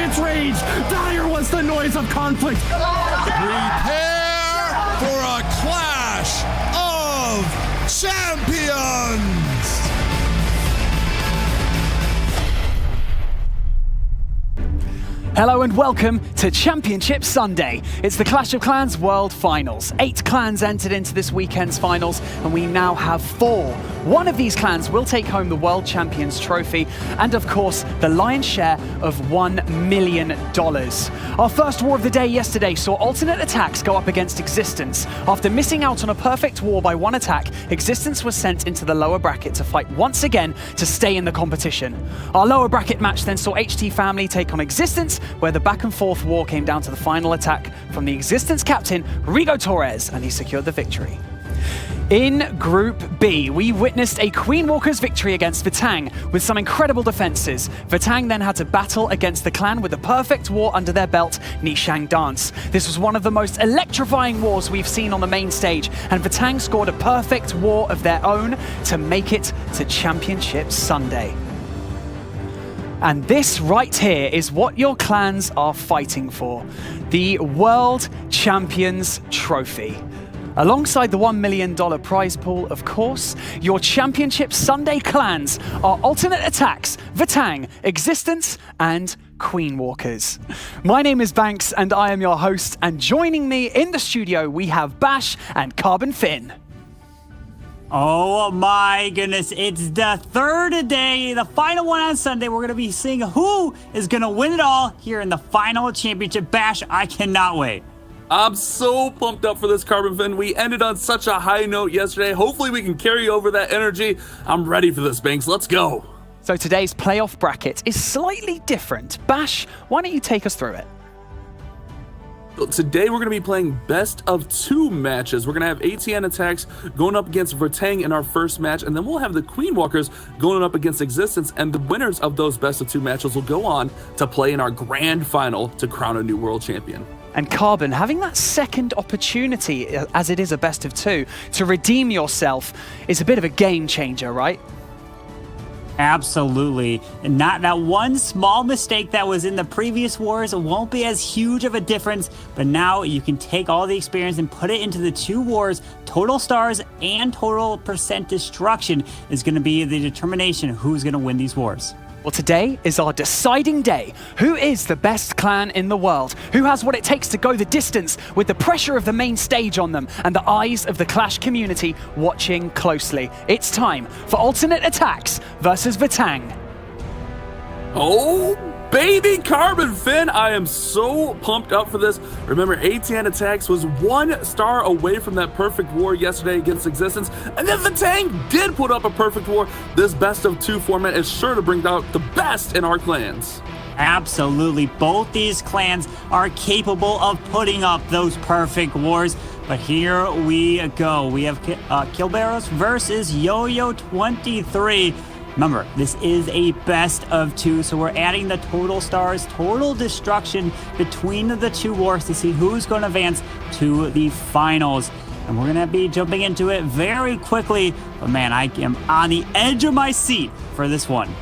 its rage. Dire was the noise of conflict. Prepare for a clash of champions! Hello and welcome to Championship Sunday. It's the Clash of Clans World Finals. 8 clans entered into this weekend's finals, and we now have 4. One of these clans will take home the World Champions Trophy, and of course, the lion's share of $1 million. Our first war of the day yesterday saw ATN.aTTaX go up against Exis. After missing out on a perfect war by one attack, Exis was sent into the lower bracket to fight once again to stay in the competition. Our lower bracket match then saw HT Family take on Exis, where the back and forth war came down to the final attack from the Exis captain, Rigo Torres, and he secured the victory. In Group B, we witnessed a Queen Walker's victory against Vatang with some incredible defenses. Vatang then had to battle against the clan with a perfect war under their belt, Chang Dance. This was one of the most electrifying wars we've seen on the main stage, and Vatang scored a perfect war of their own to make it to Championship Sunday. And this right here is what your clans are fighting for: the World Champions Trophy. Alongside the $1 million prize pool, of course, your Championship Sunday clans are ATN.aTTaX, Vertang, Exis, and Queen Walkers. My name is Banks, and I am your host, and joining me in the studio, we have Bash and Carbon Finn. Oh my goodness, it's the third day, the final one on Sunday. We're going to be seeing who is going to win it all here in the final championship. Bash, I cannot wait. I'm so pumped up for this, Carbon Finn. We ended on such a high note yesterday. Hopefully we can carry over that energy. I'm ready for this, Banks. Let's go. So today's playoff bracket is slightly different. Bash, why don't you take us through it? Today we're going to be playing best of 2 matches. We're going to have ATN.aTTaX going up against Vertang in our first match, and then we'll have the Queen Walkers going up against Exis, and the winners of those best of 2 matches will go on to play in our grand final to crown a new world champion. And Carbon, having that second opportunity, as it is a best of 2, to redeem yourself is a bit of a game changer, right? Absolutely. And not that one small mistake that was in the previous wars won't be as huge of a difference, but now you can take all the experience and put it into the 2 wars. Total stars and total percent destruction is going to be the determination of who's going to win these wars. Well, today is our deciding day. Who is the best clan in the world? Who has what it takes to go the distance with the pressure of the main stage on them and the eyes of the Clash community watching closely? It's time for ATN.aTTaX versus Vertang. Oh, baby, Carbon Finn. I am so pumped up for this. Remember, ATN.aTTaX was 1 star away from that perfect war yesterday against Exis, and then Vatang did put up a perfect war. This best of 2 format is sure to bring out the best in our clans. Absolutely. Both these clans are capable of putting up those perfect wars. But here we go. We have Kilberos versus Yo-Yo23. Remember, this is a best of 2, so we're adding the total stars, total destruction between the 2 wars to see who's going to advance to the finals. And we're going to be jumping into it very quickly. But man, I am on the edge of my seat for this one.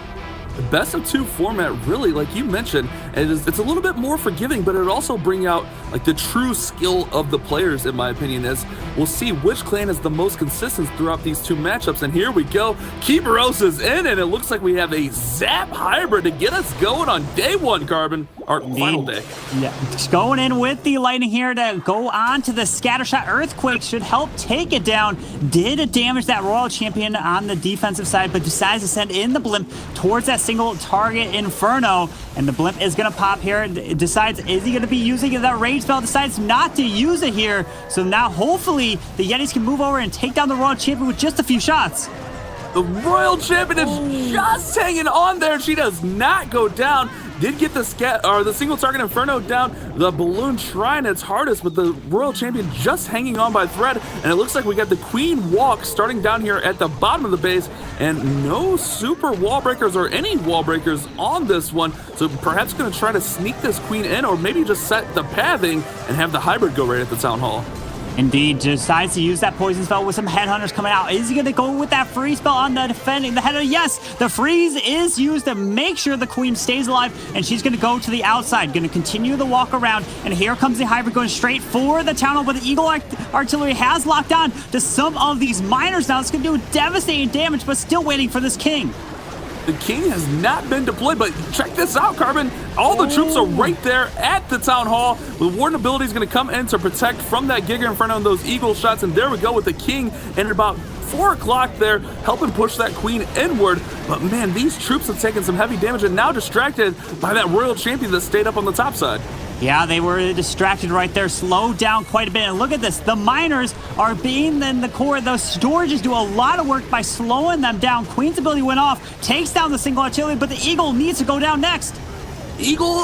The best of 2 format, really, like you mentioned, it's a little bit more forgiving, but it also bring out like the true skill of the players, in my opinion. Is we'll see which clan is the most consistent throughout these 2 matchups. And here we go. Kiberos is in, and it looks like we have a Zap hybrid to get us going on day 1, Carbon, our final day. Yeah, just going in with the lightning here to go on to the Scattershot Earthquake. Should help take it down. Did damage that Royal Champion on the defensive side, but decides to send in the blimp towards that single target Inferno, and the blimp is going to pop here. Decides, is he going to be using that rage spell? Decides not to use it here. So now hopefully the Yetis can move over and take down the Royal Champion with just a few shots. The Royal Champion is just hanging on there. She does not go down. Did get the single target Inferno down. The Balloon trying its hardest, but the Royal Champion just hanging on by thread. And it looks like we got the Queen Walk starting down here at the bottom of the base, and no super wall breakers or any wall breakers on this one. So perhaps going to try to sneak this Queen in, or maybe just set the pathing and have the hybrid go right at the Town Hall. Indeed, decides to use that poison spell with some headhunters coming out. Is he going to go with that freeze spell on the defending the header? Yes, the freeze is used to make sure the queen stays alive, and she's going to go to the outside, going to continue the walk around. And here comes the hybrid going straight for the town hall, but the Eagle artillery has locked on to some of these miners now. It's going to do devastating damage, but still waiting for this king. The king has not been deployed, but check this out, Carbon. All the troops are right there at the town hall. The warden ability is going to come in to protect from that Giga Inferno and those eagle shots. And there we go with the king. And at about 4 o'clock there, helping push that queen inward. But man, these troops have taken some heavy damage and now distracted by that royal champion that stayed up on the top side. Yeah, they were distracted right there, slowed down quite a bit. And look at this, the miners are being in the core. Those storages do a lot of work by slowing them down. Queen's ability went off, takes down the single artillery, but the Eagle needs to go down next. Eagle,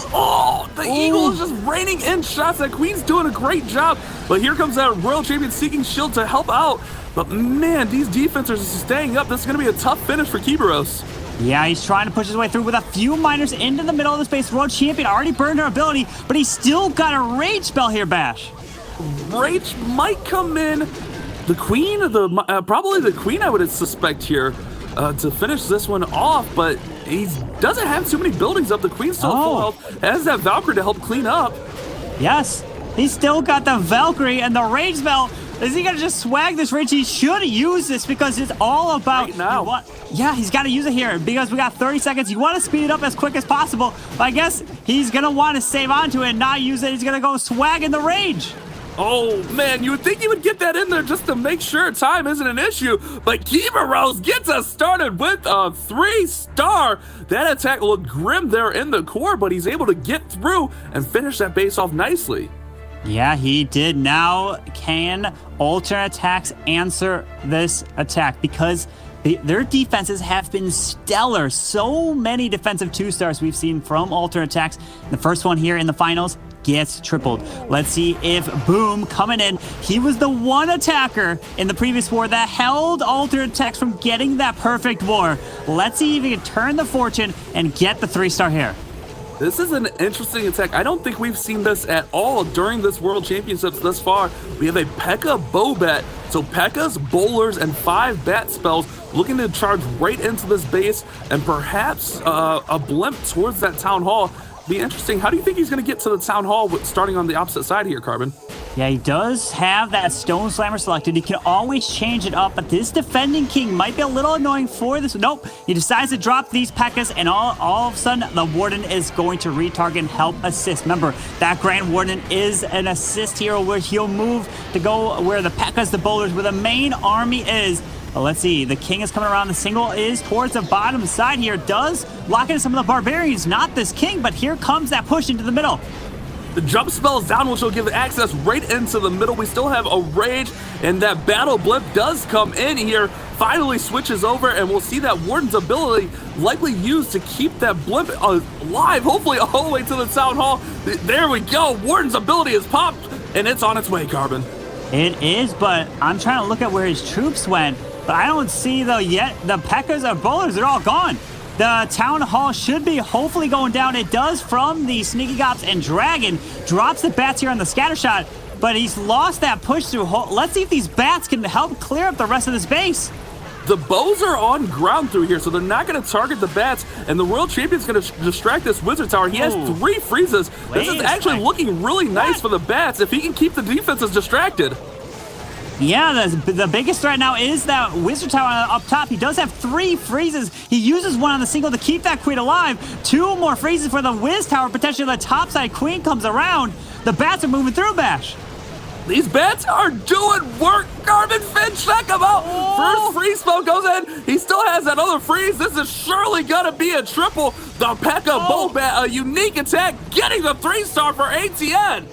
Eagle is just raining in shots. That Queen's doing a great job. But here comes that royal champion seeking shield to help out. But man, these defenders are staying up. This is going to be a tough finish for Kiberos. Yeah, he's trying to push his way through with a few miners into the middle of the space. World champion already burned her ability, but he's still got a rage spell here, Bash. Rage might come in. The queen, probably the queen, I would suspect here to finish this one off, but he doesn't have too many buildings up. The queen's still full health. Has that Valkyrie to help clean up. Yes, he's still got the Valkyrie and the rage spell. Is he going to just swag this rage? He should use this because it's all about... Right now. Yeah, he's got to use it here because we got 30 seconds. You want to speed it up as quick as possible. But I guess he's going to want to save onto it and not use it. He's going to go swag in the rage. Oh, man, you would think you would get that in there just to make sure time isn't an issue. But Kiberos gets us started with a 3-star. That attack looked grim there in the core, but he's able to get through and finish that base off nicely. Yeah, he did. Now can ATN.aTTaX answer this attack because their defenses have been stellar. So many defensive 2-stars we've seen from ATN.aTTaX. The first one here in the finals gets tripled. Let's see if Boom coming in. He was the one attacker in the previous war that held ATN.aTTaX from getting that perfect war. Let's see if he can turn the fortune and get the 3-star here. This is an interesting attack. I don't think we've seen this at all during this World Championships thus far. We have a P.E.K.K.A. bow bat. So P.E.K.K.A.'s bowlers and 5 bat spells looking to charge right into this base and perhaps a blimp towards that town hall. Be interesting. How do you think he's going to get to the town hall starting on the opposite side here, Carbon? Yeah, he does have that Stone Slammer selected. He can always change it up, but this defending king might be a little annoying for this. Nope, he decides to drop these P.E.K.K.A.s, and all of a sudden, the Warden is going to retarget and help assist. Remember, that Grand Warden is an assist hero where he'll move to go where the P.E.K.K.A.s, the bowlers, where the main army is. Well, let's see. The king is coming around. The single is towards the bottom side here. Does lock into some of the barbarians. Not this king, but here comes that push into the middle. The jump spell is down, which will give access right into the middle. We still have a rage, and that battle blip does come in here. Finally switches over, and we'll see that Warden's ability likely used to keep that blimp alive, hopefully all the way to the town hall. There we go. Warden's ability is popped, and it's on its way, Carbon. It is, but I'm trying to look at where his troops went, but I don't see yet the P.E.K.K.A.s or bowlers. They're all gone. The town hall should be hopefully going down. It does from the Sneaky Gops, and Dragon drops the bats here on the scatter shot, but he's lost that push through. Let's see if these bats can help clear up the rest of this base. The bows are on ground through here, so they're not going to target the bats, and the World Champion's going to distract this Wizard Tower. He has 3 freezes. This is actually looking really nice for the bats if he can keep the defenses distracted. Yeah, the biggest threat now is that Wizard Tower up top. He does have 3 freezes. He uses one on the single to keep that queen alive. 2 more freezes for the Wiz Tower. Potentially the top side queen comes around. The bats are moving through, Bash. These bats are doing work. Carbon Fin, check them out. First freeze spell goes in. He still has that other freeze. This is surely going to be a triple. The P.E.K.K.A. bow bat, a unique attack, getting the 3-star for ATN.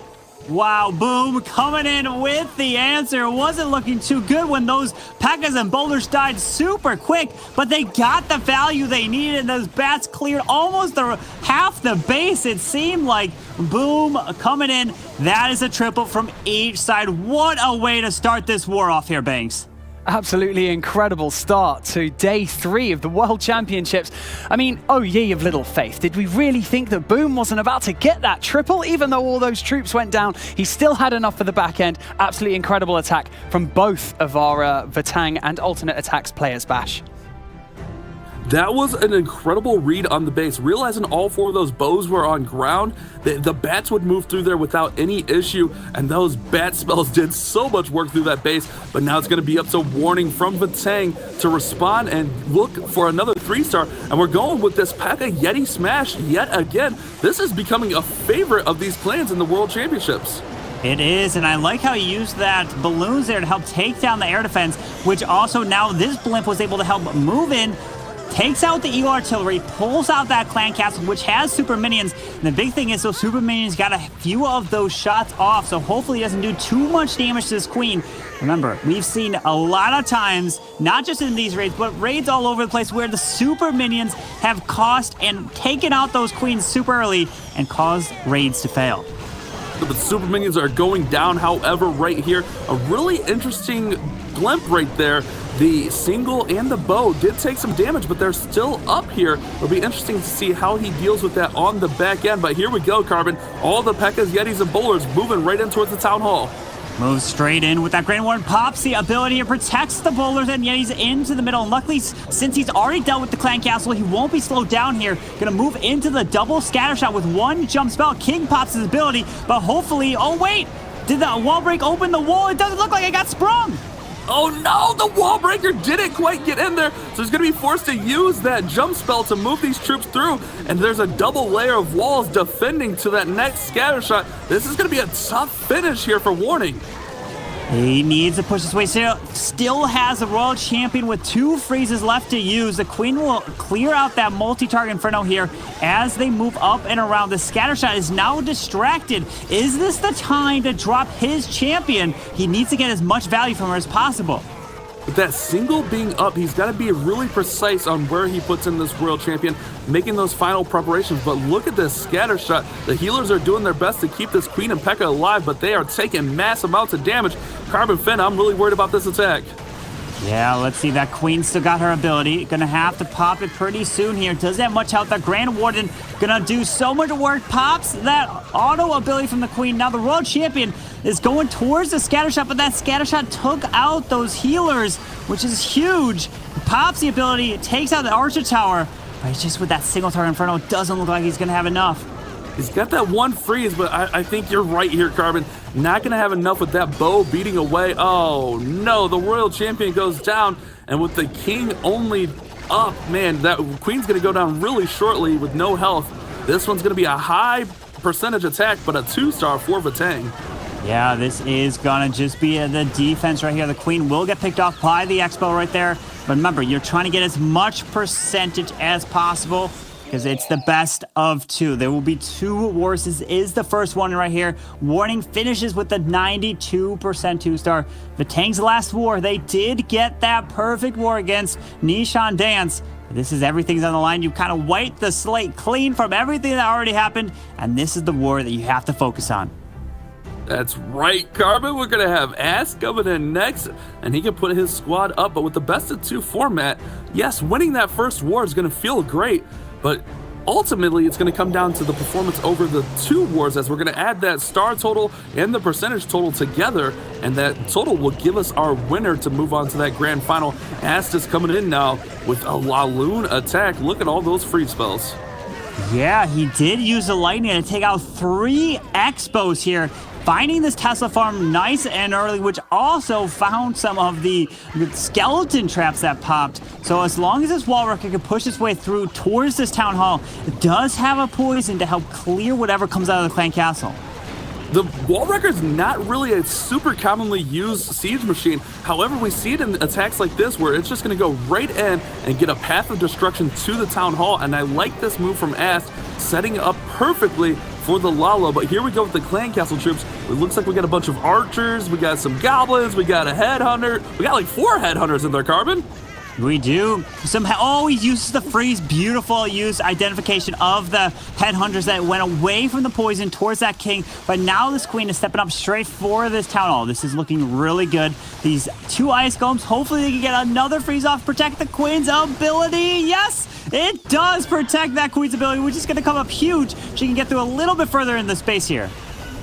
Wow, Boom coming in with the answer. It wasn't looking too good when those P.E.K.K.A.s and boulders died super quick, but they got the value they needed, and those bats cleared almost half the base, it seemed like. Boom coming in. That is a triple from each side. What a way to start this war off here, Banks. Absolutely incredible start to day 3 of the World Championships. I mean, oh ye of little faith. Did we really think that Boom wasn't about to get that triple? Even though all those troops went down, he still had enough for the back end. Absolutely incredible attack from both of our Vatang and ATN.aTTaX players, Bash. That was an incredible read on the base. Realizing all 4 of those bows were on ground, the bats would move through there without any issue, and those bat spells did so much work through that base. But now it's going to be up to Warning from Vatang to respond and look for another 3-star. And we're going with this P.E.K.K.A Yeti Smash yet again. This is becoming a favorite of these clans in the World Championships. It is, and I like how he used that balloons there to help take down the air defense, which also now this blimp was able to help move in, takes out the EU artillery, pulls out that clan castle, which has super minions. And the big thing is those super minions got a few of those shots off, so hopefully he doesn't do too much damage to this queen. Remember, we've seen a lot of times, not just in these raids, but raids all over the place where the super minions have cost and taken out those queens super early and caused raids to fail. The super minions are going down, however, right here, a really interesting blimp right there. The single and the bow did take some damage, but they're still up here. It'll be interesting to see how he deals with that on the back end. But here we go, Carbon. All the P.E.K.K.As, Yetis, and Bowlers moving right in towards the Town Hall. Moves straight in with that Grand Warden. Pops the ability and protects the Bowlers and Yetis into the middle. And luckily, since he's already dealt with the Clan Castle, he won't be slowed down here. Gonna move into the double scatter shot with 1 jump spell. King pops his ability, but hopefully... Oh, wait! Did the wall break open the wall? It doesn't look like it got sprung! Oh no, the wall breaker didn't quite get in there, so he's going to be forced to use that jump spell to move these troops through, and there's a double layer of walls defending to that next scatter shot. This is going to be a tough finish here for Warning. He needs to push his way. Still has a Royal Champion with 2 freezes left to use. The Queen will clear out that multi-target Inferno here as they move up and around. The Scattershot is now distracted. Is this the time to drop his champion? He needs to get as much value from her as possible. With that single being up, he's got to be really precise on where he puts in this Royal Champion, making those final preparations. But look at this scatter shot. The healers are doing their best to keep this Queen and P.E.K.K.A alive, but they are taking mass amounts of damage. Carbon Finn, I'm really worried about this attack. Yeah, let's see. That Queen still got her ability. Gonna have to pop it pretty soon here. Doesn't have much health. That Grand Warden gonna do so much work. Pops that auto ability from the Queen. Now the Royal Champion is going towards the Scattershot, but that Scattershot took out those healers, which is huge. Pops the ability, takes out the Archer Tower, but it's just with that single target Inferno, it doesn't look like he's gonna have enough. He's got that 1 freeze, but I think you're right here, Carbon. Not going to have enough with that bow beating away. Oh, no, the Royal Champion goes down, and with the King only up, man, that Queen's going to go down really shortly with no health. This one's going to be a high percentage attack, but a 2-star for Vatang. Yeah, this is going to just be the defense right here. The Queen will get picked off by the Expo right there. But remember, you're trying to get as much percentage as possible, because it's the best of 2. There will be 2 wars. This is the first one right here. Warning finishes with the 92% 2-star. Vatang's last war, they did get that perfect war against Chang Dance. This is everything's on the line. You kind of wipe the slate clean from everything that already happened, and this is the war that you have to focus on. That's right, Carbon. We're going to have Ass coming in next, and he can put his squad up. But with the best of 2 format, yes, winning that first war is going to feel great. But ultimately, it's going to come down to the performance over the 2 wars, as we're going to add that star total and the percentage total together, and that total will give us our winner to move on to that grand final. Astus coming in now with a Laloon attack. Look at all those free spells. Yeah, he did use the lightning to take out 3 Expos here, finding this Tesla farm nice and early, which also found some of the skeleton traps that popped. So as long as this wall worker can push its way through towards this town hall, it does have a poison to help clear whatever comes out of the clan castle. The wall wrecker is not really a super commonly used siege machine. However, we see it in attacks like this where it's just going to go right in and get a path of destruction to the town hall. And I like this move from Ast, setting up perfectly for the Lalo. But here we go with the clan castle troops. It looks like we got a bunch of archers, we got some goblins, we got a headhunter. We got like 4 headhunters in there, Carbon. We do. Oh, he uses the freeze. Beautiful use identification of the headhunters that went away from the poison towards that king. But now this queen is stepping up straight for this town hall. This is looking really good. These 2 ice golems, hopefully they can get another freeze off, protect the queen's ability. Yes, it does protect that queen's ability, which is going to come up huge. She can get through a little bit further in the space here.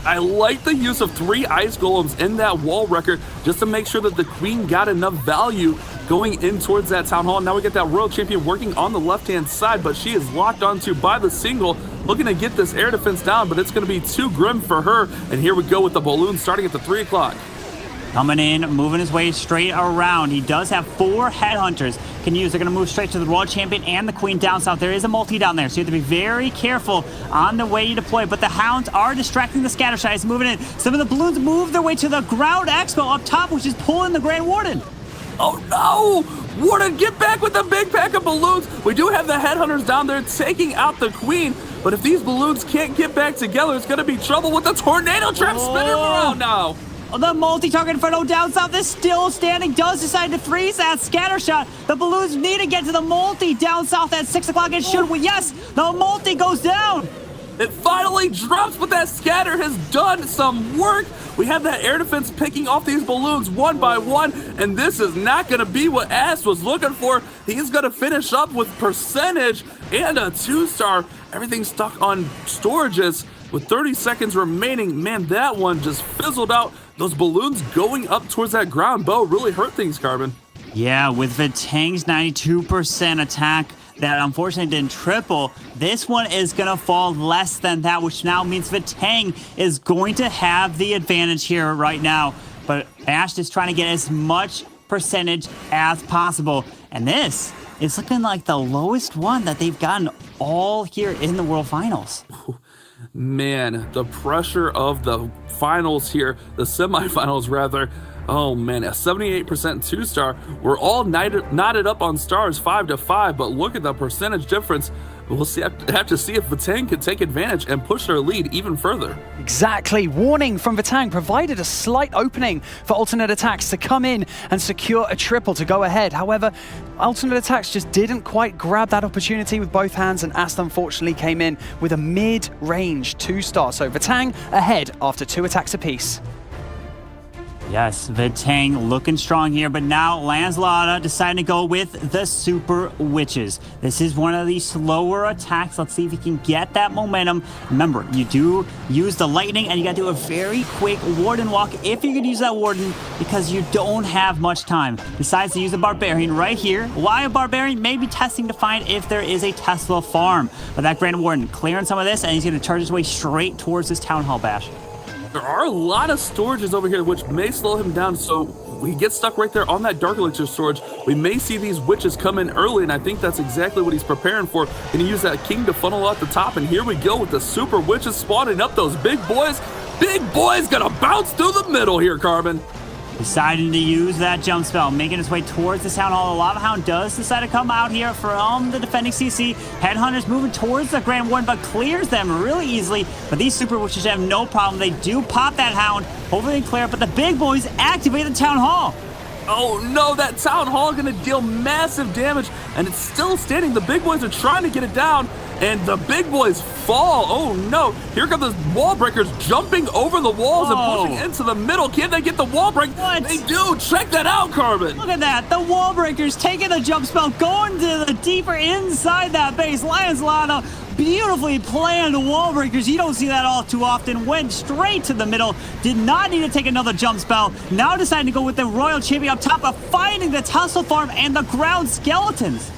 I like the use of 3 ice golems in that wall wrecker just to make sure that the queen got enough value going in towards that town hall. Now we get that royal champion working on the left-hand side, but she is locked onto by the single, looking to get this air defense down, but it's going to be too grim for her. And here we go with the balloon starting at the 3 o'clock. Coming in, moving his way straight around. He does have 4 headhunters. They're going to move straight to the royal champion and the queen down south. There is a multi down there, so you have to be very careful on the way you deploy. But the hounds are distracting the scattershies, moving in. Some of the balloons move their way to the ground expo up top, which is pulling the Grand Warden. Oh no! Warden, get back with the big pack of balloons! We do have the headhunters down there taking out the queen, but if these balloons can't get back together, it's going to be trouble with the tornado trap spinning around now. The multi-target Inferno down south is still standing, does decide to freeze that scatter shot. The balloons need to get to the multi down south at 6 o'clock. It should, yes, the multi goes down. It finally drops, but that scatter has done some work. We have that air defense picking off these balloons one by one, and this is not going to be what Ass was looking for. He's going to finish up with percentage and a 2-star. Everything stuck on storages with 30 seconds remaining. Man, that one just fizzled out. Those balloons going up towards that ground bow really hurt things, Carbon. Yeah, with Vatang's 92% attack, that unfortunately didn't triple. This one is going to fall less than that, which now means Vatang is going to have the advantage here right now. But Ash is trying to get as much percentage as possible. And this is looking like the lowest one that they've gotten all here in the World Finals. Man, the pressure of the finals here, the semifinals rather. Oh man, a 78% 2-star. We're all knotted up on stars 5-5, but look at the percentage difference. We'll have to see if Vatang can take advantage and push their lead even further. Exactly. Warning from Vertang provided a slight opening for ATN.aTTaX to come in and secure a triple to go ahead. However, ATN.aTTaX just didn't quite grab that opportunity with both hands, and Ast unfortunately came in with a mid-range 2-star. So Vertang ahead after 2 attacks apiece. Yes, Vatang looking strong here, but now Lancelot deciding to go with the Super Witches. This is one of the slower attacks. Let's see if he can get that momentum. Remember, you do use the lightning, and you got to do a very quick Warden walk if you could use that Warden, because you don't have much time. Decides to use a Barbarian right here. Why a Barbarian? Maybe testing to find if there is a Tesla farm. But that Grand Warden clearing some of this, and he's going to charge his way straight towards this Town Hall bash. There are a lot of storages over here, which may slow him down, so he gets stuck right there on that Dark Elixir storage. We may see these witches come in early, and I think that's exactly what he's preparing for. And he used that king to funnel out the top, and here we go with the Super Witches spawning up those big boys. Big boys gonna bounce through the middle here, Carbon. Deciding to use that jump spell, making his way towards the Town Hall. The Lava Hound does decide to come out here from the defending CC. Headhunters moving towards the Grand Warden, but clears them really easily. But these Super Witches have no problem. They do pop that Hound. Hopefully they clear it, but the big boys activate the Town Hall. Oh no, that Town Hall is going to deal massive damage, and it's still standing. The big boys are trying to get it down, and the big boys fall. Oh no, here come the wall breakers jumping over the walls and pushing into the middle. Can they get the wall break? What? They do. Check that out, Carbon. Look at that. The wall breakers taking the jump spell, going to the deeper inside that base. Lancelot, beautifully planned wall breakers. You don't see that all too often. Went straight to the middle. Did not need to take another jump spell. Now deciding to go with the Royal Champion up top of finding the Tesla farm and the ground skeletons.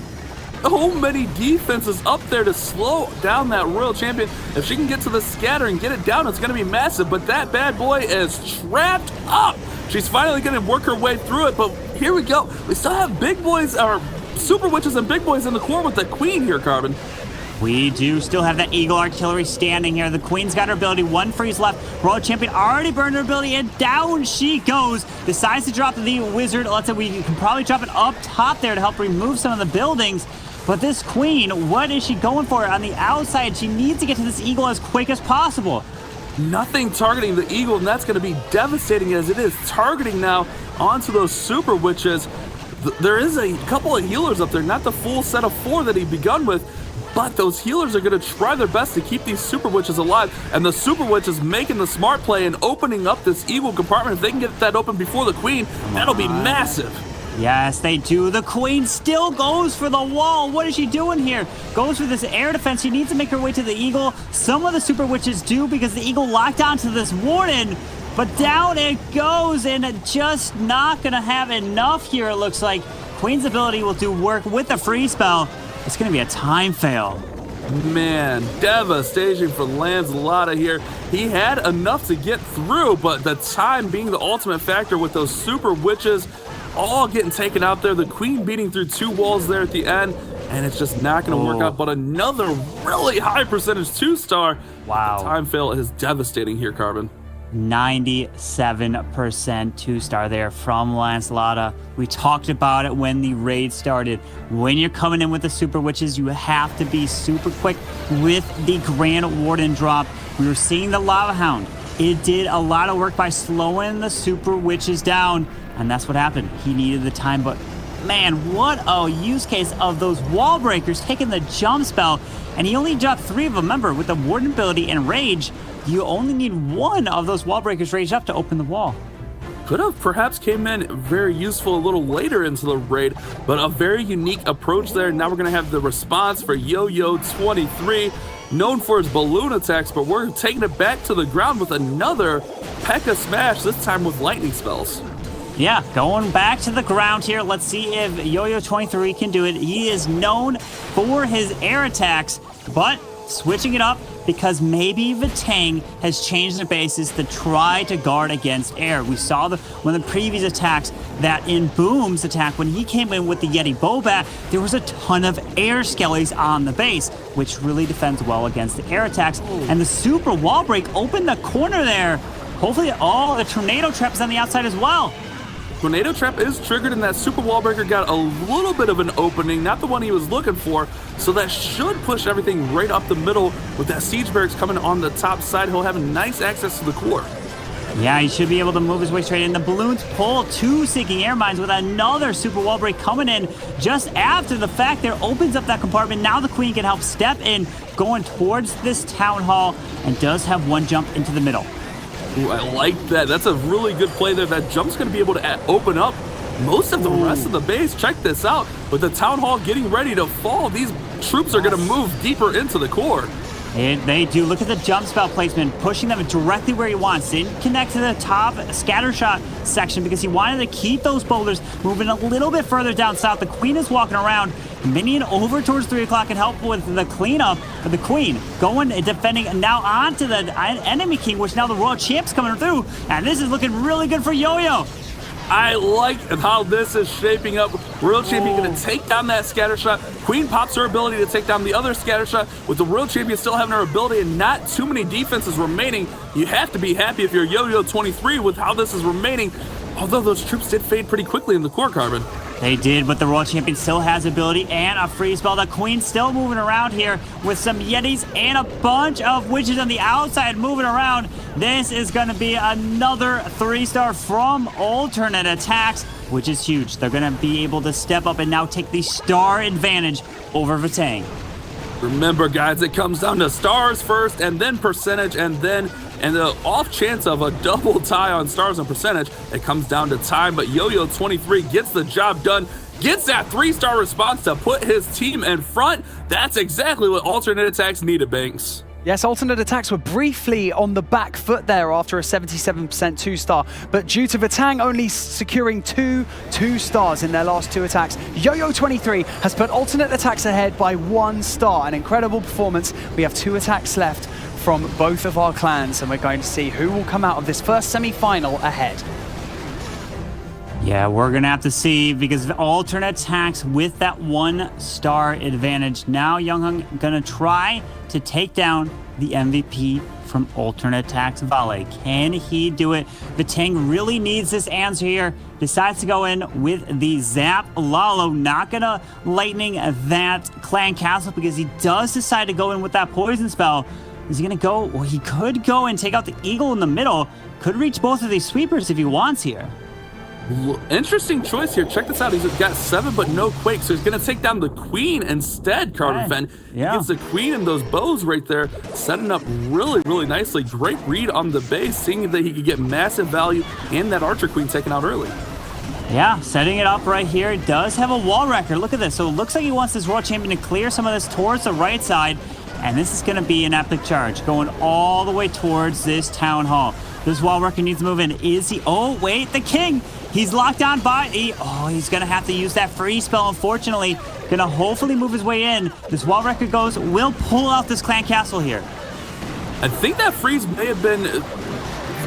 So many defenses up there to slow down that Royal Champion. If she can get to the scatter and get it down, it's going to be massive. But that bad boy is trapped up. She's finally going to work her way through it. But here we go. We still have big boys, or Super Witches and big boys in the core with the Queen here, Carbon. We do still have that Eagle Artillery standing here. The Queen's got her ability. 1 freeze left. Royal Champion already burned her ability, and down she goes. Decides to drop the Wizard. Let's say we can probably drop it up top there to help remove some of the buildings. But this Queen, what is she going for on the outside? She needs to get to this Eagle as quick as possible. Nothing targeting the Eagle, and that's going to be devastating as it is targeting now onto those Super Witches. there is a couple of healers up there, not the full set of 4 that he begun with, but those healers are going to try their best to keep these Super Witches alive, and the Super Witch is making the smart play and opening up this Eagle compartment. If they can get that open before the Queen, that'll be massive. Yes, they do. The Queen still goes for the wall. What is she doing here? Goes for this air defense. She needs to make her way to the Eagle. Some of the Super Witches do because the Eagle locked onto this Warden, but down it goes, and just not going to have enough here, it looks like. Queen's ability will do work with the free spell. It's going to be a time fail. Man, devastation for Lancelot here. He had enough to get through, but the time being the ultimate factor with those Super Witches all getting taken out there. The Queen beating through 2 walls there at the end, and it's just not going to work out. But another really high percentage 2-star. Wow. The time fail is devastating here, Carbon. 97% 2-star there from Lancelot. We talked about it when the raid started. When you're coming in with the Super Witches, you have to be super quick with the Grand Warden drop. We were seeing the Lava Hound. It did a lot of work by slowing the Super Witches down, and that's what happened. He needed the time, but man, what a use case of those wall breakers taking the jump spell, and he only dropped 3 of them. Remember, with the Warden ability and Rage, you only need 1 of those wall breakers raged up to open the wall. Could have perhaps came in very useful a little later into the raid, but a very unique approach there. Now we're going to have the response for Yo-Yo 23, known for his balloon attacks, but we're taking it back to the ground with another P.E.K.K.A. smash, this time with lightning spells. Yeah, going back to the ground here. Let's see if Yo-Yo 23 can do it. He is known for his air attacks, but switching it up because maybe Vatang has changed the basis to try to guard against air. We saw one of the previous attacks that in Boom's attack, when he came in with the Yeti Bobat, there was a ton of air skellies on the base, which really defends well against the air attacks. And the super wall break opened the corner there. Hopefully, the tornado trap is on the outside as well. Tornado Trap is triggered, and that Super Wall Breaker got a little bit of an opening, not the one he was looking for, so that should push everything right up the middle. With that Siege Barracks coming on the top side, he'll have nice access to the core. Yeah, he should be able to move his way straight in. The balloons pull 2 Seeking Air Mines with another Super Wall Break coming in just after the fact there opens up that compartment. Now the Queen can help step in, going towards this Town Hall, and does have 1 jump into the middle. Ooh, I like that. That's a really good play there. That jump's going to be able to open up most of the rest of the base. Check this out. With the Town Hall getting ready to fall, these troops are going to move deeper into the core. They do. Look at the jump spell placement, pushing them directly where he wants. Didn't connect to the top scattershot section because he wanted to keep those boulders moving a little bit further down south. The Queen is walking around. Minion over towards 3 o'clock and help with the cleanup. But the Queen going and defending now onto the enemy king, which now the Royal Champ's coming through. And this is looking really good for Yo-Yo. I like how this is shaping up. Royal Champion going to take down that scatter shot. Queen pops her ability to take down the other scatter shot. With the Royal Champion still having her ability and not too many defenses remaining, you have to be happy if you're Yo-Yo 23 with how this is remaining. Although those troops did fade pretty quickly in the core, Carbon. They did, but the Royal Champion still has ability and a free spell. The Queen still moving around here with some Yetis and a bunch of witches on the outside moving around. This is going to be another 3-star from ATN.aTTaX, which is huge. They're going to be able to step up and now take the star advantage over Vertang. Remember, guys, it comes down to stars first and then percentage, and the off chance of a double tie on stars and percentage, it comes down to time. But Yo-Yo 23 gets the job done, gets that 3-star response to put his team in front. That's exactly what ATN.aTTaX needed, Banks. Yes, ATN.aTTaX were briefly on the back foot there after a 77% 2-star, but due to Vatang only securing 2 2-stars in their last 2 attacks, Yo-Yo 23 has put ATN.aTTaX ahead by 1 star. An incredible performance. We have 2 attacks left from both of our clans, and we're going to see who will come out of this first semi-final ahead. Yeah, we're going to have to see, because ATN.aTTaX with that 1-star advantage. Now Younghung going to try to take down the MVP from ATN.aTTaX, Vale. Can he do it? Vatang really needs this answer here. Decides to go in with the Zap Lalo. Not going to lightning that clan castle because he does decide to go in with that poison spell. Is he going to go? Well, he could go and take out the Eagle in the middle. Could reach both of these sweepers if he wants here. Interesting choice here. Check this out. He's got 7 but no quake, so he's going to take down the queen instead, Carbon Fen. Yeah. He gets the queen and those bows right there, setting up really, really nicely. Great read on the base, seeing that he could get massive value and that archer queen taken out early. Yeah, setting it up right here. It does have a wall wrecker. Look at this. So it looks like he wants this world champion to clear some of this towards the right side. And this is going to be an epic charge going all the way towards this town hall. This wall wrecker needs to move in. Is he? Oh, wait, the king. He's locked on by. He's going to have to use that free spell, unfortunately. Going to hopefully move his way in. This wall wrecker goes. Will pull out this clan castle here. I think that freeze may have been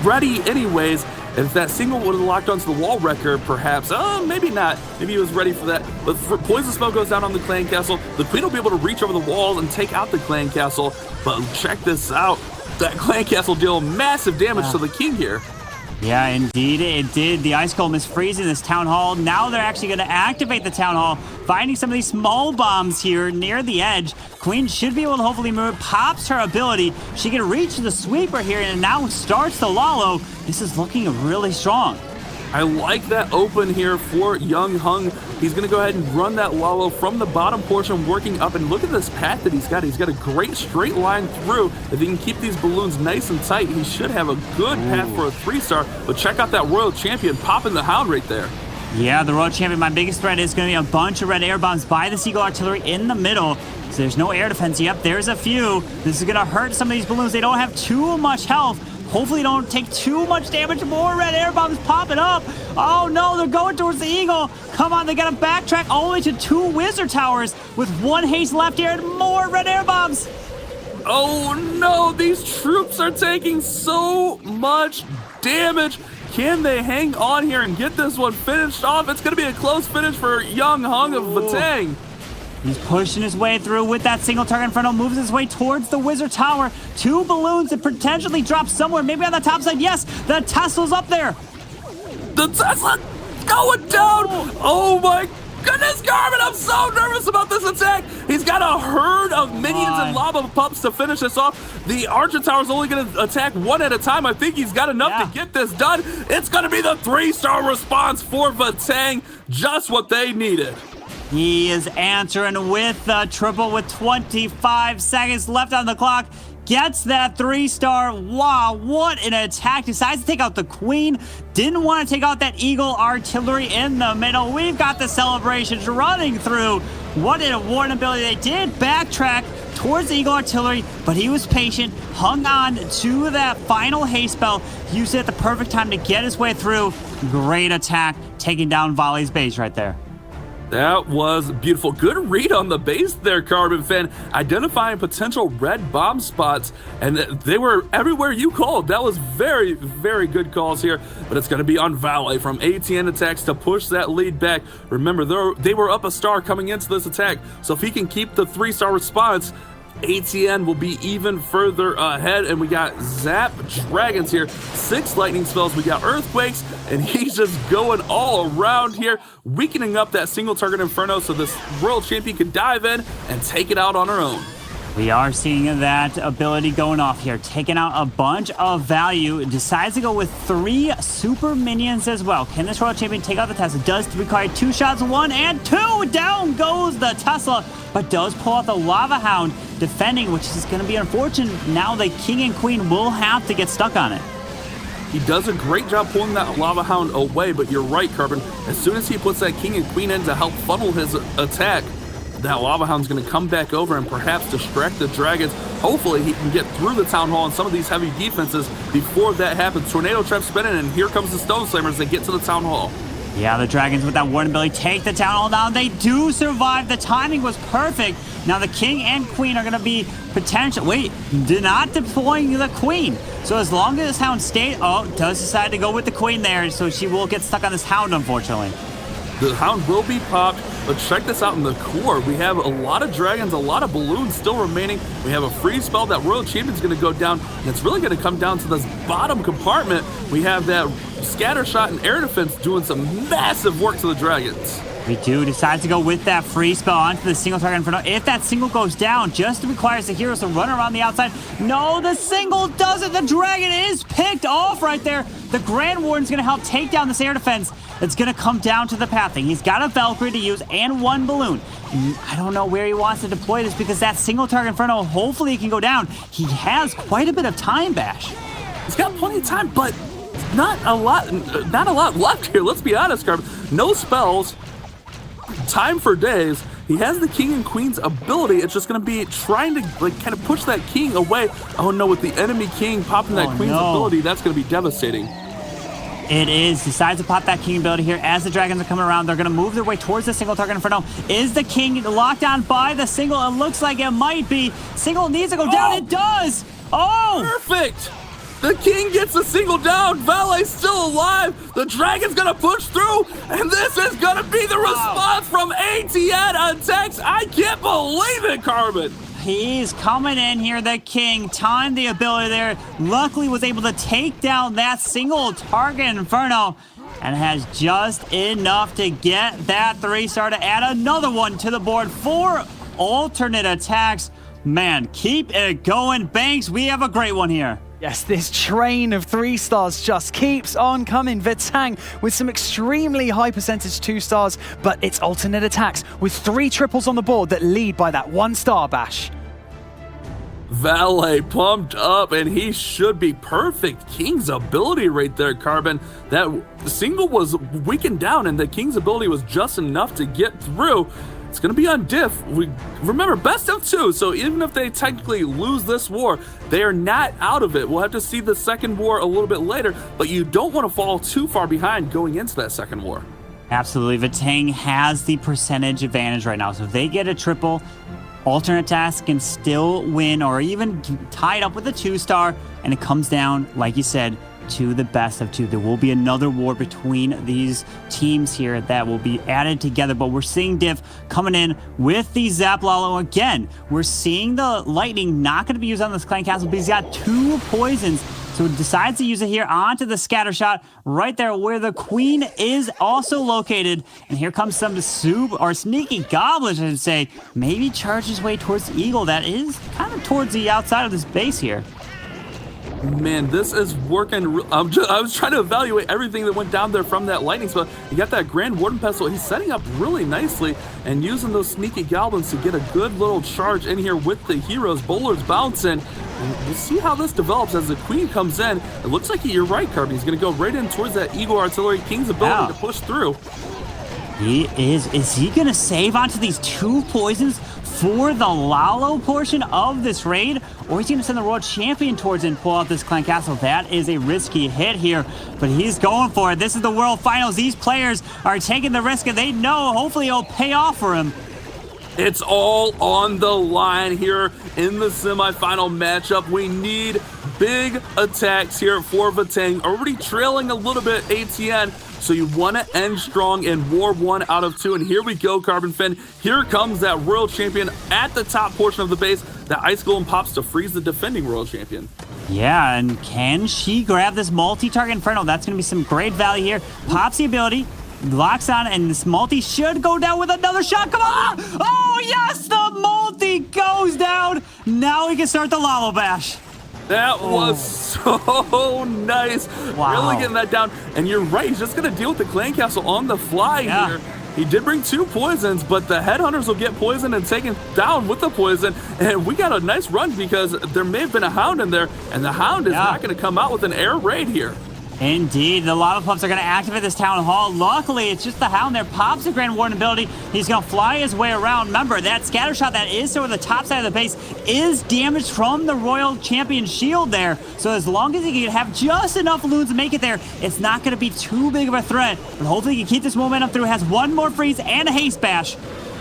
ready anyways. If that single would have locked onto the wall wrecker, perhaps, maybe not. Maybe he was ready for that. But poison spell goes down on the clan castle. The queen will be able to reach over the walls and take out the clan castle. But check this out. That clan castle deal massive damage to the king here. Yeah, indeed it did. The ice golem is freezing this town hall. Now they're actually going to activate the town hall, finding some of these small bombs here near the edge. Queen should be able to hopefully move. Pops her ability. She can reach the sweeper here and now starts the Lalo. This is looking really strong. I like that open here for Young Hung. He's going to go ahead and run that Lalo from the bottom portion, working up. And look at this path that he's got. He's got a great straight line through. If he can keep these balloons nice and tight, he should have a good path for a 3-star. But check out that Royal Champion popping the Hound right there. Yeah, the Royal Champion, my biggest threat is going to be a bunch of red air bombs by the Seagull Artillery in the middle. So there's no air defense. Yep, there's a few. This is going to hurt some of these balloons. They don't have too much health. Hopefully don't take too much damage. More red air bombs popping up. Oh no, they're going towards the Eagle. Come on, they got to backtrack all the way to 2 wizard towers with 1 haste left here and more red air bombs. Oh no, these troops are taking so much damage. Can they hang on here and get this one finished off? It's going to be a close finish for Young Hung of Vatang. He's pushing his way through with that single target inferno, moves his way towards the wizard tower. 2 balloons that potentially drop somewhere, maybe on the top side. Yes, the Tesla's up there. The Tesla going down. Oh my goodness, Garmin, I'm so nervous about this attack. He's got a herd of minions and lava pups to finish this off. The Archer Tower's only going to attack 1 at a time. I think he's got enough to get this done. It's going to be the 3-star response for Vatang. Just what they needed. He is answering with the triple with 25 seconds left on the clock. Gets that 3-star. Wow, what an attack. Decides to take out the queen. Didn't want to take out that Eagle Artillery in the middle. We've got the celebrations running through. What an award ability. They did backtrack towards the Eagle Artillery, but he was patient, hung on to that final haste spell, used it at the perfect time to get his way through. Great attack, taking down Volley's base right there. That was beautiful. Good read on the base there, Carbon Fen. Identifying potential red bomb spots, and they were everywhere you called. That was very, very good calls here, but it's going to be on Valet from ATN.aTTaX to push that lead back. Remember, they were up a star coming into this attack, so if he can keep the 3-star response, ATN will be even further ahead. And we got Zap Dragons here, 6 lightning spells, we got Earthquakes, and he's just going all around here, weakening up that single target Inferno so this Royal Champion can dive in and take it out on her own. We are seeing that ability going off here, taking out a bunch of value. Decides to go with 3 super minions as well. Can this Royal Champion take out the Tesla? Does require 2 shots, 1 and 2. Down goes the Tesla, but does pull out the Lava Hound, defending, which is going to be unfortunate. Now the King and Queen will have to get stuck on it. He does a great job pulling that Lava Hound away, but you're right, Carbon. As soon as he puts that King and Queen in to help funnel his attack, that Lava Hound's going to come back over and perhaps distract the Dragons. Hopefully he can get through the Town Hall and some of these heavy defenses before that happens. Tornado Trap spinning, and here comes the Stone Slammers. They get to the Town Hall. Yeah, the Dragons with that warning ability take the Town Hall down. They do survive. The timing was perfect. Now the King and Queen are going to be potential. Wait, not deploying the Queen. So as long as this Hound stays, does decide to go with the Queen there, so she will get stuck on this Hound, unfortunately. The Hound will be popped, but check this out in the core. We have a lot of Dragons, a lot of Balloons still remaining. We have a free spell. That Royal Champion's going to go down, and it's really going to come down to this bottom compartment. We have that Scatter Shot and Air Defense doing some massive work to the Dragons. We do decide to go with that free spell onto the single target Inferno. If that single goes down, just requires the heroes to run around the outside. No, the single doesn't. The dragon is picked off right there. The Grand Warden's going to help take down this air defense. It's going to come down to the pathing. He's got a Valkyrie to use and one balloon. I don't know where he wants to deploy this because that single target Inferno, hopefully he can go down. He has quite a bit of time, Bash. He's got plenty of time, but not a lot left here. Let's be honest, Carbon. No spells. Time for days. He has the king and queen's ability. It's just going to be trying to kind of push that king away. Oh no, with the enemy king popping that queen's ability, that's going to be devastating. It is. Decides to pop that king ability here as the dragons are coming around. They're going to move their way towards the single target Inferno. Is the king locked down by the single? It looks like it might be. Single needs to go down. It does. Oh! Perfect! The king gets a single down. Valet's still alive. The dragon's gonna push through, and this is gonna be the response from ATN.aTTaX. I can't believe it, Carbon. He's coming in here, the king. Timed the ability there. Luckily was able to take down that single target Inferno, and has just enough to get that 3-star to add another one to the board for alternate attacks. Man, keep it going, Banks. We have a great one here. Yes, this train of 3 stars just keeps on coming. Vatang with some extremely high percentage 2 stars, but it's alternate attacks with 3 triples on the board that lead by that 1-star, Bash. Valet pumped up, and he should be perfect. King's ability right there, Carbon. That single was weakened down, and the King's ability was just enough to get through. It's going to be on diff. We remember, best of 2, so even if they technically lose this war, they are not out of it. We'll have to see the second war a little bit later, but you don't want to fall too far behind going into that second war. Absolutely. Vatang has the percentage advantage right now, so if they get a triple, alternate attacks can still win or even tie it up with a 2-star, and it comes down, like you said, to the best of 2. There will be another war between these teams here that will be added together, but we're seeing Diff coming in with the Zap Lalo again. We're seeing the lightning not going to be used on this clan castle, but he's got 2 poisons, so he decides to use it here onto the scatter shot right there where the queen is also located. And here comes some sneaky goblins, I should say. Maybe charge his way towards the eagle that is kind of towards the outside of this base here. Man, this is working. I was trying to evaluate everything that went down there from that lightning spell. You got that Grand Warden Pestle. He's setting up really nicely and using those sneaky goblins to get a good little charge in here with the heroes. Bowler's bouncing. And we'll see how this develops as the queen comes in. It looks like you're right, Carby. He's going to go right in towards that Eagle Artillery. King's ability to push through. He is. Is he going to save onto these 2 poisons for the Lalo portion of this raid? Or is he going to send the Royal Champion towards it and pull out this clan castle? That is a risky hit here, but he's going for it. This is the World Finals. These players are taking the risk, and they know hopefully it'll pay off for him. It's all on the line here in the semifinal matchup. We need big attacks here for Vatang. Already trailing a little bit ATN, so you want to end strong in War 1 out of 2. And here we go, Carbon Fin. Here comes that World Champion at the top portion of the base. That Ice Golem pops to freeze the defending World Champion. Yeah, and can she grab this multi-target Inferno? That's going to be some great value here. Pops the ability. Locks on, and this multi should go down with another shot. Come on! Oh, yes! The multi goes down! Now we can start the Lalo Bash. That was so nice. Wow. Really getting that down. And you're right, he's just going to deal with the clan castle on the fly here. He did bring 2 poisons, but the headhunters will get poisoned and taken down with the poison. And we got a nice run because there may have been a hound in there, and the hound is not going to come out with an air raid here. Indeed, the lava pumps are going to activate this town hall. Luckily, it's just the hound there. Pops the Grand Warden ability. He's going to fly his way around. Remember, that scatter shot that is over the top side of the base is damaged from the Royal Champion shield there. So as long as he can have just enough balloons to make it there, it's not going to be too big of a threat. But hopefully he can keep this momentum through. Has 1 more freeze and a haste bash.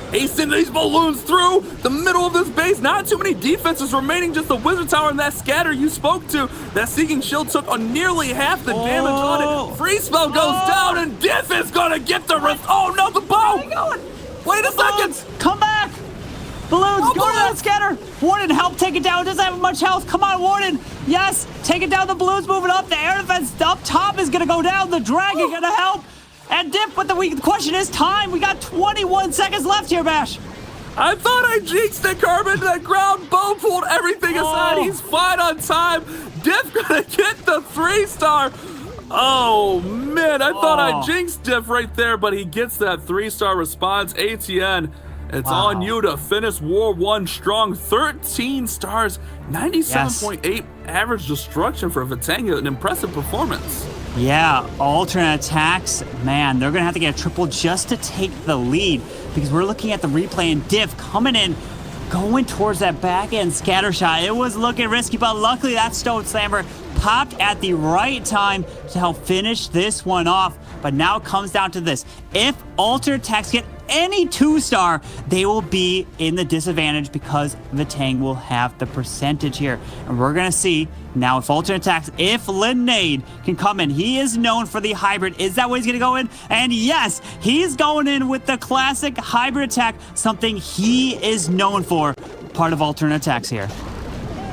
Hasting these balloons through the middle of this base. Not too many defenses remaining, just the Wizard Tower and that scatter you spoke to. That Seeking Shield took on nearly half the damage on it. Free spell goes down, and Diff is gonna get the rest. Oh no, the bow! Wait a second! Come back! Balloons, go to that scatter! Warden, help take it down. It doesn't have much health. Come on, Warden! Yes, take it down. The balloons moving up. The air defense up top is gonna go down. The dragon gonna help. And Dip, but the question is time. We got 21 seconds left here, Bash. I thought I jinxed it, Carbon. That ground bow pulled everything aside. He's fine on time. Diff gonna get the 3-star. Oh, man, I thought I jinxed Diff right there, but he gets that 3-star response. ATN, it's on you to finish War 1 strong. 13 stars, 97.8 average destruction for Vatang. An impressive performance. Yeah, alternate attacks, man, they're going to have to get a triple just to take the lead because we're looking at the replay and Diff coming in, going towards that back end scatter shot. It was looking risky, but luckily that Stone Slammer popped at the right time to help finish this one off. But now it comes down to this. If alternate attacks get any 2-star, they will be in the disadvantage because Vatang will have the percentage here. And we're going to see now if alternate attacks, if Linade can come in. He is known for the hybrid. Is that what he's going to go in? And yes, he's going in with the classic hybrid attack, something he is known for. Part of alternate attacks here.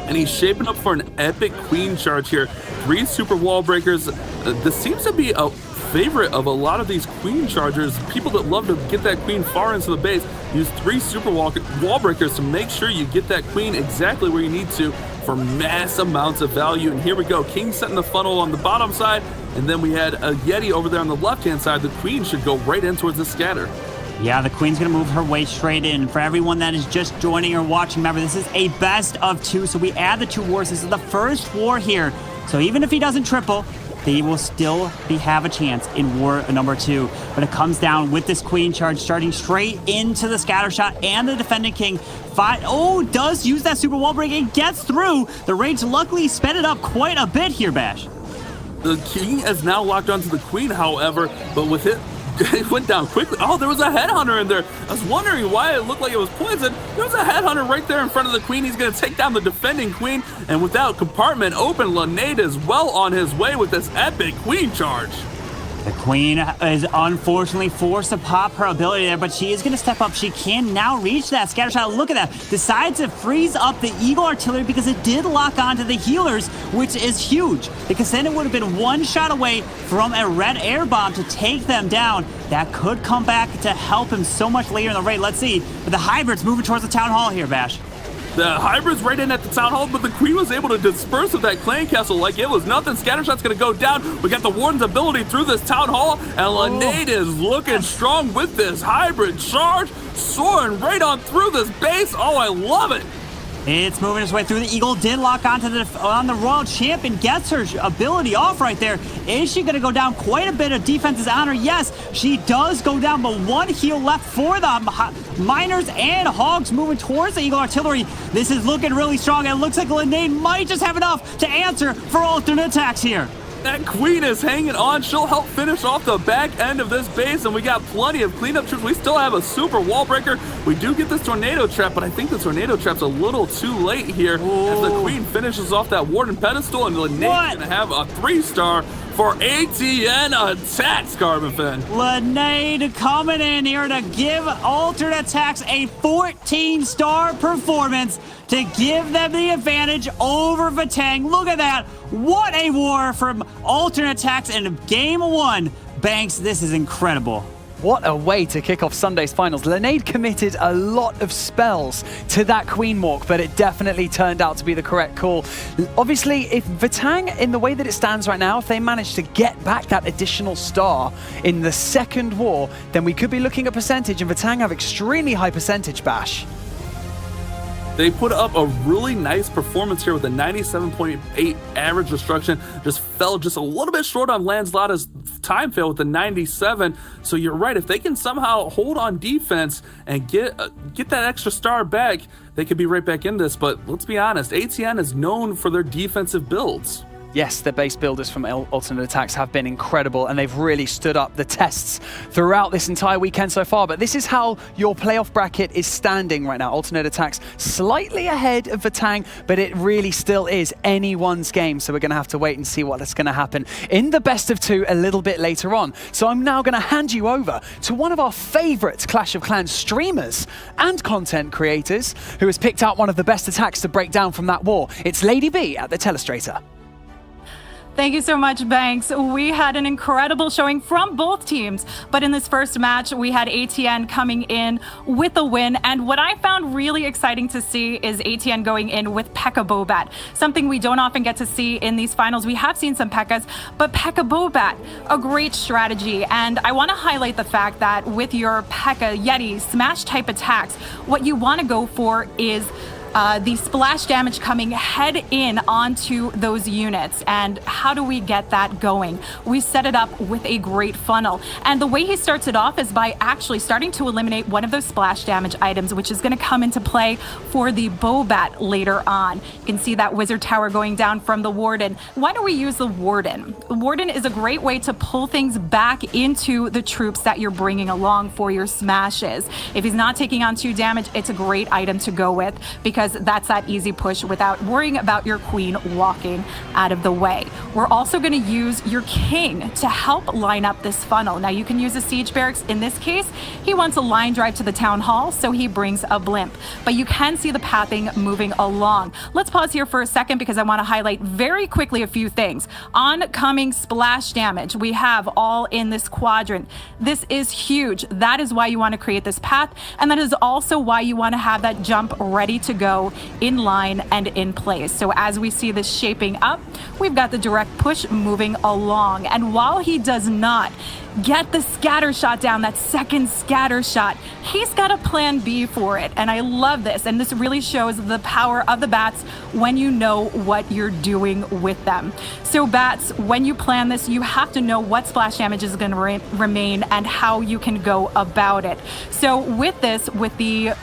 And he's shaping up for an epic queen charge here. 3 super wall breakers. This seems to be a favorite of a lot of these queen chargers. People that love to get that queen far into the base use 3 super wall breakers to make sure you get that queen exactly where you need to for mass amounts of value. And here we go. King setting the funnel on the bottom side, and then we had a Yeti over there on the left-hand side. The queen should go right in towards the scatter. Yeah, the queen's going to move her way straight in. For everyone that is just joining or watching, remember, this is a best of 2, so we add the 2 wars. This is the first war here. So even if he doesn't triple, they will still have a chance in war number 2. But it comes down with this queen charge starting straight into the scatter shot, and the defending king does use that super wall break and gets through. The Rage luckily sped it up quite a bit here, Bash. The king is now locked onto the queen, however, but with it, it went down quickly. Oh, there was a headhunter in there. I was wondering why it looked like it was poisoned. There was a headhunter right there in front of the queen. He's going to take down the defending queen, and without compartment open, Linade is well on his way with this epic queen charge. The queen is unfortunately forced to pop her ability there, but she is going to step up. She can now reach that scatter shot. Look at that. Decides to freeze up the Eagle Artillery because it did lock onto the healers, which is huge. Because then it would have been 1 shot away from a red air bomb to take them down. That could come back to help him so much later in the raid. Let's see. But the hybrids moving towards the town hall here, Bash. The hybrids right in at the town hall, but the queen was able to disperse with that clan castle like it was nothing. Scattershot's gonna go down. We got the warden's ability through this town hall, and Linade is looking strong with this hybrid charge, soaring right on through this base. Oh, I love it. It's moving its way through. The Eagle did lock onto the Royal Champion, gets her ability off right there. Is she going to go down? Quite a bit of defense is on her. Yes, she does go down, but 1 heal left for the Miners and Hogs moving towards the Eagle Artillery. This is looking really strong, and it looks like Linade might just have enough to answer for alternate attacks here. That queen is hanging on. She'll help finish off the back end of this base, and we got plenty of cleanup troops. We still have a super wall breaker. We do get this tornado trap, but I think the tornado trap's a little too late here as the queen finishes off that warden pedestal, and Linade's gonna have a 3-star for ATN.aTTaX, Carbon Fin. Linade coming in here to give alternate attacks a 14-star performance to give them the advantage over Vatang. Look at that. What a war from alternate attacks in game 1. Banks, this is incredible. What a way to kick off Sunday's finals. Linade committed a lot of spells to that Queen Mork, but it definitely turned out to be the correct call. Obviously, if Vertang, in the way that it stands right now, if they manage to get back that additional star in the second war, then we could be looking at percentage, and Vertang have extremely high percentage, Bash. They put up a really nice performance here with a 97.8 average destruction. Just fell just a little bit short on Lanzlata's time fail with the 97. So you're right, if they can somehow hold on defense and get that extra star back, they could be right back in this. But let's be honest, ATN is known for their defensive builds. Yes, the base builders from Alternate Attacks have been incredible, and they've really stood up the tests throughout this entire weekend so far. But this is how your playoff bracket is standing right now. Alternate Attacks slightly ahead of Vatang, but it really still is anyone's game. So we're going to have to wait and see what's going to happen in the best of 2 a little bit later on. So I'm now going to hand you over to one of our favorite Clash of Clans streamers and content creators who has picked out one of the best attacks to break down from that war. It's Lady B at the Telestrator. Thank you so much, Banks. We had an incredible showing from both teams, but in this first match, we had ATN coming in with a win. And what I found really exciting to see is ATN going in with P.E.K.K.A. Bobat, something we don't often get to see in these finals. We have seen some P.E.K.K.As, but P.E.K.K.A. Bobat, a great strategy. And I want to highlight the fact that with your P.E.K.K.A. Yeti smash type attacks, what you want to go for is the splash damage coming head in onto those units. And how do we get that going? We set it up with a great funnel. And the way he starts it off is by actually starting to eliminate one of those splash damage items, which is going to come into play for the Bobat later on. You can see that wizard tower going down from the Warden. Why do we use the Warden? The Warden is a great way to pull things back into the troops that you're bringing along for your smashes. If he's not taking on 2 damage, it's a great item to go with, because that's that easy push without worrying about your queen walking out of the way. We're also going to use your king to help line up this funnel. Now you can use a siege barracks. In this case, he wants a line drive to the town hall, so he brings a blimp. But you can see the pathing moving along. Let's pause here for a second because I want to highlight very quickly a few things. Oncoming splash damage, we have all in this quadrant. This is huge. That is why you want to create this path, and that is also why you want to have that jump ready to go in line and in place. So as we see this shaping up, we've got the direct push moving along. And while he does not get the scatter shot down, that second scatter shot, he's got a plan B for it. And I love this. And this really shows the power of the bats when you know what you're doing with them. So bats, when you plan this, you have to know what splash damage is going to remain and how you can go about it. So with this, with the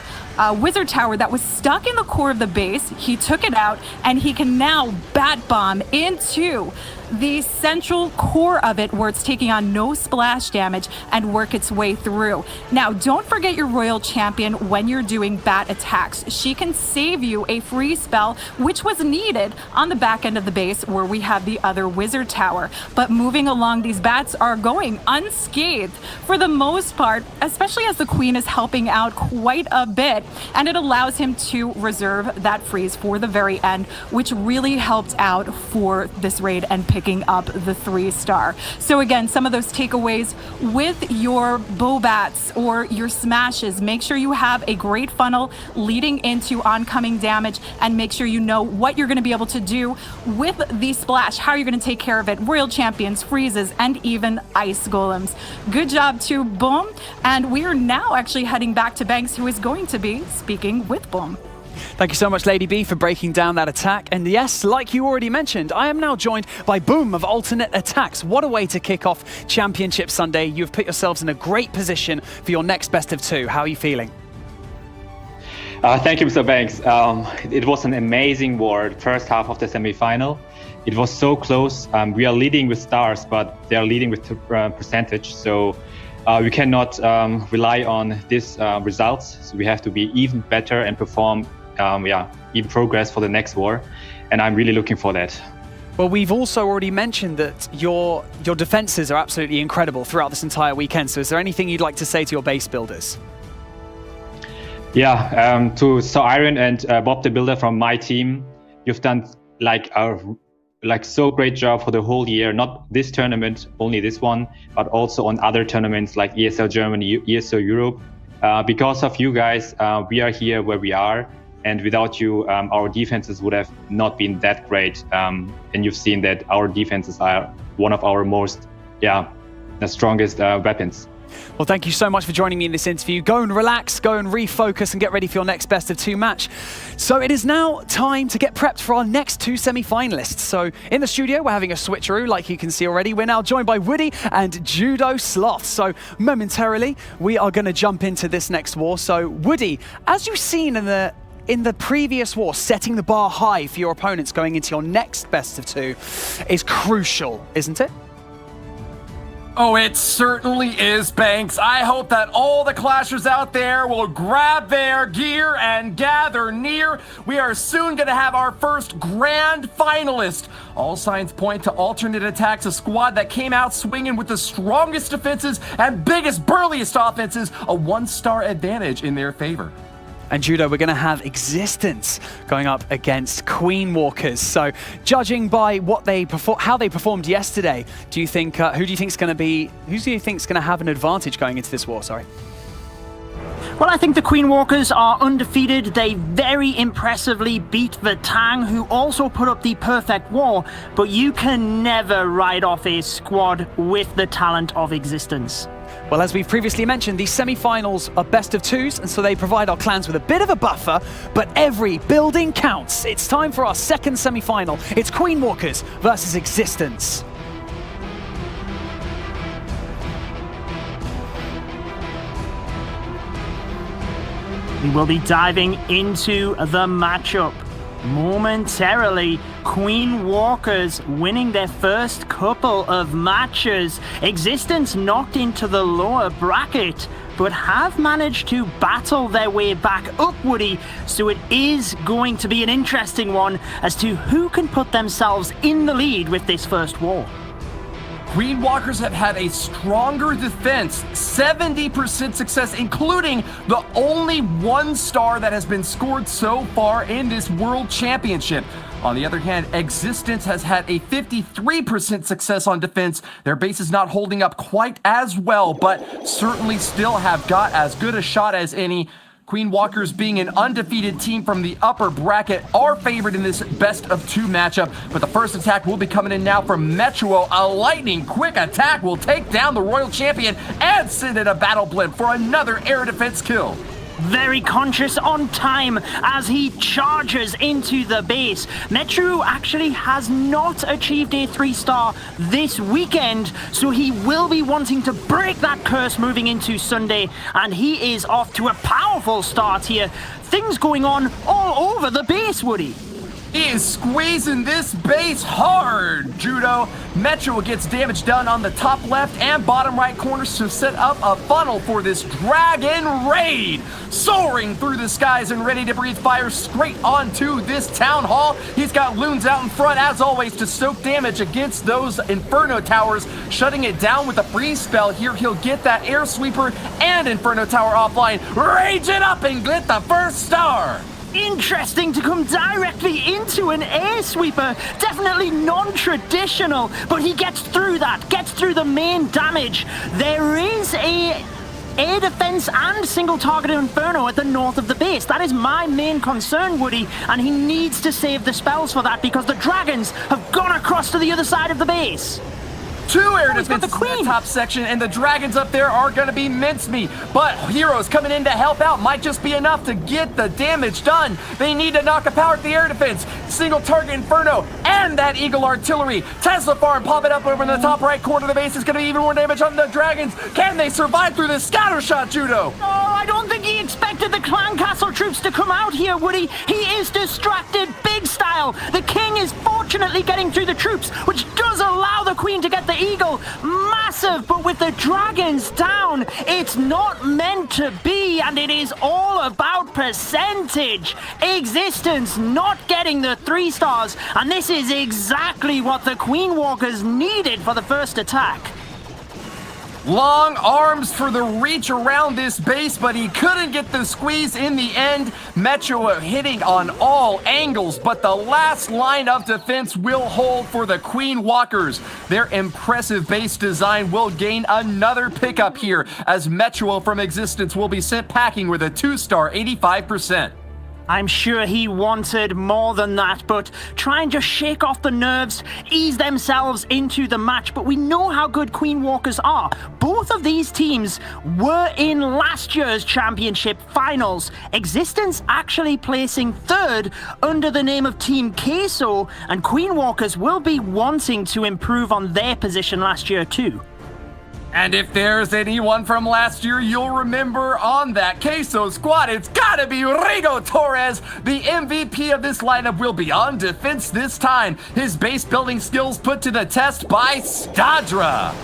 wizard tower that was stuck in the core of the base, he took it out, and he can now bat bomb into the central core of it where it's taking on no splash damage and work its way through. Now, don't forget your royal champion when you're doing bat attacks. She can save you a free spell, which was needed on the back end of the base where we have the other wizard tower. But moving along, these bats are going unscathed for the most part, especially as the queen is helping out quite a bit, and it allows him to reserve that freeze for the very end, which really helped out for this raid and picking up the 3-star. So again, some of those takeaways with your Bobats or your smashes, make sure you have a great funnel leading into oncoming damage, and make sure you know what you're going to be able to do with the splash, how you're going to take care of it. Royal champions, freezes, and even ice golems. Good job to Boom. And we are now actually heading back to Banks, who is going to be speaking with Boom. Thank you so much, Lady B, for breaking down that attack. And yes, like you already mentioned, I am now joined by Boom of ATN.aTTaX. What a way to kick off Championship Sunday. You've put yourselves in a great position for your next best of 2. How are you feeling? Thank you, Mr. Banks. It was an amazing war, the first half of the semi-final. It was so close. We are leading with stars, but they are leading with percentage. So we cannot rely on these results. So we have to be even better and perform even progress for the next war, and I'm really looking for that. Well, we've also already mentioned that your defenses are absolutely incredible throughout this entire weekend. So is there anything you'd like to say to your base builders? Yeah, to So Iron and Bob the Builder from my team, you've done so great job for the whole year, not this tournament, only this one, but also on other tournaments like ESL Germany, ESL Europe. Because of you guys, we are here where we are. And without you, our defenses would have not been that great. And you've seen that our defenses are one of our most, the strongest weapons. Well, thank you so much for joining me in this interview. Go and relax, go and refocus, and get ready for your next best of 2 match. So it is now time to get prepped for our next 2 semi-finalists. So in the studio, we're having a switcheroo, like you can see already. We're now joined by Woody and Judo Sloth. So momentarily, we are going to jump into this next war. So Woody, as you've seen in the previous war, setting the bar high for your opponents going into your next best of 2 is crucial, isn't it? Oh, it certainly is, Banks. I hope that all the Clashers out there will grab their gear and gather near. We are soon going to have our first grand finalist. All signs point to ATN.aTTaX, a squad that came out swinging with the strongest defenses and biggest, burliest offenses, a 1-star advantage in their favor. And Judo, we're going to have Existence going up against Queen Walkers. So, judging by what they how they performed yesterday, do you think who do you think is going to have an advantage going into this war? Sorry. Well, I think the Queen Walkers are undefeated. They very impressively beat Vatang, who also put up the perfect war, but you can never write off a squad with the talent of Existence. Well, as we've previously mentioned, these semi-finals are best of twos, and so they provide our clans with a bit of a buffer, but every building counts. It's time for our second semi-final. It's Queen Walkers versus Existence. We will be diving into the matchup momentarily. Queen Walkers winning their first couple of matches. Existence knocked into the lower bracket, but have managed to battle their way back up, Woody. So it is going to be an interesting one as to who can put themselves in the lead with this first war. Queen Walkers have had a stronger defense, 70% success, including the only 1 star that has been scored so far in this World Championship. On the other hand, Existence has had a 53% success on defense. Their base is not holding up quite as well, but certainly still have got as good a shot as any. Queen Walkers, being an undefeated team from the upper bracket, are favored in this best of 2 matchup. But the first attack will be coming in now from Metro. A lightning quick attack will take down the Royal Champion and send in a battle blimp for another air defense kill. Very conscious on time as he charges into the base. Metro actually has not achieved a 3-star this weekend, so he will be wanting to break that curse moving into Sunday, and he is off to a powerful start here. Things going on all over the base, Woody. He is squeezing this base hard, Judo. Metro gets damage done on the top left and bottom right corners to set up a funnel for this Dragon Raid. Soaring through the skies and ready to breathe fire straight onto this town hall. He's got loons out in front, as always, to stoke damage against those Inferno towers, shutting it down with a freeze spell. Here he'll get that Air Sweeper and Inferno tower offline. Rage it up and get the first star. Interesting to come directly into an air sweeper. Definitely non-traditional, but he gets through that, gets through the main damage. There is a air defense and single targeted Inferno at the north of the base. That is my main concern, Woody, and he needs to save the spells for that because the dragons have gone across to the other side of the base. 2 air he's got defenses the in the queen. top section, and the dragons up there are going to be mincemeat. But heroes coming in to help out might just be enough to get the damage done. They need to knock out the air defense, single target Inferno, and that Eagle artillery. Tesla Farm popping up over in the top right corner of the base is going to be even more damage on the dragons. Can they survive through this scatter shot, Judo? Oh, I don't think he expected the Clan Castle troops to come out here, Woody. He is distracted big style. The king is fortunately getting through the troops, which does allow the queen to get the Eagle. Massive, but with the dragons down, it's not meant to be, and it is all about percentage. Existence not getting the 3 stars, and this is exactly what the Queen Walkers needed for the first attack. Long arms for the reach around this base, but he couldn't get the squeeze in the end. Metro hitting on all angles, but the last line of defense will hold for the Queen Walkers. Their impressive base design will gain another pickup here, as Metro from Existence will be sent packing with a 2-star 85%. I'm sure he wanted more than that, but try and just shake off the nerves, ease themselves into the match. But we know how good Queen Walkers are. Both of these teams were in last year's championship finals. Existence actually placing 3rd under the name of Team Queso, and Queen Walkers will be wanting to improve on their position last year too. And if there's anyone from last year you'll remember on that Queso squad, it's gotta be Rigo Torres. The MVP of this lineup will be on defense this time. His base building skills put to the test by Stadra.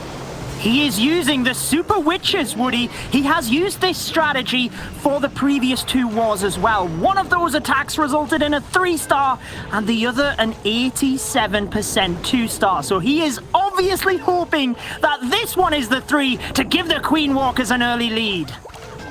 He is using the Super Witches, Woody. He has used this strategy for the previous 2 wars as well. One of those attacks resulted in a 3-star, and the other an 87% 2-star. So he is obviously hoping that this one is the 3 to give the Queen Walkers an early lead.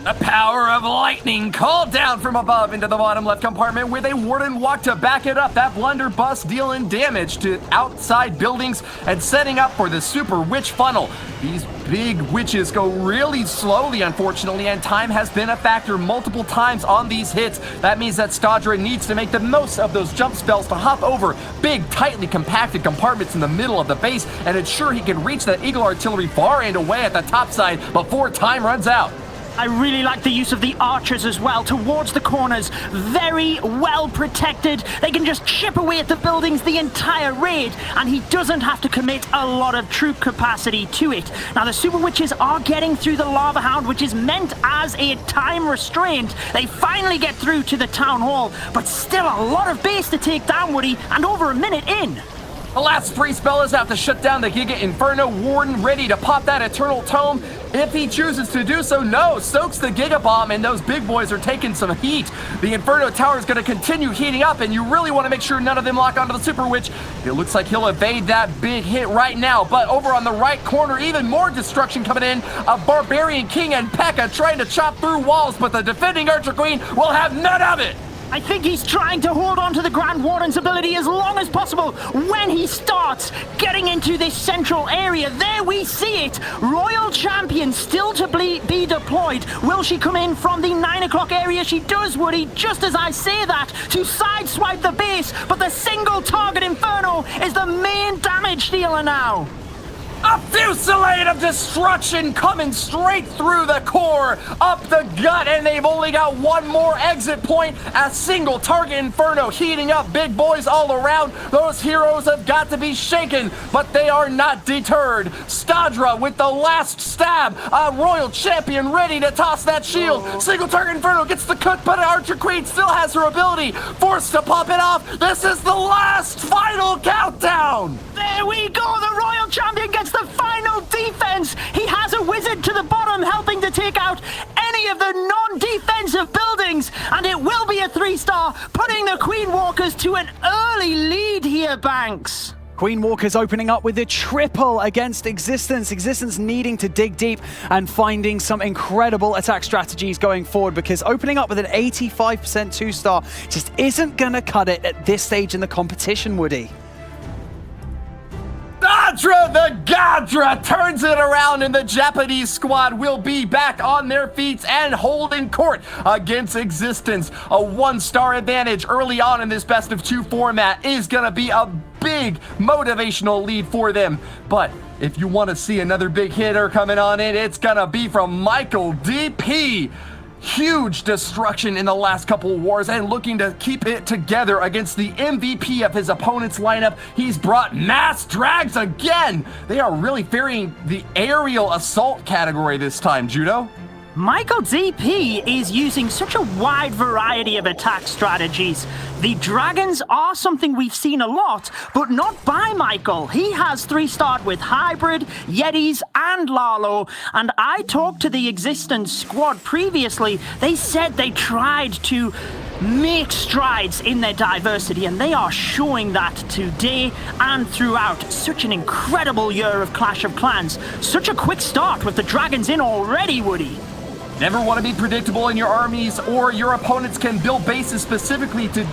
The power of lightning called down from above into the bottom left compartment with a Warden walk to back it up. That blunderbuss dealing damage to outside buildings and setting up for the Super Witch funnel. These big witches go really slowly, unfortunately, and time has been a factor multiple times on these hits. That means that Stadra needs to make the most of those jump spells to hop over big, tightly compacted compartments in the middle of the base and ensure he can reach that Eagle Artillery far and away at the top side before time runs out. I really like the use of the archers as well towards the corners. Very well protected. They can just chip away at the buildings the entire raid, and he doesn't have to commit a lot of troop capacity to it. Now, the Super Witches are getting through the Lava Hound, which is meant as a time restraint. They finally get through to the Town Hall, but still a lot of base to take down, Woody, and over a minute in. The last free spell is out to shut down the Giga Inferno. Warden ready to pop that Eternal Tome. If he chooses to do so, no. Soaks the Giga Bomb, and those big boys are taking some heat. The Inferno Tower is going to continue heating up, and you really want to make sure none of them lock onto the Super Witch. It looks like he'll evade that big hit right now, but over on the right corner, even more destruction coming in. A Barbarian King and P.E.K.K.A trying to chop through walls, but the defending Archer Queen will have none of it. I think he's trying to hold on to the Grand Warden's ability as long as possible when he starts getting into this central area. There we see it. Royal Champion still to be deployed. Will she come in from the 9 o'clock area? She does, Woody, just as I say that, to sideswipe the base. But the single target Inferno is the main damage dealer now. A fusillade of destruction coming straight through the core, up the gut, and they've only got one more exit point. A single target Inferno heating up, big boys all around. Those heroes have got to be shaken, but they are not deterred. Stadra with the last stab, a Royal Champion ready to toss that shield. Single target Inferno gets the cook, but Archer Queen still has her ability. Forced to pop it off. This is the last final countdown. There we go. The Royal Champion gets the final defense. He has a wizard to the bottom helping to take out any of the non-defensive buildings, and it will be a 3-star, putting the Queen Walkers to an early lead here, Banks. Queen Walkers opening up with a triple against Existence. Existence needing to dig deep and finding some incredible attack strategies going forward, because opening up with an 85% 2-star just isn't going to cut it at this stage in the competition, Woody. Stadra the Gadra turns it around, and the Japanese squad will be back on their feet and holding court against Existence. A 1-star advantage early on in this best of 2 format is going to be a big motivational lead for them. But if you want to see another big hitter coming on in, it's going to be from Michael DP. Huge destruction in the last couple of wars and looking to keep it together against the MVP of his opponent's lineup. He's brought mass drags again. They are really fearing the aerial assault category this time, Judo. Michael DP is using such a wide variety of attack strategies. The dragons are something we've seen a lot, but not by Michael. He has 3-starred with Hybrid, Yetis, and Lalo, and I talked to the Existence squad previously. They said they tried to make strides in their diversity, and they are showing that today and throughout. Such an incredible year of Clash of Clans. Such a quick start with the dragons in already, Woody. Never want to be predictable in your armies, or your opponents can build bases specifically to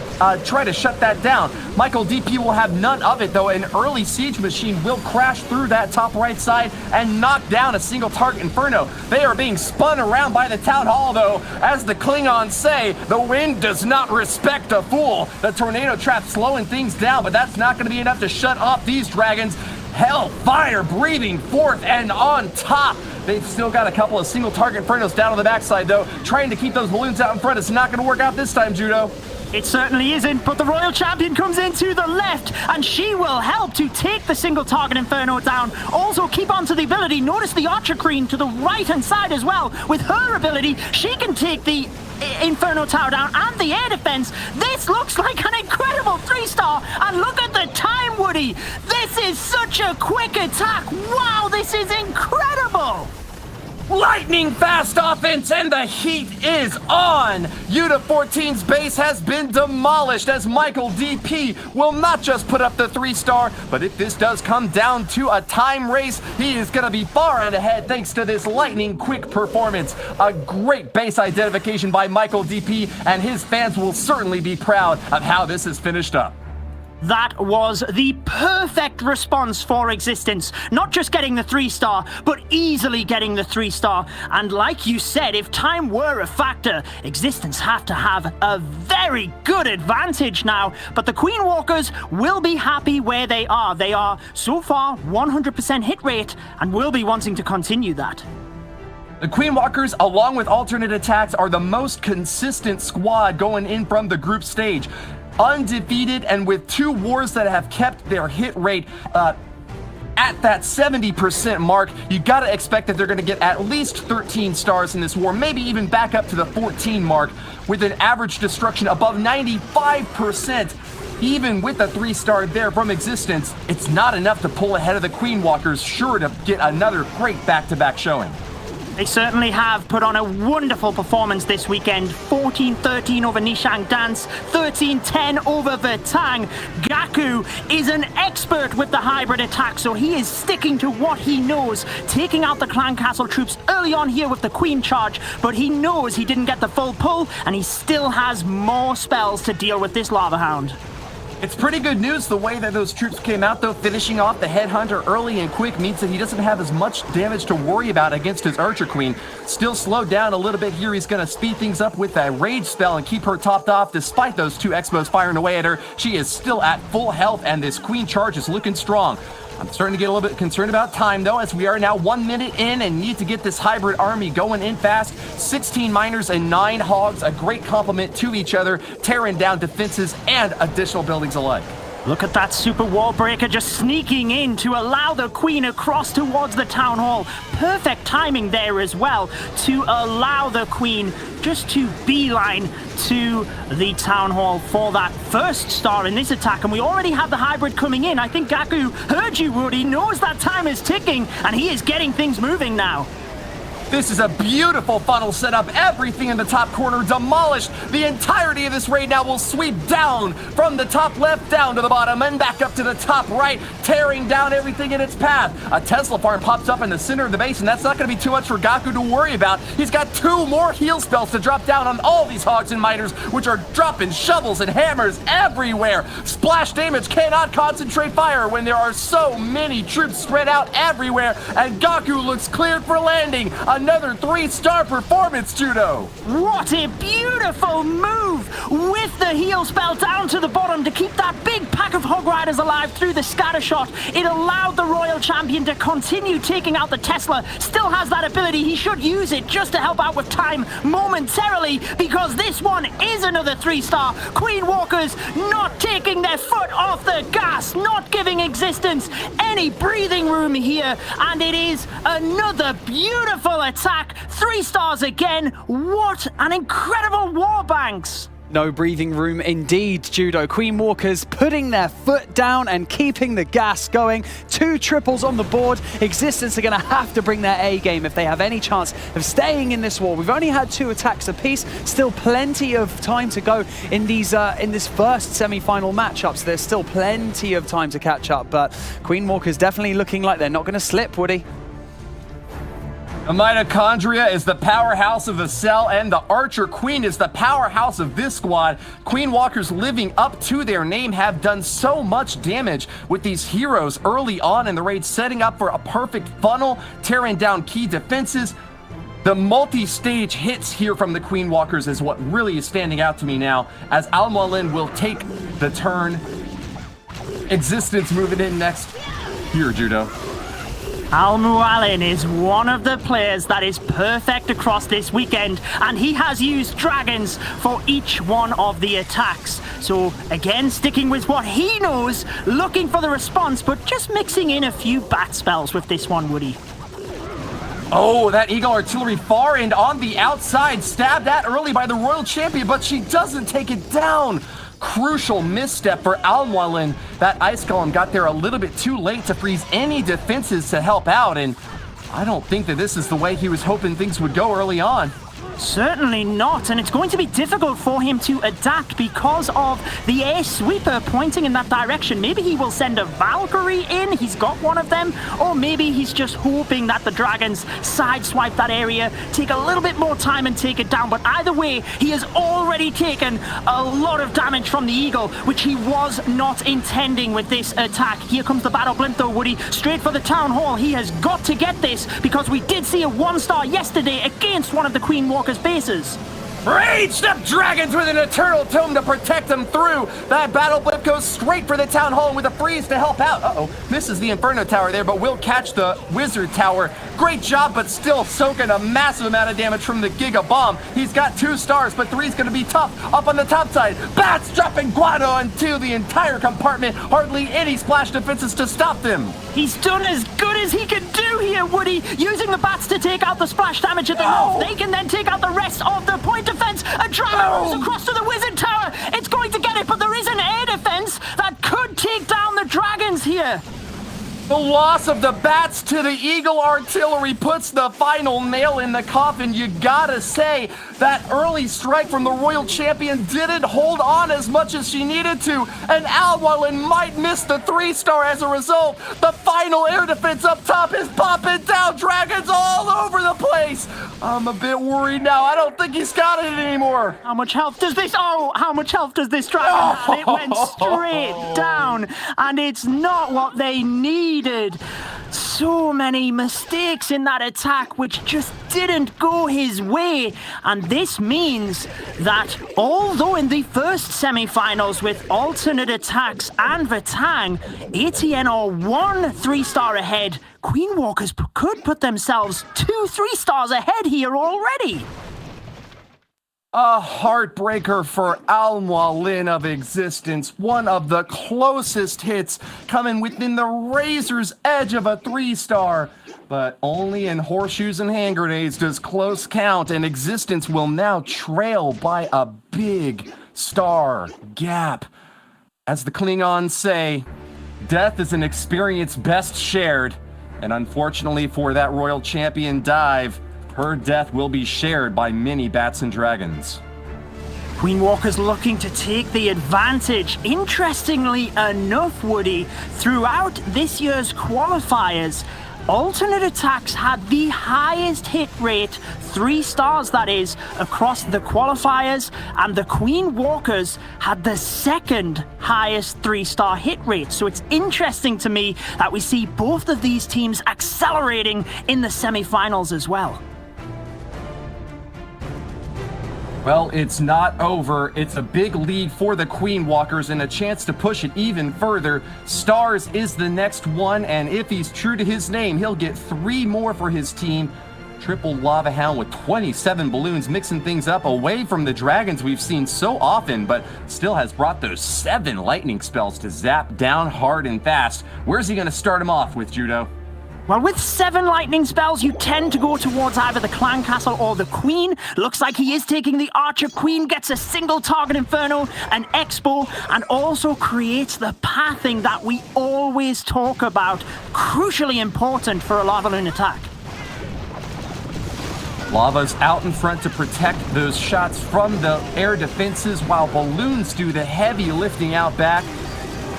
try to shut that down. Michael DP will have none of it, though. An early siege machine will crash through that top right side and knock down a single target Inferno. They are being spun around by the Town Hall, though. As the Klingons say, the wind does not respect a fool. The tornado trap slowing things down, but that's not going to be enough to shut off these dragons. Hellfire breathing forth and on top. They've still got a couple of single target Infernos down on the backside, though. Trying to keep those balloons out in front. It's not going to work out this time, Judo. It certainly isn't, but the Royal Champion comes in to the left, and she will help to take the single target Inferno down. Also keep on to the ability. Notice the Archer Queen to the right-hand side as well. With her ability, she can take the Inferno Tower down and the air defense. This looks like an incredible 3-star, and look at the time, Woody. This is such a quick attack. Wow, this is incredible. Lightning fast offense, and the heat is on. Yuta 14's base has been demolished as Michael DP will not just put up the 3-star, but if this does come down to a time race, he is going to be far and ahead thanks to this lightning quick performance. A great base identification by Michael DP, and his fans will certainly be proud of how this is finished up. That was the perfect response for Existence. Not just getting the 3-star, but easily getting the 3-star. And like you said, if time were a factor, Existence have to have a very good advantage now. But the Queen Walkers will be happy where they are. They are, so far, 100% hit rate, and will be wanting to continue that. The Queen Walkers, along with ATN.aTTaX, are the most consistent squad going in from the group stage. Undefeated and with 2 wars that have kept their hit rate at that 70% mark. You gotta expect that they're gonna get at least 13 stars in this war, maybe even back up to the 14 mark, with an average destruction above 95%. Even with a 3-star there from Existence, it's not enough to pull ahead of the Queen Walkers, sure to get another great back-to-back showing. They certainly have put on a wonderful performance this weekend. 14-13 over Chang Dance, 13-10 over Vertang. Gaku is an expert with the hybrid attack, so he is sticking to what he knows, taking out the Clan Castle troops early on here with the Queen charge, but he knows he didn't get the full pull, and he still has more spells to deal with this Lava Hound. It's pretty good news the way that those troops came out, though. Finishing off the Headhunter early and quick means that he doesn't have as much damage to worry about against his Archer Queen. Still slowed down a little bit here. He's going to speed things up with that Rage spell and keep her topped off. Despite those 2 Expos firing away at her, she is still at full health, and this Queen charge is looking strong. I'm starting to get a little bit concerned about time, though, as we are now 1 minute in and need to get this hybrid army going in fast. 16 miners and 9 hogs, a great complement to each other, tearing down defenses and additional buildings alike. Look at that super wall breaker just sneaking in to allow the Queen across towards the Town Hall. Perfect timing there as well to allow the Queen just to beeline to the Town Hall for that 1st star in this attack. And we already have the hybrid coming in. I think Gaku heard you, Woody, knows that time is ticking, and he is getting things moving now. This is a beautiful funnel setup. Everything in the top corner demolished. The entirety of this raid now will sweep down from the top left down to the bottom and back up to the top right, tearing down everything in its path. A Tesla farm pops up in the center of the base, and that's not going to be too much for Gaku to worry about. He's got 2 more heal spells to drop down on all these hogs and miners, which are dropping shovels and hammers everywhere. Splash damage cannot concentrate fire when there are so many troops spread out everywhere, and Gaku looks cleared for landing. Another 3-star performance, Judo. What a beautiful move with the heal spell down to the bottom to keep that big pack of Hog Riders alive through the scatter shot. It allowed the Royal Champion to continue taking out the Tesla. Still has that ability. He should use it just to help out with time momentarily, because this one is another 3-star. Queen Walkers not taking their foot off the gas, not giving Existence any breathing room here, and it is another beautiful attack. 3 stars again. What an incredible war banks. No breathing room indeed, Judo. Queen Walkers putting their foot down and keeping the gas going. 2 triples on the board. Existence are going to have to bring their A game if they have any chance of staying in this war. We've only had 2 attacks apiece. Still plenty of time to go in these in this first semi-final matchups. There's still plenty of time to catch up, but Queen Walkers definitely looking like they're not going to slip, Woody. The Mitochondria is the powerhouse of the cell, and the Archer Queen is the powerhouse of this squad. Queen Walkers, living up to their name, have done so much damage with these heroes early on in the raid, setting up for a perfect funnel, tearing down key defenses. The multi-stage hits here from the Queen Walkers is what really is standing out to me now, as Al-Mualin will take the turn. Existence moving in next. Here, Judo. Al-Mualin is one of the players that is perfect across this weekend, and he has used dragons for each one of the attacks. So again, sticking with what he knows, looking for the response, but just mixing in a few bat spells with this one, Woody. Oh, that Eagle Artillery far and on the outside, stabbed at early by the Royal Champion, but she doesn't take it down. Crucial misstep for Al-Mualin. That Ice Golem got there a little bit too late to freeze any defenses to help out, and I don't think that this is the way he was hoping things would go early on. Certainly not, and it's going to be difficult for him to adapt because of the air sweeper pointing in that direction. Maybe he will send a Valkyrie in, he's got one of them, or maybe he's just hoping that the dragons sideswipe that area, take a little bit more time and take it down. But either way, he has already taken a lot of damage from the Eagle, which he was not intending with this attack. Here comes the battle blimp though, Woody, straight for the Town Hall. He has got to get this because we did see a 1-star yesterday against one of the Queen Walker's bases. Raged up dragons with an eternal tome to protect them through. That battle blip goes straight for the Town Hall with a freeze to help out. Uh-oh, misses the Inferno Tower there, but will catch the Wizard Tower. Great job, but still soaking a massive amount of damage from the Giga Bomb. He's got 2 stars, but 3's gonna be tough. Up on the top side, Bats dropping Guano into the entire compartment. Hardly any splash defenses to stop them. He's done as good as he can do here, Woody, using the bats to take out the splash damage at the north. They can then take out the rest of the point defense. A dragon moves across to the Wizard Tower. It's going to get it, but there is an air defense that could take down the dragons here. The loss of the bats to the Eagle artillery puts the final nail in the coffin. You gotta say, that early strike from the Royal Champion didn't hold on as much as she needed to, and Alwalin might miss the 3-star as a result. The final air defense up top is popping down. Dragons all over the place. I'm a bit worried now. I don't think he's got it anymore. How much health does this? Oh, how much health does this dragon have? It went straight down, and it's not what they needed. So many mistakes in that attack which just didn't go his way, and this means that although in the first semi-finals with ATN.aTTaX and Vertang, ATN are 1 3-star ahead, Queen Walkers could put themselves 2 3-stars ahead here already. A heartbreaker for Alwalin of Existence. One of the closest hits coming within the razor's edge of a 3-star. But only in horseshoes and hand grenades does close count, and Existence will now trail by a big star gap. As the Klingons say, death is an experience best shared. And unfortunately for that Royal Champion dive, her death will be shared by many bats and dragons. Queen Walker's looking to take the advantage. Interestingly enough, Woody, throughout this year's qualifiers, ATN.aTTaX had the highest hit rate, 3 stars that is, across the qualifiers, and the Queen Walkers had the second highest 3-star hit rate. So it's interesting to me that we see both of these teams accelerating in the semi-finals as well. Well, it's not over. It's a big lead for the Queen Walkers and a chance to push it even further. Stars is the next one, and if he's true to his name, he'll get 3 more for his team. Triple Lava Hound with 27 balloons, mixing things up away from the dragons we've seen so often, but still has brought those 7 lightning spells to zap down hard and fast. Where's he going to start him off with, Judo? Well, with 7 lightning spells, you tend to go towards either the Clan Castle or the Queen. Looks like he is taking the Archer Queen, gets a single target Inferno, an Expo, and also creates the pathing that we always talk about. Crucially important for a Lava Loon attack. Lava's out in front to protect those shots from the air defenses, while balloons do the heavy lifting out back.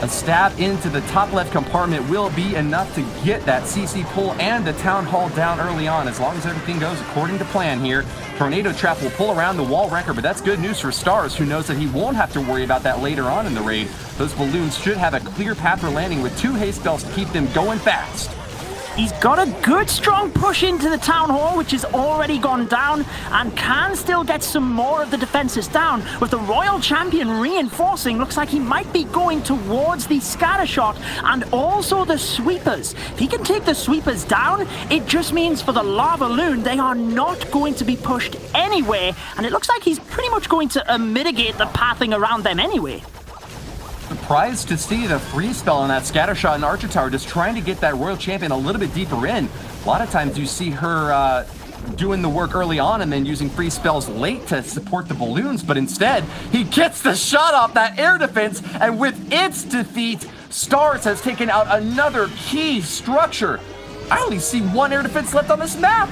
A stab into the top left compartment will be enough to get that CC pull and the Town Hall down early on, as long as everything goes according to plan here. Tornado Trap will pull around the wall wrecker, but that's good news for Stars, who knows that he won't have to worry about that later on in the raid. Those balloons should have a clear path for landing with 2 haste spells to keep them going fast. He's got a good strong push into the Town Hall, which has already gone down, and can still get some more of the defenses down. With the Royal Champion reinforcing, looks like he might be going towards the scatter shot and also the sweepers. If he can take the sweepers down, it just means for the Lava Loon, they are not going to be pushed anyway, and it looks like he's pretty much going to mitigate the pathing around them anyway. Surprised to see the freeze spell on that scattershot and Archer Tower, just trying to get that Royal Champion a little bit deeper in. A lot of times you see her doing the work early on and then using freeze spells late to support the balloons, but instead he gets the shot off that air defense, and with its defeat, Stars has taken out another key structure. I only see one air defense left on this map.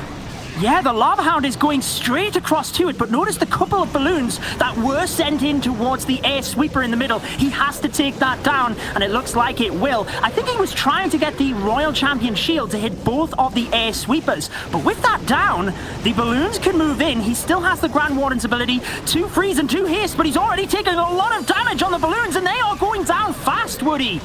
Yeah, the Lava Hound is going straight across to it, but notice the couple of balloons that were sent in towards the air sweeper in the middle. He has to take that down, and it looks like it will. I think he was trying to get the Royal Champion shield to hit both of the air sweepers, but with that down, the balloons can move in. He still has the Grand Warden's ability to freeze and to haste, but he's already taken a lot of damage on the balloons, and they are going down fast, Woody.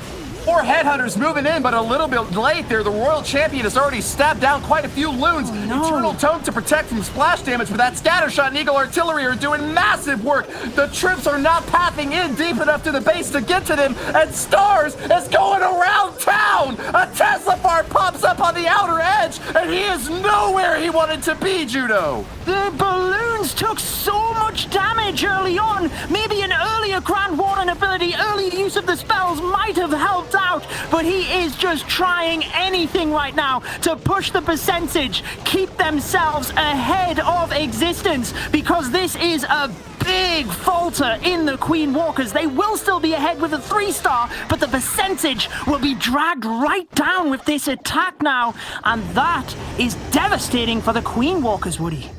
More headhunters moving in, but a little bit late there. The Royal Champion has already stabbed down quite a few loons. Eternal Tome to protect from splash damage, but that Scattershot and Eagle Artillery are doing massive work. The troops are not pathing in deep enough to the base to get to them, and Stars is going around town. A Tesla bar pops up on the outer edge, and he is nowhere he wanted to be, Judo. The balloons took so much damage early on. Maybe an earlier Grand Warden ability, early use of the spells might have helped out, but he is just trying anything right now to push the percentage, keep themselves ahead of Existence, because this is a big falter in the Queen Walkers. They will still be ahead with a 3-star, but the percentage will be dragged right down with this attack now, and that is devastating for the Queen Walkers, Woody.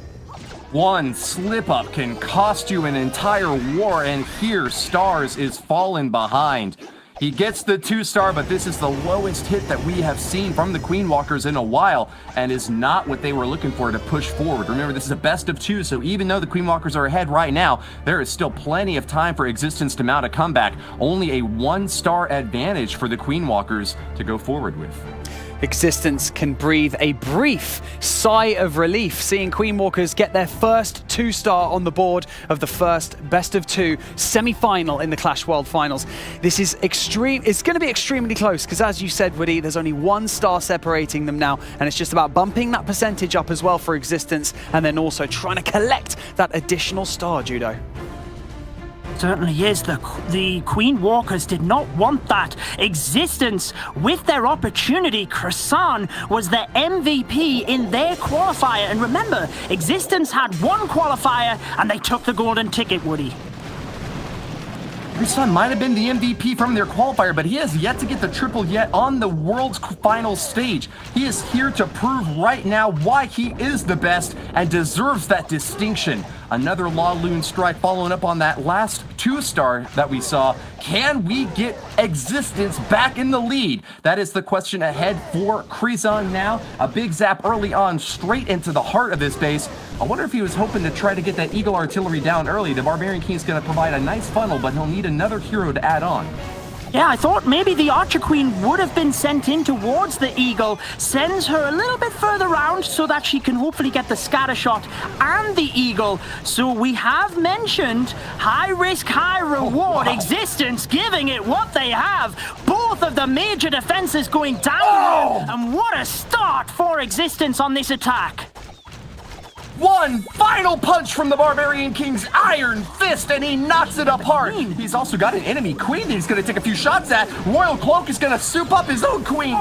One slip-up can cost you an entire war, and here Stars is falling behind. He gets the 2-star, but this is the lowest hit that we have seen from the Queen Walkers in a while, and is not what they were looking for to push forward. Remember, this is a best of 2, so even though the Queen Walkers are ahead right now, there is still plenty of time for Existence to mount a comeback. Only a 1-star advantage for the Queen Walkers to go forward with. Existence can breathe a brief sigh of relief, seeing Queen Walkers get their first 2-star on the board of the first best of 2 semi-final in the Clash World Finals. This is extreme. It's going to be extremely close because, as you said, Woody, there's only 1 star separating them now, and it's just about bumping that percentage up as well for Existence, and then also trying to collect that additional star, Judo. Certainly is. The Queen Walkers did not want that. Existence, with their opportunity, Croissant was the MVP in their qualifier. And remember, Existence had 1 qualifier and they took the golden ticket, Woody. Croissant might have been the MVP from their qualifier, but he has yet to get the triple yet on the World's final stage. He is here to prove right now why he is the best and deserves that distinction. Another Law Loon strike following up on that last 2-star that we saw. Can we get Existence back in the lead? That is the question ahead for Croissant now. A big zap early on, straight into the heart of this base. I wonder if he was hoping to try to get that Eagle Artillery down early. The Barbarian King is going to provide a nice funnel, but he'll need another hero to add on. Yeah, I thought maybe the Archer Queen would have been sent in towards the Eagle, sends her a little bit further around so that she can hopefully get the scatter shot and the Eagle. So we have mentioned high risk, high reward. Existence giving it what they have. Both of the major defenses going down, and what a start for Existence on this attack. One final punch from the Barbarian King's Iron Fist, and he knocks it apart. He's also got an enemy queen that he's going to take a few shots at. Royal Cloak is going to soup up his own queen.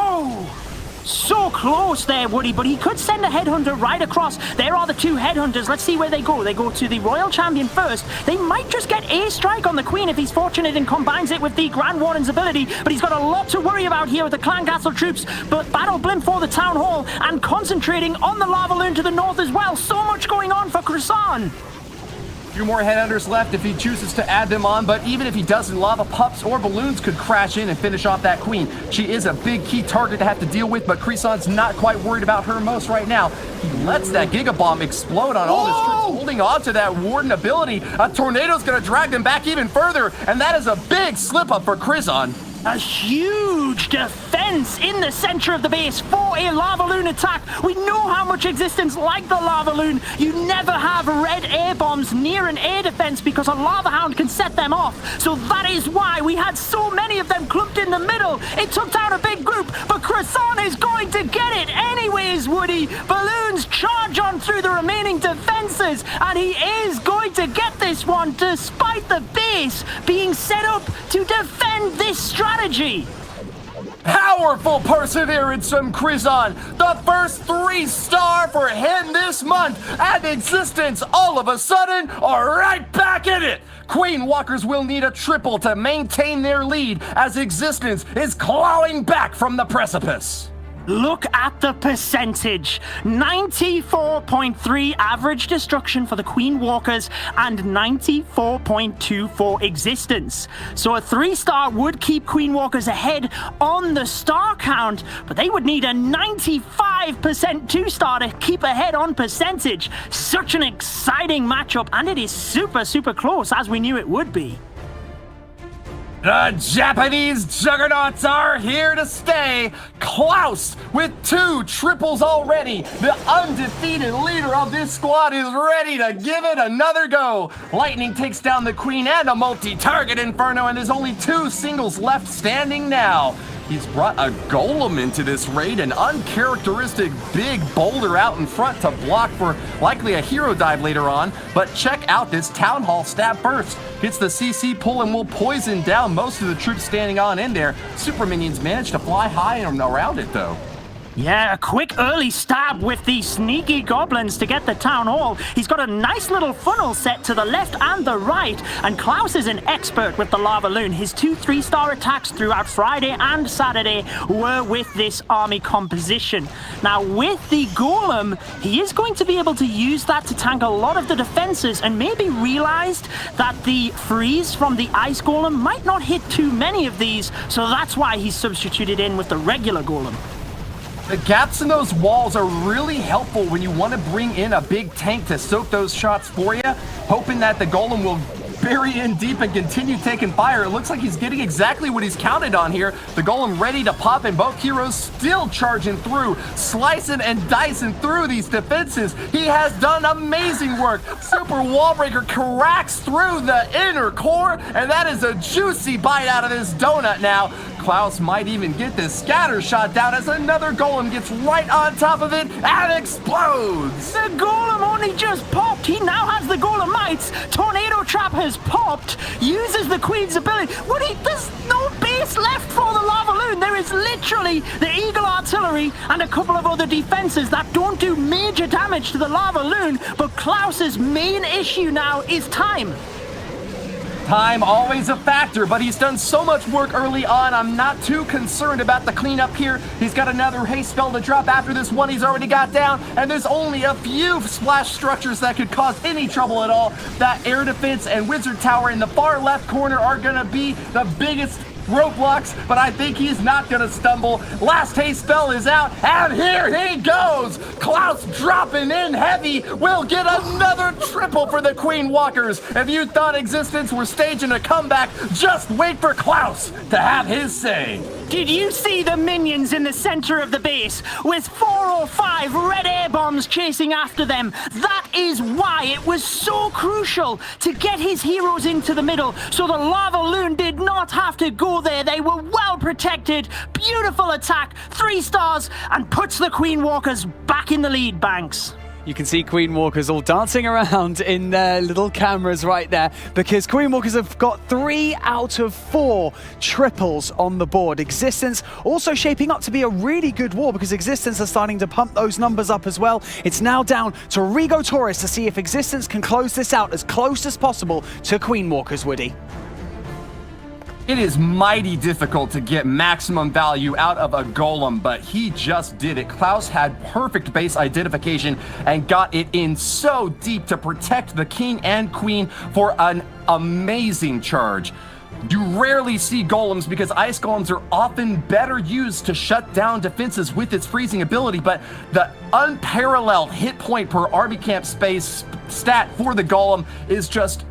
So close there, Woody, but he could send a headhunter right across. There are the 2 headhunters. Let's see where they go. They go to the Royal Champion first. They might just get a strike on the Queen if he's fortunate and combines it with the Grand Warden's ability, but he's got a lot to worry about here with the Clan Castle troops. But Battle Blimp for the Town Hall and concentrating on the Lava Loon to the north as well. So much going on for Croissant. 2 more headhunters left if he chooses to add them on, but even if he doesn't, lava pups or balloons could crash in and finish off that queen. She is a big key target to have to deal with, but Croissant's not quite worried about her most right now. He lets that Giga Bomb explode on all his troops, holding on to that Warden ability. A tornado's gonna drag them back even further, and that is a big slip up for Croissant. A huge defense in the center of the base for a Lava Loon attack. We know how much Existence like the Lava Loon. You never have red air bombs near an air defense because a Lava Hound can set them off. So that is why we had so many of them clumped in the middle. It took down a big group, but Croissant is going to get it anyways, Woody. Balloons charge on through the remaining defenses, and he is going to get this one despite the base being set up to defend this strategy. Powerful perseverance from Croissant. The first 3-star for him this month, and Existence all of a sudden are right back in it. Queen Walkers will need a triple to maintain their lead as Existence is clawing back from the precipice. Look at the percentage. 94.3 average destruction for the Queen Walkers and 94.2 for Existence. So a 3-star would keep Queen Walkers ahead on the star count, but they would need a 95% 2-star to keep ahead on percentage. Such an exciting matchup, and it is super, super close, as we knew it would be. The Japanese juggernauts are here to stay. Klaus with 2 triples already. The undefeated leader of this squad is ready to give it another go. Lightning takes down the Queen and a multi-target Inferno, and there's only 2 singles left standing now. He's brought a golem into this raid, an uncharacteristic big boulder out in front to block for likely a hero dive later on. But check out this Town Hall stab burst. Hits the CC pull and will poison down most of the troops standing on in there. Super minions manage to fly high and around it though. Yeah, a quick early stab with the sneaky goblins to get the town hall. He's got a nice little funnel set to the left and the right, and Klaus is an expert with the lava loon. His 2 3-star attacks throughout Friday and Saturday were with this army composition. Now with the golem, he is going to be able to use that to tank a lot of the defenses, and maybe realized that the freeze from the ice golem might not hit too many of these, so that's why he's substituted in with the regular golem. The gaps in those walls are really helpful when you want to bring in a big tank to soak those shots for you, hoping that the golem will bury in deep and continue taking fire. It looks like he's getting exactly what he's counted on here. The golem ready to pop, and both heroes still charging through, slicing and dicing through these defenses. He has done amazing work. Super Wallbreaker cracks through the inner core, and that is a juicy bite out of this donut now. Klaus might even get this scatter shot down as another golem gets right on top of it and explodes. The golem only just popped. He now has the golem mites. Tornado Trap has popped. Uses the Queen's ability. There's no base left for the lava loon. There is literally the Eagle Artillery and a couple of other defenses that don't do major damage to the lava loon. But Klaus's main issue now is time. Time always a factor, but he's done so much work early on. I'm not too concerned about the cleanup here. He's got another haste spell to drop after this one he's already got down, and there's only a few splash structures that could cause any trouble at all. That air defense and wizard tower in the far left corner are gonna be the biggest roadblocks, but I think he's not gonna stumble. Last haste spell is out, and here he goes. Klaus dropping in heavy will get another triple for the Queen Walkers. If you thought Existence were staging a comeback, just wait for Klaus to have his say. Did you see the minions in the center of the base with 4 or 5 red air bombs chasing after them? That is why it was so crucial to get his heroes into the middle, so the lava loon did not have to go there. They were well protected. Beautiful attack, 3 stars, and puts the Queen Walkers back in the lead, Banks. You can see Queen Walkers all dancing around in their little cameras right there, because Queen Walkers have got 3 out of 4 triples on the board. Existence also shaping up to be a really good war, because Existence are starting to pump those numbers up as well. It's now down to Rigo Torres to see if Existence can close this out as close as possible to Queen Walkers, Woody. It is mighty difficult to get maximum value out of a golem, but he just did it. Klaus had perfect base identification and got it in so deep to protect the king and queen for an amazing charge. You rarely see golems because ice golems are often better used to shut down defenses with its freezing ability, but the unparalleled hit point per army camp space stat for the golem is just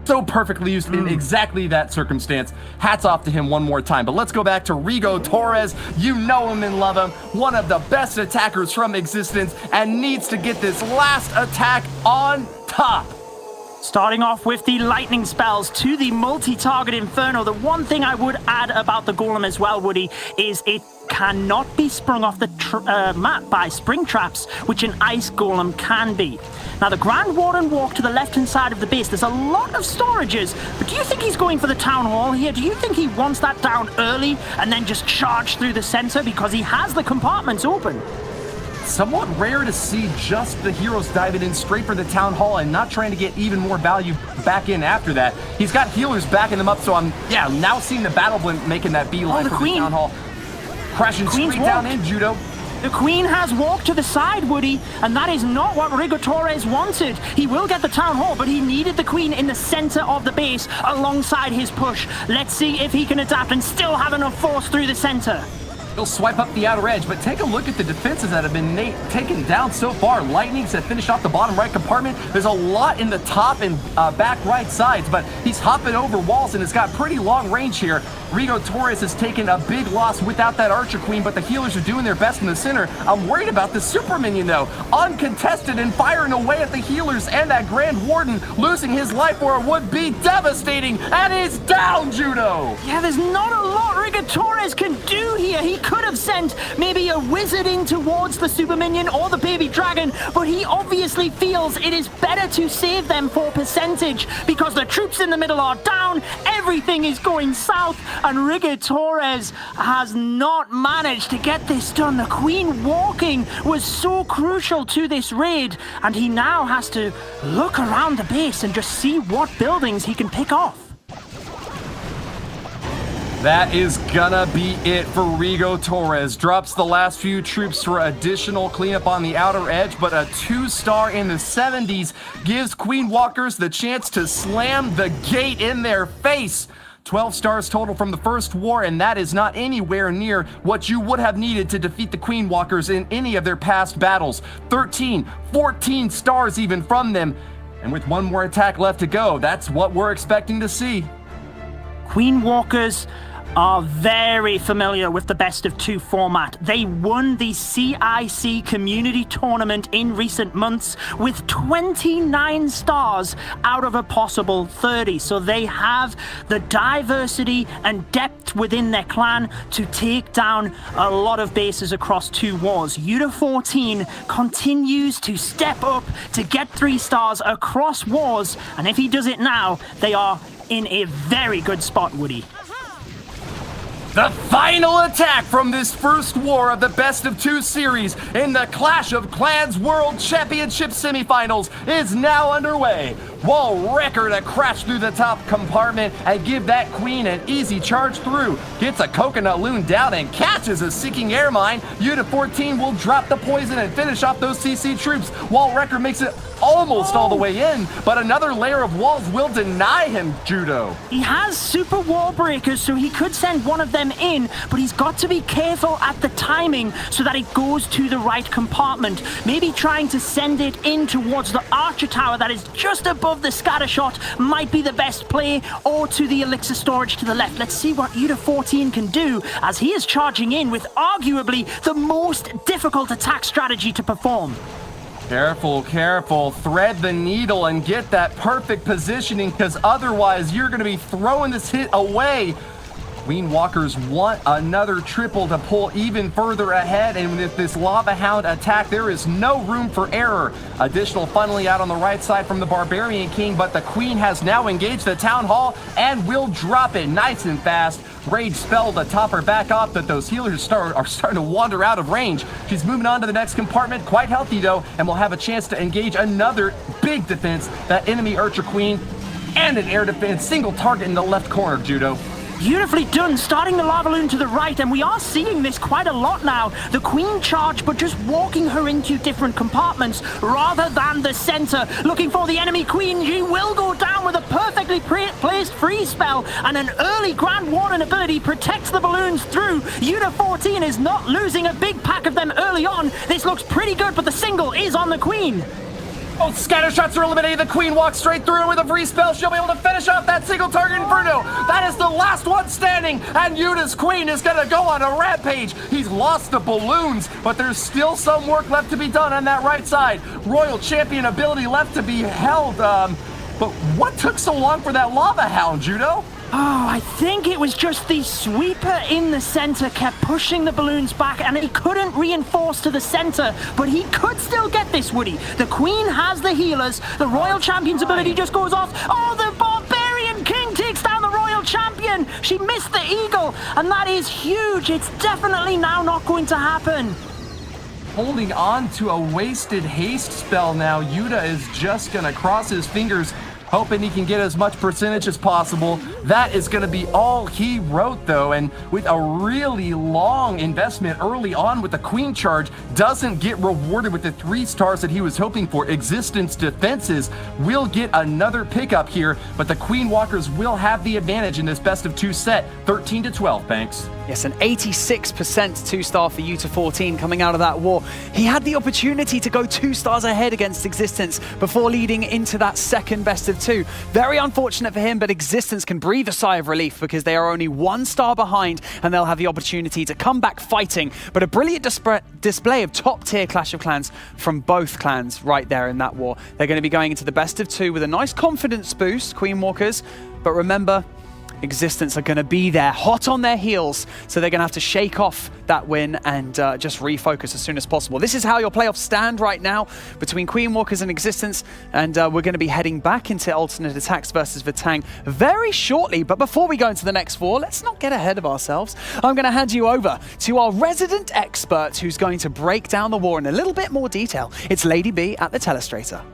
so perfectly used in exactly that circumstance. Hats off to him one more time. But let's go back to Rigo Torres. You know him and love him. One of the best attackers from Existence, and needs to get this last attack on top. Starting off with the lightning spells to the multi-target Inferno. The one thing I would add about the golem as well, Woody, is it cannot be sprung off the map by spring traps, which an ice golem can be. Now, the Grand Warden walk to the left-hand side of the base. There's a lot of storages, but do you think he's going for the Town Hall here? Do you think he wants that down early and then just charge through the center, because he has the compartments open? Somewhat rare to see just the heroes diving in straight for the Town Hall and not trying to get even more value back in after that. He's got healers backing them up, so I'm now seeing the Battle Blimp making that beeline the for Queen. the Town Hall. crashing Queen's straight down walk. in, Judo. The Queen has walked to the side, Woody, and that is not what Rigo Torres wanted. He will get the Town Hall, but he needed the Queen in the center of the base alongside his push. Let's see if he can adapt and still have enough force through the center. He'll swipe up the outer edge, but take a look at the defenses that have been taken down so far. Lightnings have finished off the bottom right compartment. There's a lot in the top and back right sides, but he's hopping over walls and has got pretty long range here. Rigo Torres has taken a big loss without that Archer Queen, but the healers are doing their best in the center. I'm worried about the Super Minion, though. Uncontested and firing away at the healers, and that Grand Warden losing his life or it would be devastating, and is down, Judo! Yeah, there's not a lot Rigo Torres can do here. He could have sent maybe a wizard in towards the Super Minion or the Baby Dragon, but he obviously feels it is better to save them for percentage because the troops in the middle are down, everything is going south, and Rigo Torres has not managed to get this done. The Queen walking was so crucial to this raid, and he now has to look around the base and just see what buildings he can pick off. That is gonna be it for Rigo Torres. Drops the last few troops for additional cleanup on the outer edge, but a 2-star in the 70s gives Queen Walkers the chance to slam the gate in their face. 12 stars total from the first war, and that is not anywhere near what you would have needed to defeat the Queen Walkers in any of their past battles. 13, 14 stars even from them. And with one more attack left to go, that's what we're expecting to see. Queen Walkers are very familiar with the best of two format. They won the CIC community tournament in recent months with 29 stars out of a possible 30. So they have the diversity and depth within their clan to take down a lot of bases across two wars. Yuta 14 continues to step up to get 3 stars across wars, and if he does it now, they are in a very good spot, Woody. The final attack from this first war of the Best of 2 series in the Clash of Clans World Championship semifinals is now underway. Wall Wrecker to crash through the top compartment and give that Queen an easy charge through. Gets a Coconut Loon down and catches a Seeking Air Mine. Yuta 14 will drop the poison and finish off those CC troops. Wall Wrecker makes it almost all the way in, but another layer of walls will deny him Judo. He has super wall breakers, so he could send one of them in, but he's got to be careful at the timing so that it goes to the right compartment. Maybe trying to send it in towards the Archer Tower that is just above the scatter shot might be the best play, or to the elixir storage to the left. Let's see what Yuta 14 can do as he is charging in with arguably the most difficult attack strategy to perform. Careful, careful. Thread the needle and get that perfect positioning, because otherwise you're going to be throwing this hit away. Queen Walkers want another triple to pull even further ahead, and with this Lava Hound attack, there is no room for error. Additional funneling out on the right side from the Barbarian King, but the Queen has now engaged the Town Hall and will drop it nice and fast. Rage spell to top her back off, but those healers are starting to wander out of range. She's moving on to the next compartment, quite healthy though, and will have a chance to engage another big defense, that enemy Archer Queen, and an air defense, single target in the left corner, Judo. Beautifully done, starting the lava loon to the right, and we are seeing this quite a lot now. The Queen charge, but just walking her into different compartments rather than the center. Looking for the enemy Queen, she will go down with a perfectly placed freeze spell, and an early Grand Warden ability protects the balloons through. Yuta 14 is not losing a big pack of them early on. This looks pretty good, but the single is on the Queen. Both scatter shots are eliminated. The Queen walks straight through with a free spell. She'll be able to finish off that single target Inferno. That is the last one standing, and Yuta's Queen is going to go on a rampage. He's lost the balloons, but there's still some work left to be done on that right side. Royal Champion ability left to be held. But what took so long for that Lava Hound, Judo? Oh, I think it was just the sweeper in the center kept pushing the balloons back, and he couldn't reinforce to the center, but he could still get this, Woody. The Queen has the healers. The Royal Champion's ability just goes off. Oh, the Barbarian King takes down the Royal Champion. She missed the Eagle, and that is huge. It's definitely now not going to happen. Holding on to a wasted haste spell now. Yuta is just going to cross his fingers, hoping he can get as much percentage as possible. That is going to be all he wrote, though, and with a really long investment early on with the Queen charge, doesn't get rewarded with the 3 stars that he was hoping for. Existence defenses will get another pickup here, but the Queen Walkers will have the advantage in this best of 2 set, 13-12, Banks. Yes, an 86% 2-star for U214 coming out of that war. He had the opportunity to go 2 stars ahead against Existence before leading into that second best of 2. Very unfortunate for him, but Existence can breathe a sigh of relief because they are only 1 star behind and they'll have the opportunity to come back fighting. But a brilliant display of top-tier Clash of Clans from both clans right there in that war. They're going to be going into the best of 2 with a nice confidence boost, Queen Walkers. But remember, Existence are going to be there, hot on their heels, so they're going to have to shake off that win and just refocus as soon as possible. This is how your playoffs stand right now between Queen Walkers and Existence, and we're going to be heading back into ATN.aTTaX versus Vatang very shortly. But before we go into the next war, let's not get ahead of ourselves. I'm going to hand you over to our resident expert who's going to break down the war in a little bit more detail. It's Lady B at the Telestrator.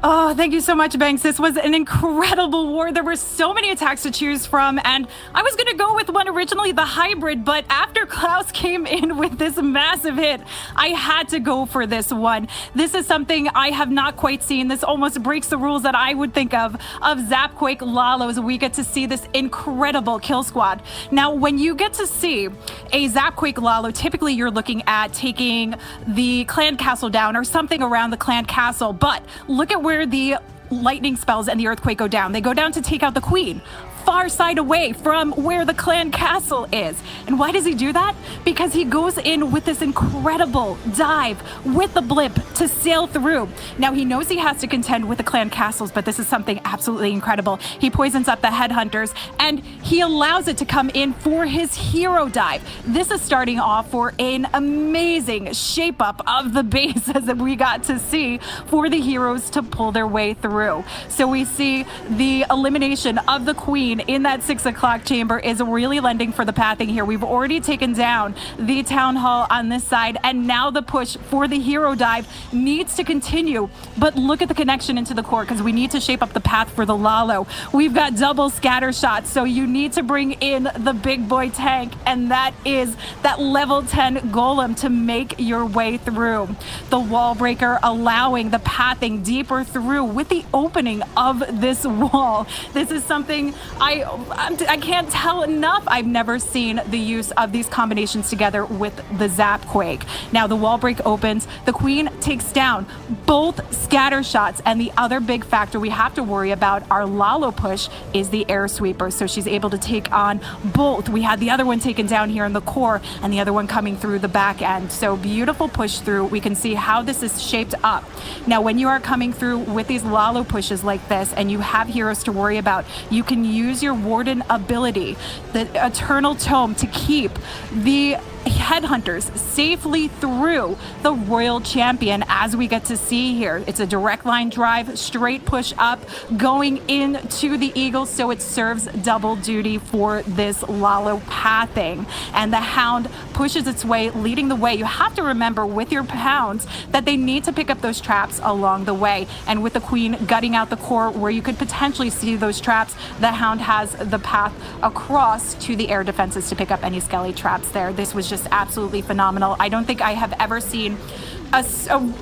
Oh, thank you so much, Banks. This was an incredible war. There were so many attacks to choose from, and I was going to go with one originally, the hybrid, but after Klaus came in with this massive hit, I had to go for this one. This is something I have not quite seen. This almost breaks the rules that I would think of Zapquake Lalos. We get to see this incredible kill squad. Now, when you get to see a Zapquake Lalo, typically you're looking at taking the clan castle down or something around the clan castle, but look at where the lightning spells and the earthquake go down. They go down to take out the queen, far side away from where the clan castle is. And why does he do that? Because he goes in with this incredible dive with the blimp to sail through. Now he knows he has to contend with the clan castles, but this is something absolutely incredible. He poisons up the headhunters and he allows it to come in for his hero dive. This is starting off for an amazing shape up of the bases that we got to see for the heroes to pull their way through. So we see the elimination of the queen in that 6 o'clock chamber is really lending for the pathing here. We've already taken down the town hall on this side, and now the push for the hero dive needs to continue. But look at the connection into the core, because we need to shape up the path for the Lalo. We've got double scatter shots, so you need to bring in the big boy tank, and that is that level 10 golem to make your way through. The wall breaker allowing the pathing deeper through with the opening of this wall. This is something I can't tell enough. I've never seen the use of these combinations together with the Zapquake. Now the wall break opens, the queen takes down both scatter shots, and the other big factor we have to worry about our Lalo push is the air sweeper. So she's able to take on both. We had the other one taken down here in the core and the other one coming through the back end. So beautiful push through. We can see how this is shaped up. Now when you are coming through with these Lalo pushes like this and you have heroes to worry about, you can use your Warden ability, the Eternal Tome, to keep the headhunters safely through the Royal Champion, as we get to see here. It's a direct line drive, straight push up, going into the Eagle, so it serves double duty for this Lalo pathing. And the Hound pushes its way, leading the way. You have to remember with your Hounds that they need to pick up those traps along the way. And with the Queen gutting out the core where you could potentially see those traps, the Hound has the path across to the air defenses to pick up any skelly traps there. This was just absolutely phenomenal. I don't think I have ever seen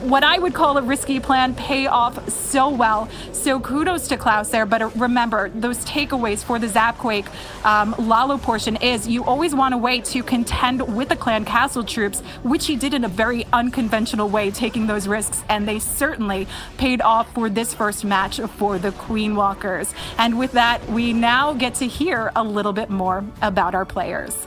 what I would call a risky plan pay off so well. So kudos to Klaus there. But remember, those takeaways for the Zapquake Lalo portion is you always want a way to contend with the clan castle troops, which he did in a very unconventional way, taking those risks, and they certainly paid off for this first match for the Queen Walkers. And with that, we now get to hear a little bit more about our players.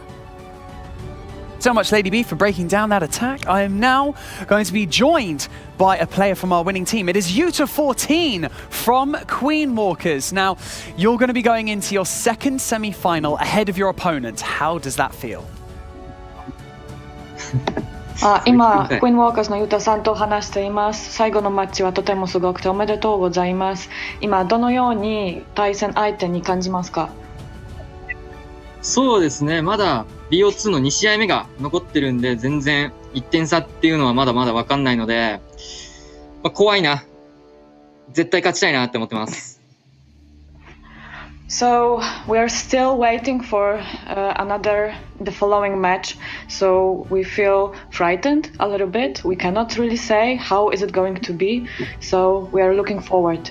So much, Lady B, for breaking down that attack. I am now going to be joined by a player from our winning team. It is U214 from Queen Walkers. Now, you're going to be going into your second semi-final ahead of your opponent. How does that feel? 今、クイーンウォーカーズのユタさんと話しています。最後のマッチはとてもすごくておめでとうございます。今、どのように対戦相手に感じますか？そうですね、まだ BO2 の2試合目が残ってるんで、全然1点差っていうのはまだまだ分かんないので、怖いな。絶対勝ちたいなって思ってます。So we're still waiting for the following match. So we feel frightened a little bit. We cannot really say how is it going to be. So we are looking forward.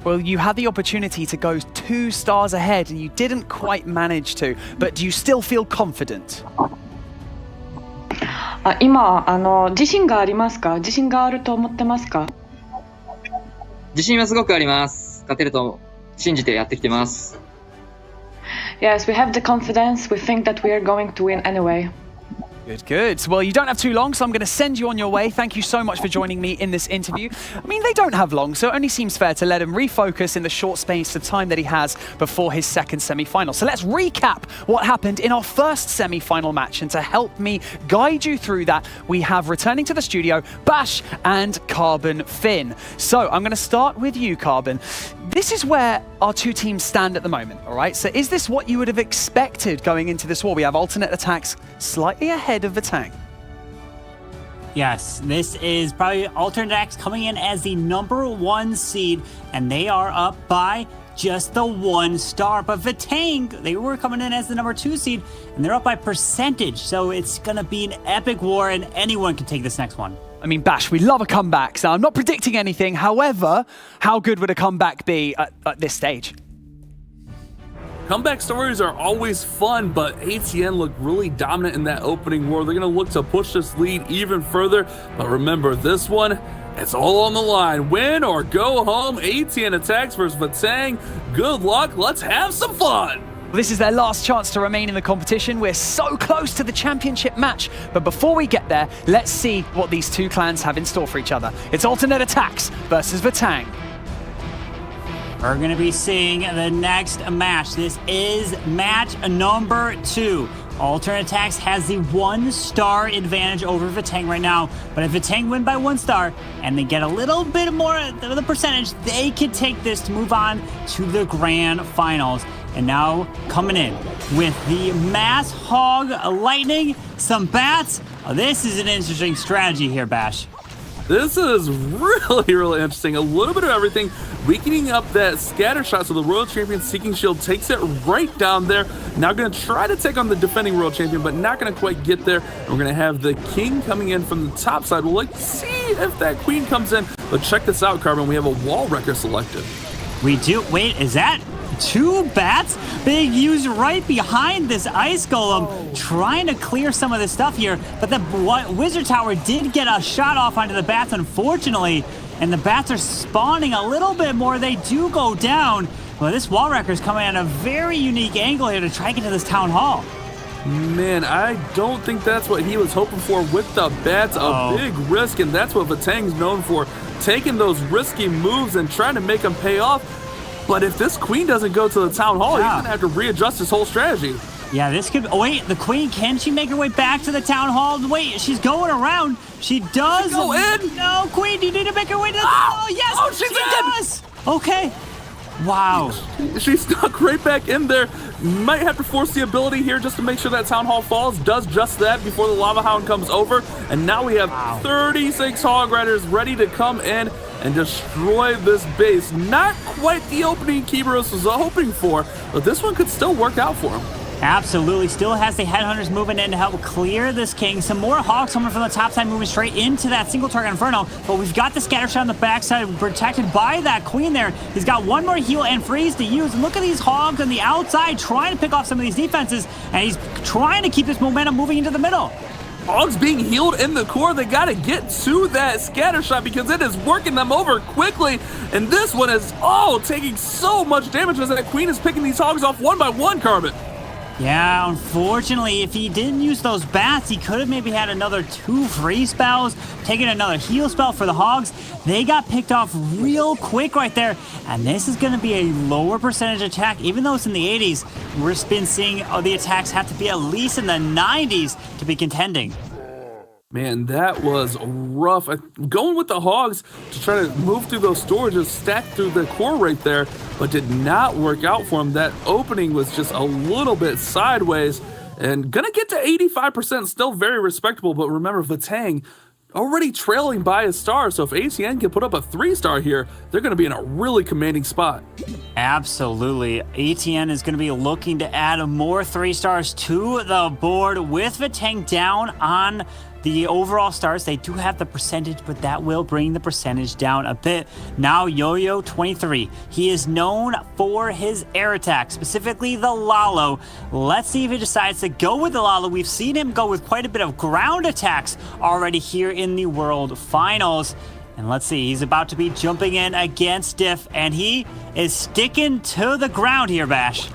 Well, you had the opportunity to go 2 stars ahead and you didn't quite manage to, but do you still feel confident? 今、自信がありますか？自信があると思ってますか？自信はすごくあります。勝てると信じてやってきてます。Yes, we have the confidence. We think that we are going to win anyway. Good, good. Well, you don't have too long, so I'm going to send you on your way. Thank you so much for joining me in this interview. I mean, they don't have long, so it only seems fair to let him refocus in the short space of time that he has before his second semi-final. So let's recap what happened in our first semi-final match. And to help me guide you through that, we have returning to the studio, Bash and Carbon Finn. So I'm going to start with you, Carbon. This is where our 2 teams stand at the moment, all right? So is this what you would have expected going into this war? We have ATN.aTTaX slightly ahead of Vatang. Yes, this is probably ATN.aTTaX coming in as the #1 seed, and they are up by just the 1 star. But Vatang, they were coming in as the #2 seed, and they're up by percentage. So it's going to be an epic war, and anyone can take this next one. I mean, Bash, we love a comeback. So I'm not predicting anything. However, how good would a comeback be at this stage? Comeback stories are always fun, but ATN looked really dominant in that opening war. They're going to look to push this lead even further. But remember, this one, it's all on the line. Win or go home. ATN.aTTaX versus Vertang. Good luck. Let's have some fun. This is their last chance to remain in the competition. We're so close to the championship match. But before we get there, let's see what these 2 clans have in store for each other. It's ATN.aTTaX versus Vertang. We're going to be seeing the next match. This is match #2. ATN.aTTaX has the 1 star advantage over Vatang right now. But if Vatang win by 1 star and they get a little bit more of the percentage, they can take this to move on to the grand finals. And now coming in with the Mass Hog Lightning, some bats. This is an interesting strategy here, Bash. This is really interesting. A little bit of everything, weakening up that scatter shot so the Royal Champion Seeking Shield takes it right down there. Now going to try to take on the defending Royal Champion, but not going to quite get there. And we're going to have the King coming in from the top side. We'll like to see if that Queen comes in. But check this out, Carbon. We have a Wall Wrecker selected. We do. Wait, is that 2 bats being used right behind this Ice Golem, trying to clear some of this stuff here, but the Wizard Tower did get a shot off onto the bats, unfortunately, and the bats are spawning a little bit more. They do go down. Well, this Wall Wrecker is coming at a very unique angle here to try to get to this Town Hall. Man, I don't think that's what he was hoping for with the bats. A big risk, and that's what Vatang's known for, taking those risky moves and trying to make them pay off. But if this Queen doesn't go to the Town Hall, he's going to have to readjust his whole strategy. Yeah, this could... Oh, wait, the Queen, can she make her way back to the Town Hall? Wait, she's going around. She does... Go in! No, Queen, you need to make her way to the Town Hall. Yes, oh, she's does! Okay. Wow. She's stuck right back in there. Might have to force the ability here just to make sure that Town Hall falls. Does just that before the Lava Hound comes over. And now we have 36 Hog Riders ready to come in and destroy this base. Not quite the opening Kiberos was hoping for, but this one could still work out for him. Absolutely. Still has the Headhunters moving in to help clear this King. Some more Hogs coming from the top side, moving straight into that single target Inferno. But we've got the Scatter Shot on the backside, protected by that Queen there. He's got 1 more heal and freeze to use. And look at these Hogs on the outside trying to pick off some of these defenses. And he's trying to keep this momentum moving into the middle. Hogs being healed in the core. They got to get to that Scatter Shot because it is working them over quickly. And this one is, taking so much damage as that Queen is picking these Hogs off 1 by 1, Carbon. Yeah, unfortunately, if he didn't use those bats, he could have maybe had another 2 free spells, taken another heal spell for the Hogs. They got picked off real quick right there, and this is going to be a lower percentage attack. Even though it's in the 80s, we've been seeing the attacks have to be at least in the 90s to be contending. Man, that was rough. Going with the Hogs to try to move through those storages, stack through the core right there, but did not work out for him. That opening was just a little bit sideways and gonna get to 85%, still very respectable. But remember, Vatang, already trailing by a star, so if ATN can put up a 3-star here, they're going to be in a really commanding spot. Absolutely. ATN is going to be looking to add more 3-stars to the board with Vatang down on the overall stars. They do have the percentage, but that will bring the percentage down a bit. Now Yo-Yo23, he is known for his air attack, specifically the Lalo. Let's see if he decides to go with the Lalo. We've seen him go with quite a bit of ground attacks already here in the World Finals. And let's see, he's about to be jumping in against Diff, and he is sticking to the ground here, Bash.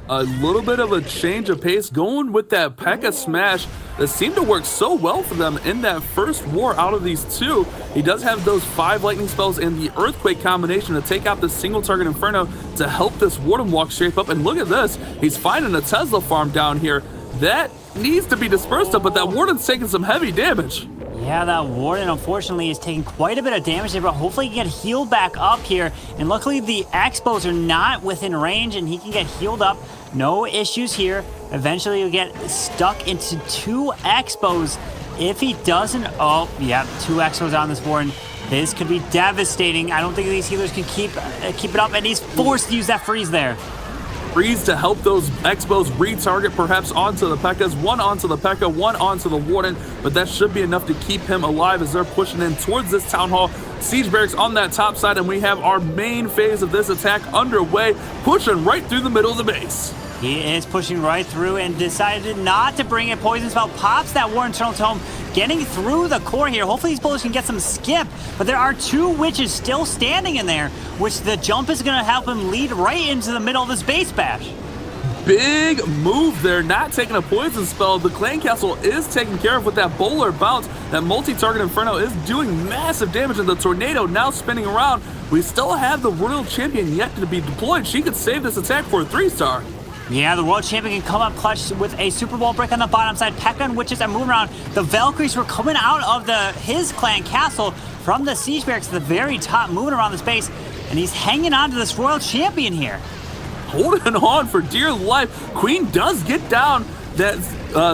A little bit of a change of pace, going with that P.E.K.K.A. smash that seemed to work so well for them in that first war out of these two. He does have those 5 lightning spells and the earthquake combination to take out the single target Inferno to help this Warden Walk shape up. And look at this, he's finding a Tesla farm down here that needs to be dispersed of, but that Warden's taking some heavy damage. Yeah, that Warden, unfortunately, is taking quite a bit of damage there, but hopefully he can get healed back up here. And luckily, the Expos are not within range, and he can get healed up. No issues here. Eventually, he'll get stuck into 2 Expos. If he doesn't... Oh, yeah, 2 Expos on this Warden. This could be devastating. I don't think these healers can keep it up, and he's forced to use that freeze there. Freeze to help those Expos retarget perhaps onto the P.E.K.K.A.s, 1 onto the P.E.K.K.A., 1 onto the Warden, but that should be enough to keep him alive as they're pushing in towards this Town Hall. Siege Barracks on that top side, and we have our main phase of this attack underway, pushing right through the middle of the base. He is pushing right through and decided not to bring it. Poison Spell pops that War Internal Tome, getting through the core here. Hopefully these bullets can get some skip, but there are 2 witches still standing in there, which the jump is going to help him lead right into the middle of this base, Bash. Big move there, not taking a poison spell. The Clan Castle is taken care of with that bowler bounce. That multi-target Inferno is doing massive damage, and the Tornado now spinning around. We still have the Royal Champion yet to be deployed. She could save this attack for a 3-star. Yeah, the World Champion can come up clutch with a Super Bowl break on the bottom side. P.E.K.K.A. and Witches are moving around. The Valkyries were coming out of his clan castle from the Siege Barracks to the very top, moving around the space, and he's hanging on to this Royal Champion here. Holding on for dear life. Queen does get down that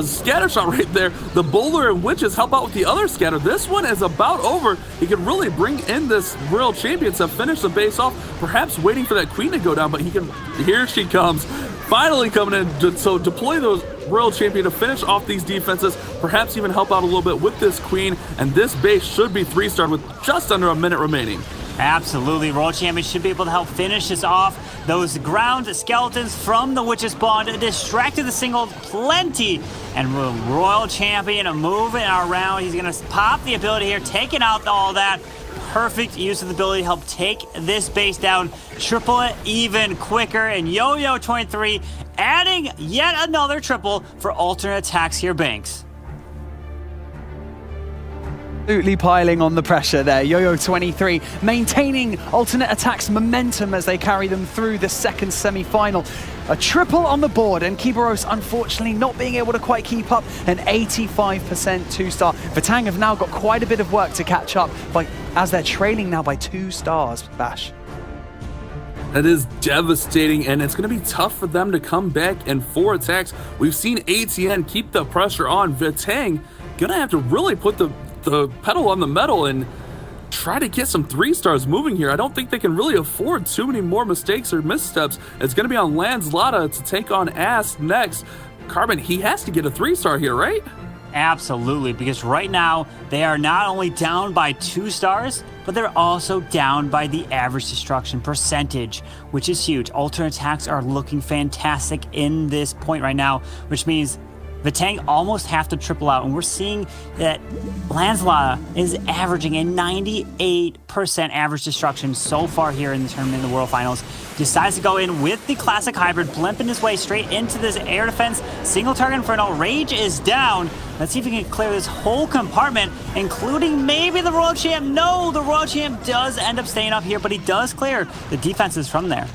scatter shot right there. The Bowler and Witches help out with the other scatter. This one is about over. He can really bring in this Royal Champion to finish the base off, perhaps waiting for that Queen to go down, but he can... Here she comes. Finally coming in, so deploy those Royal Champion to finish off these defenses, perhaps even help out a little bit with this Queen, and this base should be 3-star with just under a minute remaining. Absolutely, Royal Champion should be able to help finish this off. Those ground skeletons from the Witch's Bond distracted the single plenty, and Royal Champion moving around. He's gonna pop the ability here, taking out all that. Perfect use of the ability to help take this base down, triple it even quicker, and Yo-Yo23 adding yet another triple for alternate attacks here, Banks. Absolutely piling on the pressure there. Yo-Yo23 maintaining alternate attacks momentum as they carry them through the second semi-final. A triple on the board, and Kiboros unfortunately not being able to quite keep up. An 85% 2-star. Vertang have now got quite a bit of work to catch up as they're trailing now by 2 stars, Bash. That is devastating, and it's going to be tough for them to come back in 4 attacks. We've seen ATN keep the pressure on. Vertang going to have to really put the pedal on the metal and try to get some 3-stars moving here. I don't think they can really afford too many more mistakes or missteps. It's going to be on Lanslada to take on Ass next. Carbon, he has to get a 3-star here, right? Absolutely, because right now they are not only down by 2 stars, but they're also down by the average destruction percentage, which is huge. Alternate attacks are looking fantastic in this point right now, which means Vatang almost have to triple out, and we're seeing that Lanslada is averaging a 98% average destruction so far here in the tournament in the World Finals. Decides to go in with the classic hybrid, blimping his way straight into this air defense. Single target Inferno, Rage is down. Let's see if he can clear this whole compartment, including maybe the Royal Champ. No, the Royal Champ does end up staying up here, but he does clear the defenses from there.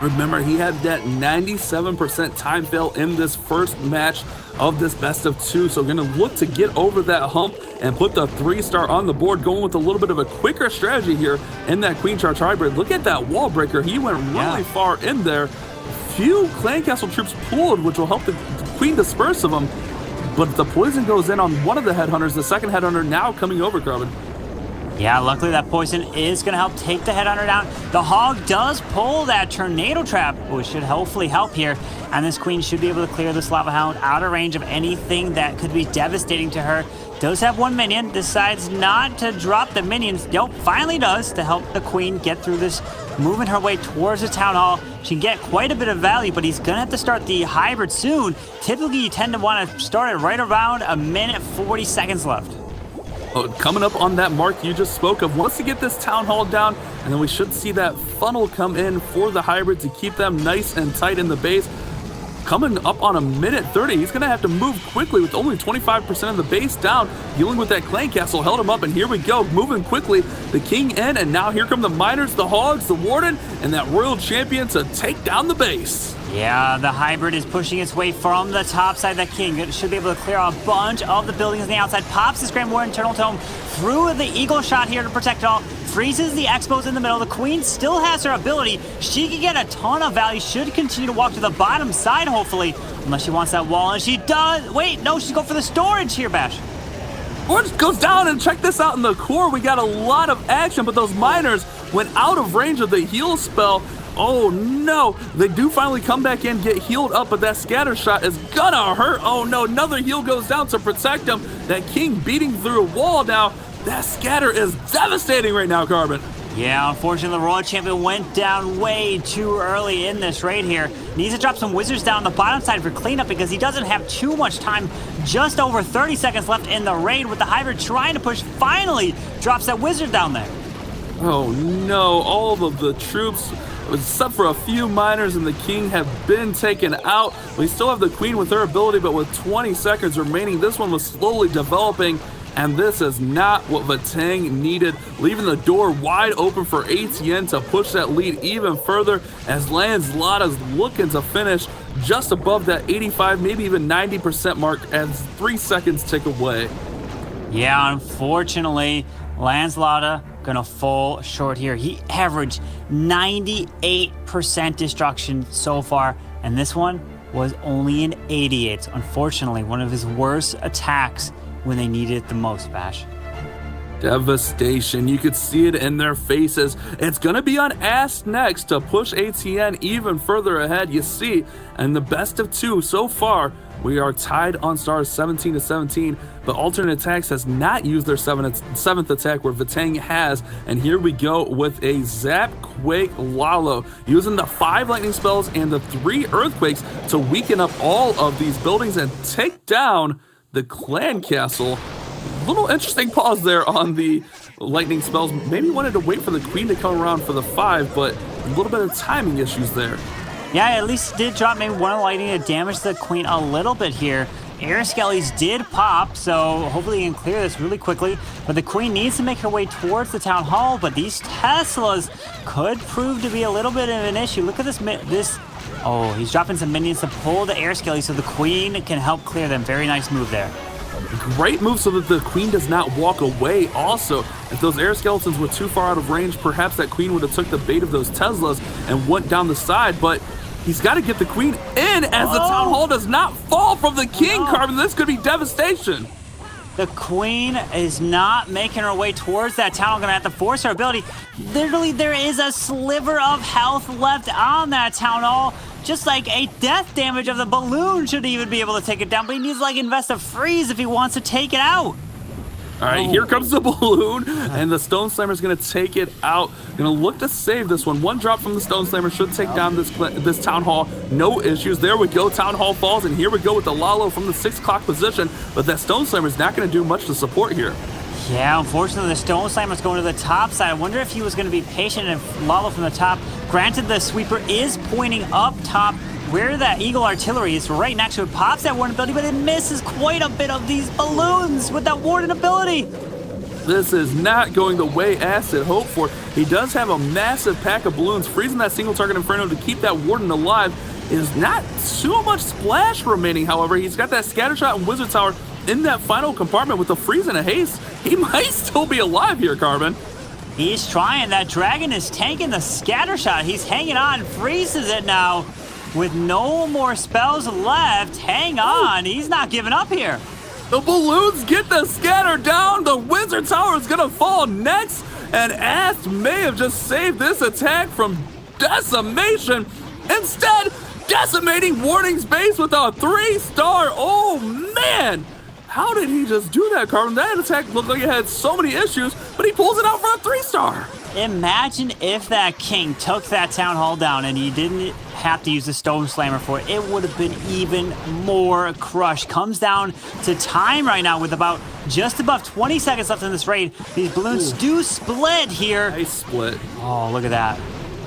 Remember, he had that 97% time fail in this first match of this best of 2, so going to look to get over that hump and put the 3-star on the board, going with a little bit of a quicker strategy here in that Queen Charge hybrid. Look at that wall breaker. He went really far in there. Few Clan Castle troops pulled, which will help the Queen disperse of them. but the poison goes in on one of the headhunters, the second headhunter now coming over, Carbon. Yeah, luckily that poison is going to help take the headhunter down. The hog does pull that tornado trap, which should hopefully help here. And this queen should be able to clear this lava hound out of range of anything that could be devastating to her. Does have one minion, decides not to drop the minions. Nope, finally does to help the queen get through this, moving her way towards the town hall. She can get quite a bit of value, but he's going to have to start the hybrid soon. Typically, you tend to want to start it right around a minute, 40 seconds left. Coming up on that mark you just spoke of, wants to get this town hall down, and then we should see that funnel come in for the hybrid to keep them nice and tight in the base. Coming up on a minute 30, he's going to have to move quickly with only 25% of the base down. Dealing with that clan castle, held him up, and here we go, moving quickly. The king in, and now here come the miners, the hogs, the warden, and that royal champion to take down the base. Yeah, the hybrid is pushing its way from the top side. The king should be able to clear a bunch of the buildings on the outside. Pops this Grand Warden Eternal Tome through the eagle shot here to protect it all. Freezes the expos in the middle. The queen still has her ability. She can get a ton of value. Should continue to walk to the bottom side, hopefully. Unless she wants that wall, and she does. Wait, no, she's going for the storage here, Bash. Orange goes down, and check this out in the core. We got a lot of action, but those miners went out of range of the heal spell. Oh no, they do finally come back in, get healed up, but that scatter shot is gonna hurt. Oh no, another heal goes down to protect him. That king beating through a wall now. That scatter is devastating right now, Carbon. Yeah, unfortunately, the Royal Champion went down way too early in this raid here. Needs to drop some wizards down the bottom side for cleanup because he doesn't have too much time. Just over 30 seconds left in the raid with the hybrid trying to push. Finally drops that wizard down there. Oh no, all of the troops, except for a few miners and the king, have been taken out. We still have the queen with her ability, but with 20 seconds remaining, this one was slowly developing, and this is not what Vatang needed, leaving the door wide open for ATN to push that lead even further as Lanslada's looking to finish just above that 85, maybe even 90% mark as 3 seconds tick away. Yeah, unfortunately, Lanslada gonna fall short here. He averaged 98% destruction so far, and this one was only an 88. Unfortunately, one of his worst attacks when they needed it the most, Bash. Devastation. You could see it in their faces. It's going to be on Ass next to push ATN even further ahead, you see. And the best of two so far, we are tied on stars 17-17, but ATN.aTTaX has not used their seventh attack where Vertang has. And here we go with a Zap Quake Lalo, using the 5 lightning spells and the 3 earthquakes to weaken up all of these buildings and take down the clan castle. Little interesting pause there on the lightning spells. Maybe wanted to wait for the queen to come around for the 5, but a little bit of timing issues there. Yeah, at least did drop maybe one of the lightning to damage the queen a little bit here. Air Skellies did pop, so hopefully you can clear this really quickly. But the queen needs to make her way towards the town hall, but these Teslas could prove to be a little bit of an issue. Look at this. Oh, he's dropping some minions to pull the Air Skellies so the queen can help clear them. Very nice move there. Great move so that the queen does not walk away. Also, if those air skeletons were too far out of range, perhaps that queen would have took the bait of those Teslas and went down the side, but he's got to get the queen in as the town hall does not fall from the king, Carbon. This could be devastation. The queen is not making her way towards that town hall. Gonna have to force her ability. Literally, there is a sliver of health left on that town hall. Just like a death damage of the balloon should even be able to take it down, but he needs to like invest a freeze if he wants to take it out. All right, here comes the balloon, and the Stone Slammer is going to take it out. Going to look to save this one. One drop from the Stone Slammer should take down this Town Hall. No issues. There we go. Town Hall falls, and here we go with the Lalo from the 6 o'clock position. But that Stone Slammer is not going to do much to support here. Yeah, unfortunately, the Stone Slammer's going to the top side. I wonder if he was going to be patient and Lalo from the top. Granted, the sweeper is pointing up top where that Eagle Artillery is right next to it. Pops that Warden ability, but it misses quite a bit of these balloons with that Warden ability. This is not going the way Acid hoped for. He does have a massive pack of balloons. Freezing that single target Inferno to keep that Warden alive is not too much splash remaining. However, he's got that Scatter Shot and Wizard Tower in that final compartment with the freeze and a haste. He might still be alive here, Carbon. He's trying. That dragon is tanking the Scatter Shot. He's hanging on, freezes it now. with no more spells left. Hang on, he's not giving up here. The balloons get the scatter down. The Wizard Tower is gonna fall next. And Ast may have just saved this attack from decimation. Instead, decimating Warning's base with a 3-star. Oh man! How did he just do that, Carbon? That attack looked like it had so many issues, but he pulls it out for a 3-star. Imagine if that king took that town hall down and he didn't have to use the Stone Slammer for it. It would have been even more crushed. Comes down to time right now with about just above 20 seconds left in this raid. These balloons do split here. Nice split. Oh, look at that.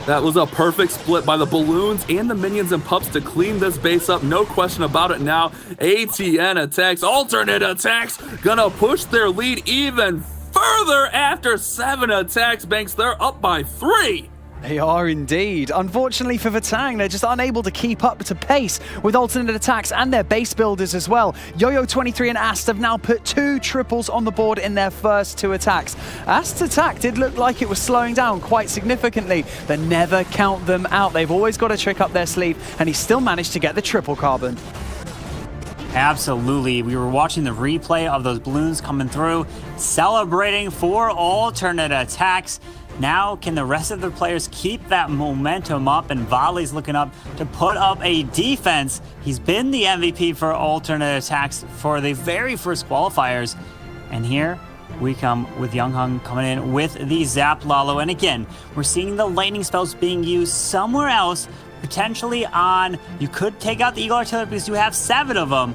That was a perfect split by the balloons and the minions and pups to clean this base up. No question about it now. ATN.aTTaX, alternate attacks, gonna push their lead even further after 7 attacks. Banks, they're up by 3. They are indeed. Unfortunately for Vatang, they're just unable to keep up to pace with alternate attacks and their base builders as well. Yo-Yo23 and Ast have now put 2 triples on the board in their first 2 attacks. Ast's attack did look like it was slowing down quite significantly, but never count them out. They've always got a trick up their sleeve, and he still managed to get the triple carbon. Absolutely. We were watching the replay of those balloons coming through, celebrating for alternate attacks. Now, can the rest of the players keep that momentum up? And Vale's looking up to put up a defense. He's been the MVP for alternate attacks for the very first qualifiers. And here we come with Younghung coming in with the Zap Lalo. And again, we're seeing the lightning spells being used somewhere else, potentially on, you could take out the Eagle Artillery because you have 7 of them,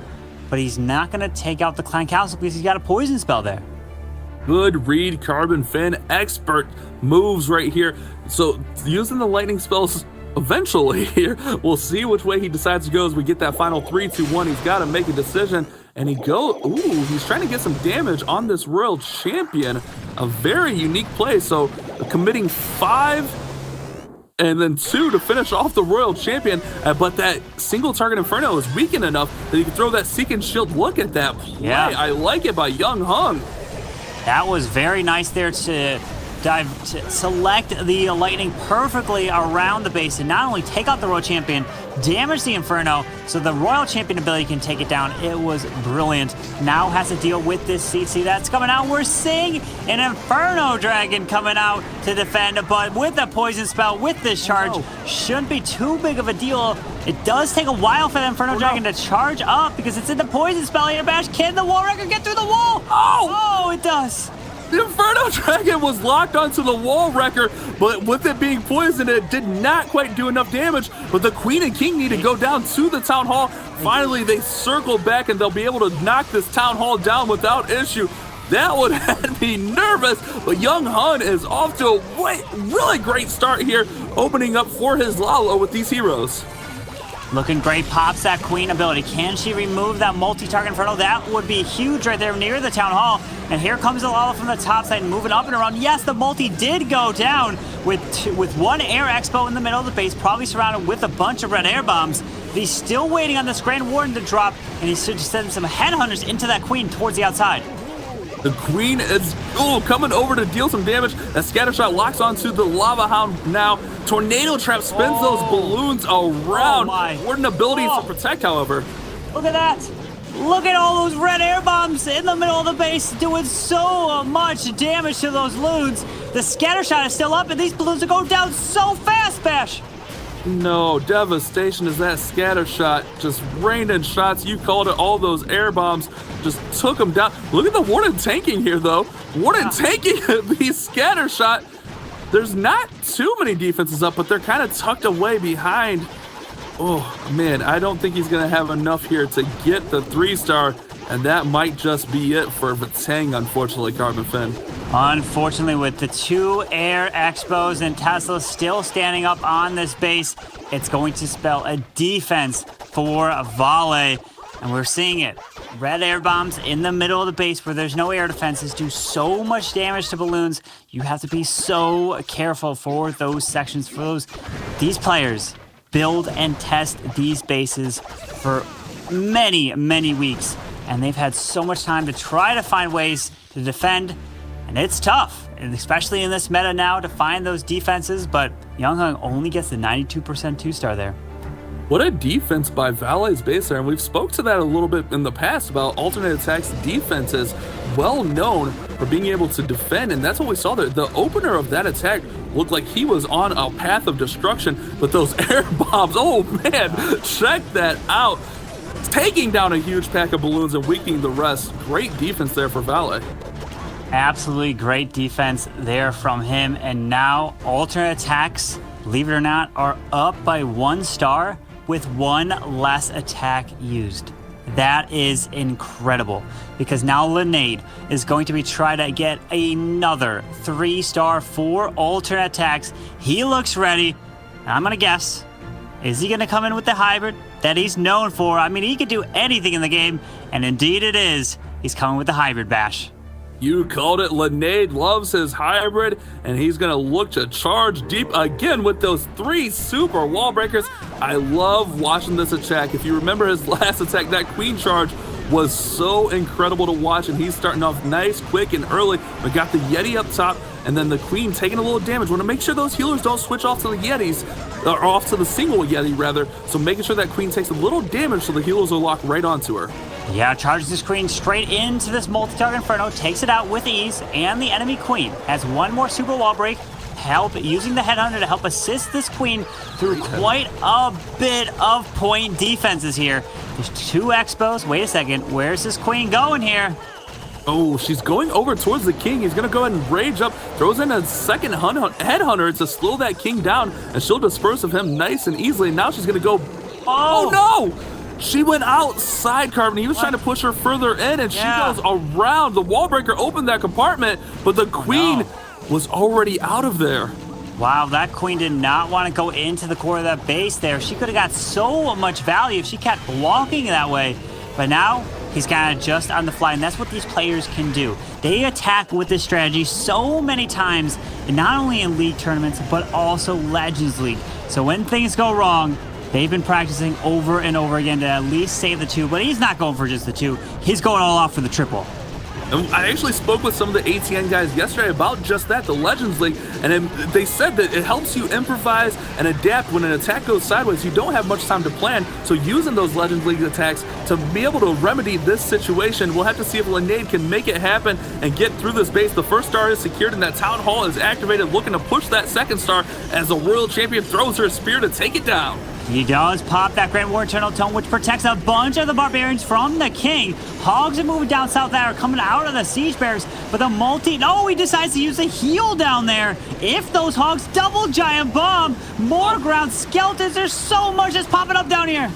but he's not going to take out the Clan Castle because he's got a poison spell there. Good read, Carbon Fin. Expert moves right here. So using the lightning spells eventually here, we'll see which way he decides to go as we get that final 3-2-1. He's got to make a decision, and he's trying to get some damage on this Royal Champion. A very unique play. So committing 5 and then 2 to finish off the Royal Champion, but that single target Inferno is weakened enough that he can throw that Seek and Shield. Look at that play. Yeah. I like it by Younghung. That was very nice there to select the lightning perfectly around the base and not only take out the Royal Champion, damage the Inferno, so the Royal Champion ability can take it down. It was brilliant. Now has to deal with this CC that's coming out. We're seeing an Inferno Dragon coming out to defend, but with the poison spell, with this charge, shouldn't be too big of a deal. It does take a while for the Inferno Dragon to charge up because it's in the poison spell. Here, Bash, can the Wall Wrecker get through the wall? Oh, it does. The Inferno Dragon was locked onto the Wall Wrecker, but with it being poisoned, it did not quite do enough damage. But the Queen and King need to go down to the Town Hall. Finally, they circle back, and they'll be able to knock this Town Hall down without issue. That would have me nervous, but Younghung is off to a really great start here, opening up for his Lalo with these heroes. Looking great, pops that Queen ability. Can she remove that multi-target Inferno? That would be huge right there near the Town Hall. And here comes the Lala from the top side, moving up and around. Yes, the multi did go down with 1 Air Expo in the middle of the base, probably surrounded with a bunch of red air bombs. But he's still waiting on this Grand Warden to drop, and he's just sending some headhunters into that Queen towards the outside. The Queen is coming over to deal some damage. That scatter shot locks onto the Lava Hound now. Tornado Trap spins those balloons around. Warden abilities to protect, however. Look at that. Look at all those red air bombs in the middle of the base doing so much damage to those loons. The scatter shot is still up, and these balloons are going down so fast, Bash. No, devastation as that scatter shot just rained in shots. You called it. All those air bombs just took them down. Look at the Warden tanking here, though. Warden tanking the scatter shot. There's not too many defenses up, but they're kind of tucked away behind. Oh, man, I don't think he's going to have enough here to get the 3-star, and that might just be it for Vatang, unfortunately, Carbon Fin. Unfortunately, with the 2 Air Expos and Tesla still standing up on this base, it's going to spell a defense for Vale. And we're seeing it. Red air bombs in the middle of the base where there's no air defenses do so much damage to balloons. You have to be so careful for those sections, these players build and test these bases for many, many weeks. And they've had so much time to try to find ways to defend. And it's tough, and especially in this meta now, to find those defenses, but Younghung only gets the 92% 2-star there. What a defense by Valet's base there, and we've spoke to that a little bit in the past about alternate attacks defenses, well known for being able to defend, and that's what we saw there. The opener of that attack looked like he was on a path of destruction, but those air bombs, oh man, check that out. Taking down a huge pack of balloons and weakening the rest. Great defense there for Valet. Absolutely great defense there from him, and now alternate attacks, believe it or not, are up by 1 star with 1 less attack used. That is incredible, because now Linade is going to be trying to get another 3-star for alternate attacks. He looks ready. I'm gonna guess, is he gonna come in with the hybrid that he's known for? I mean, he could do anything in the game, and indeed it is. He's coming with the hybrid, Bash. You called it. Linade loves his hybrid, and he's going to look to charge deep again with those 3 super wall breakers. I love watching this attack. If you remember his last attack, that queen charge was so incredible to watch, and he's starting off nice, quick, and early. We got the Yeti up top, and then the queen taking a little damage. Want to make sure those healers don't switch off to the Yetis, or off to the single Yeti rather, so making sure that queen takes a little damage so the healers will lock right onto her. Yeah, charges this queen straight into this multi-target Inferno, takes it out with ease, and the enemy queen has 1 more super wall break, help using the headhunter to help assist this queen through quite a bit of point defenses here. There's 2 expos. Wait a second, where's this queen going here? Oh, she's going over towards the king. He's going to go ahead and rage up, throws in a second headhunter to slow that king down, and she'll disperse of him nice and easily. Now she's going to go, oh no! She went outside, Carbon. He was trying to push her further in, and she goes around. The wall breaker opened that compartment, but the queen was already out of there. Wow, that queen did not want to go into the core of that base there. She could have got so much value if she kept walking that way. But now, he's kind of just on the fly, and that's what these players can do. They attack with this strategy so many times, not only in League tournaments, but also Legends League. So when things go wrong, they've been practicing over and over again to at least save the 2, but he's not going for just the 2. He's going all out for the triple. I actually spoke with some of the ATN guys yesterday about just that, the Legends League, and they said that it helps you improvise and adapt when an attack goes sideways. You don't have much time to plan, so using those Legends League attacks to be able to remedy this situation, we'll have to see if Linade can make it happen and get through this base. The 1st star is secured, and that Town Hall is activated, looking to push that 2nd star as the World Champion throws her spear to take it down. He does pop that Grand War Eternal Tome, which protects a bunch of the Barbarians from the King. Hogs are moving down south that are coming out of the Siege Bears, but the he decides to use a heal down there. If those Hogs double Giant Bomb, more ground skeletons, there's so much that's popping up down here.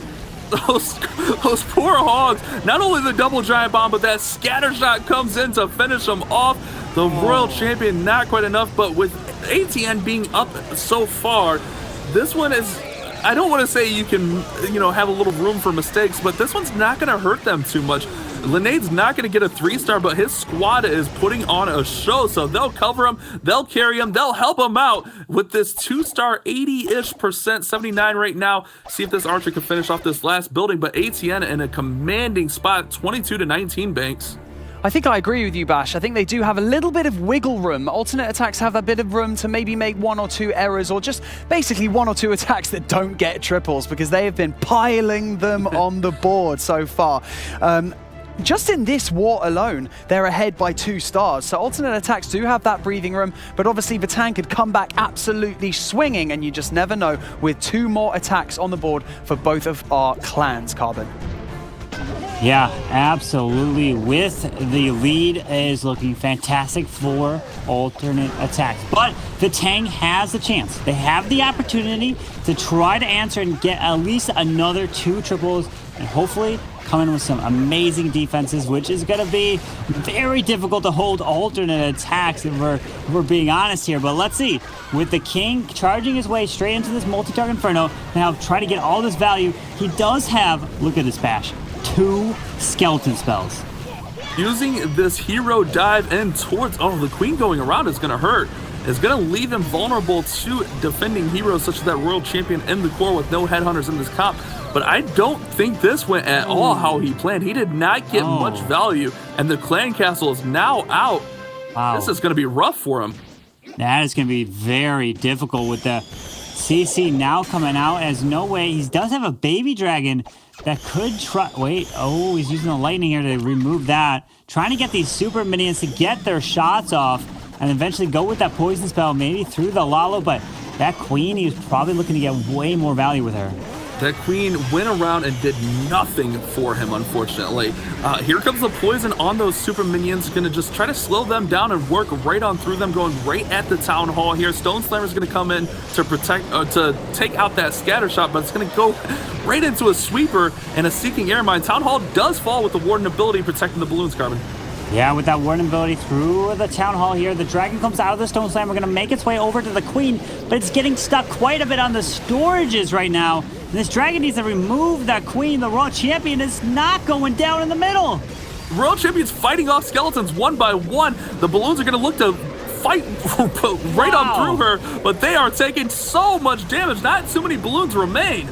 Those poor Hogs, not only the double Giant Bomb, but that scatter shot comes in to finish them off. The Royal Champion, not quite enough, but with ATN being up so far, this one is, I don't want to say you can, have a little room for mistakes, but this one's not going to hurt them too much. Linade's not going to get a 3-star, but his squad is putting on a show, so they'll cover him, they'll carry him, they'll help him out with this 2-star 80-ish%, 79 right now. See if this archer can finish off this last building, but ATN in a commanding spot, 22-19 Banks. I think I agree with you, Bash. I think they do have a little bit of wiggle room. Alternate attacks have a bit of room to maybe make 1 or 2 errors, or just basically 1 or 2 attacks that don't get triples, because they have been piling them on the board so far. Just in this war alone, they're ahead by 2 stars. So alternate attacks do have that breathing room, but obviously Vatang could come back absolutely swinging, and you just never know with 2 more attacks on the board for both of our clans, Carbon. Yeah, absolutely. With the lead is looking fantastic for alternate attacks. But Vatang has the chance. They have the opportunity to try to answer and get at least another 2 triples, and hopefully come in with some amazing defenses, which is going to be very difficult to hold alternate attacks if we're being honest here. But let's see. With the King charging his way straight into this multi-target Inferno, now try to get all this value. He does have, look at this Bash, 2 skeleton spells. Using this hero dive in towards, the queen going around is going to hurt. It's going to leave him vulnerable to defending heroes such as that World Champion in the core with no headhunters in this comp. But I don't think this went at all how he planned. He did not get much value, and the clan castle is now out. Wow. This is going to be rough for him. That is going to be very difficult with the CC now coming out as no way. He does have a baby dragon that could try. Wait, oh, he's using the lightning here to remove that. Trying to get these super minions to get their shots off and eventually go with that poison spell, maybe through the Lalo. But that queen, he was probably looking to get way more value with her. That queen went around and did nothing for him, unfortunately. Here comes the poison on those super minions. Going to just try to slow them down and work right on through them, going right at the town hall here. Stone Slammer's going to come in to protect, to take out that scatter shot, but it's going to go right into a sweeper and a Seeking Air Mine. Town hall does fall with the Warden ability protecting the balloons, Carbon. Yeah, with that Warden ability through the Town Hall here, the Dragon comes out of the Stone Slammer, going to make its way over to the Queen, but it's getting stuck quite a bit on the storages right now. And this Dragon needs to remove that Queen. The Royal Champion is not going down in the middle. Royal Champion's fighting off skeletons one by one. The balloons are going to look to fight right on through her, but they are taking so much damage. Not too many balloons remain.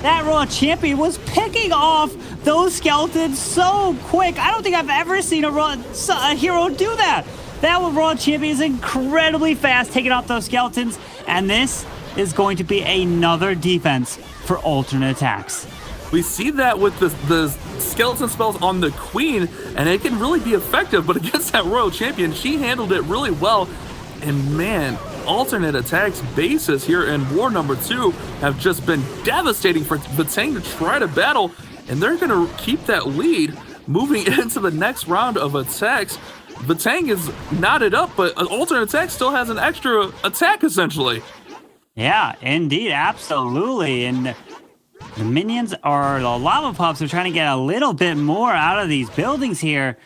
That Royal Champion was picking off those skeletons so quick. I don't think I've ever seen a hero do that. That Royal Champion is incredibly fast, taking off those skeletons. And this is going to be another defense for alternate attacks. We see that with the skeleton spells on the Queen, and it can really be effective. But against that Royal Champion, she handled it really well. And man, alternate attacks bases here in War number 2 have just been devastating for Vatang to try to battle, and they're going to keep that lead moving into the next round of attacks. Vatang is knotted up, but alternate attack still has an extra attack essentially. Yeah, indeed, absolutely. And the minions or the lava pups are trying to get a little bit more out of these buildings here.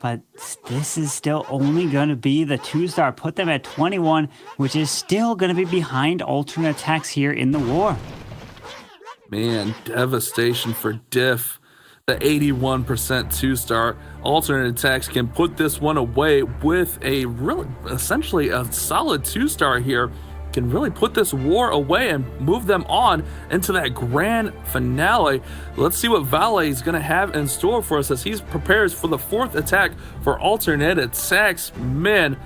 But this is still only going to be the 2-star. Put them at 21, which is still going to be behind alternate attacks here in the war. Man, devastation for Diff. The 81% 2-star. Alternate attacks can put this one away with a really, essentially a solid 2-star here. Can really put this war away and move them on into that grand finale. Let's see what Valet is going to have in store for us as he prepares for the 4th attack for alternate attacks. Man,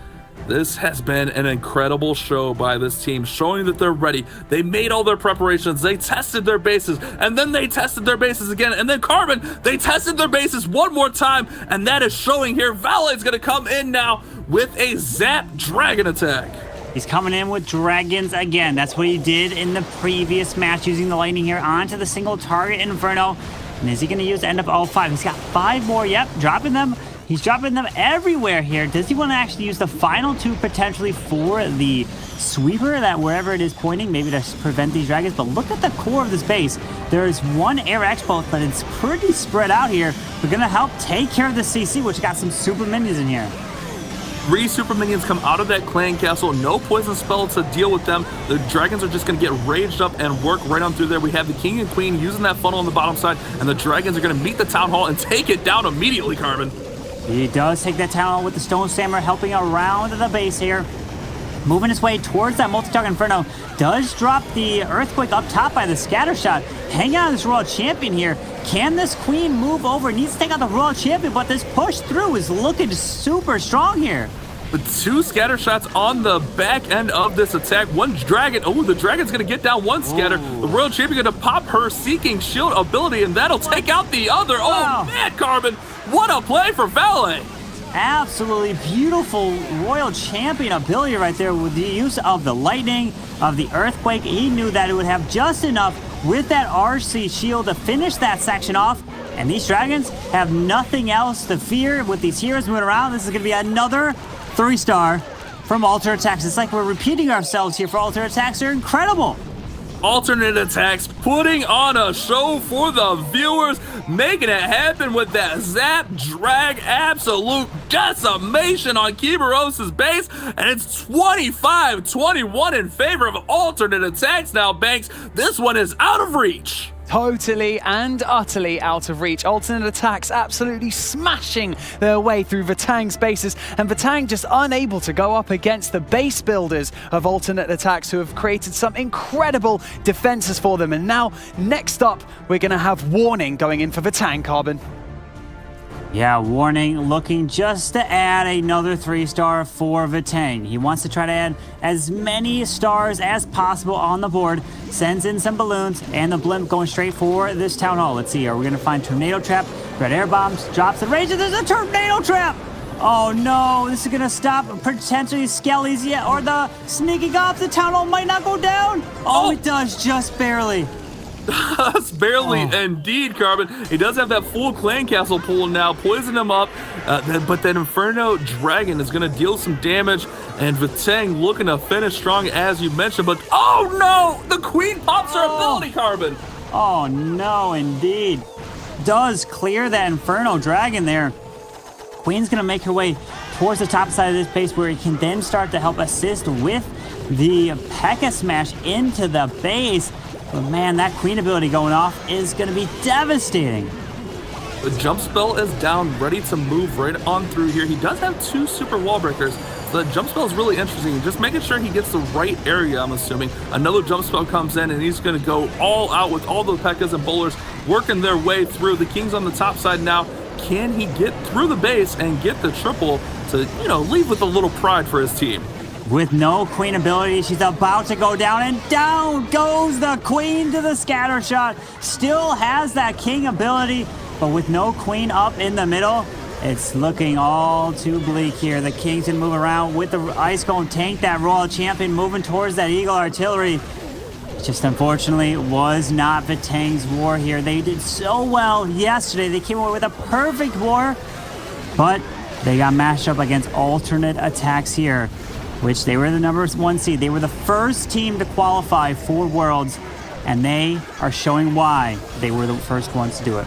this has been an incredible show by this team, showing that they're ready. They made all their preparations. They tested their bases, and then they tested their bases again. And then Carbon, they tested their bases one more time, and that is showing here. Valet is going to come in now with a Zap Dragon attack. He's coming in with dragons again. That's what he did in the previous match, using the lightning here onto the single target Inferno. And is he going to use end up all 5? He's got 5 more. Yep, dropping them. He's dropping them everywhere here. Does he want to actually use the final 2 potentially for the sweeper, that wherever it is pointing, maybe to prevent these dragons? But look at the core of this base. There is 1 air X-Bolt, but it's pretty spread out here. We're going to help take care of the CC, which got some super minions in here. 3 super minions come out of that clan castle. No poison spell to deal with them. The dragons are just going to get raged up and work right on through there. We have the king and queen using that funnel on the bottom side, and the dragons are going to meet the town hall and take it down immediately, Carbon. He does take that town hall with the Stone Slammer, helping around the base here. Moving his way towards that multi-target Inferno. Does drop the Earthquake up top by the scatter shot. Hang on this Royal Champion here. Can this Queen move over? Needs to take out the Royal Champion, but this push through is looking super strong here. With 2 scatter shots on the back end of this attack. 1 dragon. Oh, the dragon's going to get down 1 scatter. The Royal Champion going to pop her Seeking Shield ability, and that'll take out the other. Wow. Oh, man, Carbon. What a play for Valet. Absolutely beautiful Royal Champion ability right there with the use of the lightning, of the Earthquake. He knew that it would have just enough with that RC shield to finish that section off. And these dragons have nothing else to fear with these heroes moving around. This is going to be another 3-star from alternate attacks. It's like we're repeating ourselves here for alternate attacks. They're incredible. Alternate attacks putting on a show for the viewers, making it happen with that Zap Drag absolute decimation on Kibaros's base, and it's 25-21 in favor of alternate attacks now, Banks. This one is out of reach. Totally and utterly out of reach. Alternate attacks absolutely smashing their way through Vatang's bases, and Vatang just unable to go up against the base builders of alternate attacks, who have created some incredible defenses for them. And now, next up, we're going to have Warning going in for Vatang, Carbon. Yeah, warning, looking just to add another 3-star for Vatang. He wants to try to add as many stars as possible on the board, sends in some balloons, and the blimp going straight for this town hall. Let's see, are we going to find Tornado Trap? Red Air Bombs, drops the range, and there's a Tornado Trap! Oh no, this is going to stop potentially Skellies yet, or the sneaking off the town hall might not go down. Oh, it does, just barely. Just barely, indeed, Carbon. He does have that full clan castle pull now, poison him up, but that Inferno Dragon is going to deal some damage, and Vatang looking to finish strong, as you mentioned, but oh no! The Queen pops her ability, Carbon! Oh no, indeed. Does clear that Inferno Dragon there. Queen's going to make her way towards the top side of this base, where he can then start to help assist with the P.E.K.K.A. Smash into the base. But man, that Queen ability going off is going to be devastating. The jump spell is down, ready to move right on through here. He does have 2 super wall breakers. So the jump spell is really interesting. Just making sure he gets the right area, I'm assuming. Another jump spell comes in, and he's going to go all out with all the P.E.K.K.As and bowlers working their way through. The King's on the top side now. Can he get through the base and get the triple to, leave with a little pride for his team? With no Queen ability, she's about to go down, and down goes the Queen to the scatter shot. Still has that King ability, but with no Queen up in the middle, it's looking all too bleak here. The King's gonna move around with the Ice Golem tank, that Royal Champion moving towards that Eagle Artillery. Just unfortunately was not Vatang's war here. They did so well yesterday. They came away with a perfect war, but they got matched up against ATN.aTTaX here, which they were the number 1 seed. They were the first team to qualify for Worlds, and they are showing why they were the first ones to do it.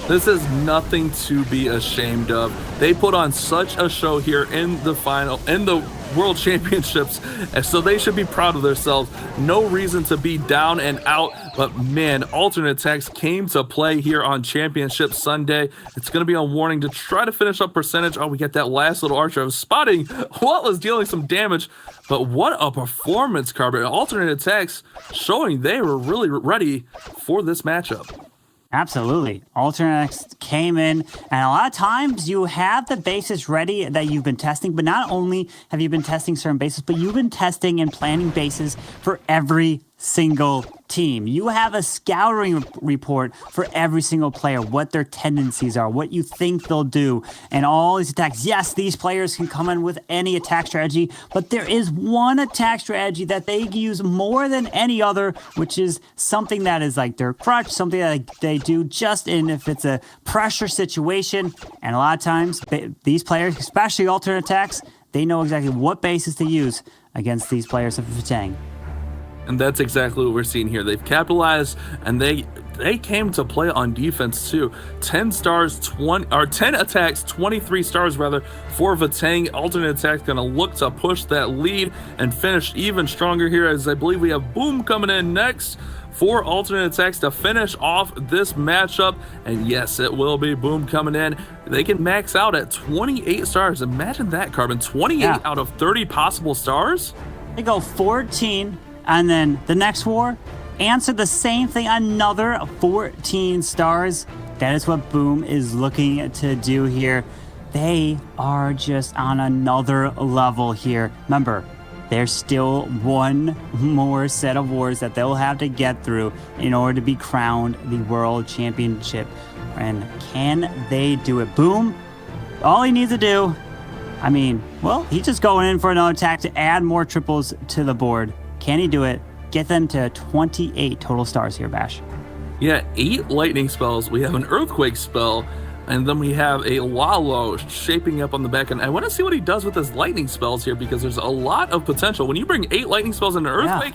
This is nothing to be ashamed of. They put on such a show here in the World Championships, and so they should be proud of themselves. No reason to be down and out, but man, ATN.aTTaX came to play here on Championship Sunday. It's going to be on warning to try to finish up percentage. Oh, we get that last little archer of spotting while was dealing some damage, but what a performance, Carbon. ATN.aTTaX showing they were really ready for this matchup. Absolutely. ATN.aTTaX came in, and a lot of times you have the bases ready that you've been testing, but not only have you been testing certain bases, but you've been testing and planning bases for every single team. You have a scouting report for every single player, what their tendencies are, what you think they'll do, and all these attacks. Yes, these players can come in with any attack strategy, but there is one attack strategy that they use more than any other, which is something that is like their crutch, something that they do just in if it's a pressure situation. And a lot of times, these players, especially ATN.aTTaX, they know exactly what bases to use against these players of Vertang. And that's exactly what we're seeing here. They've capitalized, and they came to play on defense too. 10 attacks, 23 stars rather for Vatang. ATN.aTTaX gonna look to push that lead and finish even stronger here, as I believe we have Boom coming in next for ATN.aTTaX to finish off this matchup. And yes, it will be Boom coming in. They can max out at 28 stars. Imagine that, Carbon. 28 out of 30 possible stars? They go 14. And then the next war, answer the same thing, another 14 stars. That is what Boom is looking to do here. They are just on another level here. Remember, there's still one more set of wars that they'll have to get through in order to be crowned the World Championship. And can they do it? Boom, all he needs to do, he's just going in for another attack to add more triples to the board. Can he do it? Get them to 28 total stars here, Bash. Yeah, 8 lightning spells. We have an earthquake spell, and then we have a Lalo shaping up on the back end. I want to see what he does with his lightning spells here, because there's a lot of potential. When you bring 8 lightning spells into earthquake,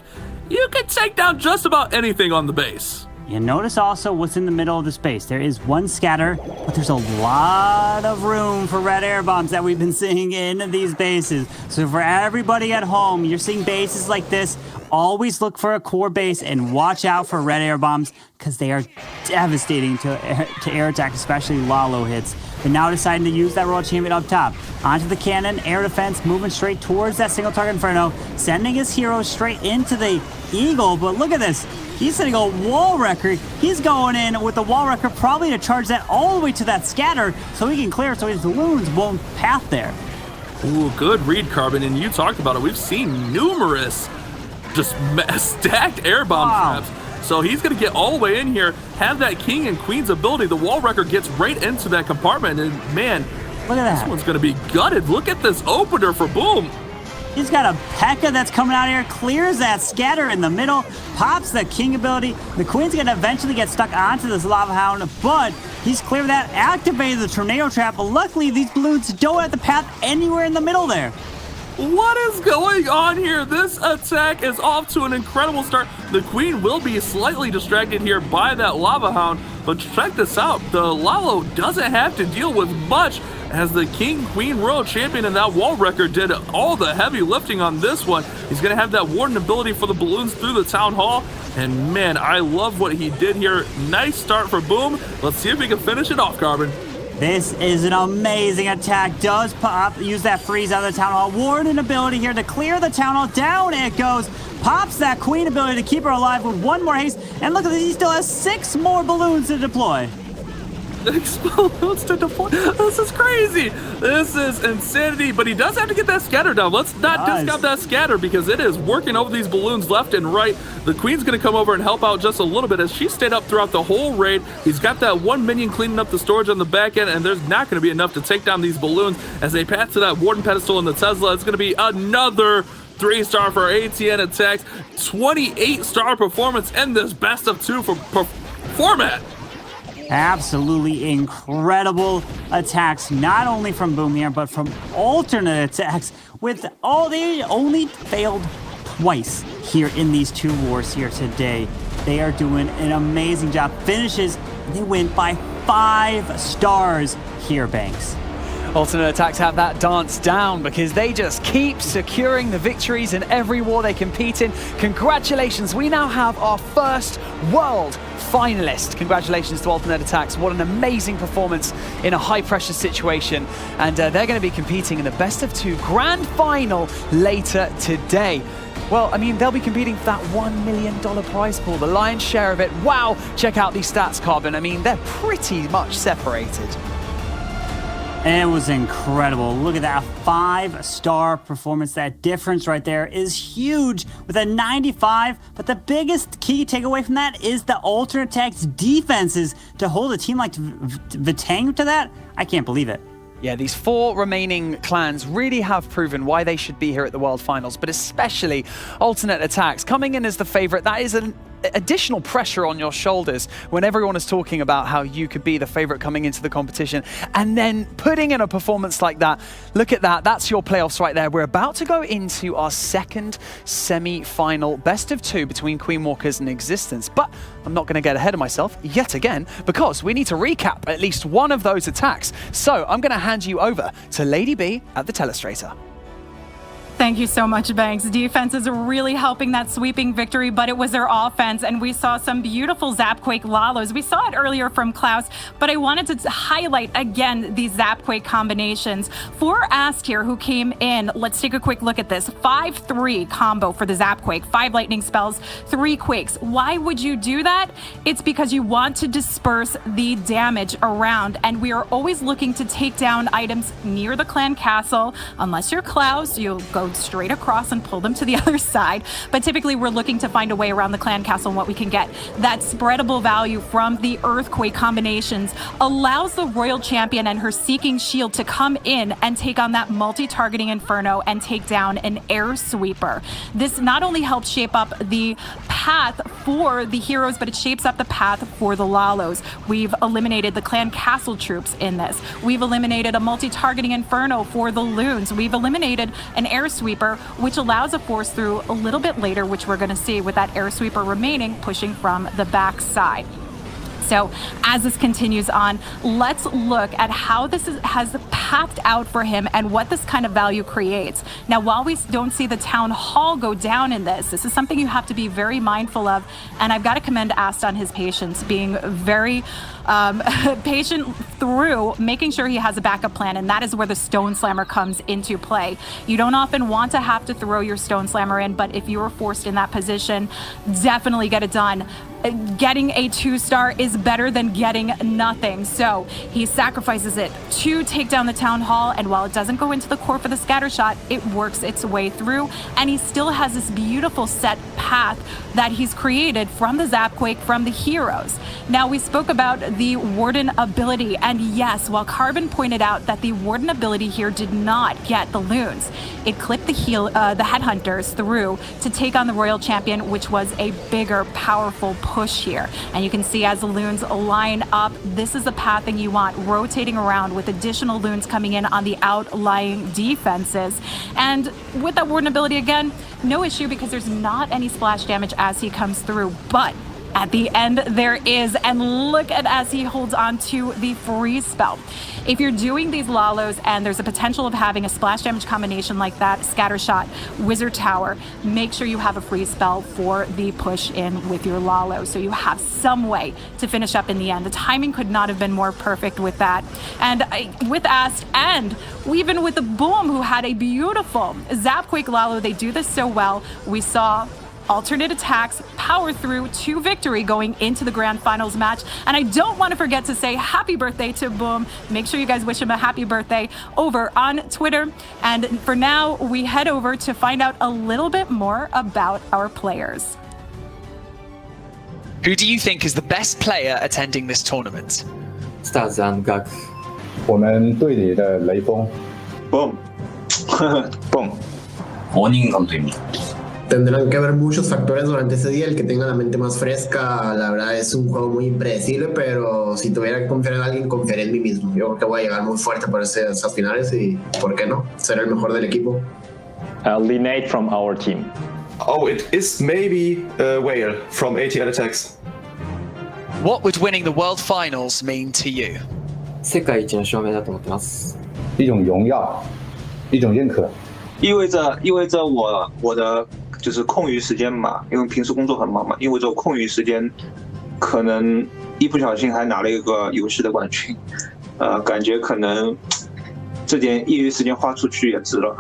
you can take down just about anything on the base. You notice also what's in the middle of the space. There is one scatter, but there's a lot of room for red air bombs that we've been seeing in these bases. So for everybody at home, you're seeing bases like this, always look for a core base and watch out for red air bombs, because they are devastating to air attack, especially Lalo hits. But now deciding to use that Royal Champion up top. Onto the cannon, air defense, moving straight towards that single target Inferno, sending his hero straight into the Eagle. But look at this. He's setting a wall record. He's going in with the wall record probably to charge that all the way to that scatter so he can clear it so his balloons won't path there. Ooh, good read, Carbon, and you talked about it. We've seen numerous just stacked air bomb traps. So he's going to get all the way in here, have that king and queen's ability. The wall record gets right into that compartment, and man, look at that. This one's going to be gutted. Look at this opener for Boom. He's got a P.E.K.K.A that's coming out here, clears that scatter in the middle, pops the king ability. The queen's going to eventually get stuck onto this lava hound, but he's cleared that, activated the tornado trap. Luckily, these balloons don't have to path anywhere in the middle there. What is going on here? This attack is off to an incredible start. The queen will be slightly distracted here by that lava hound, but check this out. The Lalo doesn't have to deal with much as the king, queen, royal champion, and that wall record did all the heavy lifting on this one. He's going to have that warden ability for the balloons through the town hall. And man, I love what he did here. Nice start for Boom. Let's see if we can finish it off, Carbon. This is an amazing attack. Does pop, use that freeze out of the town hall. Warden ability here to clear the town hall. Down it goes. Pops that queen ability to keep her alive with one more haste. And look at this, he still has 6 more balloons to deploy. 6 balloons to deploy. This is crazy. This is insanity, but he does have to get that scatter down. Let's not discount that scatter because it is working over these balloons left and right. The queen's going to come over and help out just a little bit as she stayed up throughout the whole raid. He's got that one minion cleaning up the storage on the back end, and there's not going to be enough to take down these balloons as they pass to that warden pedestal in the Tesla. It's going to be another 3-star for ATN.aTTaX. 28-star performance in this best of 2 format. Absolutely incredible attacks, not only from Boom here, but from alternate attacks. With all, they only failed twice here in these 2 wars here today. They are doing an amazing job. Finishes, they win by 5 stars here, Banks. Alternate attacks have that dance down because they just keep securing the victories in every war they compete in. Congratulations, we now have our first world finalist. Congratulations to Alternate Attacks. What an amazing performance in a high-pressure situation. And they're going to be competing in the best of 2 grand final later today. Well, I mean, they'll be competing for that $1 million prize pool, the lion's share of it. Wow, check out these stats, Carbon. I mean, they're pretty much separated. It was incredible. Look at that 5-star performance. That difference right there is huge with a 95. But the biggest key takeaway from that is the alternate attacks defenses to hold a team like Vatang to that. I can't believe it. Yeah, these 4 remaining clans really have proven why they should be here at the World Finals, but especially Alternate Attacks. Coming in as the favorite, that is an additional pressure on your shoulders when everyone is talking about how you could be the favorite coming into the competition, and then putting in a performance like that. Look at that, that's your playoffs right there. We're about to go into our second semi-final best of 2 between Queen Walkers and Existence, but I'm not going to get ahead of myself yet again because we need to recap at least one of those attacks. So I'm going to hand you over to Lady B at the Telestrator. Thank you so much, Banks. Defense is really helping that sweeping victory, but it was their offense, and we saw some beautiful Zapquake Lalos. We saw it earlier from Klaus, but I wanted to highlight again these Zapquake combinations. For Ast here, who came in, let's take a quick look at this. 5-3 combo for the Zapquake, 5 lightning spells, 3 quakes. Why would you do that? It's because you want to disperse the damage around, and we are always looking to take down items near the clan castle. Unless you're Klaus, you'll go straight across and pull them to the other side. But typically we're looking to find a way around the clan castle, and what we can get. That spreadable value from the earthquake combinations allows the royal champion and her seeking shield to come in and take on that multi-targeting inferno and take down an air sweeper. This not only helps shape up the path for the heroes, but it shapes up the path for the Lalos. We've eliminated the clan castle troops in this. We've eliminated a multi-targeting inferno for the loons. We've eliminated an air sweeper, which allows a force through a little bit later, which we're going to see with that air sweeper remaining, pushing from the back side. So as this continues on, let's look at how this has pathed out for him and what this kind of value creates. Now, while we don't see the town hall go down in this is something you have to be very mindful of. And I've got to commend Ast on his patience, being very patient through making sure he has a backup plan, and that is where the Stone Slammer comes into play. You don't often want to have to throw your Stone Slammer in, but if you are forced in that position, definitely get it done. Getting a 2-star is better than getting nothing. So he sacrifices it to take down the Town Hall, and while it doesn't go into the core for the scatter shot, it works its way through, and he still has this beautiful set path that he's created from the Zapquake, from the heroes. Now, we spoke about the Warden ability, and yes, while Carbon pointed out that the Warden ability here did not get the Loons, it clipped the Headhunters through to take on the Royal Champion, which was a bigger, powerful push here. And you can see as the Loons line up, this is the pathing you want, rotating around with additional Loons coming in on the outlying defenses. And with that Warden ability, again, no issue because there's not any splash damage as he comes through, but at the end there is, and look at as he holds on to the freeze spell. If you're doing these Lalos and there's a potential of having a splash damage combination like that, Scatter Shot, Wizard Tower, make sure you have a freeze spell for the push in with your Lalo, so you have some way to finish up in the end. The timing could not have been more perfect with that. And with Ast and even with the Boom, who had a beautiful Zapquake Lalo, they do this so well. We saw ATN.aTTaX power through to victory going into the grand finals match. And I don't want to forget to say happy birthday to Boom. Make sure you guys wish him a happy birthday over on Twitter. And for now, we head over to find out a little bit more about our players. Who do you think is the best player attending this tournament? Stars and Gag. 我们队里的雷锋 Boom. Boom. 원인 감독입니다. Tendrán que haber muchos factores durante ese día. El que tenga la mente más fresca, la verdad es un juego muy impredecible, pero si tuviera que confiar en alguien, confiaría en mí mismo. Yo creo que voy a llegar muy fuerte para esas finales y, ¿por qué no?, ser el mejor del equipo. Linnate from our team. Oh, it is maybe Whale from ATN.aTTaX. What would winning the World Finals mean to you? 世界一の証明だと思ってます。一种荣耀，一种认可。意味着我的就是空余时间嘛，因为平时工作很忙嘛，意味着我空余时间可能一不小心还拿了一个游戏的冠军，感觉可能这点业余时间花出去也值了。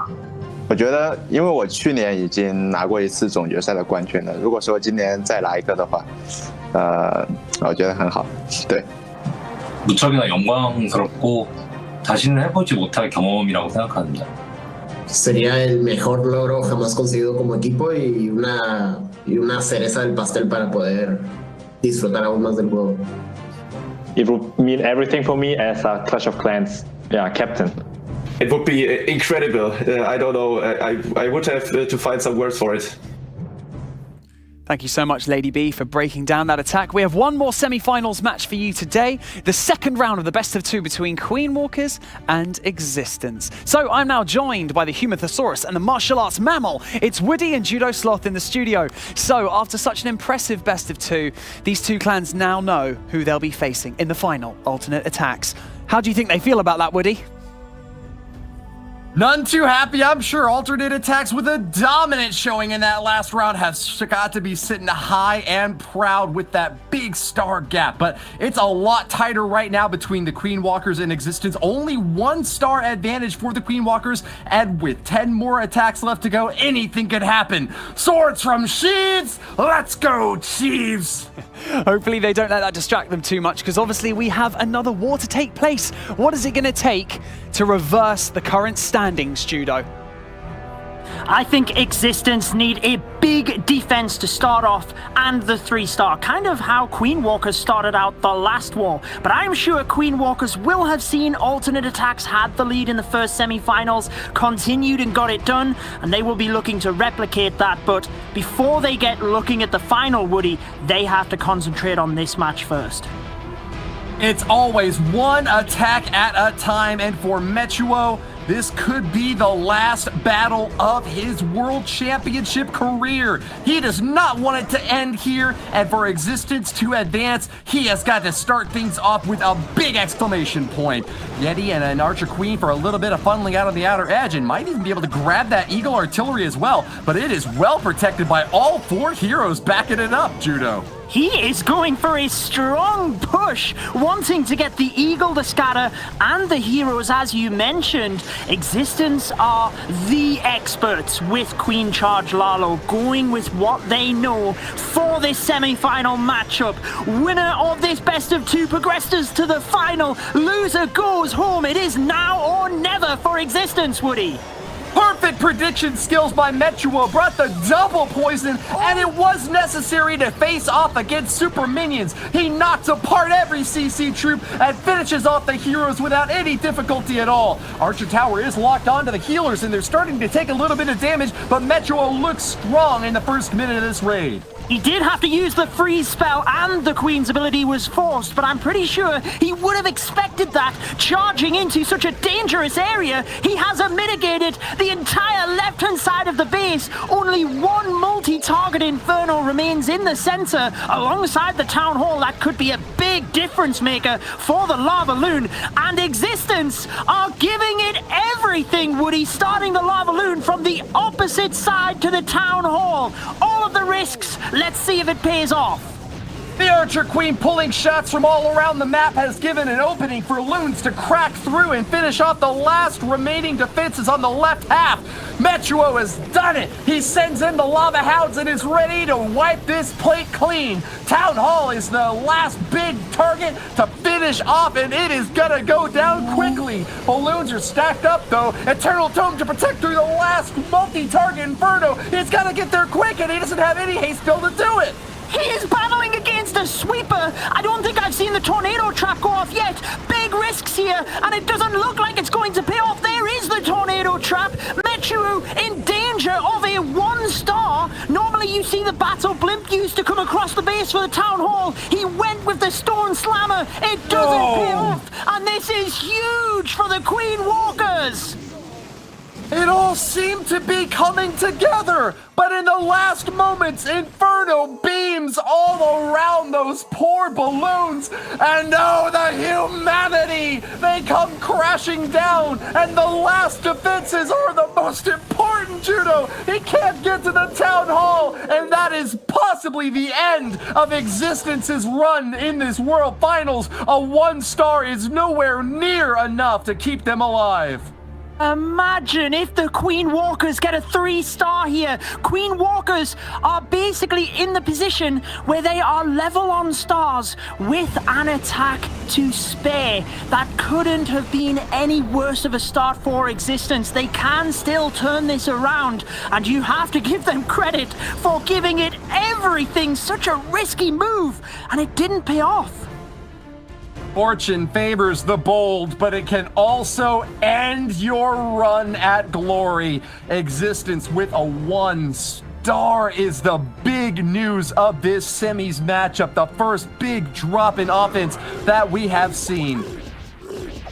我觉得，因为我去年已经拿过一次总决赛的冠军了，如果说今年再拿一个的话，我觉得很好。对。 무척이나 영광스럽고 다시는 해보지 못할 경험이라고 생각합니다. Sería el mejor logro jamás conseguido como equipo y una cereza del pastel para poder disfrutar aún más del juego. It would mean everything for me as a Clash of Clans captain. It would be incredible. I don't know. I would have to find some words for it. Thank you so much, Lady B, for breaking down that attack. We have one more semi-finals match for you today. The second round of the best of two between Queen Walkers and Existence. So I'm now joined by the Human Thesaurus and the Martial Arts Mammal. It's Woody and Judo Sloth in the studio. So after such an impressive best of two, these two clans now know who they'll be facing in the final ATN.aTTaX. How do you think they feel about that, Woody? None too happy, I'm sure. ATN.aTTaX with a dominant showing in that last round has got to be sitting high and proud with that big star gap. But it's a lot tighter right now between the Queen Walkers and Existence. Only 1 star advantage for the Queen Walkers, and with 10 more attacks left to go, anything could happen. Swords from sheaths, let's go Chiefs! Hopefully they don't let that distract them too much, because obviously we have another war to take place. What is it going to take to reverse the current standings, Judo? I think Existence need a big defense to start off and the 3-star, kind of how Queen Walkers started out the last war. But I'm sure Queen Walkers will have seen ATN.aTTaX had the lead in the first semi-finals, continued and got it done, and they will be looking to replicate that. But before they get looking at the final, Woody, they have to concentrate on this match first. It's always one attack at a time, and for Mechuo, this could be the last battle of his World Championship career. He does not want it to end here, and for Existence to advance, he has got to start things off with a big exclamation point. Yeti and an Archer Queen for a little bit of funneling out on the outer edge, and might even be able to grab that Eagle Artillery as well, but it is well protected by all 4 heroes backing it up, Judo. He is going for a strong push, wanting to get the Eagle, the Scatter, and the Heroes, as you mentioned. Existence are the experts with Queen Charge Lalo, going with what they know for this semi-final matchup. Winner of this best of two progresses to the final. Loser goes home. It is now or never for Existence, Woody. Perfect prediction skills by Metuo brought the double poison, and it was necessary to face off against super minions. He knocks apart every CC troop and finishes off the heroes without any difficulty at all. Archer Tower is locked onto the healers, and they're starting to take a little bit of damage, but Metuo looks strong in the first minute of this raid. He did have to use the freeze spell and the Queen's ability was forced, but I'm pretty sure he would have expected that. Charging into such a dangerous area, he has mitigated the entire left-hand side of the base. Only one multi-target Inferno remains in the center alongside the Town Hall. That could be a big difference maker for the Lava Loon, and Existence are giving it everything, Woody, starting the Lava Loon from the opposite side to the Town Hall. All of the risks. Let's see if it pays off. The Archer Queen pulling shots from all around the map has given an opening for Loons to crack through and finish off the last remaining defenses on the left half. Metuo has done it. He sends in the Lava Hounds and is ready to wipe this plate clean. Town Hall is the last big target to finish off, and it is gonna go down quickly. Balloons are stacked up though. Eternal Tome to protect through the last multi-target Inferno. He's gotta get there quick, and he doesn't have any haste build to do it. He is battling against a sweeper. I don't think I've seen the tornado trap go off yet. Big risks here, and it doesn't look like it's going to pay off. There is the tornado trap. Metuo in danger of a 1-star. Normally you see the battle blimp used to come across the base for the Town Hall. He went with the Stone Slammer. It doesn't pay off, and this is huge for the Queen Walkers. It all seemed to be coming together, but in the last moments, Inferno beams all around those poor balloons, and oh, the humanity! They come crashing down, and the last defenses are the most important, Judo! He can't get to the Town Hall, and that is possibly the end of Existence's run in this World Finals. A 1-star is nowhere near enough to keep them alive. Imagine if the Queen Walkers get a 3-star here. Queen Walkers are basically in the position where they are level on stars with an attack to spare. That couldn't have been any worse of a start for Existence. They can still turn this around, and you have to give them credit for giving it everything. Such a risky move, and it didn't pay off. Fortune favors the bold, but it can also end your run at glory. Existence with a 1-star is the big news of this semis matchup, the first big drop in offense that we have seen.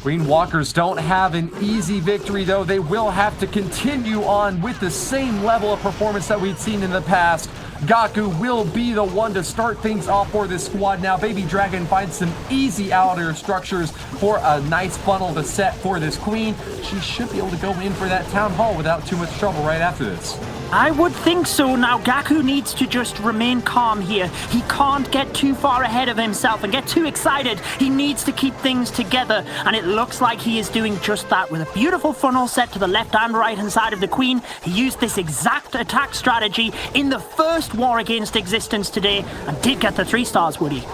Green Walkers don't have an easy victory, though. They will have to continue on with the same level of performance that we'd seen in the past. Gaku will be the one to start things off for this squad. Now, Baby Dragon finds some easy outer structures for a nice funnel to set for this queen. She should be able to go in for that Town Hall without too much trouble right after this. I would think so. Now, Gaku needs to just remain calm here. He can't get too far ahead of himself and get too excited. He needs to keep things together, and it looks like he is doing just that with a beautiful funnel set to the left and right-hand side of the queen. He used this exact attack strategy in the first war against Existence today and did get the 3 stars, Woody.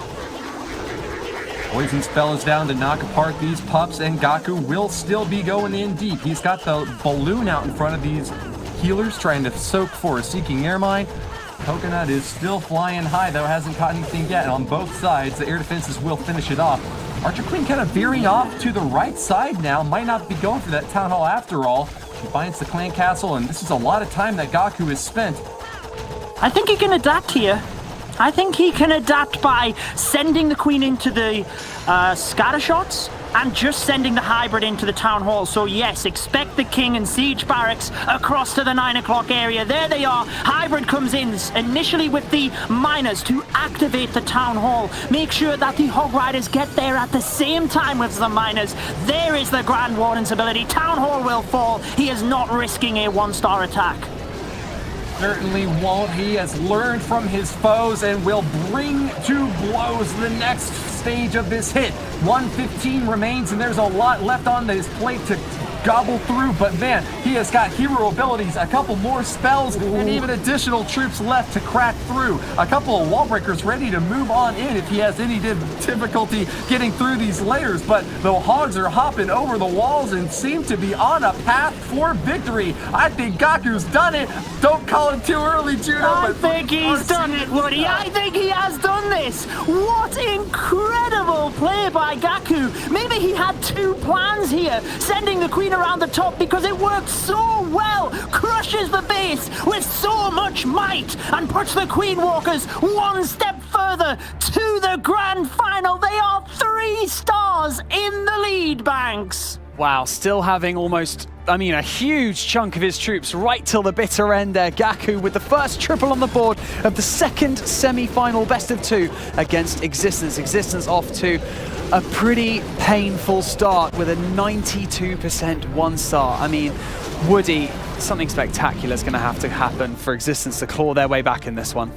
Poison spell is down to knock apart these pups, and Gaku will still be going in deep. He's got the balloon out in front of these healers trying to soak for a Seeking Air Mine. Coconut is still flying high, though, hasn't caught anything yet. And on both sides, the air defenses will finish it off. Archer Queen kind of veering off to the right side now. Might not be going for that Town Hall after all. She finds the clan castle, and this is a lot of time that Gaku has spent. I think he can adapt here. I think he can adapt by sending the queen into the scatter shots and just sending the hybrid into the Town Hall. So yes, expect the King and Siege Barracks across to the 9 o'clock area. There they are. Hybrid comes in initially with the miners to activate the Town Hall. Make sure that the Hog Riders get there at the same time with the miners. There is the Grand Warden's ability. Town Hall will fall. He is not risking a 1-star attack. Certainly won't. He has learned from his foes and will bring to blows the next stage of this hit. 115 remains, and there's a lot left on his plate to gobble through, but man, he has got hero abilities, a couple more spells, and even additional troops left to crack through. A couple of wall breakers ready to move on in if he has any difficulty getting through these layers, but the hogs are hopping over the walls and seem to be on a path for victory. I think Gaku's done it. Don't call it too early, Judo. I think he's done it, Woody. I think he has done this. What incredible play by Gaku. Maybe he had two plans here, sending the queen around the top because it worked so well, crushes the base with so much might, and puts the Queen Walkers one step further to the grand final. They are 3 stars in the lead, Banks. Wow, still having a huge chunk of his troops right till the bitter end there. Gaku with the first triple on the board of the second semi-final best of 2 against Existence. Existence off to a pretty painful start with a 92% 1-star. I mean, Woody, something spectacular is going to have to happen for Existence to claw their way back in this one.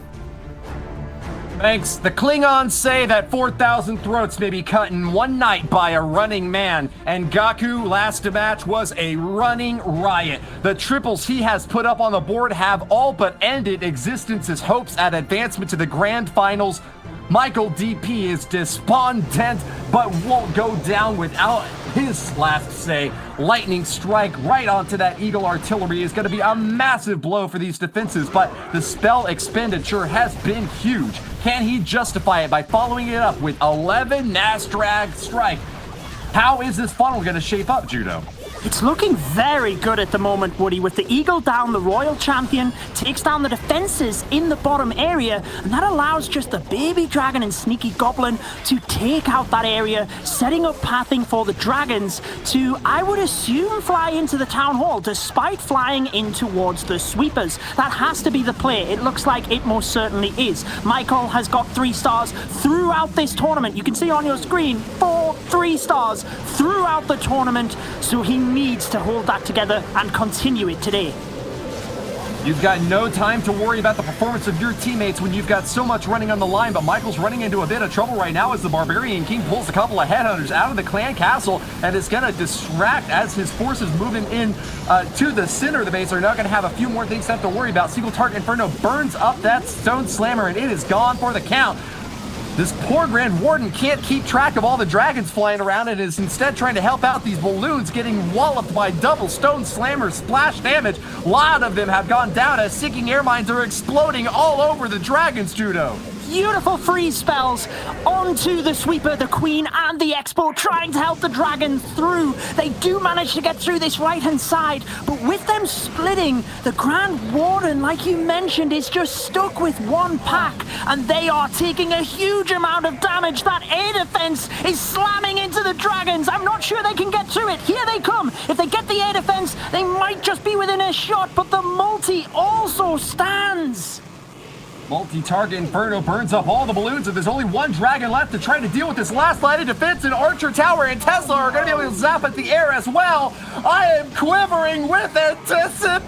Thanks. The Klingons say that 4,000 throats may be cut in one night by a running man, and Gaku last match was a running riot. The triples he has put up on the board have all but ended Existence's hopes at advancement to the grand finals. Michael DP is despondent, but won't go down without his last say. Lightning strike right onto that Eagle artillery is going to be a massive blow for these defenses, but the spell expenditure has been huge. Can he justify it by following it up with 11 Nastrag strike? How is this funnel going to shape up, Judo? It's looking very good at the moment, Woody, with the Eagle down. The Royal Champion takes down the defenses in the bottom area, and that allows just the Baby Dragon and Sneaky Goblin to take out that area, setting up pathing for the Dragons to, I would assume, fly into the Town Hall, despite flying in towards the Sweepers. That has to be the play. It looks like it most certainly is. Michael has got 3 stars throughout this tournament. You can see on your screen, 3 stars throughout the tournament, so he needs to hold that together and continue it today. You've got no time to worry about the performance of your teammates when you've got so much running on the line, but Michael's running into a bit of trouble right now as the Barbarian King pulls a couple of headhunters out of the clan castle and is going to distract as his forces moving in to the center of the base. Are now going to have a few more things to have to worry about. Single Target Inferno burns up that Stone Slammer, and it is gone for the count. This poor Grand Warden can't keep track of all the dragons flying around and is instead trying to help out these balloons getting walloped by double Stone Slammer splash damage. A lot of them have gone down as sinking air mines are exploding all over the dragons, Judo. Beautiful freeze spells onto the Sweeper, the Queen, and the Expo, trying to help the Dragons through. They do manage to get through this right-hand side, but with them splitting, the Grand Warden, like you mentioned, is just stuck with one pack, and they are taking a huge amount of damage. That air defense is slamming into the Dragons. I'm not sure they can get through it. Here they come. If they get the air defense, they might just be within a shot, but the multi also stands. Multi-target Inferno burns up all the balloons, and there's only one dragon left to try to deal with this last line of defense, and Archer Tower and Tesla are going to be able to zap at the air as well. I am quivering with anticipation!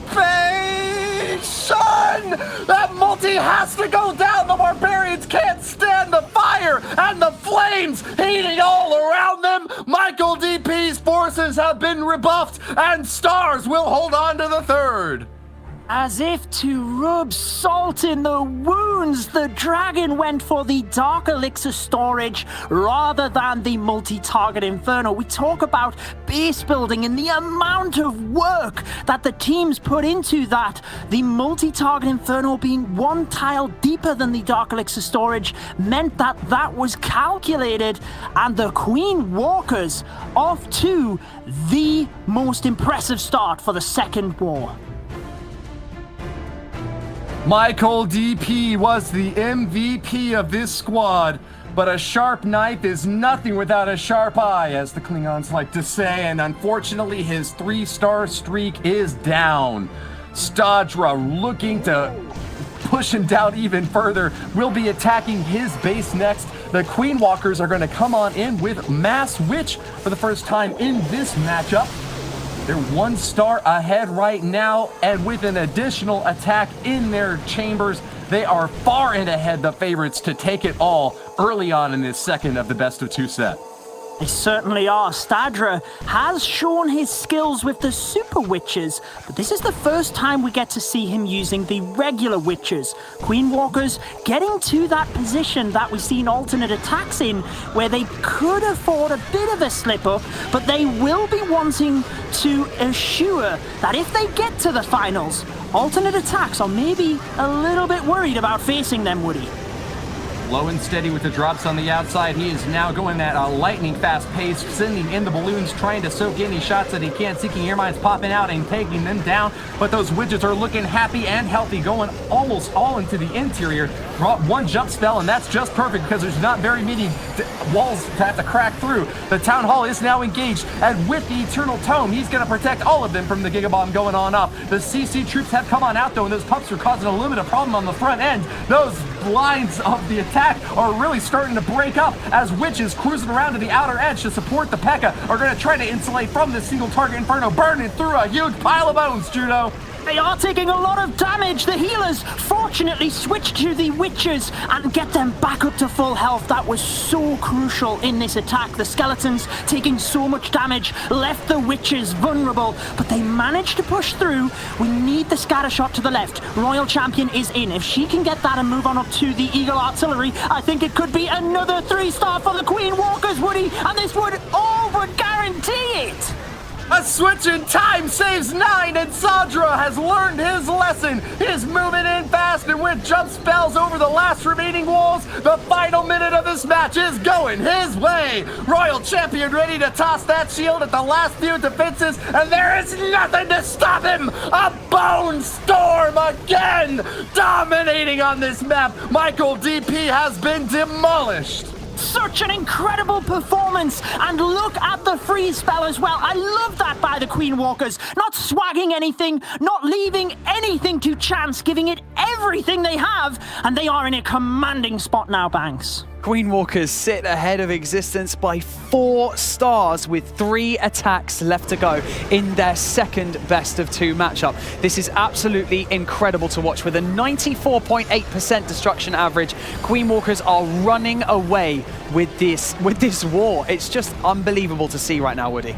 That multi has to go down! The Barbarians can't stand the fire and the flames heating all around them! Michael DP's forces have been rebuffed, and Stars will hold on to the third! As if to rub salt in the wounds, the Dragon went for the Dark Elixir storage rather than the multi-target Inferno. We talk about base building and the amount of work that the teams put into that. The multi-target Inferno being one tile deeper than the Dark Elixir storage meant that that was calculated, and the Queen Walkers off to the most impressive start for the second war. Michael DP was the MVP of this squad, but a sharp knife is nothing without a sharp eye, as the Klingons like to say, and unfortunately his 3-star streak is down. Stadra, looking to push him down even further, will be attacking his base next. The Queen Walkers are going to come on in with Mass Witch for the first time in this matchup. They're 1 star ahead right now, and with an additional attack in their chambers, they are far and ahead the favorites to take it all early on in this second of the best-of-2 set. They certainly are. Stadra has shown his skills with the super witches, but this is the first time we get to see him using the regular witches. Queen Walkers getting to that position that we've seen alternate attacks in, where they could afford a bit of a slip up, but they will be wanting to assure that if they get to the finals, alternate attacks are maybe a little bit worried about facing them, Woody. Low and steady with the drops on the outside. He is now going at a lightning fast pace, sending in the balloons, trying to soak any shots that he can, seeking air mines popping out and taking them down. But those widgets are looking happy and healthy, going almost all into the interior. Brought 1 jump spell, and that's just perfect because there's not very many walls to have to crack through. The Town Hall is now engaged, and with the Eternal Tome, he's going to protect all of them from the Gigabomb going on up. The CC troops have come on out, though, and those pups are causing a little bit of problem on the front end. Those lines of the attack are really starting to break up as witches cruising around to the outer edge to support the P.E.K.K.A. are going to try to insulate from this single target Inferno, burning through a huge pile of bones, Judo. They are taking a lot of damage. The healers fortunately switch to the witches and get them back up to full health. That was so crucial in this attack. The skeletons taking so much damage left the witches vulnerable, but they managed to push through. We need the scatter shot to the left. Royal Champion is in. If she can get that and move on up to the Eagle Artillery, I think it could be another 3-star for the Queen Walkers, Woody, and this would guarantee it. A switch in time saves 9, and Sandra has learned his lesson. He's moving in fast, and with jump spells over the last remaining walls, the final minute of this match is going his way. Royal Champion ready to toss that shield at the last few defenses, and there is nothing to stop him. A Bone Storm again, dominating on this map. Michael DP has been demolished. Such an incredible performance, and look at the freeze spell as well. I love that by the Queen Walkers. Not swagging anything, not leaving anything to chance, giving it everything they have, and they are in a commanding spot now, Banks. Queen Walkers sit ahead of Existence by 4 stars with 3 attacks left to go in their second best-of-2 matchup. This is absolutely incredible to watch. With a 94.8% destruction average, Queen Walkers are running away with this war. It's just unbelievable to see right now, Woody.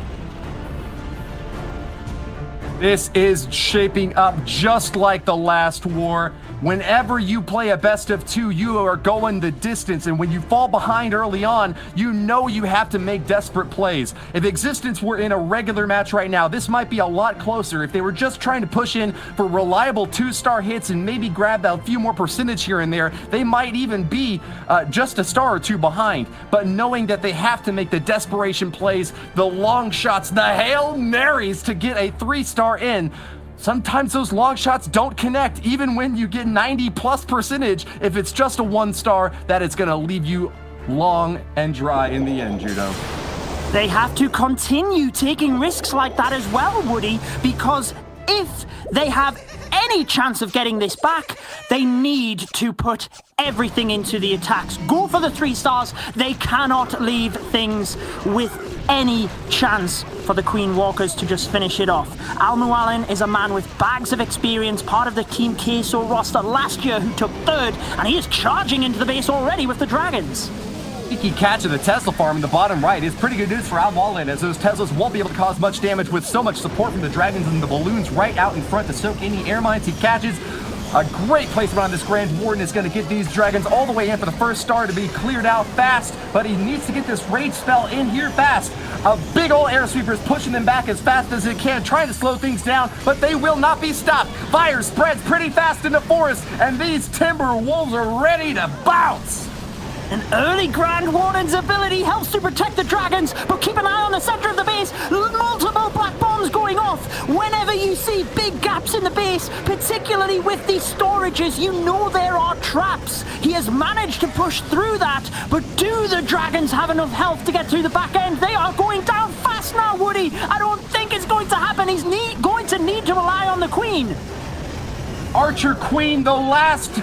This is shaping up just like the last war. Whenever you play a best-of-2, you are going the distance, and when you fall behind early on, you know you have to make desperate plays. If Existence were in a regular match right now, this might be a lot closer. If they were just trying to push in for reliable 2-star hits and maybe grab a few more percentage here and there, they might even be just a star or 2 behind. But knowing that they have to make the desperation plays, the long shots, the Hail Marys to get a 3-star in, sometimes those long shots don't connect, even when you get 90+%. If it's just a 1-star, that is going to leave you long and dry in the end, Judo. They have to continue taking risks like that as well, Woody, because if they have any chance of getting this back, they need to put everything into the attacks. Go for the 3 stars. They cannot leave things with any chance for the Queen Walkers to just finish it off. Al-Mualin is a man with bags of experience, part of the Team Queso roster last year who took 3rd, and he is charging into the base already with the Dragons. Sneaky catch of the Tesla farm in the bottom right is pretty good news for Al-Mualin, as those Teslas won't be able to cause much damage with so much support from the Dragons and the balloons right out in front to soak any air mines he catches. A great placement on this Grand Warden is going to get these Dragons all the way in for the 1st star to be cleared out fast, but he needs to get this Rage spell in here fast. A big old air sweeper is pushing them back as fast as it can, trying to slow things down, but they will not be stopped. Fire spreads pretty fast in the forest, and these Timber Wolves are ready to bounce. An early Grand Warden's ability helps to protect the Dragons, but keep an eye on the center of the base. Multiple black bombs going off. Whenever you see big gaps in the base, particularly with these storages, you know there are traps. He has managed to push through that, but do the Dragons have enough health to get through the back end? They are going down fast now, Woody. I don't think it's going to happen. He's going to need to rely on the Queen. Archer Queen, the last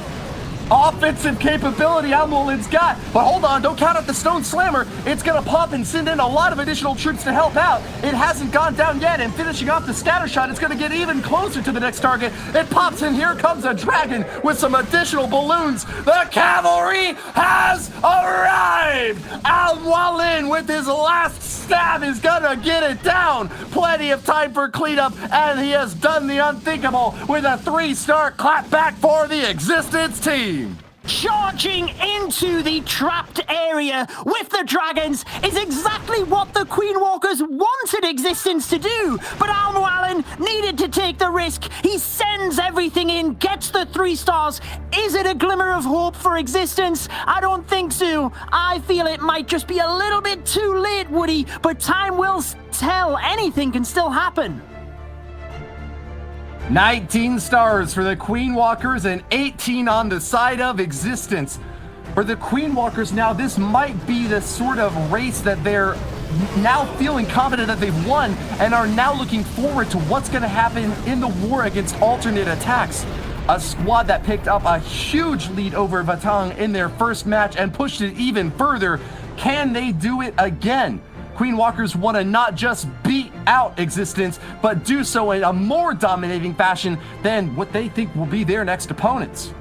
offensive capability Almolin's got. But hold on, don't count out the Stone Slammer. It's going to pop and send in a lot of additional troops to help out. It hasn't gone down yet, and finishing off the scatter shot, it's going to get even closer to the next target. It pops in, here comes a dragon with some additional balloons. The cavalry has arrived! Almolin with his last stab is going to get it down. Plenty of time for cleanup, and he has done the unthinkable with a 3-star clap back for the Existence team. Charging into the trapped area with the dragons is exactly what the Queen Walkers wanted Existence to do, but Almoalin needed to take the risk. He sends everything in, gets the 3 stars. Is it a glimmer of hope for Existence? I don't think so. I feel it might just be a little bit too late, Woody, but time will tell. Anything can still happen. 19 stars for the Queen Walkers and 18 on the side of Existence. For the Queen Walkers now, this might be the sort of race that they're now feeling confident that they've won and are now looking forward to what's going to happen in the war against alternate attacks. A squad that picked up a huge lead over Vatang in their first match and pushed it even further. Can they do it again? Queen Walkers want to not just beat out Existence, but do so in a more dominating fashion than what they think will be their next opponents.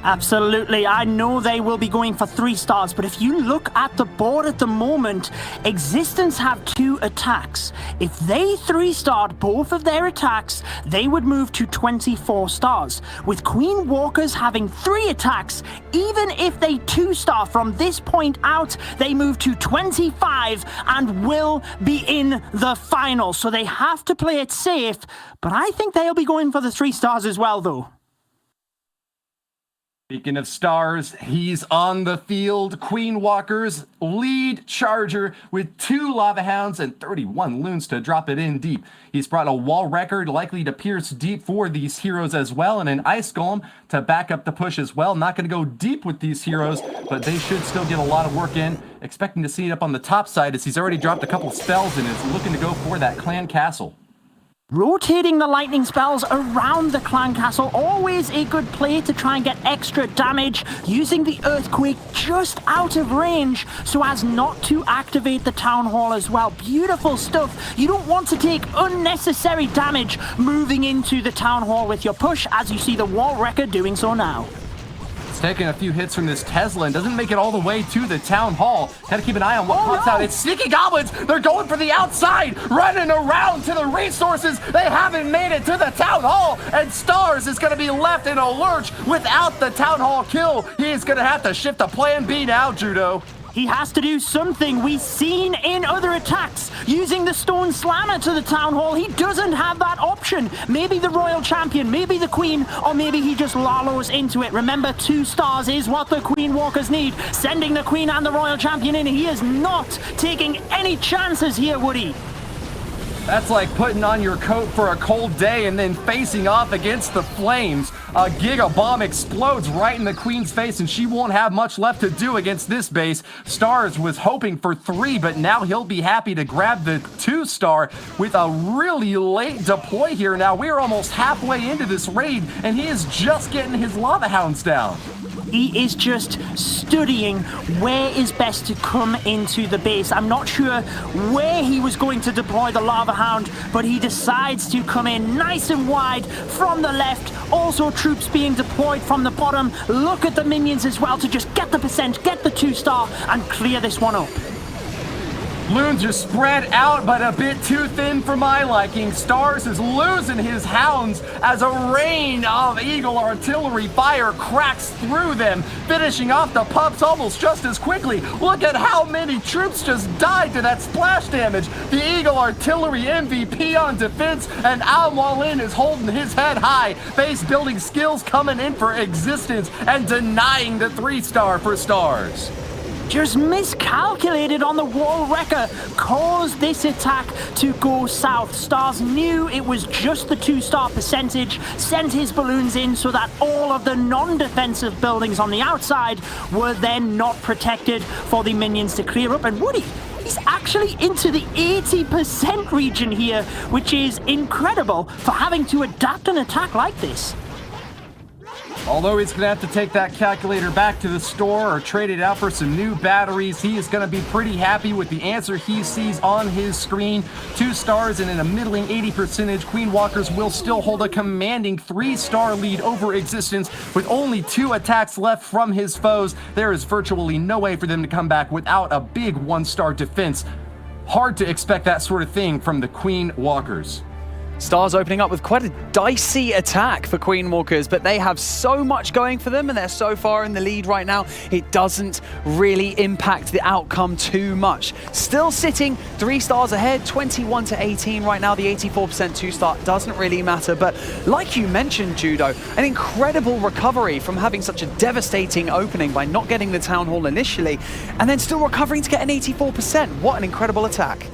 Absolutely. I know they will be going for 3 stars, but if you look at the board at the moment, Existence have 2 attacks. If they 3-starred both of their attacks, they would move to 24 stars. With Queen Walkers having 3 attacks, even if they 2-star from this point out, they move to 25 and will be in the final. So they have to play it safe, but I think they'll be going for the 3 stars as well, though. Speaking of stars, he's on the field. Queen Walkers lead charger with 2 Lava Hounds and 31 loons to drop it in deep. He's brought a wall record likely to pierce deep for these heroes as well, and an Ice Golem to back up the push as well. Not going to go deep with these heroes, but they should still get a lot of work in. Expecting to see it up on the top side as he's already dropped a couple spells and is looking to go for that clan castle. Rotating the lightning spells around the clan castle, always a good play to try and get extra damage, using the earthquake just out of range so as not to activate the town hall as well. Beautiful stuff. You don't want to take unnecessary damage moving into the town hall with your push, as you see the wall wrecker doing so now. Taking a few hits from this Tesla and doesn't make it all the way to the town hall. Gotta keep an eye on what pops out. It's sneaky goblins. They're going for the outside, running around to the resources. They haven't made it to the town hall, and Stars is gonna be left in a lurch without the town hall kill. He is gonna have to shift to plan B now, Judo. He has to do something. We've seen in other attacks using the Stone Slammer to the Town Hall. He doesn't have that option. Maybe the Royal Champion, maybe the Queen, or maybe he just lollows into it. Remember, 2 stars is what the Queen Walkers need. Sending the Queen and the Royal Champion in. He is not taking any chances here, Woody. That's like putting on your coat for a cold day and then facing off against the flames. A Giga Bomb explodes right in the Queen's face, and she won't have much left to do against this base. Stars was hoping for 3, but now he'll be happy to grab the 2-star with a really late deploy here. Now we're almost halfway into this raid, and he is just getting his Lava Hounds down. He is just studying where is best to come into the base. I'm not sure where he was going to deploy the Lava Hound, but he decides to come in nice and wide from the left. Also troops being deployed from the bottom. Look at the minions as well to just get the percent, get the 2-star, and clear this one up. Loons are spread out, but a bit too thin for my liking. Stars is losing his hounds as a rain of Eagle artillery fire cracks through them, finishing off the pups almost just as quickly. Look at how many troops just died to that splash damage. The Eagle artillery MVP on defense, and Almolin is holding his head high. Base building skills coming in for Existence and denying the 3-star for Stars. Just miscalculated on the wall wrecker, caused this attack to go south. Stars knew it was just the 2-star percentage, sent his balloons in so that all of the non-defensive buildings on the outside were then not protected for the minions to clear up. And Woody, he's actually into the 80% region here, which is incredible for having to adapt an attack like this. Although he's going to have to take that calculator back to the store or trade it out for some new batteries, he is going to be pretty happy with the answer he sees on his screen. 2 stars and in a middling 80%. Queen Walkers will still hold a commanding 3-star lead over Existence. With only 2 attacks left from his foes, there is virtually no way for them to come back without a big 1-star defense. Hard to expect that sort of thing from the Queen Walkers. Stars opening up with quite a dicey attack for Queen Walkers, but they have so much going for them and they're so far in the lead right now, it doesn't really impact the outcome too much. Still sitting 3 stars ahead, 21-18 right now. The 84% 2-star doesn't really matter, but like you mentioned, Judo, an incredible recovery from having such a devastating opening by not getting the Town Hall initially, and then still recovering to get an 84%. What an incredible attack.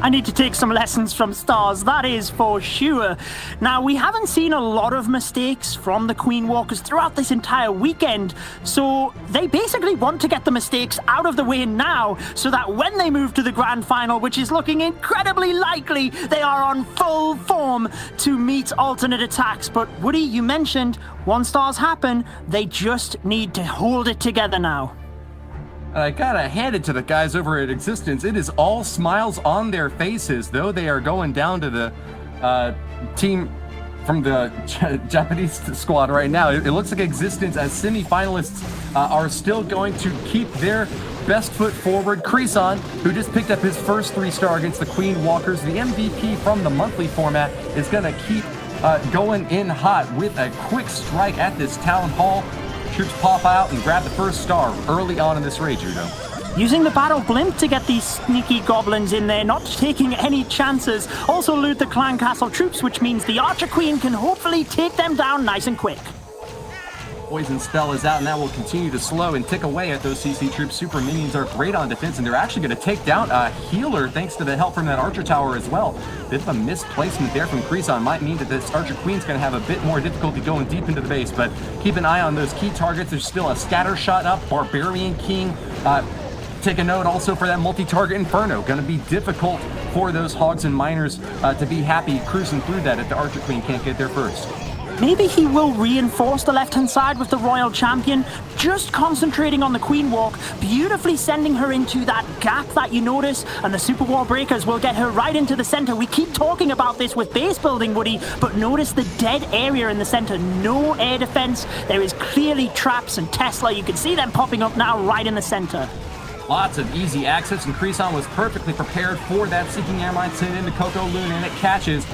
I need to take some lessons from Stars, that is for sure. Now, we haven't seen a lot of mistakes from the Queen Walkers throughout this entire weekend, so they basically want to get the mistakes out of the way now, so that when they move to the grand final, which is looking incredibly likely, they are on full form to meet alternate attacks. But Woody, you mentioned 1 stars happen, they just need to hold it together now. I gotta hand it to the guys over at Existence. It is all smiles on their faces, though they are going down to the team from the Japanese squad right now. It looks like Existence as semi-finalists are still going to keep their best foot forward. Creason, who just picked up his first 3-star against the Queen Walkers, the MVP from the monthly format, is gonna keep going in hot with a quick strike at this Town Hall. Troops pop out and grab the first star early on in this raid, Judo. Using the battle blimp to get these sneaky goblins in there, not taking any chances. Also loot the clan castle troops, which means the Archer Queen can hopefully take them down nice and quick. Poison spell is out, and that will continue to slow and tick away at those CC troops. Super minions are great on defense, and they're actually going to take down a healer thanks to the help from that Archer Tower as well. Bit of a misplacement there from Creason might mean that this Archer Queen's going to have a bit more difficulty going deep into the base, but keep an eye on those key targets. There's still a scatter shot up, Barbarian King. Take a note also for that multi-target Inferno. Going to be difficult for those Hogs and Miners to be happy cruising through that if the Archer Queen can't get there first. Maybe he will reinforce the left-hand side with the Royal Champion, just concentrating on the Queen Walk, beautifully sending her into that gap that you notice, and the Super Wall Breakers will get her right into the center. We keep talking about this with base building, Woody, but notice the dead area in the center. No air defense. There is clearly traps and Tesla. You can see them popping up now right in the center. Lots of easy access, and Creason was perfectly prepared for that Seeking Airmine sent into Coco Loon, and it catches.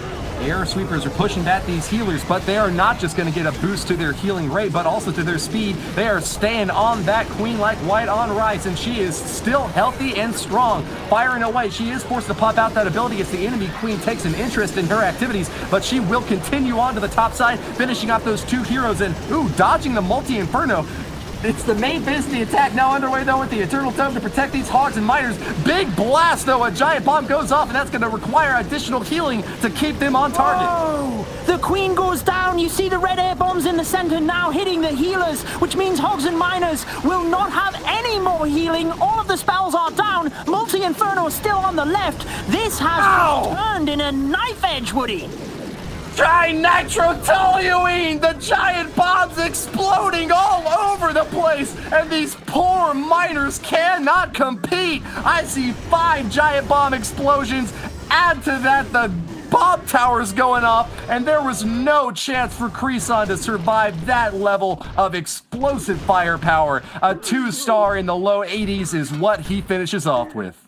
Air sweepers are pushing back these healers, but they are not just going to get a boost to their healing rate, but also to their speed. They are staying on that Queen like white on rice, and she is still healthy and strong. Firing away, she is forced to pop out that ability as the enemy Queen takes an interest in her activities, but she will continue on to the top side, finishing off those 2 heroes and, dodging the multi-inferno. It's the main phase of the attack now underway, though, with the Eternal Tome to protect these Hogs and Miners. Big blast, though. A giant bomb goes off, and that's going to require additional healing to keep them on target. Whoa! The Queen goes down. You see the red air bombs in the center now hitting the healers, which means Hogs and Miners will not have any more healing. All of the spells are down. Multi-Inferno is still on the left. This has turned in a knife edge, Woody. Try nitrotoluene! The giant bombs exploding all over the place, and these poor miners cannot compete. I see 5 giant bomb explosions. Add to that the bomb towers going off, and there was no chance for Creason to survive that level of explosive firepower. A 2-star in the low 80s is what he finishes off with.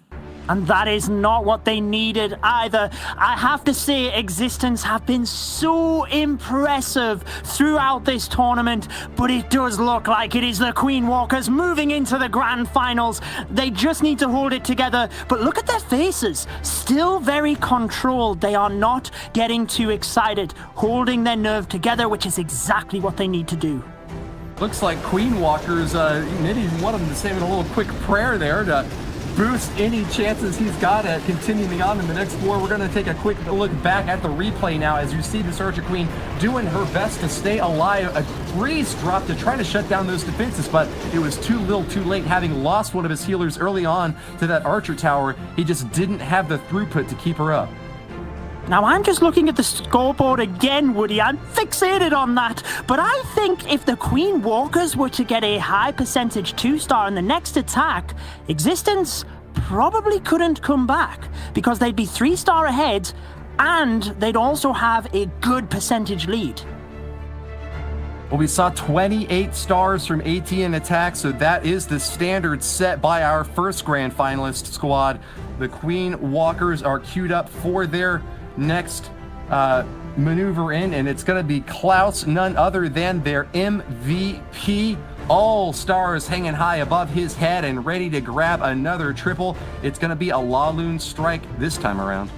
And that is not what they needed either. I have to say, Existence have been so impressive throughout this tournament, but it does look like it is the Queen Walkers moving into the grand finals. They just need to hold it together, but look at their faces. Still very controlled. They are not getting too excited, holding their nerve together, which is exactly what they need to do. Looks like Queen Walkers, maybe wanted to say a little quick prayer there to boost any chances he's got at continuing on in the next floor. We're going to take a quick look back at the replay now as you see this Archer Queen doing her best to stay alive. A freeze drop to try to shut down those defenses, but it was too little too late. Having lost one of his healers early on to that Archer Tower, he just didn't have the throughput to keep her up. Now, I'm just looking at the scoreboard again, Woody. I'm fixated on that. But I think if the Queen Walkers were to get a high percentage 2-star in the next attack, Existence probably couldn't come back because they'd be 3-star ahead and they'd also have a good percentage lead. Well, we saw 28 stars from ATN.aTTaX, so that is the standard set by our first grand finalist squad. The Queen Walkers are queued up for their next maneuver in, and it's going to be Klaus, none other than their MVP. All stars hanging high above his head and ready to grab another triple. It's going to be a Laloon strike this time around.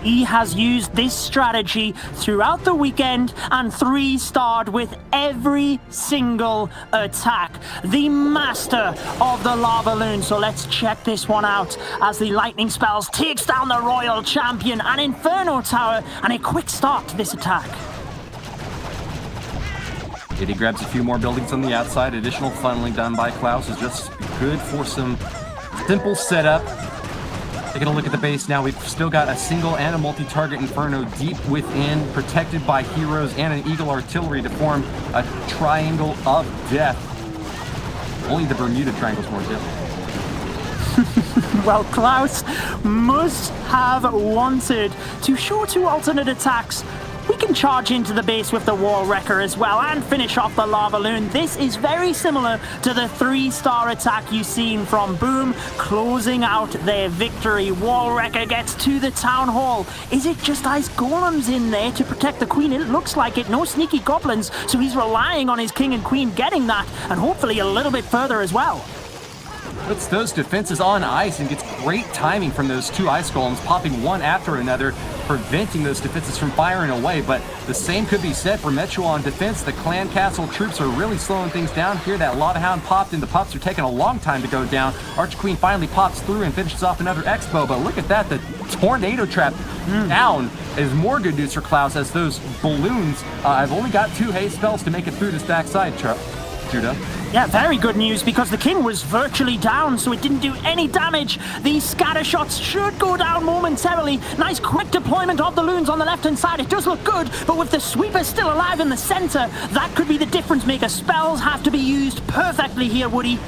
He has used this strategy throughout the weekend and 3-starred with every single attack. The master of the lava loon. So let's check this one out as the lightning spells takes down the royal champion and Inferno Tower, and a quick start to this attack. He grabs a few more buildings on the outside. Additional funneling done by Klaus is just good for some simple setup. Taking a look at the base now, we've still got a single and a multi-target Inferno deep within, protected by heroes and an Eagle artillery to form a triangle of death. Only the Bermuda Triangle's more deadly. Well, Klaus must have wanted to show 2 alternate attacks. We can charge into the base with the Wall Wrecker as well and finish off the Lava Loon. This is very similar to the 3-star attack you've seen from Boom, closing out their victory. Wall Wrecker gets to the Town Hall. Is it just Ice Golems in there to protect the Queen? It looks like it. No sneaky goblins, so he's relying on his King and Queen getting that, and hopefully a little bit further as well. Puts those defenses on ice and gets great timing from those 2 Ice Golems, popping one after another, preventing those defenses from firing away. But the same could be said for Metro on defense. The Clan Castle troops are really slowing things down here. That Lava Hound popped, and the pups are taking a long time to go down. Arch Queen finally pops through and finishes off another Expo. But look at that, the Tornado Trap down is more good news for Klaus, as those balloons, I've only got 2 haste spells to make it through this backside, Judah. Yeah, very good news, because the King was virtually down, so it didn't do any damage. These scatter shots should go down momentarily. Nice quick deployment of the loons on the left-hand side. It does look good, but with the sweeper still alive in the center, that could be the difference maker. Spells have to be used perfectly here, Woody.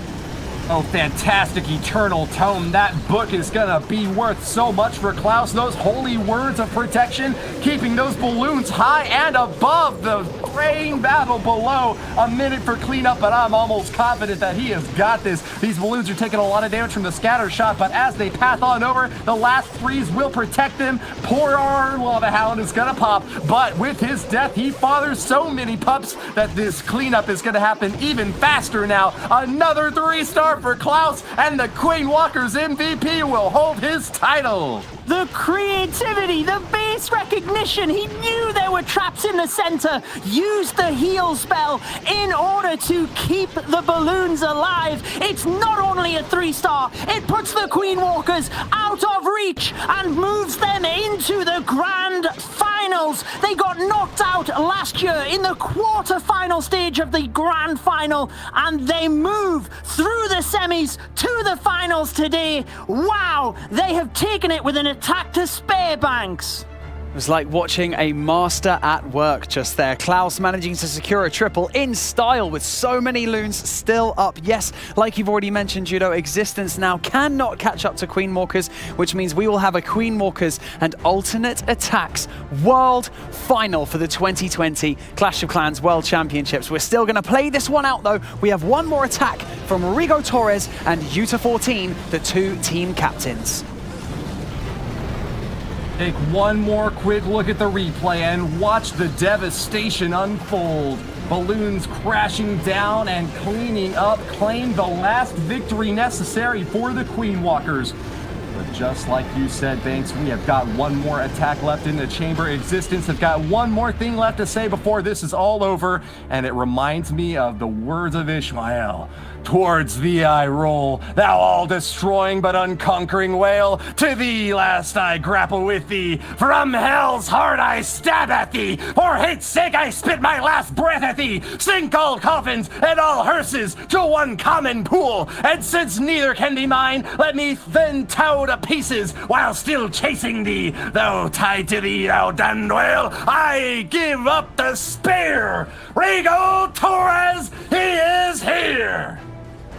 Oh, fantastic Eternal Tome. That book is gonna be worth so much for Klaus. Those holy words of protection, keeping those balloons high and above the praying battle below. A minute for cleanup, but I'm almost confident that he has got this. These balloons are taking a lot of damage from the scatter shot, but as they path on over, the last 3s will protect them. Poor our Lava Hound is gonna pop, but with his death, he fathers so many pups that this cleanup is gonna happen even faster now. Another 3-star for Klaus, and the Queen Walker's MVP will hold his title. The creativity, the base recognition. He knew there were traps in the center, used the heal spell in order to keep the balloons alive. It's not only a 3-star, it puts the Queen Walkers out of reach and moves them into the grand finals. They got knocked out last year in the quarter-final stage of the grand final, and they move through the semis to the finals today. Wow, they have taken it with an attack to spare, Banks. It was like watching a master at work just there. Klaus managing to secure a triple in style with so many loons still up. Yes, like you've already mentioned, Judo, Existence now cannot catch up to Queen Walkers, which means we will have a Queen Walkers and ATN.aTTaX World Final for the 2020 Clash of Clans World Championships. We're still going to play this one out, though. We have one more attack from Rigo Torres and Yuta14, the 2 team captains. Take one more quick look at the replay and watch the devastation unfold. Balloons crashing down and cleaning up claim the last victory necessary for the Queen Walkers. But just like you said, Banks, we have got one more attack left in the chamber. Existence have got one more thing left to say before this is all over, and it reminds me of the words of Ishmael. Towards thee I roll, thou all-destroying but unconquering whale. To thee last I grapple with thee. From hell's heart I stab at thee. For hate's sake I spit my last breath at thee. Sink all coffins and all hearses to one common pool. And since neither can be mine, let me then tow to pieces while still chasing thee. Though tied to thee, thou damned whale, I give up the spear. Rigo Torres, he is here.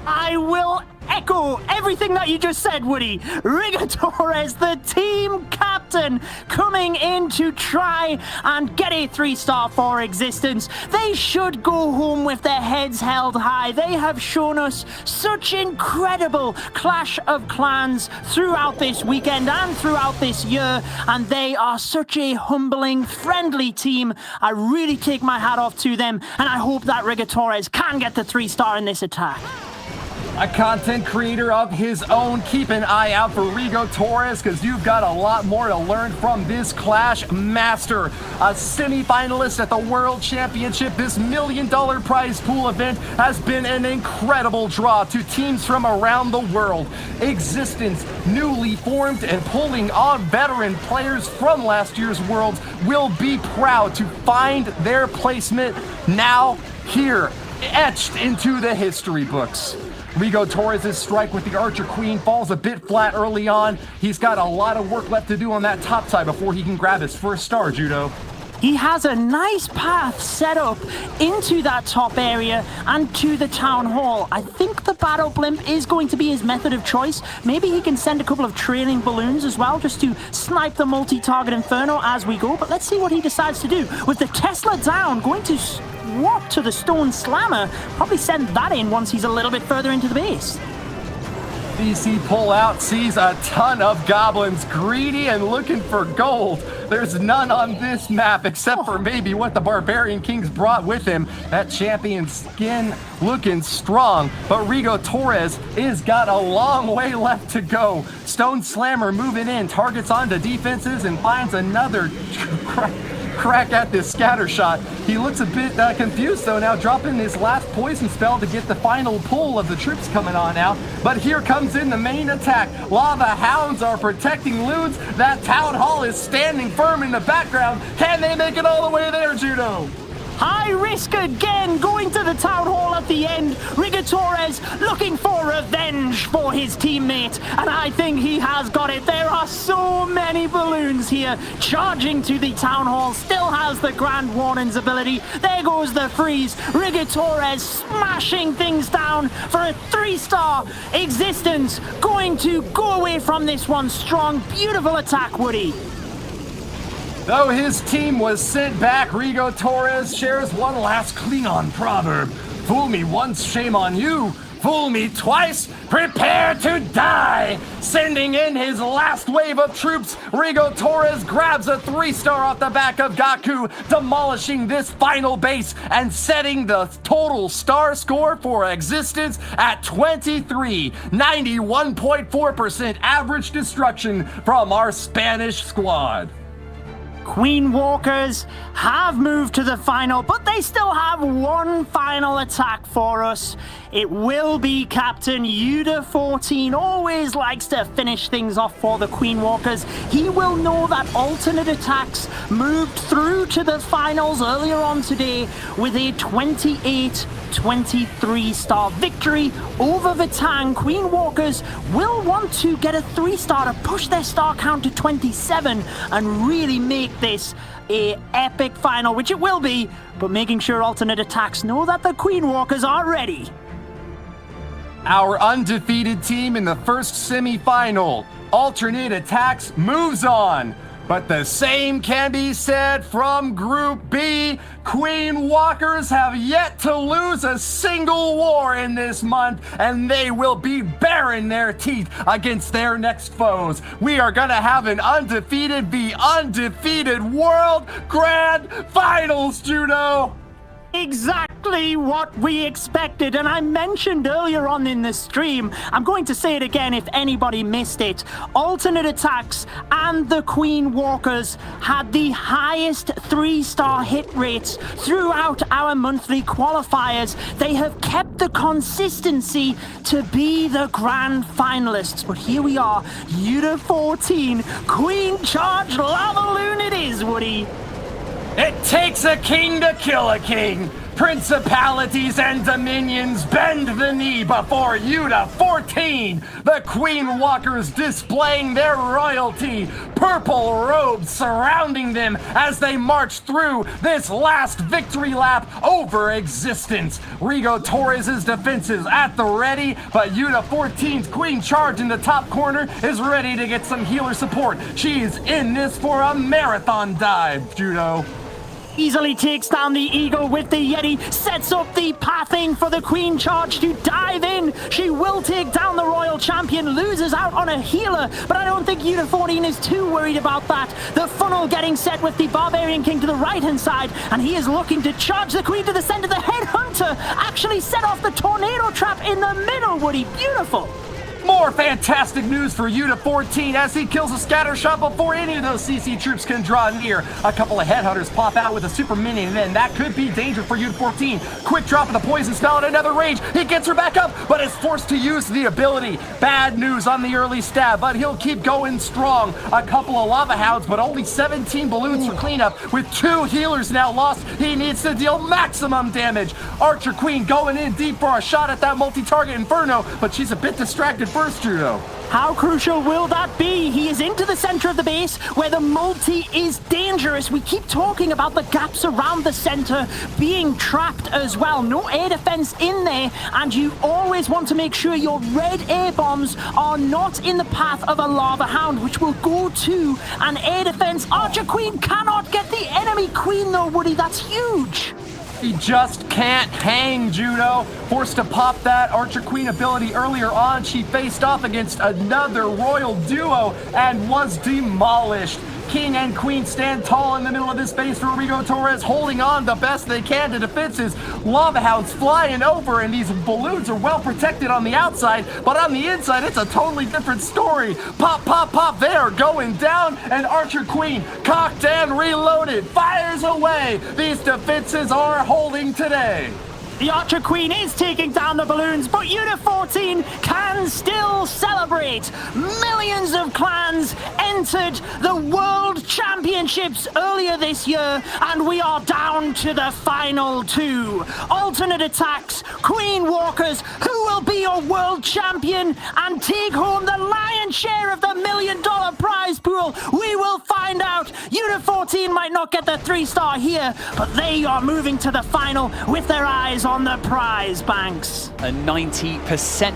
I will echo everything that you just said, Woody. Rigo Torres, the team captain, coming in to try and get a 3-star for Existence. They should go home with their heads held high. They have shown us such incredible Clash of Clans throughout this weekend and throughout this year, and they are such a humbling, friendly team. I really take my hat off to them, and I hope that Rigo Torres can get the 3-star in this attack. A content creator of his own, keep an eye out for Rigo Torres, because you've got a lot more to learn from this Clash master. A semi-finalist at the World Championship, this $1 million prize pool event has been an incredible draw to teams from around the world. Existence, newly formed and pulling on veteran players from last year's Worlds, will be proud to find their placement now here, etched into the history books. Rigo Torres' strike with the Archer Queen falls a bit flat early on. He's got a lot of work left to do on that top side before he can grab his first star, Judo. He has a nice path set up into that top area and to the town hall. I think the battle blimp is going to be his method of choice. Maybe he can send a couple of trailing balloons as well, just to snipe the multi-target Inferno as we go. But let's see what he decides to do. With the Tesla down, going to swap to the Stone Slammer. Probably send that in once he's a little bit further into the base. DC pullout sees a ton of goblins greedy and looking for gold. There's none on this map except for maybe what the Barbarian Kings brought with him. That champion skin looking strong, but Rigo Torres is got a long way left to go. Stone Slammer moving in, targets onto defenses and finds another crack at this scatter shot. He looks a bit confused though now, dropping his last poison spell to get the final pull of the troops coming on now. But here comes in the main attack. Lava Hounds are protecting loons. That town hall is standing firm in the background. Can they make it all the way there, Judo? High risk again, going to the town hall at the end. Rigo Torres looking for revenge for his teammate, and I think he has got it. There are so many balloons here. Charging to the town hall, still has the Grand Warden's ability. There goes the freeze. Rigo Torres smashing things down for a 3-star. Existence going to go away from this one strong. Beautiful attack, Woody. Though his team was sent back, Rigo Torres shares one last Klingon proverb. Fool me once, shame on you. Fool me twice, prepare to die. Sending in his last wave of troops, Rigo Torres grabs a 3-star off the back of Gaku, demolishing this final base and setting the total star score for Existence at 23, 91.4% average destruction from our Spanish squad. Queen Walkers have moved to the final, but they still have one final attack for us. It will be Captain Yuda14. Always likes to finish things off for the Queen Walkers. He will know that alternate attacks moved through to the finals earlier on today with a 28-23-star victory over Vatang. Queen Walkers will want to get a 3-star to push their star count to 27 and really make this a epic final, which it will be, but making sure alternate attacks know that the Queen Walkers are ready. Our undefeated team in the first semi-final, ATN.aTTaX, moves on. But the same can be said from Group B. Queen Walkers have yet to lose a single war in this month, and they will be baring their teeth against their next foes. We are going to have an undefeated v undefeated World Grand Finals, Judo! Exactly what we expected, and I mentioned earlier on in the stream, I'm going to say it again if anybody missed it, ATN.aTTaX and the Queen Walkers had the highest 3-star hit rates throughout our monthly qualifiers. They have kept the consistency to be the grand finalists. But here we are, Yuta 14, Queen Charge Lava Loon it is, Woody. It takes a king to kill a king. Principalities and dominions bend the knee before Yuta 14. The Queen Walkers displaying their royalty. Purple robes surrounding them as they march through this last victory lap over existence. Rigo Torres' defenses at the ready, but Yuta 14's Queen Charge in the top corner is ready to get some healer support. She's in this for a marathon dive, Judo. Easily takes down the Eagle with the Yeti, sets up the pathing for the Queen Charge to dive in. She will take down the Royal Champion, loses out on a healer, but I don't think Yuta 14 is too worried about that. The funnel getting set with the Barbarian King to the right-hand side, and he is looking to charge the Queen to the center. The Headhunter actually set off the Tornado Trap in the middle, Woody. Beautiful. More fantastic news for Yuta 14 as he kills a scatter shot before any of those CC troops can draw near. A couple of headhunters pop out with a super minion, and then that could be danger for Yuta 14. Quick drop of the poison spell at another range. He gets her back up, but is forced to use the ability. Bad news on the early stab, but he'll keep going strong. A couple of lava hounds, but only 17 balloons for cleanup. With 2 healers now lost, he needs to deal maximum damage. Archer Queen going in deep for a shot at that multi-target Inferno, but she's a bit distracted first, Judo. How crucial will that be? He is into the center of the base where the multi is dangerous. We keep talking about the gaps around the center being trapped as well. No air defense in there, and you always want to make sure your red air bombs are not in the path of a lava hound, which will go to an air defense. Archer Queen cannot get the enemy queen though, Woody. That's huge. He just can't hang, Judo. Forced to pop that Archer Queen ability earlier on, she faced off against another royal duo and was demolished. King and Queen stand tall in the middle of this base for Rigo Torres, holding on the best they can to defenses. Lava hounds flying over, and these balloons are well protected on the outside, but on the inside, it's a totally different story. Pop, pop, pop, they are going down, and Archer Queen, cocked and reloaded, fires away. These defenses are holding today. The Archer Queen is taking down the balloons, but Yuta 14 can still celebrate. Millions of clans entered the World Championships earlier this year, and we are down to the final 2. ATN.aTTaX, Queen Walkers, who will be your world champion and take home the lion's share of the $1 million prize pool? We will find out. Yuta 14 might not get the 3-star here, but they are moving to the final with their eyes on the prize banks. A 90%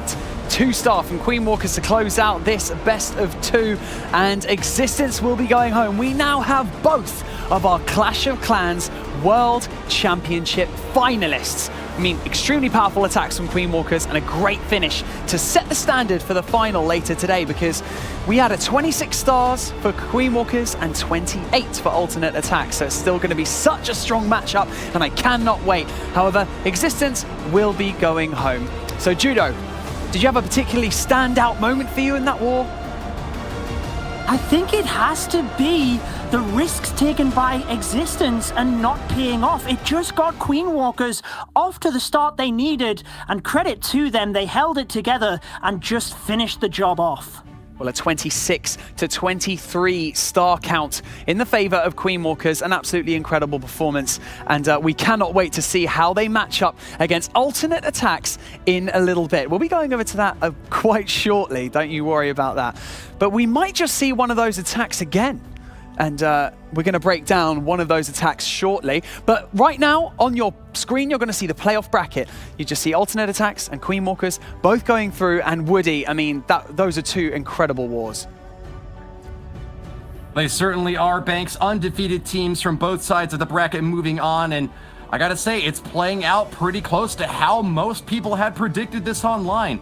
2-star from Queen Walkers to close out this best of 2, and Existence will be going home. We now have both of our Clash of Clans World Championship finalists. I mean, extremely powerful attacks from Queen Walkers and a great finish to set the standard for the final later today, because we had a 26 stars for Queen Walkers and 28 for ATN.aTTaX, so it's still going to be such a strong matchup, and I cannot wait. However, Existence will be going home. So Judo, did you have a particularly standout moment for you in that war? I think it has to be the risks taken by Existence and not paying off. It just got Queen Walkers off to the start they needed, and credit to them, they held it together and just finished the job off. Well, a 26 to 23 star count in the favor of Queen Walkers, an absolutely incredible performance, and we cannot wait to see how they match up against ATN.aTTaX in a little bit. We'll be going over to that quite shortly, don't you worry about that. But we might just see one of those attacks again, and we're going to break down one of those attacks shortly. But right now, on your screen, you're going to see the playoff bracket. You just see ATN.aTTaX and Queen Walkers both going through, and Woody, I mean, those are 2 incredible wars. They certainly are, Banks. Undefeated teams from both sides of the bracket moving on, and I gotta say, it's playing out pretty close to how most people had predicted this online.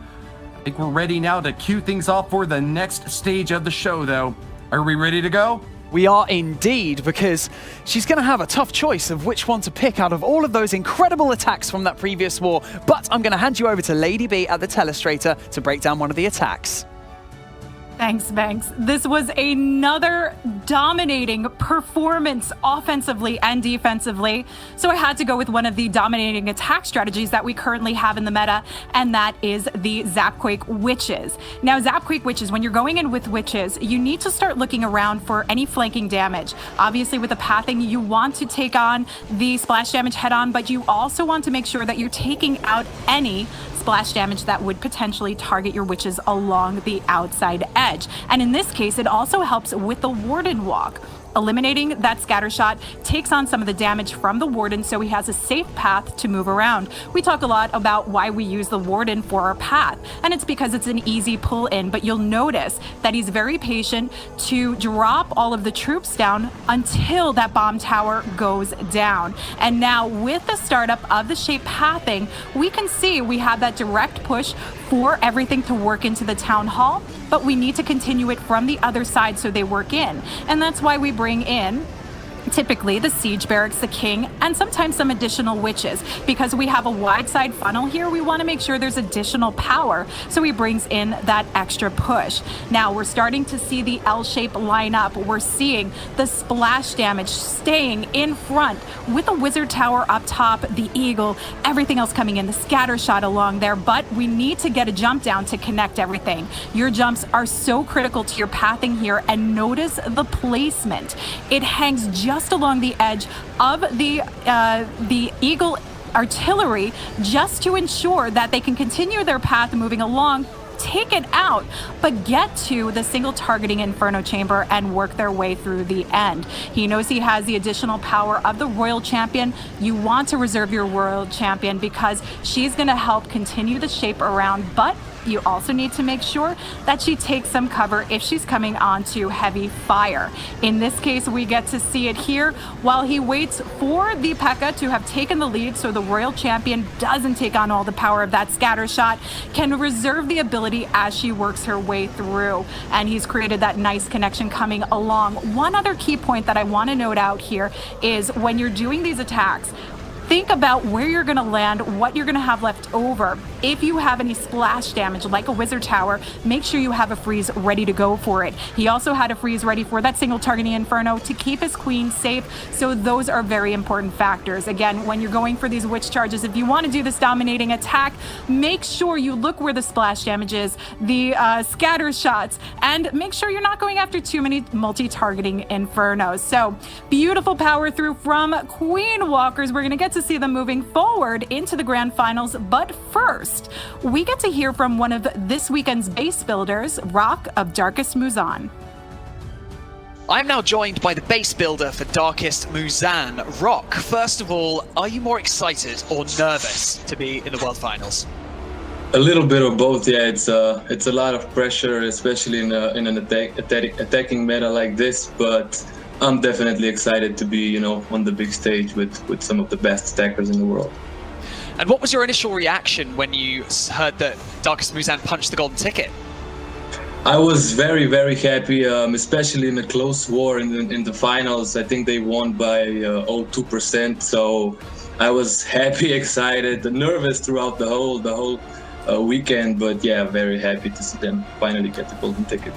I think we're ready now to cue things off for the next stage of the show, though. Are we ready to go? We are indeed, because she's going to have a tough choice of which one to pick out of all of those incredible attacks from that previous war. But I'm going to hand you over to Lady B at the Telestrator to break down one of the attacks. Thanks, Banks. This was another dominating performance offensively and defensively. So I had to go with one of the dominating attack strategies that we currently have in the meta, and that is the Zapquake Witches. Now, Zapquake Witches, when you're going in with Witches, you need to start looking around for any flanking damage. Obviously, with the pathing, you want to take on the splash damage head on, but you also want to make sure that you're taking out any splash damage that would potentially target your witches along the outside edge. And in this case, it also helps with the Warden Walk. Eliminating that scatter shot takes on some of the damage from the Warden, so he has a safe path to move around. We talk a lot about why we use the Warden for our path, and it's because it's an easy pull in, but you'll notice that he's very patient to drop all of the troops down until that bomb tower goes down. And now with the startup of the shape pathing, we can see we have that direct push for everything to work into the town hall, but we need to continue it from the other side so they work in. And that's why we bring in typically the siege barracks, the king, and sometimes some additional witches. Because we have a wide side funnel here, we want to make sure there's additional power, so he brings in that extra push. Now we're starting to see the L shape line up. We're seeing the splash damage staying in front with the wizard tower up top, the eagle, everything else coming in, the scatter shot along there, but we need to get a jump down to connect everything. Your jumps are so critical to your pathing here, and notice the placement. It hangs just along the edge of the eagle artillery, just to ensure that they can continue their path moving along, take it out, but get to the single targeting inferno chamber and work their way through the end. He knows he has the additional power of the royal champion. You want to reserve your royal champion because she's going to help continue the shape around, but you also need to make sure that she takes some cover if she's coming onto heavy fire. In this case, we get to see it here while he waits for the P.E.K.K.A. to have taken the lead, so the royal champion doesn't take on all the power of that scatter shot, can reserve the ability as she works her way through. And he's created that nice connection coming along. One other key point that I want to note out here is when you're doing these attacks, think about where you're going to land, what you're going to have left over. If you have any splash damage, like a wizard tower, make sure you have a freeze ready to go for it. He also had a freeze ready for that single targeting inferno to keep his queen safe, so those are very important factors. Again, when you're going for these witch charges, if you want to do this dominating attack, make sure you look where the splash damage is, the scatter shots, and make sure you're not going after too many multi-targeting infernos. So, beautiful power through from Queen Walkers. We're going to get to see them moving forward into the grand finals, but first, we get to hear from one of this weekend's base builders, Rock of Darkest Muzan. I'm now joined by the base builder for Darkest Muzan, Rock. First of all, are you more excited or nervous to be in the World Finals? A little bit of both, yeah. It's a lot of pressure, especially in an attacking meta like this, but I'm definitely excited to be, on the big stage with some of the best attackers in the world. And what was your initial reaction when you heard that Darkest Muzan punched the golden ticket? I was very, very happy, especially in a close war in the finals. I think they won by 0.2%, so I was happy, excited, nervous throughout the whole weekend, but yeah, very happy to see them finally get the golden ticket.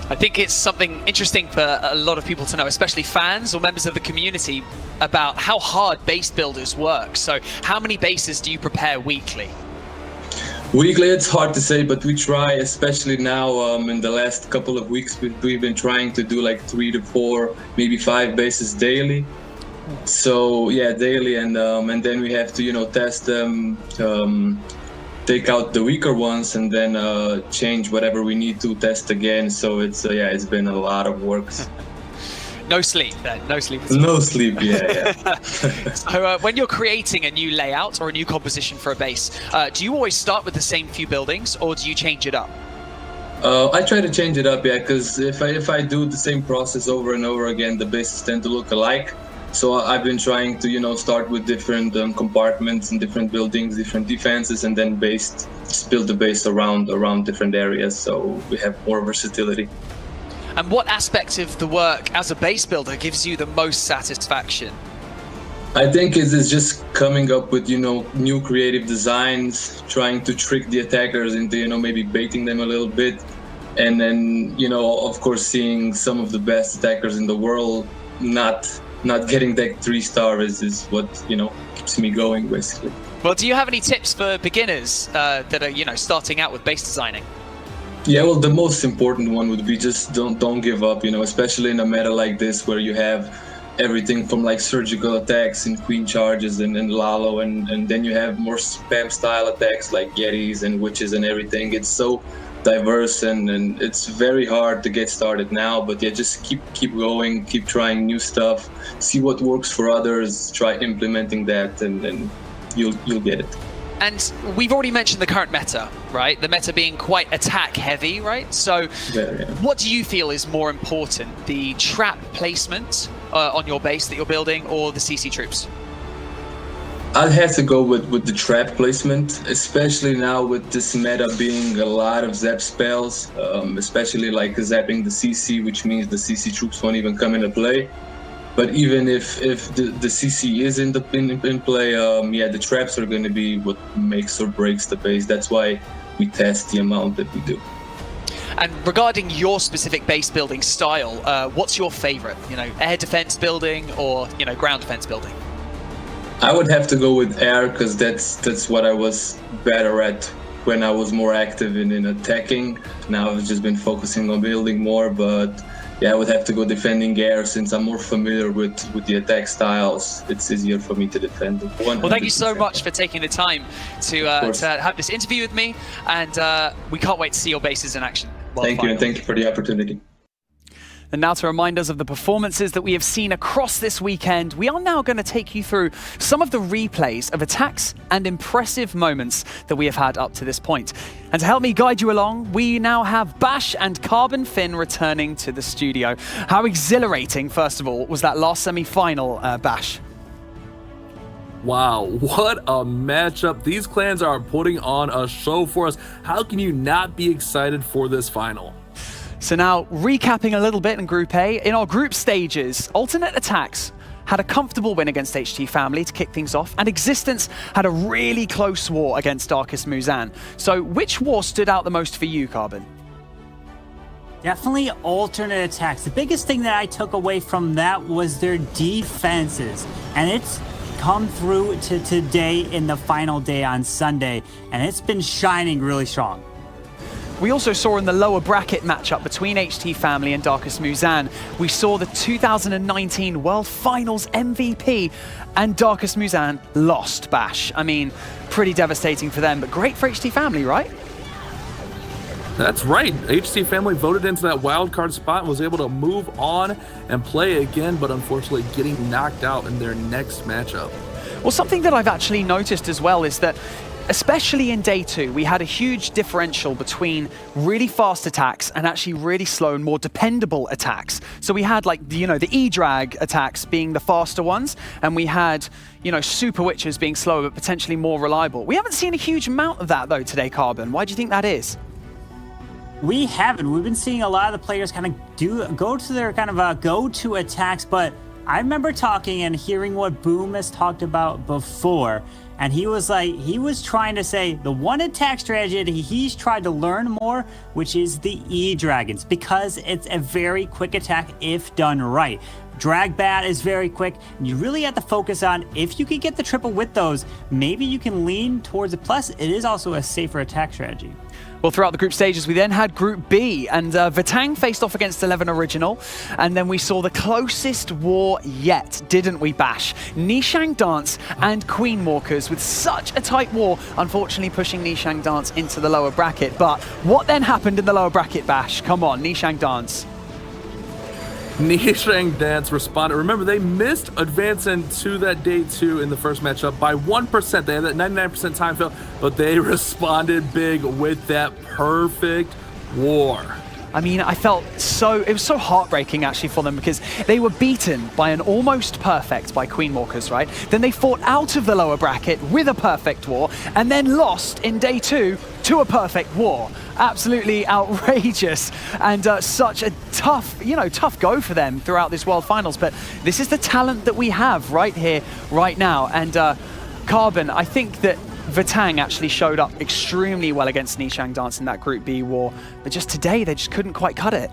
I think it's something interesting for a lot of people to know, especially fans or members of the community, about how hard base builders work. So how many bases do you prepare weekly? Weekly, it's hard to say, but we try, especially now in the last couple of weeks, we've been trying to do like 3 to 4, maybe 5 bases daily. So yeah, daily, and then we have to, test them, take out the weaker ones, and then change whatever we need to test again. So it's been a lot of work. No sleep then, no sleep. No sleep, yeah. So when you're creating a new layout or a new composition for a base, do you always start with the same few buildings, or do you change it up? I try to change it up, yeah, because if I do the same process over and over again, the bases tend to look alike. So I've been trying to, start with different compartments and different buildings, different defenses, and then just build the base around different areas, so we have more versatility. And what aspect of the work as a base builder gives you the most satisfaction? I think it's just coming up with, new creative designs, trying to trick the attackers into, maybe baiting them a little bit, And then, you know, of course, seeing some of the best attackers in the world not getting that 3-star is what, you know, keeps me going, basically. Well, do you have any tips for beginners that are, you know, starting out with base designing? Yeah, well, the most important one would be just don't give up, you know, especially in a meta like this where you have everything from like surgical attacks and queen charges and Lalo, and then you have more spam style attacks like Yetis and witches and everything. It's so diverse and it's very hard to get started now, but yeah, just keep going, keep trying new stuff, see what works for others, try implementing that, and you'll get it. And we've already mentioned the current meta, right? The meta being quite attack heavy, right? So what do you feel is more important, the trap placement on your base that you're building or the CC troops? I'd have to go with the trap placement, especially now with this meta being a lot of zap spells, especially like zapping the CC, which means the CC troops won't even come into play. But even if the CC is in play, yeah, the traps are going to be what makes or breaks the base. That's why we test the amount that we do. And regarding your specific base building style, what's your favorite? You know, air defense building or, you know, ground defense building? I would have to go with air because that's what I was better at when I was more active in attacking. Now I've just been focusing on building more, but yeah, I would have to go defending air since I'm more familiar with the attack styles. It's easier for me to defend. 100%. Well, thank you so much for taking the time to have this interview with me, and we can't wait to see your bases in action. Thank you, and thank you for the opportunity. And now to remind us of the performances that we have seen across this weekend, we are now going to take you through some of the replays of attacks and impressive moments that we have had up to this point. And to help me guide you along, we now have Bash and Carbon Finn returning to the studio. How exhilarating, first of all, was that last semi-final, Bash? Wow, what a matchup. These clans are putting on a show for us. How can you not be excited for this final? So now, recapping a little bit in Group A, in our group stages, ATN.aTTaX had a comfortable win against HT Family to kick things off, and Existence had a really close war against Darkest Muzan. So which war stood out the most for you, Carbon? Definitely ATN.aTTaX. The biggest thing that I took away from that was their defenses, and it's come through to today in the final day on Sunday, and it's been shining really strong. We also saw in the lower bracket matchup between HT Family and Darkest Muzan, we saw the 2019 World Finals MVP, and Darkest Muzan lost, Bash. I mean, pretty devastating for them, but great for HT Family, right? That's right. HT Family voted into that wildcard spot and was able to move on and play again, but unfortunately getting knocked out in their next matchup. Well, something that I've actually noticed as well is that especially in day 2, we had a huge differential between really fast attacks and actually really slow and more dependable attacks. So we had, like, you know, the E-drag attacks being the faster ones, and we had, you know, super witches being slower but potentially more reliable. We haven't seen a huge amount of that though today, Carbon. Why do you think that is? We haven't. We've been seeing a lot of the players kind of go to their kind of go-to attacks, but I remember talking and hearing what Boom has talked about before, and he was trying to say the one attack strategy that he's tried to learn more, which is the E-Dragons, because it's a very quick attack if done right. Drag Bat is very quick, and you really have to focus on if you can get the triple with those, maybe you can lean towards it. Plus, it is also a safer attack strategy. Well, throughout the group stages, we then had Group B, and Vatang faced off against 11 Original, and then we saw the closest war yet, didn't we, Bash? Chang Dance and Queen Walkers with such a tight war, unfortunately pushing Chang Dance into the lower bracket. But what then happened in the lower bracket, Bash? Come on, Chang Dance. Chang Dance responded. Remember, they missed advancing to that day 2 in the first matchup by 1%. They had that 99% time fail, but they responded big with that perfect war. I mean, it was so heartbreaking actually for them, because they were beaten by an almost perfect by Queen Walkers, right? Then they fought out of the lower bracket with a perfect war, and then lost in day 2 to a perfect war. Absolutely outrageous, and such a tough go for them throughout this World Finals. But this is the talent that we have right here, right now. And Carbon, I think that Vatang actually showed up extremely well against Chang Dance in that Group B war, but just today they just couldn't quite cut it.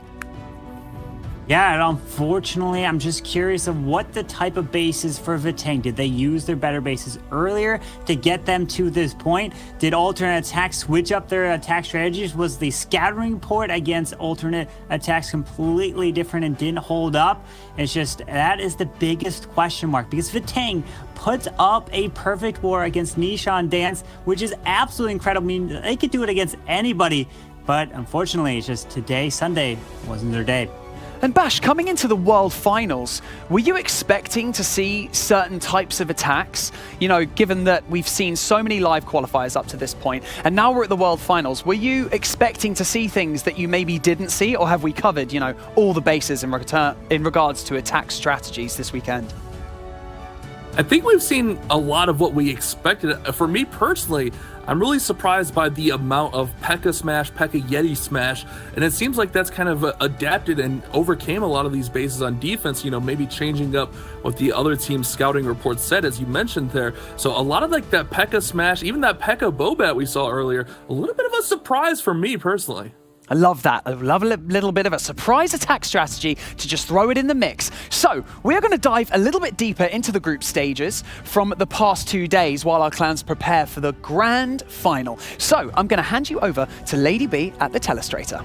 Yeah, and unfortunately, I'm just curious of what the type of bases for Vatang. Did they use their better bases earlier to get them to this point? Did ATN.aTTaX switch up their attack strategies? Was the scattering port against ATN.aTTaX completely different and didn't hold up? It's just, that is the biggest question mark, because Vatang puts up a perfect war against Chang Dance, which is absolutely incredible. I mean, they could do it against anybody, but unfortunately, it's just today, Sunday, wasn't their day. And Bash, coming into the World Finals, were you expecting to see certain types of attacks? You know, given that we've seen so many live qualifiers up to this point, and now we're at the World Finals, were you expecting to see things that you maybe didn't see, or have we covered, you know, all the bases in regards to attack strategies this weekend? I think we've seen a lot of what we expected. For me personally, I'm really surprised by the amount of P.E.K.K.A smash, P.E.K.K.A Yeti smash, and it seems like that's kind of adapted and overcame a lot of these bases on defense, you know, maybe changing up what the other team's scouting report said, as you mentioned there. So a lot of like that P.E.K.K.A smash, even that P.E.K.K.A Bobat we saw earlier, a little bit of a surprise for me personally. I love that. I love a little bit of a surprise attack strategy to just throw it in the mix. So we are going to dive a little bit deeper into the group stages from the past 2 days while our clans prepare for the grand final. So I'm going to hand you over to Lady B at the Telestrator.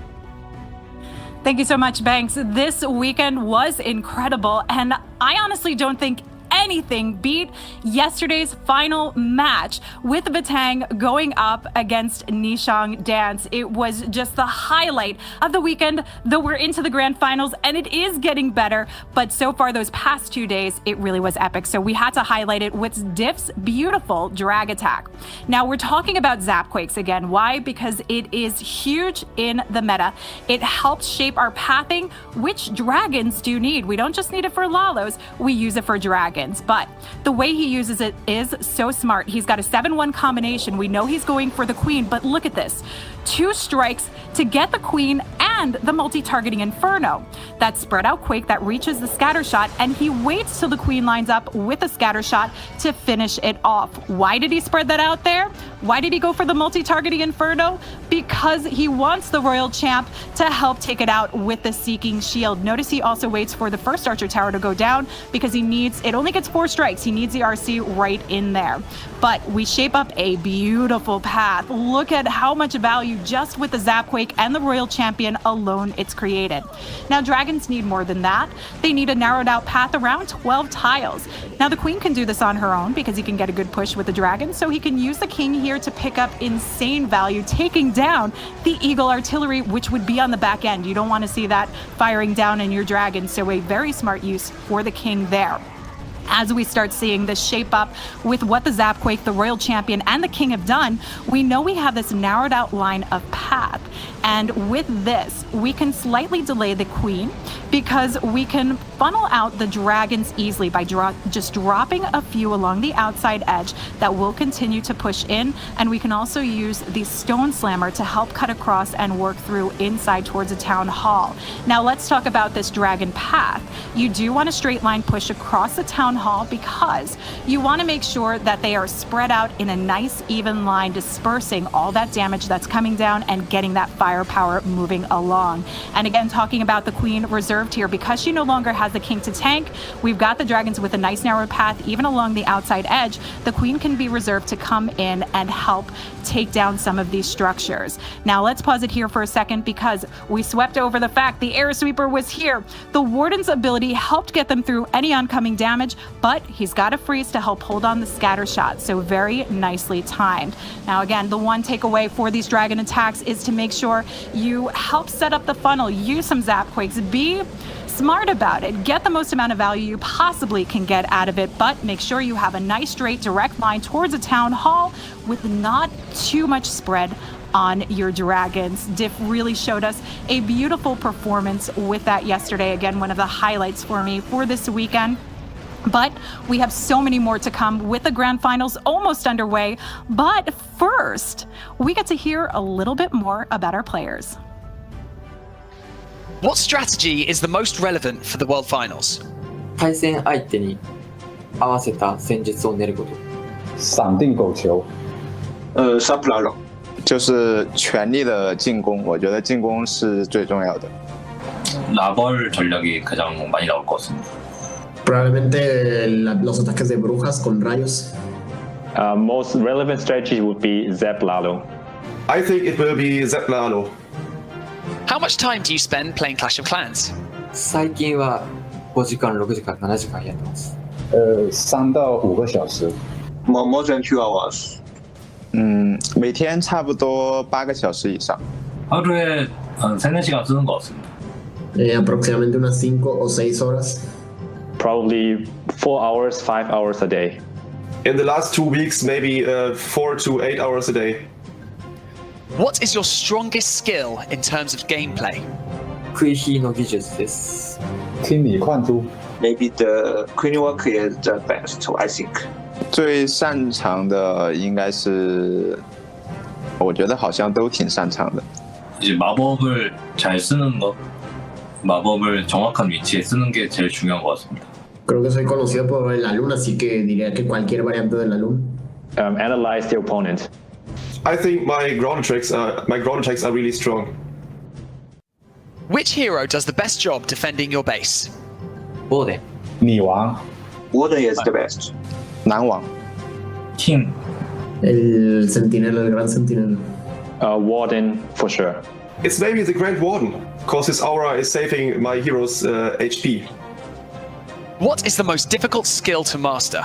Thank you so much, Banks. This weekend was incredible, and I honestly don't think anything beat yesterday's final match with Vatang going up against Chang Dance. It was just the highlight of the weekend, though we're into the grand finals and it is getting better, but so far those past 2 days, it really was epic. So we had to highlight it with Diff's beautiful drag attack. Now we're talking about Zapquakes again. Why? Because it is huge in the meta. It helps shape our pathing, which dragons do need. We don't just need it for Lalos, we use it for dragons. But the way he uses it is so smart. He's got a 7-1 combination. We know he's going for the queen, but look at this. 2 strikes to get the queen and the multi-targeting Inferno. That spread out Quake that reaches the scatter shot, and he waits till the queen lines up with a scatter shot to finish it off. Why did he spread that out there? Why did he go for the multi-targeting Inferno? Because he wants the Royal Champ to help take it out with the Seeking Shield. Notice he also waits for the first Archer Tower to go down because he needs, it only gets 4 strikes. He needs the RC right in there. But we shape up a beautiful path. Look at how much value just with the Zapquake and the Royal Champion alone it's created. Now dragons need more than that. They need a narrowed out path around 12 tiles. Now the queen can do this on her own because he can get a good push with the dragon, so he can use the king here to pick up insane value, taking down the Eagle artillery, which would be on the back end. You don't want to see that firing down in your dragon, so a very smart use for the king there. As we start seeing this shape up with what the Zapquake, the Royal Champion, and the King have done, we know we have this narrowed out line of path. And with this, we can slightly delay the Queen because we can funnel out the dragons easily by just dropping a few along the outside edge that will continue to push in. And we can also use the Stone Slammer to help cut across and work through inside towards a town hall. Now let's talk about this dragon path. You do want a straight line push across the town hall because you want to make sure that they are spread out in a nice even line, dispersing all that damage that's coming down and getting that firepower moving along. And again, talking about the Queen reserved here, because she no longer has the King to tank, we've got the dragons with a nice narrow path even along the outside edge. The Queen can be reserved to come in and help take down some of these structures. Now let's pause it here for a second because we swept over the fact the Air Sweeper was here. The Warden's ability helped get them through any oncoming damage, but he's got a freeze to help hold on the scatter shot, so very nicely timed. Now again, the one takeaway for these dragon attacks is to make sure you help set up the funnel, use some Zapquakes, be smart about it, get the most amount of value you possibly can get out of it, but make sure you have a nice straight direct line towards a town hall with not too much spread on your dragons. Diff really showed us a beautiful performance with that yesterday. Again, one of the highlights for me for this weekend. But we have so many more to come with the grand finals almost underway. But first, we get to hear a little bit more about our players. What strategy is the most relevant for the World Finals? 対戦相手に合わせた戦術を練ること。闪电狗球 Supply 就是全力的进攻，我觉得进攻是最重要的。 라벌 전략이 가장 많이 나올 것 같습니다. Probablemente los ataques de brujas con rayos. Most relevant strategy would be Zap Lalo. I think it will be Zap Lalo. How much time do you spend playing Clash of Clans? 最近は5時間、6時間、7時間やってます。3到5个小时。More than 2 hours. 每天差不多8个小时以上。 하루에 한 3-4시간 쓰는 것 같습니다. Aproximadamente unas 5 o 6 horas. Probably 4 hours, 5 hours a day. In the last 2 weeks, maybe 4 to 8 hours a day. What is your strongest skill in terms of gameplay? 食い火の技術です。听你灌注。 Maybe the Queen Walk is the best, I think. 最擅长的应该是，我觉得好像都挺擅长的。 이제 마법을 잘 쓰는 것, 마법을 정확한 위치에 쓰는 게 제일 중요한 것 같습니다. Creo que soy conocido por el Alun, así que diría que cualquier variante del Alun. Analyze the opponent. I think my ground attacks are really strong. Which hero does the best job defending your base? ボーデン。女王。 Warden is the best. 南王。King。 El Sentinela, el Gran Sentinela. Warden for sure. It's maybe the Grand Warden, cause his aura is saving my hero's HP. What is the most difficult skill to master?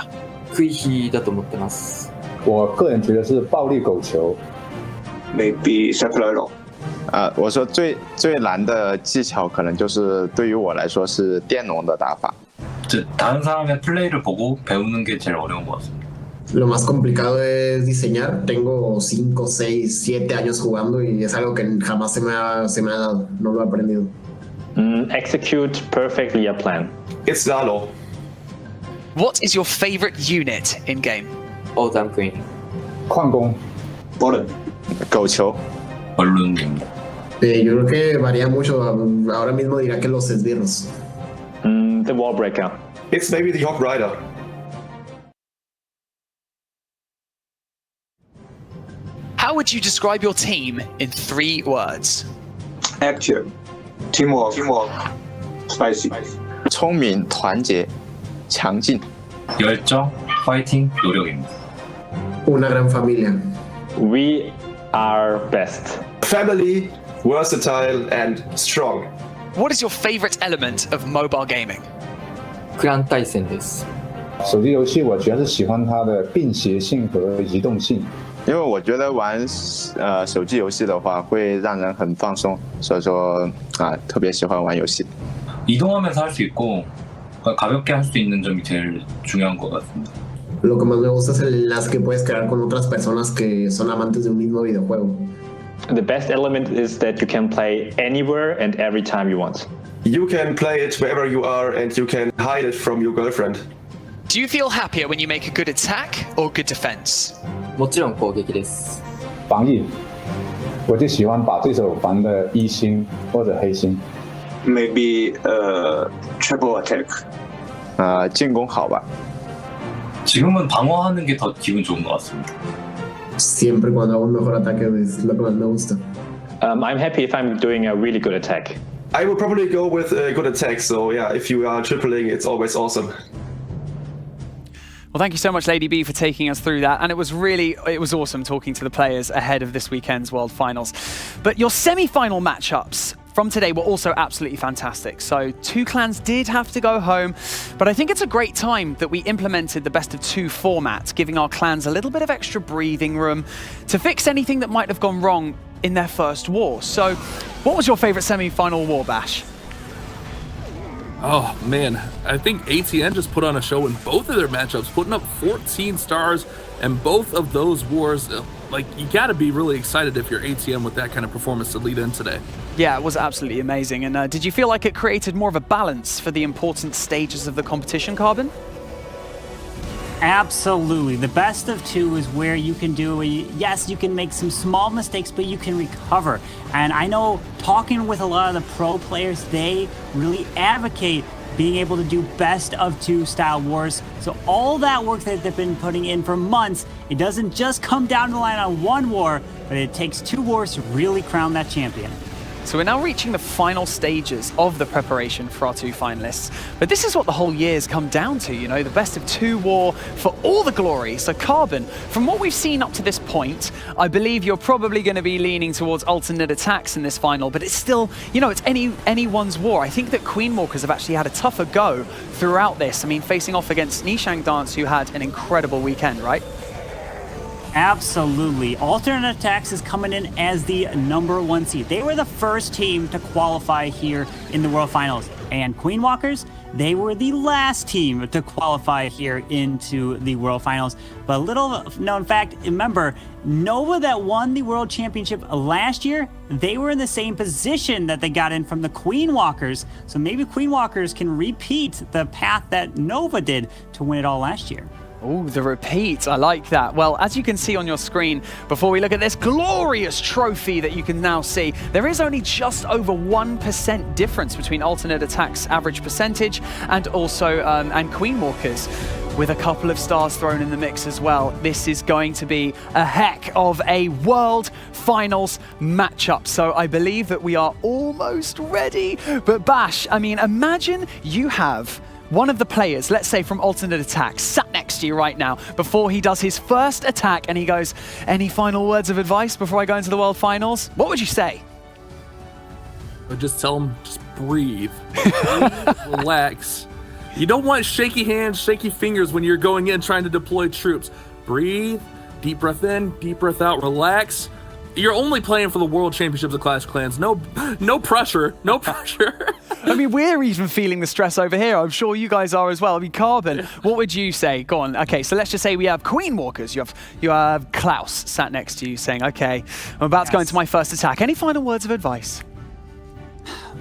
食い火だと思ってます。我个人觉得是暴力狗球。 Maybe Saplalo. 我说最难的技巧可能就是对于我来说是电龙的打法。 다른 사람의 플레이를 보고 배우는 게 제일 어려운 것 같습니다. Lo más complicado es diseñar. Tengo 5, 6, 7 años jugando y es algo que jamás se me ha dado. No lo he aprendido. Execute perfectly a plan. It's Lalo. What is your favorite unit in game? Old Queen. 矿工。 Warden. 狗球。 얼룬입니다. Yo creo que varía mucho. Ahora mismo dirá que los esbirros. The Wallbreaker. It's maybe the Hawk Rider. How would you describe your team in 3 words? Active. Teamwork. Spicy. 聪明、团结、强劲。 열정, 파이팅, 노력입니다. Una gran familia. We are best. Family, versatile, and strong. What is your favorite element of mobile gaming? クラン対戦です。手机游戏我主要是喜欢它的便携性和移动性。因为我觉得玩手机游戏的话会让人很放松，所以说特别喜欢玩游戏。 이동하면서 할 수 있고 가볍게 할 수 있는 점이 제일 중요한 것 같습니다. Lo que más me gusta es el enlace que puedes crear con otras personas que son amantes de un mismo videojuego. The best element is that you can play anywhere and every time you want. You can play it wherever you are and you can hide it from your girlfriend. Do you feel happier when you make a good attack or good defense? もちろん攻撃です。防御，我就喜欢把对手防的一星或者黑星。 Maybe triple attack. 进攻好吧。 지금은 방어하는 게 더 기분 좋은 것 같습니다. Siempre cuando hago un mejor ataque es lo que más me gusta. I'm happy if I'm doing a really good attack. I will probably go with a good attack, so yeah, if you are tripling, it's always awesome. Well, thank you so much, Lady B, for taking us through that. And it was awesome talking to the players ahead of this weekend's World Finals. But your semi-final matchups from today were also absolutely fantastic. So 2 clans did have to go home, but I think it's a great time that we implemented the best of 2 format, giving our clans a little bit of extra breathing room to fix anything that might have gone wrong in their first war. So what was your favorite semi-final war, Bash? Oh man, I think ATN just put on a show in both of their matchups, putting up 14 stars, and both of those wars, like, you gotta be really excited if you're ATN with that kind of performance to lead in today. Yeah, it was absolutely amazing. And did you feel like it created more of a balance for the important stages of the competition, Carbon? Absolutely. The best of 2 is where you can do, yes, you can make some small mistakes, but you can recover. And I know talking with a lot of the pro players, they really advocate being able to do best of 2 style wars. So all that work that they've been putting in for months, it doesn't just come down to the line on 1 war, but it takes 2 wars to really crown that champion. So we're now reaching the final stages of the preparation for our 2 finalists. But this is what the whole year's come down to, you know, the best of 2 war for all the glory. So Carbon, from what we've seen up to this point, I believe you're probably going to be leaning towards ATN.aTTaX in this final, but it's still, you know, it's anyone's war. I think that Queen Walkers have actually had a tougher go throughout this. I mean, facing off against Chang Dance, who had an incredible weekend, right? Absolutely. ATN.aTTaX is coming in as the #1 seed. They were the first team to qualify here in the World Finals. And Queen Walkers, they were the last team to qualify here into the World Finals. But a little known fact, remember, Nova that won the World Championship last year, they were in the same position that they got in from the Queen Walkers. So maybe Queen Walkers can repeat the path that Nova did to win it all last year. Oh, the repeat. I like that. Well, as you can see on your screen, before we look at this glorious trophy that you can now see, there is only just over 1% difference between ATN.aTTaX's average percentage and also and Queen Walkers, with a couple of stars thrown in the mix as well. This is going to be a heck of a World Finals matchup. So I believe that we are almost ready. But Bash, I mean, imagine you have one of the players, let's say from ATN.aTTaX, sat next to you right now before he does his first attack and he goes, any final words of advice before I go into the World Finals? What would you say? I would just tell him, just breathe. Relax. You don't want shaky hands, shaky fingers when you're going in trying to deploy troops. Breathe, deep breath in, deep breath out, relax. You're only playing for the World Championships of Clash of Clans. No pressure, no pressure. I mean, we're even feeling the stress over here. I'm sure you guys are as well. I mean, Carbon, what would you say? Go on. Okay, so let's just say we have Queen Walkers. You have Klaus sat next to you saying, okay, I'm about to go into my first attack. Any final words of advice?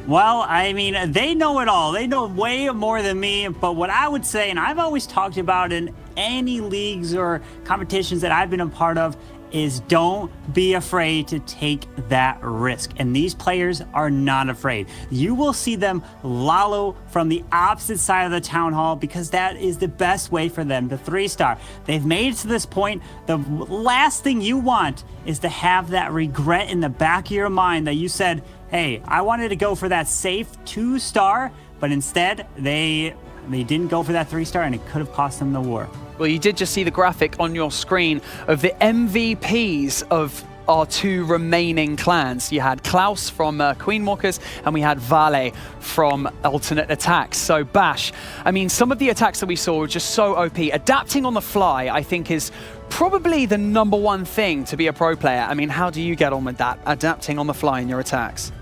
Well, I mean, they know it all. They know way more than me. But what I would say, and I've always talked about in any leagues or competitions that I've been a part of, is don't be afraid to take that risk. And these players are not afraid. You will see them lollo from the opposite side of the town hall because that is the best way for them to 3-star. They've made it to this point. The last thing you want is to have that regret in the back of your mind that you said, hey, I wanted to go for that safe 2-star, but instead they didn't go for that 3-star and it could have cost them the war. Well, you did just see the graphic on your screen of the MVPs of our 2 remaining clans. You had Klaus from Queen Walkers and we had Vale from ATN.aTTaX. So Bash, I mean, some of the attacks that we saw were just so OP. Adapting on the fly, I think, is probably the #1 thing to be a pro player. I mean, how do you get on with that, adapting on the fly in your attacks?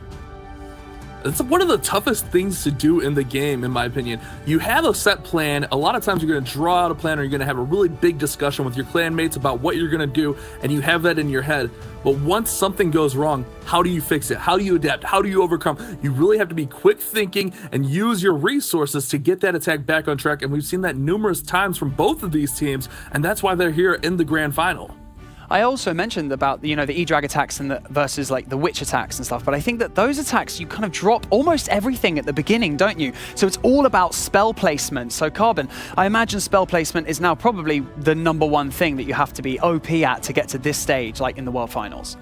It's one of the toughest things to do in the game, in my opinion. You have a set plan. A lot of times you're going to draw out a plan or you're going to have a really big discussion with your clan mates about what you're going to do, and you have that in your head. But once something goes wrong, how do you fix it? How do you adapt? How do you overcome? You really have to be quick thinking and use your resources to get that attack back on track. And we've seen that numerous times from both of these teams, and that's why they're here in the grand final. I also mentioned about, you know, the E-Drag attacks and versus like the Witch attacks and stuff, but I think that those attacks, you kind of drop almost everything at the beginning, don't you? So it's all about spell placement. So Carbon, I imagine spell placement is now probably the #1 thing that you have to be OP at to get to this stage, like in the World Finals.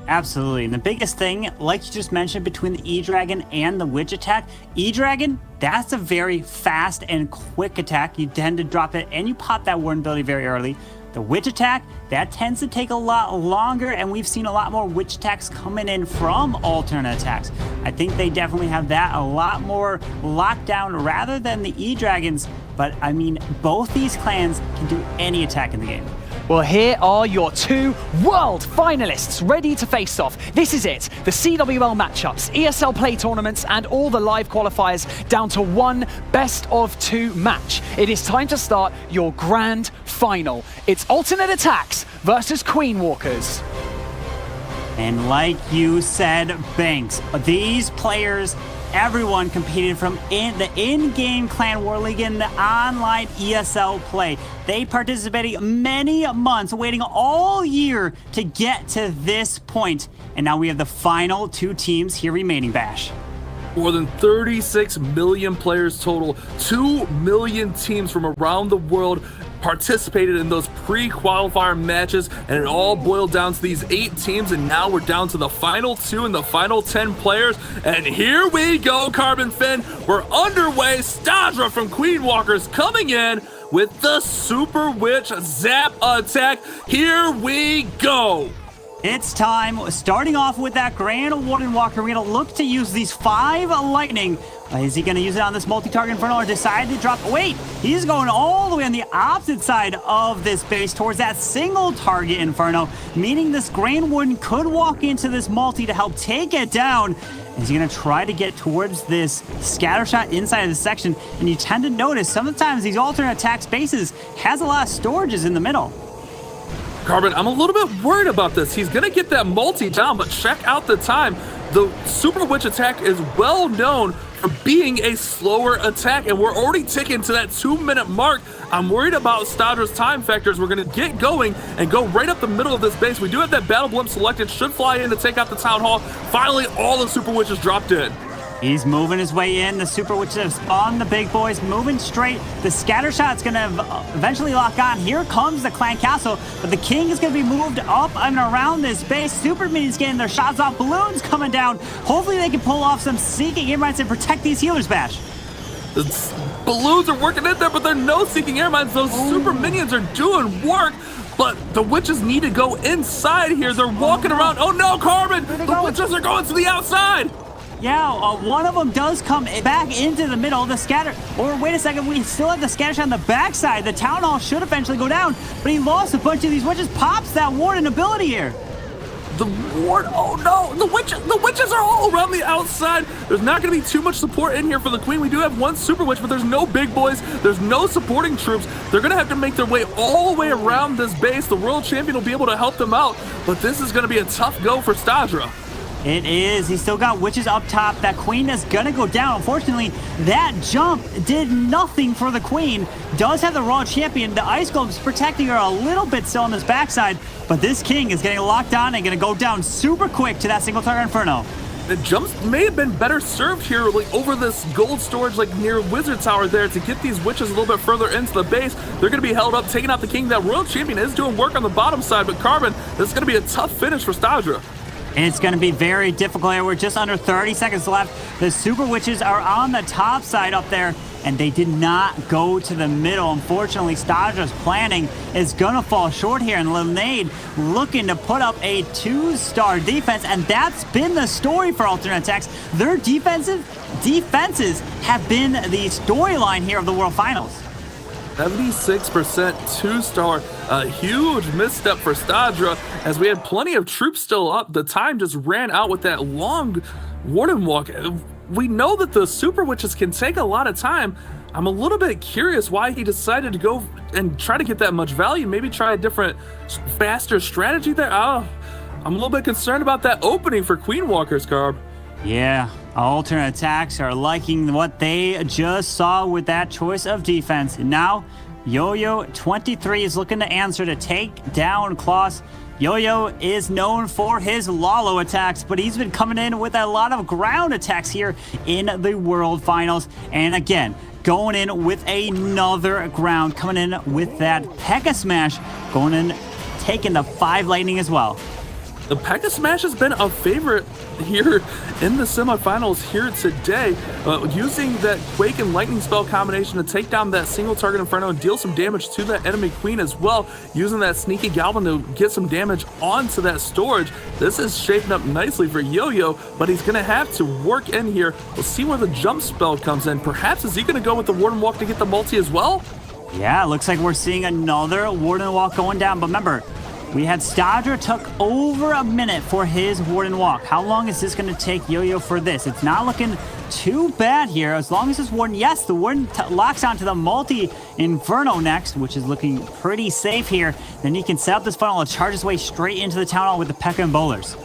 Absolutely. And the biggest thing, like you just mentioned, between the E-Dragon and the Witch attack, E-Dragon, that's a very fast and quick attack. You tend to drop it and you pop that Warden ability very early. The Witch attack, that tends to take a lot longer, and we've seen a lot more Witch attacks coming in from ATN.aTTaX. I think they definitely have that a lot more locked down rather than the E-Dragons, but I mean, both these clans can do any attack in the game. Well, here are your 2 world finalists ready to face off. This is it, the CWL matchups, ESL play tournaments, and all the live qualifiers down to 1 best-of-2 match. It is time to start your grand final. It's ATN.aTTaX versus Queen Walkers. And like you said, Banks, these players, everyone competed from the in-game Clan War League and the online ESL play. They participated many months, waiting all year to get to this point. And now we have the final 2 teams here remaining, Bash. More than 36 million players total, 2 million teams from around the world participated in those pre-qualifier matches, and it all boiled down to these 8 teams, and now we're down to the final 2 and the final 10 players, and here we go, Carbon Finn. We're underway. Stadra from Queen Walkers coming in with the Super Witch Zap attack. Here we go. It's time. Starting off with that Grand Warden Walker, we're going to look to use these 5 lightning. Is he going to use it on this multi-target Inferno or decide to drop? Wait, he's going all the way on the opposite side of this base towards that single target Inferno, meaning this Grand Warden could walk into this multi to help take it down. Is he going to try to get towards this scatter shot inside of the section? And you tend to notice sometimes these alternate attacks bases has a lot of storages in the middle. Carbon, I'm a little bit worried about this. He's going to get that multi down, but check out the time. The Super Witch attack is well known for being a slower attack, and we're already ticking to that 2-minute mark. I'm worried about Stadra's time factors. We're going to get going and go right up the middle of this base. We do have that Battle Blimp selected, should fly in to take out the Town Hall. Finally, all the Super Witches dropped in. He's moving his way in. The Super Witches on the big boys, moving straight. The scatter shot's going to eventually lock on. Here comes the Clan Castle, but the King is going to be moved up and around this base. Super Minions getting their shots off. Balloons coming down. Hopefully they can pull off some Seeking Air Mines and protect these healers, Bash. The balloons are working in there, but there are no Seeking Air Mines. Those Super Minions are doing work. But the witches need to go inside here. They're walking around. Oh no, Carbon! The witches are going to the outside! Yeah, one of them does come back into the middle. The scatter, or wait a second, we still have the scatter shot on the backside. The Town Hall should eventually go down, but he lost a bunch of these witches. Pops that Warden ability here. The ward, oh no, the witches are all around the outside. There's not going to be too much support in here for the Queen. We do have one Super Witch, but there's no big boys. There's no supporting troops. They're going to have to make their way all the way around this base. The World Champion will be able to help them out, but this is going to be a tough go for Stadra. It is. He's still got witches up top. That Queen is going to go down. Unfortunately, that jump did nothing for the Queen. Does have the Raw Champion. The Ice Globe's protecting her a little bit still on this backside, but this King is getting locked on and going to go down super quick to that single target Inferno. The jumps may have been better served here, like over this gold storage, like near Wizard Tower there, to get these witches a little bit further into the base. They're going to be held up, taking out the King. That Royal Champion is doing work on the bottom side, but Carbon, this is going to be a tough finish for Stadra. And it's going to be very difficult here. We're just under 30 seconds left. The Super Witches are on the top side up there, and they did not go to the middle. Unfortunately, Stadra's planning is going to fall short here, and Lemonade looking to put up a 2-star defense, and that's been the story for Alternate Attacks. Their defenses have been the storyline here of the World Finals. 76% 2-star, a huge misstep for Stadra, as we had plenty of troops still up. The time just ran out with that long Warden Walk. We know that the Super Witches can take a lot of time. I'm a little bit curious why he decided to go and try to get that much value, maybe try a different, faster strategy there. I'm a little bit concerned about that opening for Queen Walkers, Carb. Yeah, Alternate Attacks are liking what they just saw with that choice of defense. And now, Yo-Yo23 is looking to answer to take down Klaus. Yo-Yo is known for his Lalo attacks, but he's been coming in with a lot of ground attacks here in the World Finals. And again, going in with another ground, coming in with that P.E.K.K.A. Smash, going in, taking the 5 lightning as well. The P.E.K.K.A. Smash has been a favorite here in the semifinals here today, using that Quake and Lightning spell combination to take down that single target Inferno and deal some damage to that enemy Queen as well, using that Sneaky Goblin to get some damage onto that storage. This is shaping up nicely for Yo-Yo, but he's going to have to work in here. We'll see where the jump spell comes in. Perhaps is he going to go with the Warden Walk to get the multi as well? Yeah, looks like we're seeing another Warden Walk going down, but remember, we had Stadra took over a minute for his Warden Walk. How long is this going to take Yo-Yo for this? It's not looking too bad here. As long as this Warden, yes, the Warden locks onto the multi-Inferno next, which is looking pretty safe here. Then he can set up this funnel and charge his way straight into the Town Hall with the P.E.K.K.A. and Bowlers.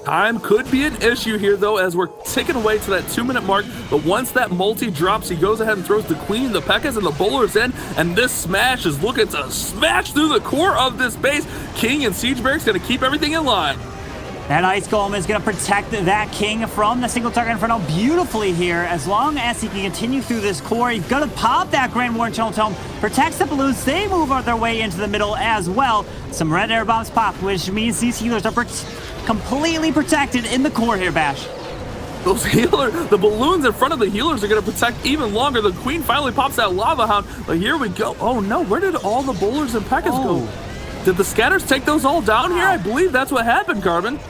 Time could be an issue here, though, as we're ticking away to that 2-minute mark. But once that multi drops, he goes ahead and throws the Queen, the P.E.K.K.A.s, and the Bowlers in. And this smash is looking to smash through the core of this base. King and Siege Barracks going to keep everything in line. That Ice Golem is going to protect that king from the single target Inferno beautifully here. As long as he can continue through this core, he's going to pop that Grand Warden Channel Tome, protects the balloons. They move their way into the middle as well. Some red air bombs pop, which means these healers are completely protected in the core here, Bash. Those the balloons in front of the healers are going to protect even longer. The Queen finally pops that Lava Hound, but here we go. Oh no, where did all the bowlers and Pekkas go? Did the scatters take those all down here? I believe that's what happened, Carbon.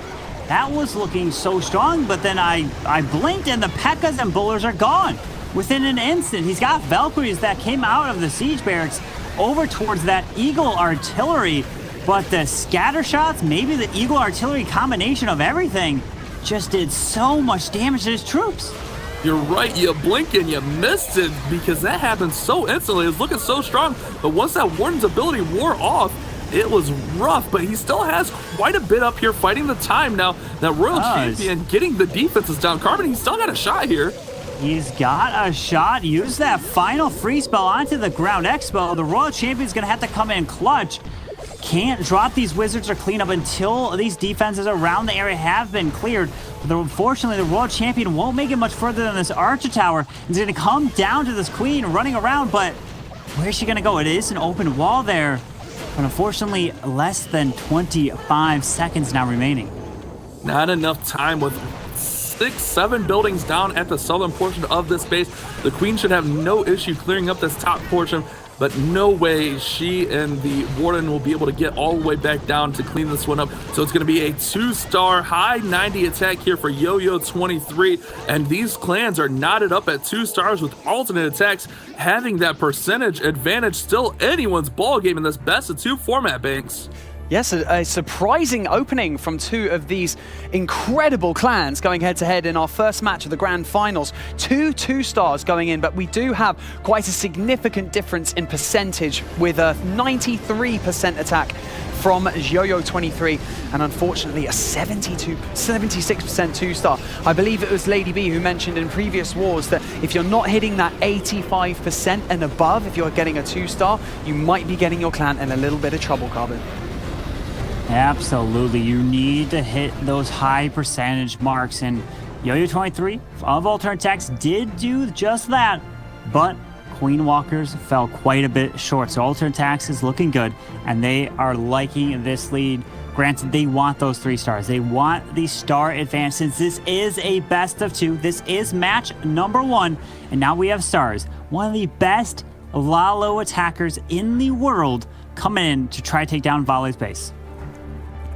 That was looking so strong, but then I blinked and the Pekkas and bowlers are gone within an instant. He's got Valkyries that came out of the siege barracks over towards that Eagle artillery, but the scatter shots, maybe the Eagle artillery combination of everything, just did so much damage to his troops. You're right, you blink and you missed it because that happened so instantly. It was looking so strong, but once that Warden's ability wore off, it was rough, but he still has quite a bit up here fighting the time now. That Royal Champion getting the defenses down. Carbon, he's still got a shot here. He's got a shot. Use that final free spell onto the Ground Expo. The Royal Champion's going to have to come in clutch. Can't drop these wizards or clean up until these defenses around the area have been cleared. But unfortunately, the Royal Champion won't make it much further than this Archer Tower. He's going to come down to this Queen running around, but where's she going to go? It is an open wall there. But unfortunately, less than 25 seconds now remaining. Not enough time with 6-7 buildings down at the southern portion of this base. The Queen should have no issue clearing up this top portion, but no way she and the Warden will be able to get all the way back down to clean this one up. So it's going to be a 2-star high 90 attack here for Yo-Yo23, and these clans are knotted up at 2 stars with alternate attacks, having that percentage advantage. Still anyone's ball game in this best of 2 format, Banks. Yes, a surprising opening from 2 of these incredible clans going head-to-head in our first match of the Grand Finals. 2 stars going in, but we do have quite a significant difference in percentage with a 93% attack from Yo-Yo23 and unfortunately a 76% 2-star. I believe it was Lady B who mentioned in previous wars that if you're not hitting that 85% and above, if you're getting a 2-star, you might be getting your clan in a little bit of trouble, Carbon. Absolutely, you need to hit those high percentage marks, and Yo-Yo23 of ATN.aTTaX did do just that, but Queen Walkers fell quite a bit short. So ATN.aTTaX is looking good, and they are liking this lead. Granted, they want those 3 stars. They want the star advance since this is a best of 2. This is match number 1, and now we have stars. One of the best Lalo attackers in the world coming in to try to take down Vale's base.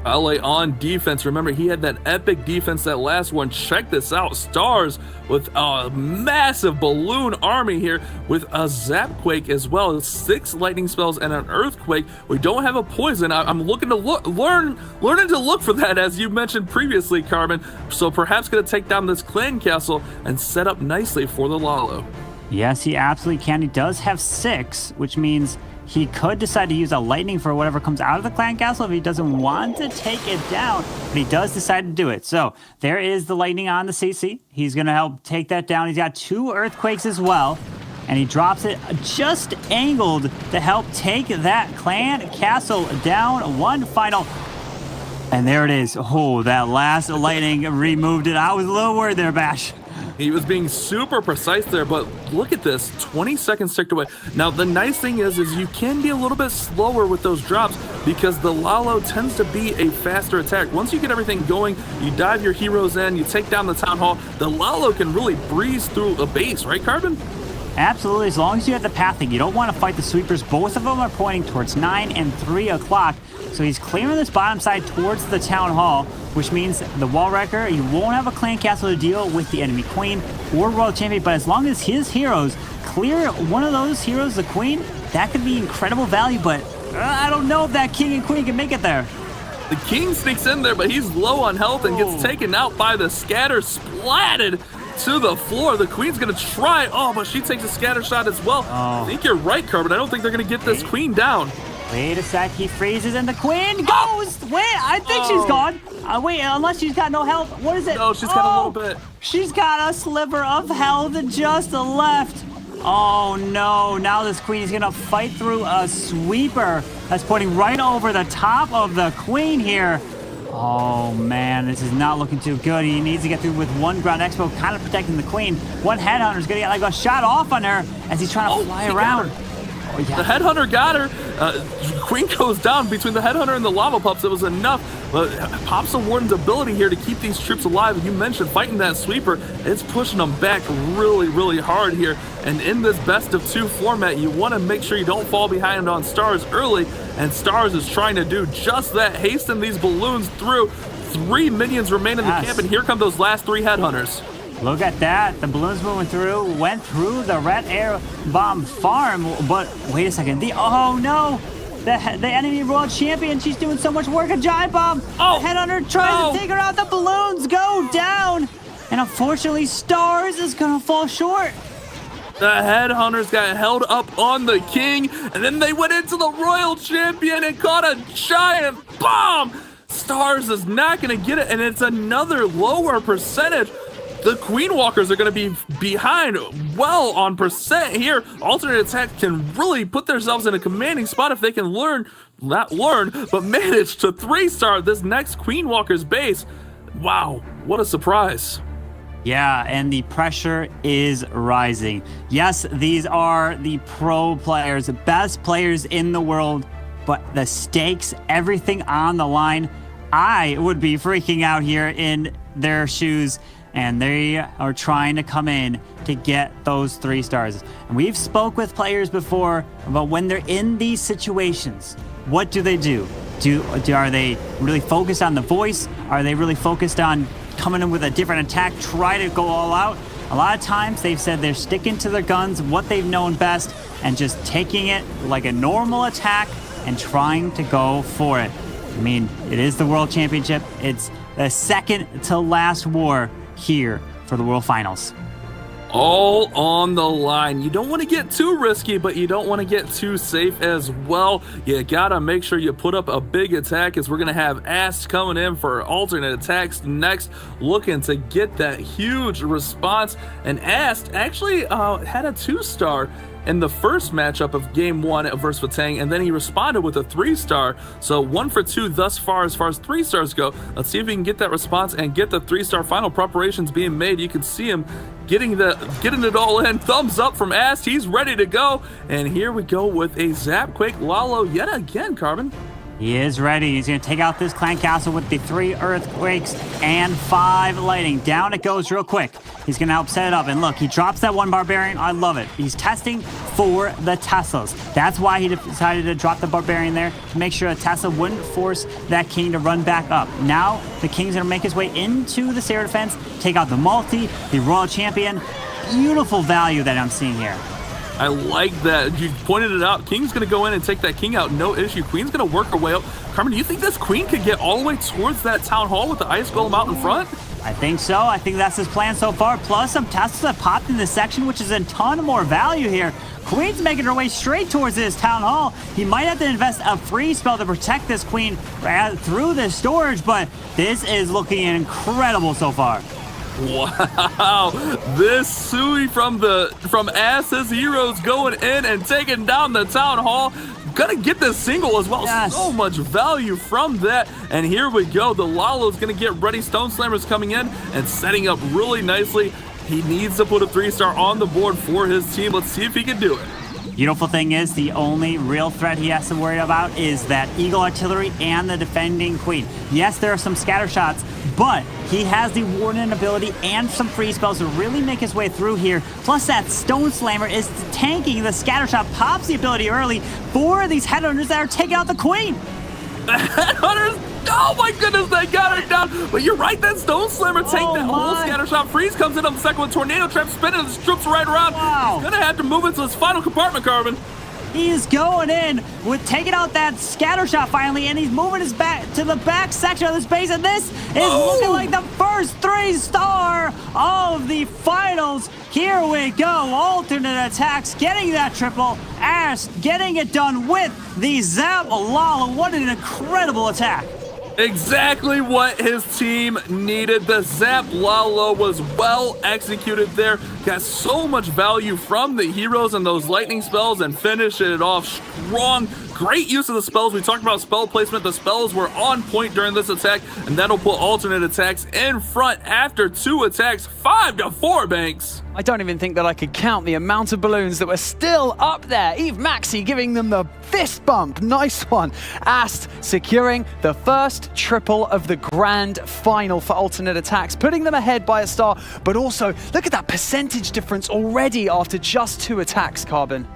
LA on defense. Remember, he had that epic defense that last one. Check this out. Stars with a massive balloon army here with a Zapquake as well. 6 lightning spells and an earthquake. We don't have a poison. I'm looking to learning to look for that, as you mentioned previously, Carbon. So perhaps going to take down this clan castle and set up nicely for the Lalo. Yes, he absolutely can. He does have 6, which means he could decide to use a lightning for whatever comes out of the clan castle if he doesn't want to take it down, but he does decide to do it. So there is the lightning on the CC. He's going to help take that down. He's got 2 earthquakes as well, and he drops it just angled to help take that clan castle down. 1 final. And there it is. Oh, that last lightning removed it. I was a little worried there, Bash. He was being super precise there, but look at this, 20 seconds ticked away. Now, the nice thing is you can be a little bit slower with those drops because the Lalo tends to be a faster attack. Once you get everything going, you dive your heroes in, you take down the Town Hall, the Lalo can really breeze through a base, right, Carbon? Absolutely, as long as you have the pathing. You don't want to fight the sweepers. Both of them are pointing towards 9 and 3 o'clock. So he's clearing this bottom side towards the Town Hall, which means the Wall Wrecker, you won't have a clan castle to deal with the enemy Queen or Royal Champion, but as long as his heroes clear one of those heroes, the Queen, that could be incredible value, but I don't know if that King and Queen can make it there. The King sneaks in there, but he's low on health and gets taken out by the scatter, splatted to the floor. The Queen's gonna try, but she takes a scatter shot as well. I think you're right, Carbon. I don't think they're gonna get this Queen down. Wait a sec, he freezes and the Queen goes! Wait, I think she's gone. Wait, unless she's got no health. What is it? No, she's got a little bit. She's got a sliver of health just left. Oh no, now this Queen is gonna fight through a sweeper that's pointing right over the top of the Queen here. Oh man, this is not looking too good. He needs to get through with one ground expo, kind of protecting the queen. One headhunter's gonna get like a shot off on her as he's trying to fly around. Oh, yeah. The headhunter got her. Queen goes down between the headhunter and the lava pups. It was enough. But Pops and Warden's ability here to keep these troops alive. You mentioned fighting that sweeper. It's pushing them back really, really hard here. And in this best of 2 format, you want to make sure you don't fall behind on Stars early. And Stars is trying to do just that. Hasten these balloons through. 3 minions remain in the camp, and here come those last 3 headhunters. Look at that. The balloons moving through, went through the red air bomb farm. But wait a second. Oh no. The enemy world champion, she's doing so much work. A giant bomb. Oh, headhunter tries to take her out. The balloons go down. And unfortunately, Stars is going to fall short. The headhunters got held up on the king, and then they went into the royal champion and caught a giant bomb. Stars is not going to get it, and it's another lower percentage. The Queen Walkers are going to be behind well on percent here. Alternate attack can really put themselves in a commanding spot if they can not learn, but manage to 3-star this next Queen Walker's base. Wow, what a surprise. Yeah, and the pressure is rising. Yes, these are the pro players, the best players in the world, but the stakes, everything on the line, I would be freaking out here in their shoes. And they are trying to come in to get those 3 stars. And we've spoke with players before about when they're in these situations, what do they do? Are they really focused on the voice? Are they really focused on coming in with a different attack, try to go all out? A lot of times they've said they're sticking to their guns, what they've known best, and just taking it like a normal attack and trying to go for it. I mean, it is the World Championship. It's the second to last war here for the World Finals. All on the line. You don't want to get too risky, but you don't want to get too safe as well. You gotta make sure you put up a big attack, as we're gonna have Ast coming in for alternate attacks next, looking to get that huge response. And Ast actually had a 2-star in the first matchup of game 1 versus Vatang, and then he responded with a 3-star. So 1 for 2 thus far as 3 stars go. Let's see if we can get that response and get the 3-star final preparations being made. You can see him getting it all in. Thumbs up from Ast. He's ready to go. And here we go with a Zapquake Lalo yet again, Carbon. He is ready. He's going to take out this clan castle with the 3 earthquakes and 5 lightning. Down it goes real quick. He's going to help set it up. And look, he drops that 1 barbarian. I love it. He's testing for the Teslas. That's why he decided to drop the barbarian there, to make sure a Tesla wouldn't force that king to run back up. Now the king's going to make his way into the Sarah defense, take out the multi, the royal champion. Beautiful value that I'm seeing here. I like that. You pointed it out. King's going to go in and take that king out. No issue. Queen's going to work her way up. Carmen, do you think this queen could get all the way towards that town hall with the ice golem out in front? I think so. I think that's his plan so far. Plus some Teslas that popped in this section, which is a ton more value here. Queen's making her way straight towards this town hall. He might have to invest a free spell to protect this queen through this storage, but this is looking incredible so far. Wow, this Sui from Ass's Heroes going in and taking down the town hall. Gonna get this single as well. Yes. So much value from that. And here we go. The Lalo's gonna get ready. Stone Slammer's coming in and setting up really nicely. He needs to put a 3-star on the board for his team. Let's see if he can do it. Beautiful thing is, the only real threat he has to worry about is that Eagle Artillery and the defending Queen. Yes, there are some scatter shots, but he has the Warden ability and some free spells to really make his way through here. Plus that Stone Slammer is tanking the scatter shot, pops the ability early for these headhunters that are taking out the Queen. The headhunters, oh my goodness, they got her down. But you're right, that Stone Slammer take that whole scatter shot. Freeze comes in on the second one. Tornado Trap spinning his troops right around. Wow. He's gonna have to move into his final compartment, Carbon. He's going in with taking out that scatter shot finally, and he's moving his back to the back section of this base, and this is looking like the first 3-star of the finals. Here we go, alternate attacks, getting that triple, Ash getting it done with the Zap Lala. What an incredible attack. Exactly what his team needed. The Zap Lalo was well executed there. Got so much value from the heroes and those lightning spells and finished it off strong. Great use of the spells. We talked about spell placement. The spells were on point during this attack, and that'll put alternate attacks in front after 2 attacks, 5-4, Banks. I don't even think that I could count the amount of balloons that were still up there. Eve Maxi giving them the fist bump. Nice one. Ast securing the first triple of the grand final for alternate attacks, putting them ahead by a star. But also, look at that percentage difference already after just 2 attacks, Carbon.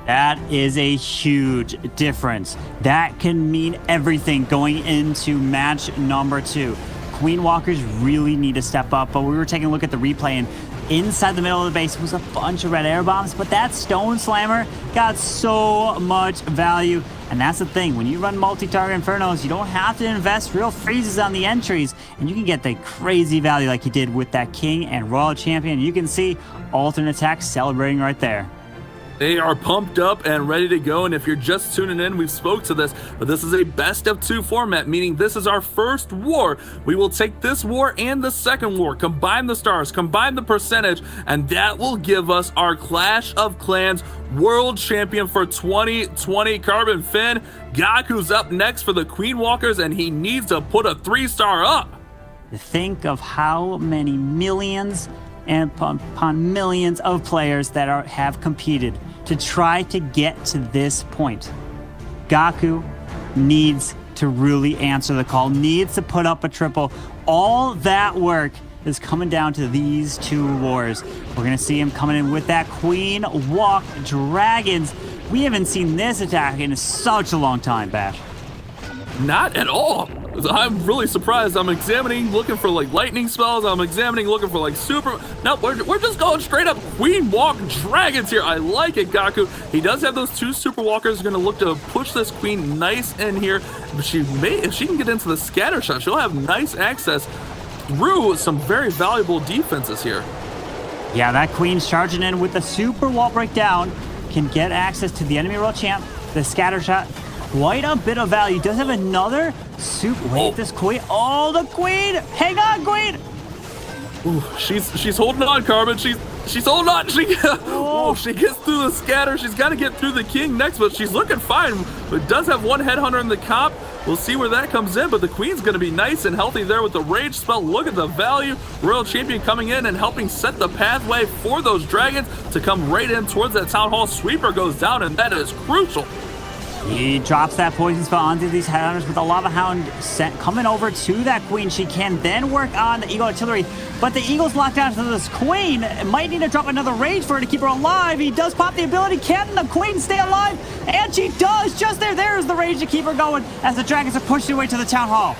That is a huge difference. That can mean everything going into match number 2. Queen Walkers really need to step up, but we were taking a look at the replay, and inside the middle of the base was a bunch of red air bombs, but that Stone Slammer got so much value. And that's the thing, when you run multi-target Infernos, you don't have to invest real freezes on the entries, and you can get the crazy value like you did with that King and Royal Champion. You can see alternate attacks celebrating right there. They are pumped up and ready to go, and if you're just tuning in, we've spoke to this, but this is a best of 2 format, meaning this is our first war. We will take this war and the second war, combine the stars, combine the percentage, and that will give us our Clash of Clans World Champion for 2020. Carbon Finn, Gaku's up next for the Queen Walkers, and he needs to put a 3-star up. Think of how many millions and upon millions of players that have competed to try to get to this point. Gaku needs to really answer the call, needs to put up a triple. All that work is coming down to these 2 wars. We're gonna see him coming in with that Queen Walk Dragons. We haven't seen this attack in such a long time, Bash. Not at all. I'm really surprised. I'm examining, looking for like lightning spells. I'm examining, looking for like super. No, we're just going straight up Queen Walk Dragons here. I like it, Gaku. He does have those 2 super walkers. Going to look to push this queen nice in here. But if she can get into the scatter shot, she'll have nice access through some very valuable defenses here. Yeah, that queen's charging in with the super wall breakdown. Can get access to the enemy royal champ. The scatter shot. Quite a bit of value. Does have another super. Wait, this queen. Oh, the queen! Hang on, queen! Ooh, she's holding on, Carbon. She's holding on. She gets through the scatter. She's got to get through the king next, but she's looking fine. But does have 1 headhunter in the comp. We'll see where that comes in, but the queen's going to be nice and healthy there with the rage spell. Look at the value. Royal Champion coming in and helping set the pathway for those dragons to come right in towards that Town Hall. Sweeper goes down, and that is crucial. He drops that poison spell onto these headhunters with the Lava Hound coming over to that queen. She can then work on the Eagle Artillery, but the Eagle's locked down to this queen. Might need to drop another rage for her to keep her alive. He does pop the ability. Can the queen stay alive? And she does. Just there's the rage to keep her going as the dragons are pushing away to the Town Hall.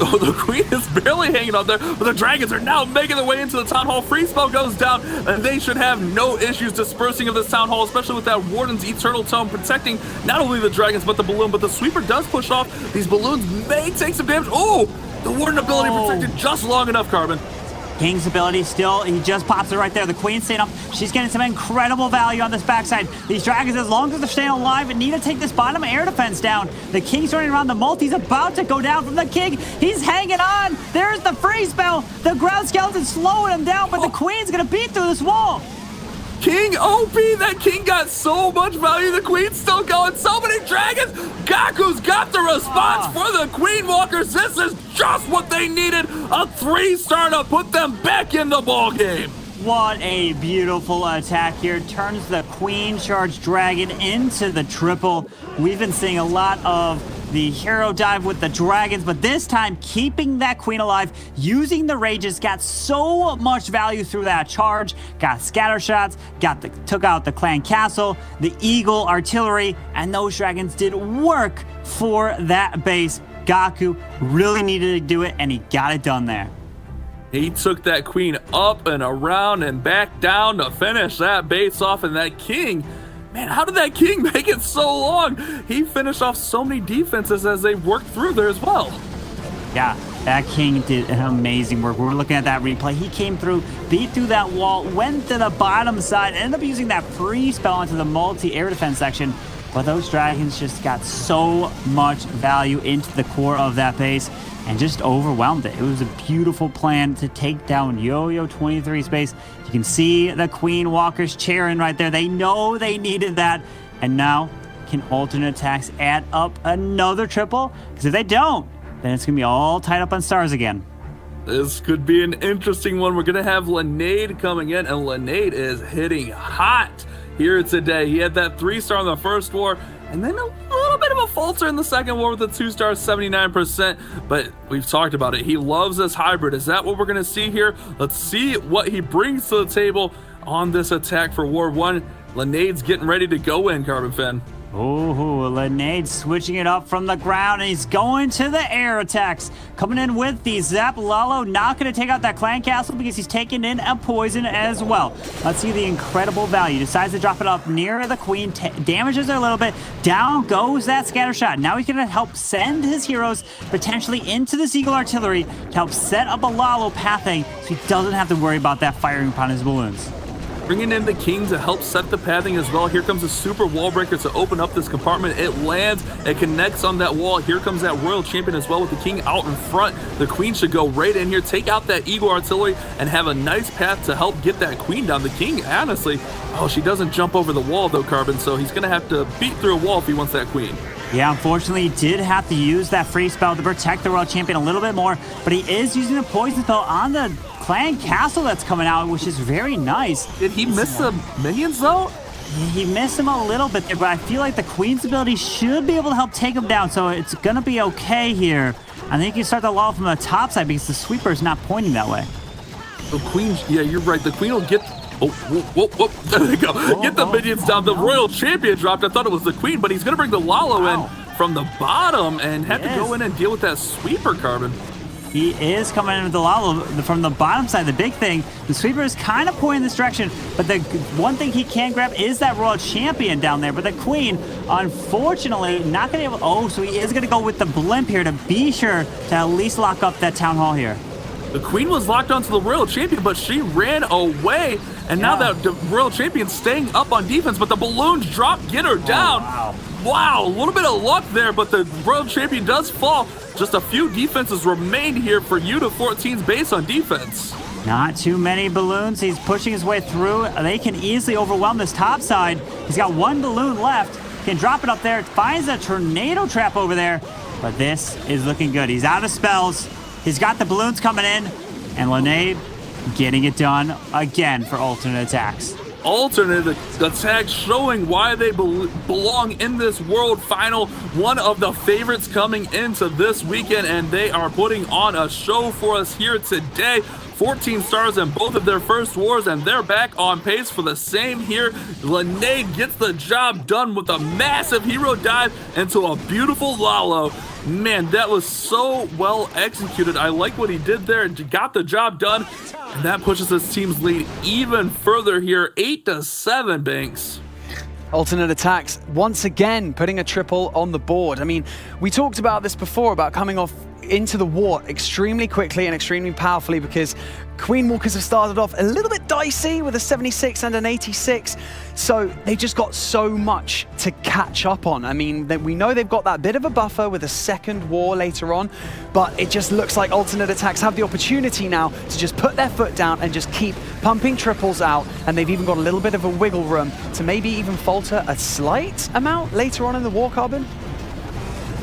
Oh, the queen is barely hanging on there, but the dragons are now making their way into the Town Hall. Free spell goes down, and they should have no issues dispersing of this Town Hall, especially with that Warden's Eternal Tome protecting not only the dragons, but the balloon. But the sweeper does push off. These balloons may take some damage. Oh, the Warden ability protected just long enough, Carbon. King's ability still, he just pops it right there. The queen's staying up. She's getting some incredible value on this backside. These dragons, as long as they're staying alive, need to take this bottom air defense down. The king's running around the multi. He's about to go down from the king. He's hanging on. There's the freeze spell. The ground skeleton's slowing him down, but the queen's gonna beat through this wall. King OP, that king got so much value. The queen's still going. So many dragons. Gaku's got the response for the Queen Walkers. This is just what they needed. A 3-star to put them back in the ball game. What a beautiful attack here. Turns the Queen Charge Dragon into the triple. We've been seeing a lot of the hero dive with the dragons, but this time keeping that queen alive, using the rages, got so much value through that charge, got scatter shots, took out the clan castle, the eagle artillery, and those dragons did work for that base. Gaku really needed to do it, and he got it done there. He took that queen up and around and back down to finish that base off, and that king, man, how did that king make it so long? He finished off so many defenses as they worked through there as well. Yeah, that king did an amazing work. We're looking at that replay. He came through, beat through that wall, went to the bottom side, ended up using that free spell onto the multi-air defense section. But those dragons just got so much value into the core of that base and just overwhelmed it. It was a beautiful plan to take down Yo-Yo 23's base. You can see the Queen Walkers cheering right there. They know they needed that. And now Can ATN.aTTaX add up another triple? Because if they don't, then it's going to be all tied up on stars again. This could be an interesting one. We're going to have Lenade coming in, and Lenade is hitting hot here today. He had that 3-star in the first war, and then a little bit of a falter in the second war with a 2-star, 79%. But we've talked about it. He loves this hybrid. Is that what we're going to see here? Let's see what he brings to the table on this attack for War 1. Lenade's getting ready to go in, Carbon Fan. Oh, Lenade switching it up from the ground, and he's going to the air attacks. Coming in with the Zap. Lalo not going to take out that clan castle because he's taking in a poison as well. Let's see the incredible value. Decides to drop it up near the queen, damages her a little bit. Down goes that scatter shot. Now he's going to help send his heroes potentially into the Seagull artillery to help set up a Lalo pathing so he doesn't have to worry about that firing upon his balloons. Bringing in the king to help set the pathing as well. Here comes a super wall breaker to open up this compartment. It lands, it connects on that wall. Here comes that royal champion as well with the king out in front. The queen should go right in here, take out that eagle artillery, and have a nice path to help get that queen down. The king, honestly, she doesn't jump over the wall though, Carbon, so he's gonna have to beat through a wall if he wants that queen. Yeah, unfortunately, he did have to use that free spell to protect the royal champion a little bit more, but he is using a poison spell on the clan castle that's coming out, which is very nice. Did he miss the minions though? He missed him a little bit there, but I feel like the queen's ability should be able to help take him down, so it's gonna be okay here. I think you start the lull from the top side because the sweeper is not pointing that way. The queen, yeah, you're right. The queen will get. Oh, whoa, there they go. Get the minions down. The royal champion dropped. I thought it was the queen, but he's gonna bring the Lalo in from the bottom and have to go in and deal with that sweeper, Carbon. He is coming in with the Lalo from the bottom side. The big thing, the sweeper is kind of pointing this direction, but the one thing he can grab is that royal champion down there. But the queen, unfortunately, not going to be able. So he is going to go with the blimp here to be sure to at least lock up that town hall here. The queen was locked onto the royal champion, but she ran away. And now that the royal champion's staying up on defense, but the balloons drop, get her down. Wow, a little bit of luck there, but the royal champion does fall. Just a few defenses remain here for U-14's base on defense. Not too many balloons. He's pushing his way through. They can easily overwhelm this top side. He's got one balloon left. Can drop it up there. Finds a tornado trap over there. But this is looking good. He's out of spells. He's got the balloons coming in. And Lenade getting it done again for ATN.aTTaX. ATN.aTTaX showing why they belong in this world final. One of the favorites coming into this weekend, and they are putting on a show for us here today. 14 stars in both of their first wars, and they're back on pace for the same here. Lenade gets the job done with a massive hero dive into a beautiful Lalo. Man, that was so well executed. I like what he did there and got the job done. And that pushes his team's lead even further here, 8-7, Banks. ATN.aTTaX once again putting a triple on the board. I mean, we talked about this before, about coming off into the war extremely quickly and extremely powerfully, because Queen Walkers have started off a little bit dicey with a 76 and an 86, so they just got so much to catch up on. I mean, we know they've got that bit of a buffer with a second war later on, but it just looks like ATN.aTTaX have the opportunity now to just put their foot down and just keep pumping triples out, and they've even got a little bit of a wiggle room to maybe even falter a slight amount later on in the war, Carbon.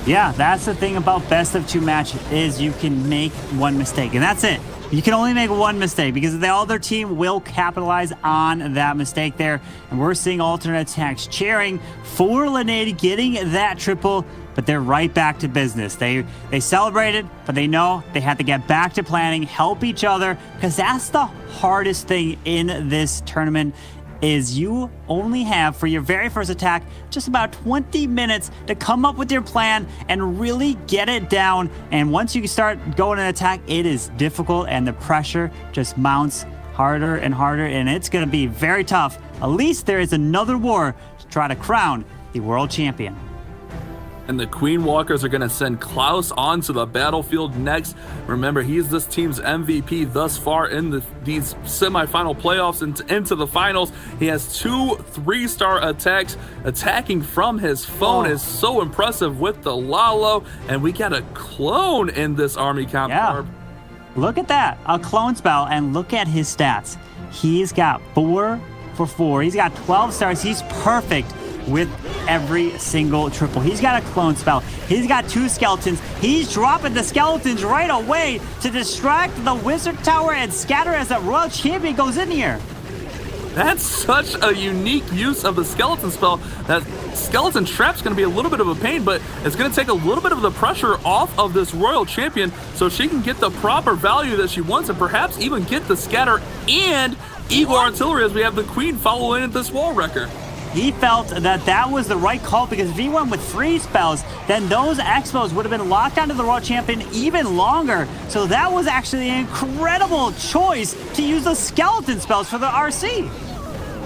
Yeah, that's the thing about best of 2 match is you can make one mistake, and that's it. You can only make one mistake because the other team will capitalize on that mistake there. And we're seeing ATN.aTTaX cheering for Lenade getting that triple, but they're right back to business. They celebrated, but they know they have to get back to planning, help each other, because that's the hardest thing in this tournament. Is you only have, for your very first attack, just about 20 minutes to come up with your plan and really get it down. And once you start going an attack, it is difficult and the pressure just mounts harder and harder, and it's going to be very tough. At least there is another war to try to crown the world champion. And the Queen Walkers are going to send Klaus onto the battlefield next. Remember, he's this team's MVP thus far in these semifinal playoffs and into the finals. He has 2 3-star attacks. Attacking from his phone is so impressive with the Lalo. And we got a clone in this army comp. Yeah. Look at that. A clone spell. And look at his stats. He's got 4 for 4. He's got 12 stars. He's perfect with every single triple. He's got a clone spell. He's got 2 skeletons. He's dropping the skeletons right away to distract the wizard tower and scatter as that royal champion goes in here. That's such a unique use of the skeleton spell. That skeleton trap's going to be a little bit of a pain, but it's going to take a little bit of the pressure off of this royal champion so she can get the proper value that she wants and perhaps even get the scatter and eagle artillery as we have the queen follow in at this wall wrecker. He felt that that was the right call because if he went with 3 spells, then those expos would have been locked onto the Royal Champion even longer. So that was actually an incredible choice to use the skeleton spells for the RC.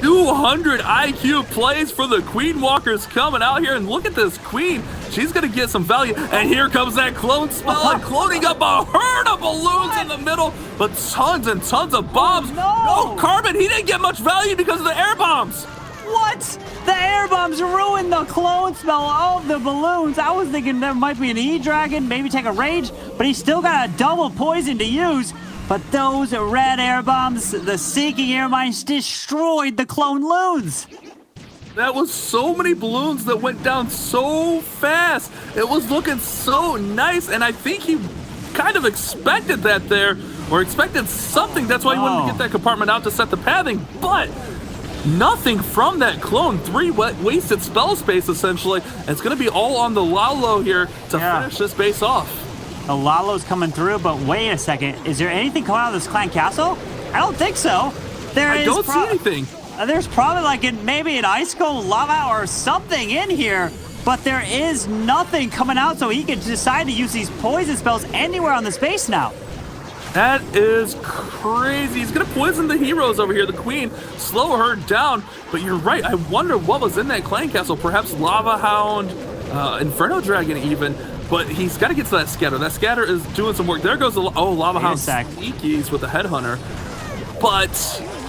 200 IQ plays for the Queen Walkers coming out here, and look at this queen. She's going to get some value, and here comes that clone spell and cloning up a herd of balloons in the middle, but tons and tons of bombs. No, Carbon, he didn't get much value because of the air bombs. What? The air bombs ruined the clone spell of the balloons. I was thinking there might be an E-Dragon, maybe take a rage, but he's still got a double poison to use. But those red air bombs, the sinking air mines, destroyed the clone loons. That was so many balloons that went down so fast. It was looking so nice, and I think he kind of expected that there, or expected something. That's why he wanted to get that compartment out to set the pathing, but nothing from that clone. 3 wasted spell space, essentially. And it's going to be all on the Lalo here to finish this base off. The Lalo's coming through, but wait a second. Is there anything coming out of this clan castle? I don't think so. I don't see anything. There's probably like maybe an icicle lava or something in here, but there is nothing coming out, so he can decide to use these poison spells anywhere on the space now. That is crazy. He's going to poison the heroes over here, the queen, slow her down. But you're right. I wonder what was in that clan castle. Perhaps Lava Hound, Inferno Dragon even. But he's got to get to that scatter. That scatter is doing some work. There goes the Lava Hound sneakies with the Headhunter. But,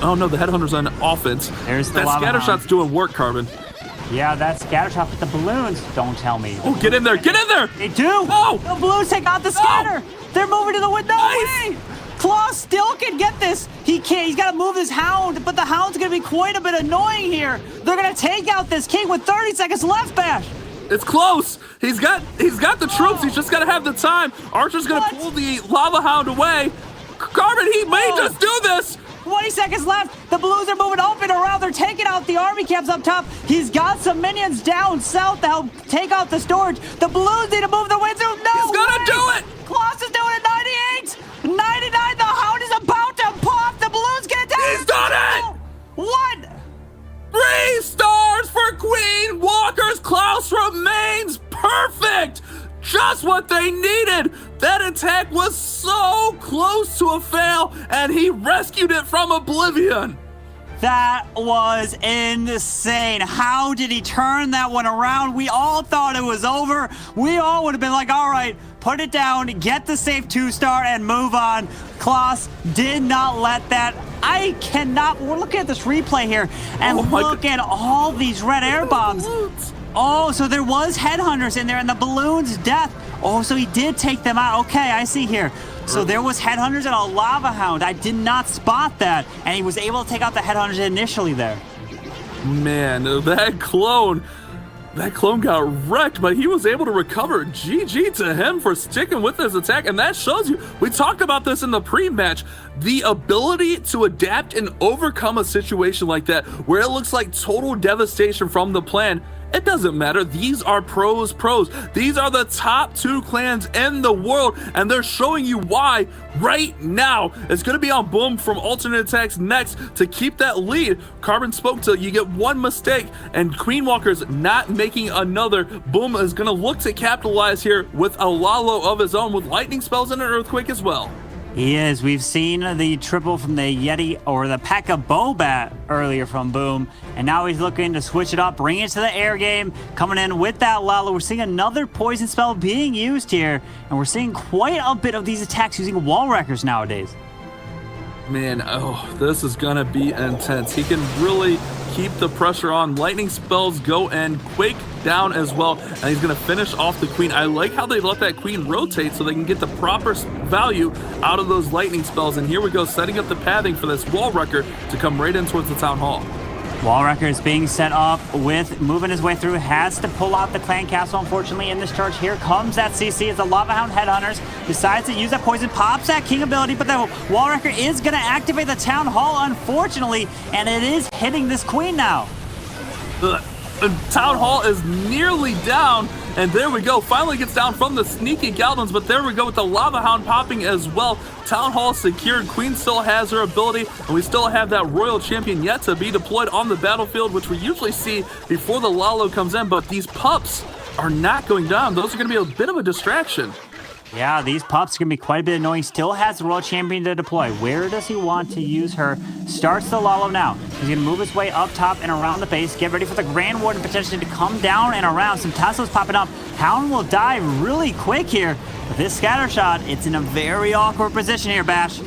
oh no, the Headhunter's on offense. There's the that Lava scatter Hound. Shot's doing work, Carbon. Yeah, that scatter shot with the balloons. Don't tell me. Oh, get in there. Get in there. They do. Oh. The balloons take out the scatter. They're moving to the window. Nice. Way. Claw still can get this. He can't. He's got to move this Hound, but the Hound's going to be quite a bit annoying here. They're going to take out this King with 30 seconds left, Bash. It's close. He's got the troops. He's just got to have the time. Archer's going to pull the Lava Hound away. Carbon, he may just do this. 20 seconds left. The Blues are moving up and around. They're taking out the army camps up top. He's got some minions down south to help take out the storage. The Blues need to move the winds. No, he's gonna do it. Klaus is doing it. 98, 99. The Hound is about to pop. The Blues get it down. He's done it. What? 3 stars for Queen Walkers. Klaus remains perfect. Just what they needed. That attack was so close to a fail, and he rescued it from oblivion. That was insane. How did he turn that one around? We all thought it was over. We all would have been like, all right, put it down, get the safe 2-star, and move on. Klaus did not let that. I cannot. We're looking at this replay here, and look at all these red air bombs. Oh, so there was Headhunters in there, and the Balloon's death. Oh, so he did take them out. Okay, I see here. So there was Headhunters and a Lava Hound. I did not spot that, and he was able to take out the Headhunters initially there. Man, that clone got wrecked, but he was able to recover. GG to him for sticking with his attack, and that shows you, we talked about this in the pre-match, the ability to adapt and overcome a situation like that, where it looks like total devastation from the plan. It doesn't matter. These are pros. These are the top 2 clans in the world, and they're showing you why right now. It's going to be on Boom from ATN.aTTaX next to keep that lead. Carbon spoke to you get 1 mistake, and Queen Walker's not making another. Boom is going to look to capitalize here with a Lalo of his own with lightning spells and an earthquake as well. He is. We've seen the triple from the Yeti or the P.E.K.K.A. Bobat earlier from Boom, and now he's looking to switch it up, bring it to the air game, coming in with that Lalo. We're seeing another poison spell being used here, and we're seeing quite a bit of these attacks using wall wreckers nowadays. Man, this is gonna be intense. He can really keep the pressure on. Lightning spells go and Quake down as well, and he's gonna finish off the queen. I like how they let that queen rotate so they can get the proper value out of those lightning spells. And here we go, setting up the pathing for this wall wrecker to come right in towards the town hall. Wallwrecker is being set up with moving his way through, has to pull out the clan castle, unfortunately, in this charge. Here comes that CC as the Lava Hound Headhunters decides to use that poison, pops that King ability, but the Wallwrecker is going to activate the Town Hall, unfortunately, and it is hitting this Queen now. The Town Hall is nearly down, and there we go. Finally gets down from the sneaky Goblins, but there we go with the Lava Hound popping as well. Town Hall secured. Queen still has her ability, and we still have that Royal Champion yet to be deployed on the battlefield, which we usually see before the Lalo comes in, but these pups are not going down. Those are going to be a bit of a distraction. Yeah, these pups are going to be quite a bit annoying. Still has the Royal Champion to deploy. Where does he want to use her? Starts the Lalo now. He's going to move his way up top and around the base. Get ready for the Grand Warden potentially to come down and around. Some Teslas popping up. Hound will die really quick here. But this scatter shot, it's in a very awkward position here, Bash.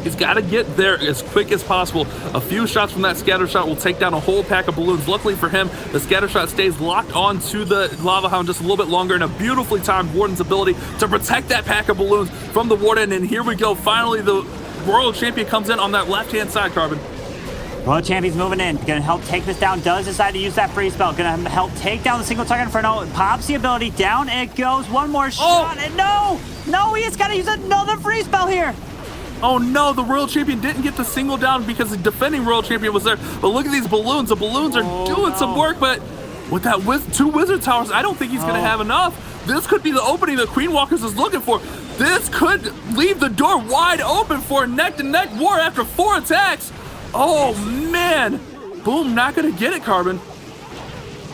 He's got to get there as quick as possible. A few shots from that scatter shot will take down a whole pack of balloons. Luckily for him, the scatter shot stays locked onto the Lava Hound just a little bit longer, and a beautifully timed Warden's ability to protect that pack of balloons from the Warden. And here we go. Finally, the Royal Champion comes in on that left-hand side, Carbon. Royal Champion's moving in. Gonna help take this down. Does decide to use that free spell. Gonna help take down the single target Inferno. Pops the ability. Down it goes. One more shot. And no! No, he's got to use another free spell here. Oh no, the Royal Champion didn't get the single down because the defending Royal Champion was there. But look at these balloons. The balloons are doing some work, but with that two Wizard Towers, I don't think he's going to have enough. This could be the opening the Queen Walkers is looking for. This could leave the door wide open for a neck-to-neck war after 4 attacks. Oh man. Boom, not going to get it, Carbon.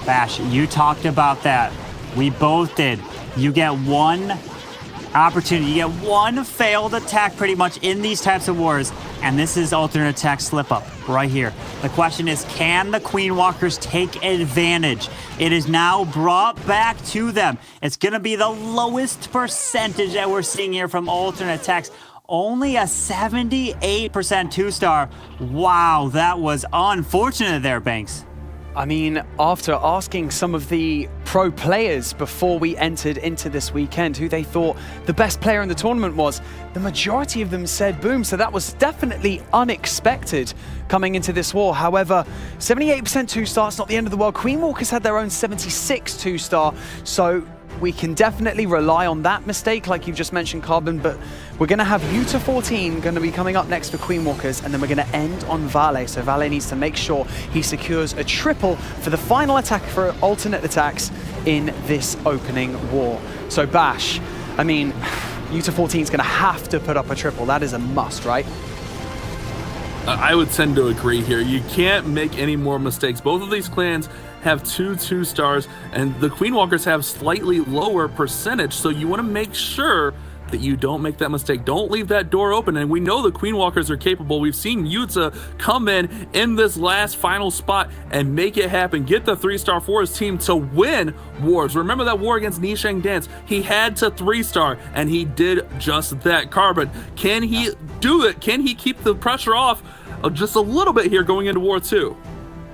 Bash, you talked about that. We both did. You get one opportunity. You get one failed attack pretty much in these types of wars, and this is alternate attack slip up right here. The question is, can the Queen Walkers take advantage? It is now brought back to them. It's going to be the lowest percentage that we're seeing here from alternate attacks. Only a 78% 2-star. Wow, that was unfortunate there, Banks. I mean, after asking some of the pro players before we entered into this weekend who they thought the best player in the tournament was, the majority of them said Boom, so that was definitely unexpected coming into this war. However, 78% 2-star, it's not the end of the world. Queen Walkers had their own 76 2-star, so we can definitely rely on that mistake, like you've just mentioned, Carbon, but we're going to have Utah 14 going to be coming up next for Queen Walkers, and then we're going to end on Vale. So Vale needs to make sure he secures a triple for the final attack for alternate attacks in this opening war. So Bash, I mean, Utah 14 is going to have to put up a triple. That is a must, right? I would tend to agree here. You can't make any more mistakes. Both of these clans have 2 2-stars, and the Queen Walkers have slightly lower percentage, so you want to make sure that you don't make that mistake. Don't leave that door open, and we know the Queen Walkers are capable. We've seen Utah come in this last final spot and make it happen. Get the 3-star for his team to win wars. Remember that war against Chang Dance? He had to 3-star, and he did just that. Carbon, can he do it? Can he keep the pressure off just a little bit here going into War 2?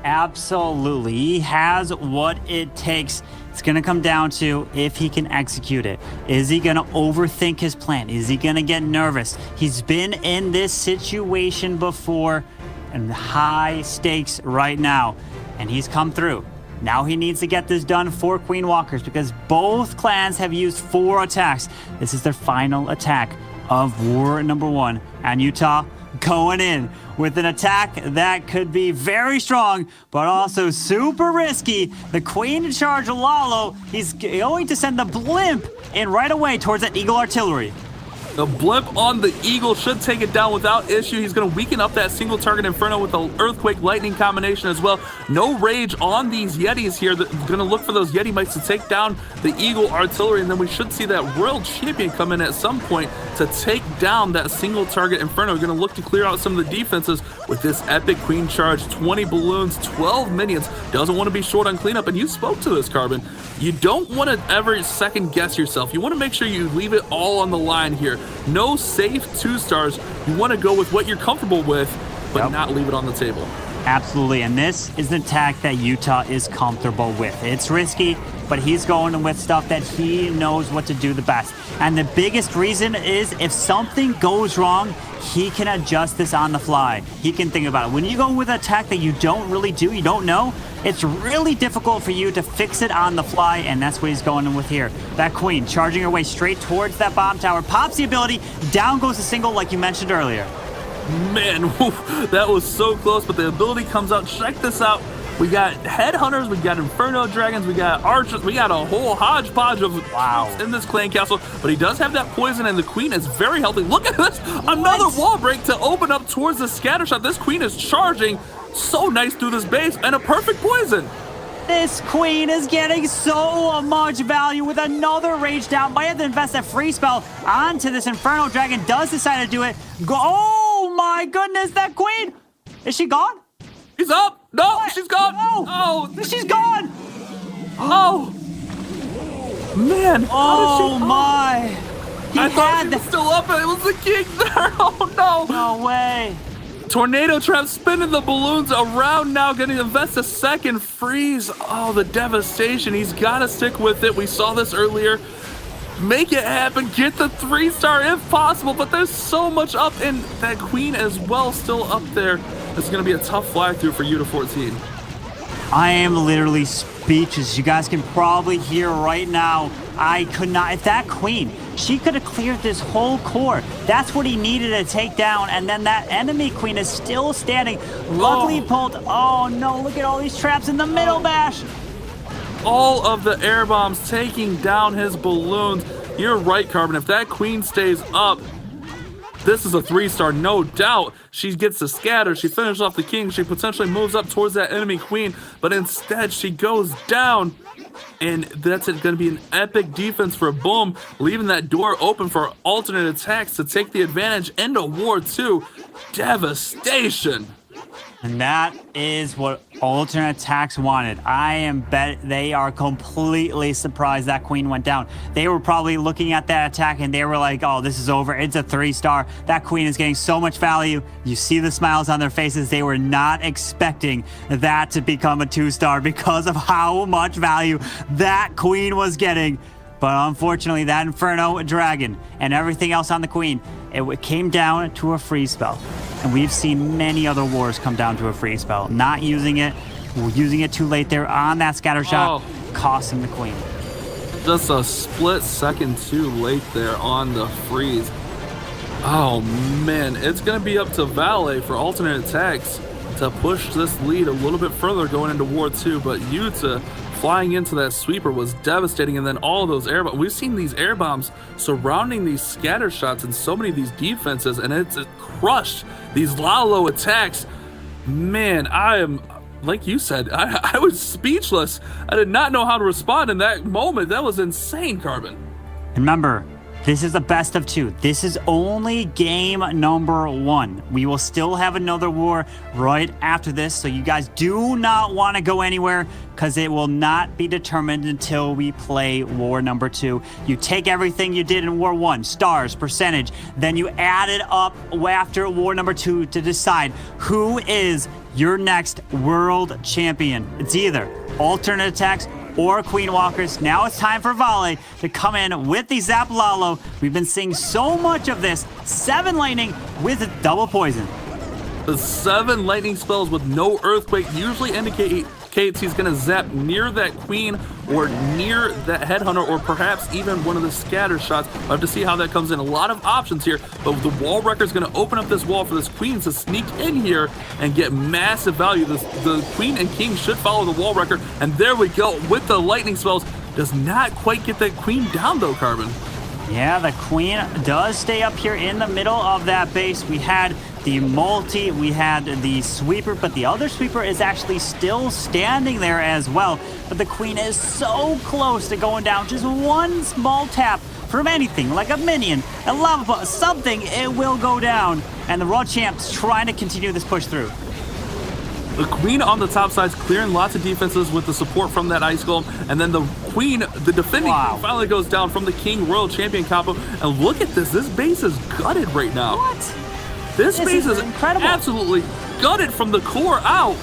Absolutely. He has what it takes. It's going to come down to if he can execute it. Is he going to overthink his plan? Is he going to get nervous? He's been in this situation before, and high stakes right now, and he's come through. Now he needs to get this done for Queen Walkers because both clans have used 4 attacks. This is their final attack of War number 1, and Utah going in with an attack that could be very strong, but also super risky. The Queen in charge of Lalo, he's going to send the blimp in right away towards that Eagle artillery. The blimp on the Eagle should take it down without issue. He's going to weaken up that single target Inferno with the Earthquake Lightning combination as well. No rage on these Yetis here. They're going to look for those Yeti Mites to take down the Eagle artillery, and then we should see that Royal Champion come in at some point to take down that single target Inferno. We're going to look to clear out some of the defenses with this epic Queen charge. 20 balloons, 12 minions. Doesn't want to be short on cleanup, and you spoke to this, Carbon. You don't want to ever second guess yourself. You want to make sure you leave it all on the line here. No safe 2-stars. You want to go with what you're comfortable with, but not leave it on the table. Absolutely, and this is an attack that Utah is comfortable with. It's risky, but he's going with stuff that he knows what to do the best. And the biggest reason is if something goes wrong, he can adjust this on the fly. He can think about it. When you go with an attack that you don't really do, you don't know, it's really difficult for you to fix it on the fly, and that's what he's going with here. That queen charging her way straight towards that bomb tower, pops the ability, down goes the single like you mentioned earlier. Man, that was so close, but the ability comes out. Check this out. We got headhunters, we got inferno dragons, we got archers, we got a whole hodgepodge of troops in this clan castle, but he does have that poison, and the queen is very healthy. Look at this, another wall break to open up towards the scatter shot. This queen is charging so nice through this base, and a perfect poison. This queen is getting so much value with another rage down. Might have to invest a free spell onto this Inferno Dragon. Does decide to do it. Oh my goodness, that queen! Is she gone? She's up! No, what? She's gone! No. Oh! She's gone! Oh! Man! Oh my! I thought she was still up, and it was the king there! Oh no! No way! Tornado Trap spinning the balloons around now, getting to invest a second freeze. Oh, the devastation. He's got to stick with it. We saw this earlier. Make it happen. Get the 3-star if possible, but there's so much up, and that queen as well still up there. It's going to be a tough fly through for you to 14. I am literally speechless. You guys can probably hear right now. I could not. If that queen, she could have cleared this whole core. That's what he needed to take down. And then that enemy queen is still standing. Luckily pulled. Oh no, look at all these traps in the middle bash. All of the air bombs taking down his balloons. You're right, Carbon. If that queen stays up, this is a 3-star, no doubt. She gets the scatter. She finishes off the king. She potentially moves up towards that enemy queen, but instead she goes down. And that's going to be an epic defense for Boom, leaving that door open for alternate attacks to take the advantage into War 2. Devastation. And that is what alternate attacks wanted. I am bet they are completely surprised that queen went down. They were probably looking at that attack and they were like, oh, this is over. It's a 3-star. That queen is getting so much value. You see the smiles on their faces. They were not expecting that to become a 2-star because of how much value that queen was getting. But unfortunately, that Inferno Dragon and everything else on the queen, it came down to a free spell. And we've seen many other wars come down to a free spell. Not using it, using it too late there on that scatter shot, costing the queen. Just a split second too late there on the freeze. Oh man, it's going to be up to Valet for alternate attacks to push this lead a little bit further going into War 2, but Utah flying into that sweeper was devastating, and then all of those air bombs. We've seen these air bombs surrounding these scatter shots in so many of these defenses, and it's crushed these Lalo attacks. Man, I am, like you said, I was speechless. I did not know how to respond in that moment. That was insane, Carbon. Remember, this is the best of 2. This is only game number 1. We will still have another war right after this, so you guys do not want to go anywhere because it will not be determined until we play war number 2. You take everything you did in war 1, stars, percentage, then you add it up after war number 2 to decide who is your next world champion. It's either alternate attacks or Queen Walkers. Now it's time for Vale to come in with the Zap Lalo. We've been seeing so much of this. 7 lightning with double poison. The 7 lightning spells with no earthquake usually indicates he's going to zap near that queen or near that headhunter or perhaps even one of the scatter shots. We'll have to see how that comes in. A lot of options here, but the wall wrecker is going to open up this wall for this queen to sneak in here and get massive value. The queen and king should follow the wall wrecker, and there we go with the lightning spells. Does not quite get that queen down though, Carbon. Yeah, the queen does stay up here in the middle of that base. We had the multi, we had the sweeper, but the other sweeper is actually still standing there as well. But the queen is so close to going down. Just one small tap from anything, like a minion, a lava ball, something, it will go down. And the World Champ's trying to continue this push through. The queen on the top side is clearing lots of defenses with the support from that ice golem, and then the queen, the defending queen, finally goes down from the king royal champion combo. And look at this base is gutted right now. What? This base is incredible. Absolutely gutted from the core out.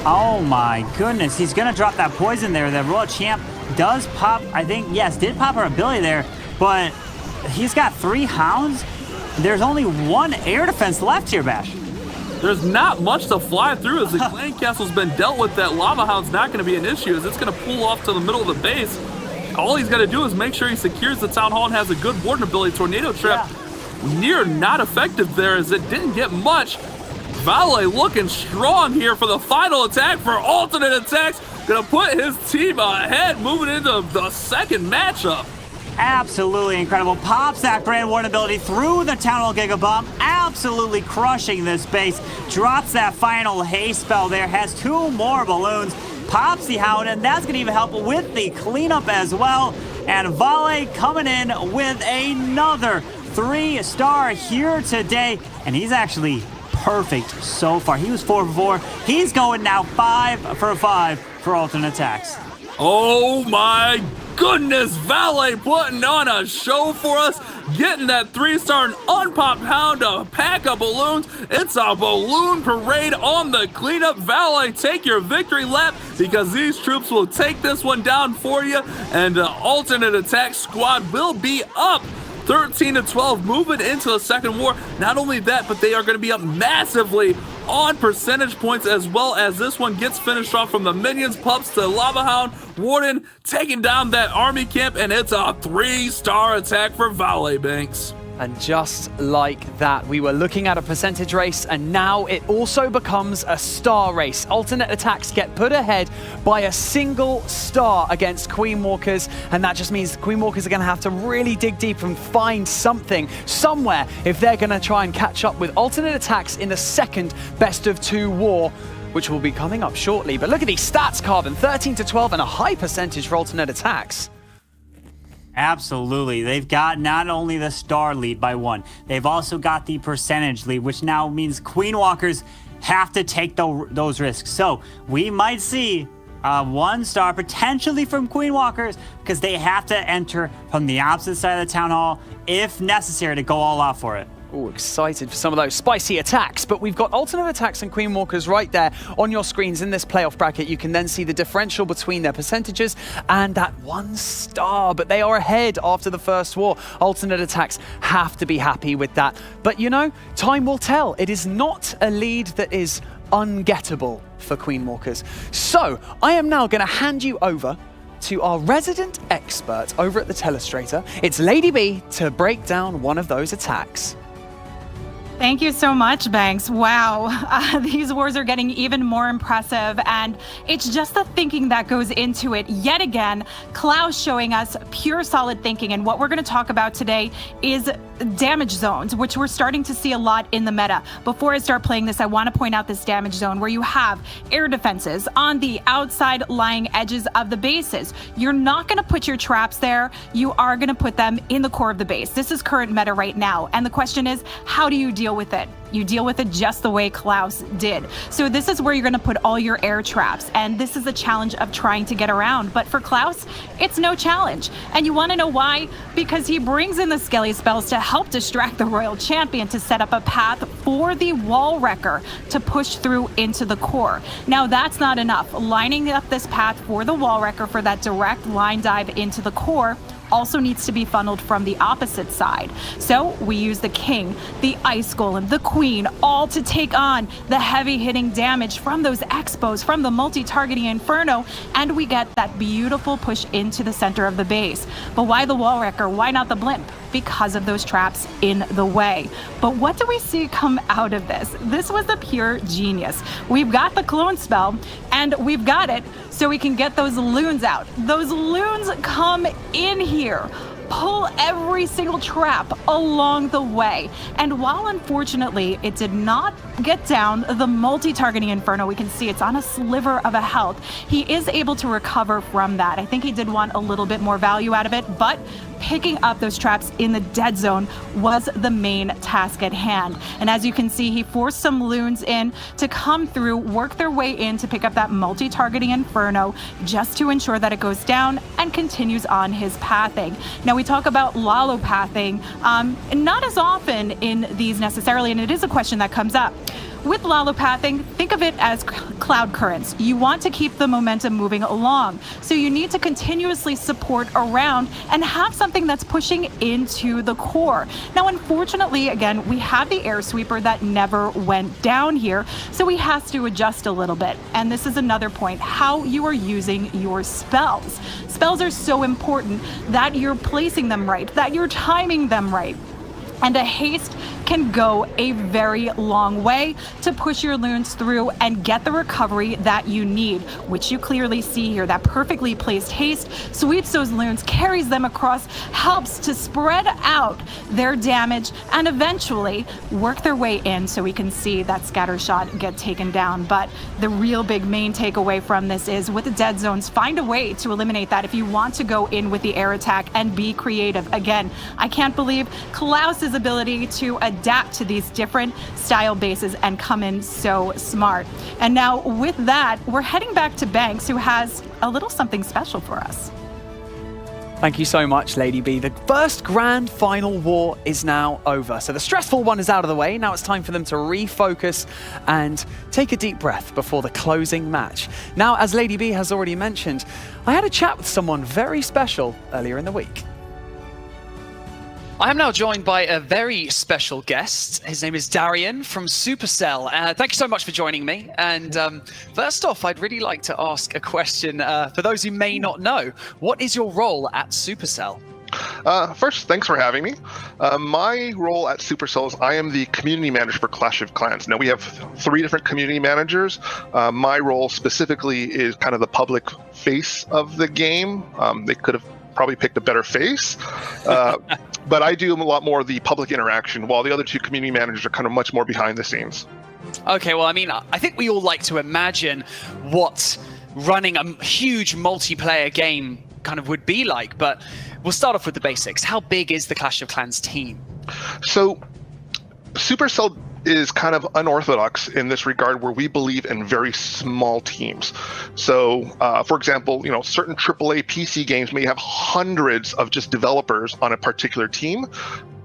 Oh my goodness, he's gonna drop that poison there. The Royal Champ does pop, I think, yes, did pop her ability there, but he's got 3 hounds. There's only 1 air defense left here, Bash. There's not much to fly through as the clan castle's been dealt with. That lava hound's not going to be an issue as it's going to pull off to the middle of the base. All he's got to do is make sure he secures the town hall and has a good warden ability. Tornado trap near not effective there as it didn't get much. Valet looking strong here for the final attack for alternate attacks. Gonna put his team ahead moving into the second matchup. Absolutely incredible. Pops that Grand Warden ability through the Town Hall Giga Bomb. Absolutely crushing this base. Drops that final haste spell there. Has 2 more balloons. Pops the Hound, and that's going to even help with the cleanup as well. And Valet coming in with another 3-star here today. And he's actually perfect so far. He was 4 for 4. He's going now 5 for 5 for alternate attacks. Oh my goodness, Valet putting on a show for us, getting that 3-star and unpopped hound to pack up balloons. It's a balloon parade on the cleanup. Valet, take your victory lap because these troops will take this one down for you, and the alternate attack squad will be up 13-12 moving into the second war. Not only that, but they are going to be up massively on percentage points as well as this one gets finished off from the minions, pups to Lava Hound, Warden taking down that army camp, and it's a 3-star attack for Valet Banks. And just like that, we were looking at a percentage race, and now it also becomes a star race. Alternate attacks get put ahead by a single star against Queen Walkers, and that just means the Queen Walkers are going to have to really dig deep and find something, somewhere, if they're going to try and catch up with alternate attacks in the second best of 2 war, which will be coming up shortly. But look at these stats, Carbon, 13-12 and a high percentage for alternate attacks. Absolutely. They've got not only the star lead by 1, they've also got the percentage lead, which now means Queen Walkers have to take those risks. So we might see 1 star potentially from Queen Walkers because they have to enter from the opposite side of the town hall if necessary to go all out for it. Oh, excited for some of those spicy attacks, but we've got alternate attacks and Queen Walkers right there on your screens in this playoff bracket. You can then see the differential between their percentages and that 1 star, but they are ahead after the first war. Alternate attacks have to be happy with that. But you know, time will tell. It is not a lead that is ungettable for Queen Walkers. So I am now going to hand you over to our resident expert over at the Telestrator. It's Lady B to break down one of those attacks. Thank you so much, Banks. Wow, these wars are getting even more impressive, and it's just the thinking that goes into it. Yet again, Klaus showing us pure solid thinking, and what we're going to talk about today is damage zones, which we're starting to see a lot in the meta. Before I start playing this, I want to point out this damage zone where you have air defenses on the outside lying edges of the bases. You're not going to put your traps there. You are going to put them in the core of the base. This is current meta right now, and the question is, how do you deal with it? You deal with it just the way Klaus did. So this is where you're going to put all your air traps, and this is a challenge of trying to get around. But for Klaus, it's no challenge. And you want to know why? Because he brings in the Skelly spells to help distract the Royal Champion to set up a path for the Wall Wrecker to push through into the core. Now that's not enough. Lining up this path for the Wall Wrecker for that direct line dive into the core also needs to be funneled from the opposite side. So we use the King, the Ice Golem, the Queen, all to take on the heavy hitting damage from those expos, from the multi-targeting Inferno, and we get that beautiful push into the center of the base. But why the Wall Wrecker? Why not the Blimp? Because of those traps in the way. But what do we see come out of this? This was a pure genius. We've got the clone spell, and we've got it so we can get those loons out. Those loons come in here, pull every single trap along the way. And while unfortunately it did not get down the multi-targeting Inferno, we can see it's on a sliver of a health, he is able to recover from that. I think he did want a little bit more value out of it, but picking up those traps in the dead zone was the main task at hand. And as you can see, he forced some loons in to come through, work their way in to pick up that multi-targeting Inferno just to ensure that it goes down and continues on his pathing. Now we talk about Lalo pathing, not as often in these necessarily, and it is a question that comes up. with lollipathing, think of it as cloud currents. You want to keep the momentum moving along. So you need to continuously support around and have something that's pushing into the core. Now, unfortunately, again, we have the air sweeper that never went down here, so he has to adjust a little bit. And this is another point, how you are using your spells. Spells are so important that you're placing them right, that you're timing them right. And a haste can go a very long way to push your loons through and get the recovery that you need, which you clearly see here. That perfectly placed haste sweeps those loons, carries them across, helps to spread out their damage, and eventually work their way in so we can see that scatter shot get taken down. But the real big main takeaway from this is with the dead zones, find a way to eliminate that if you want to go in with the air attack and be creative. Again, I can't believe Klaus's ability to adapt to these different style bases and come in so smart. And now with that, we're heading back to Banks, who has a little something special for us. Thank you so much, Lady B. The first grand final war is now over. So the stressful one is out of the way. Now it's time for them to refocus and take a deep breath before the closing match. Now, as Lady B has already mentioned, I had a chat with someone very special earlier in the week. I am now joined by a very special guest. His name is Darian from Supercell. Thank you so much for joining me. And first off, I'd really like to ask a question for those who may not know. What is your role at Supercell? First, thanks for having me. My role at Supercell is I am the community manager for Clash of Clans. Now, we have 3 different community managers. My role specifically is kind of the public face of the game. They could have probably picked a better face. But I do a lot more of the public interaction, while the other 2 community managers are kind of much more behind the scenes. Okay, well, I mean, I think we all like to imagine what running a huge multiplayer game kind of would be like, but we'll start off with the basics. How big is the Clash of Clans team? So, Supercell is kind of unorthodox in this regard, where we believe in very small teams. So, for example, certain AAA PC games may have hundreds of just developers on a particular team.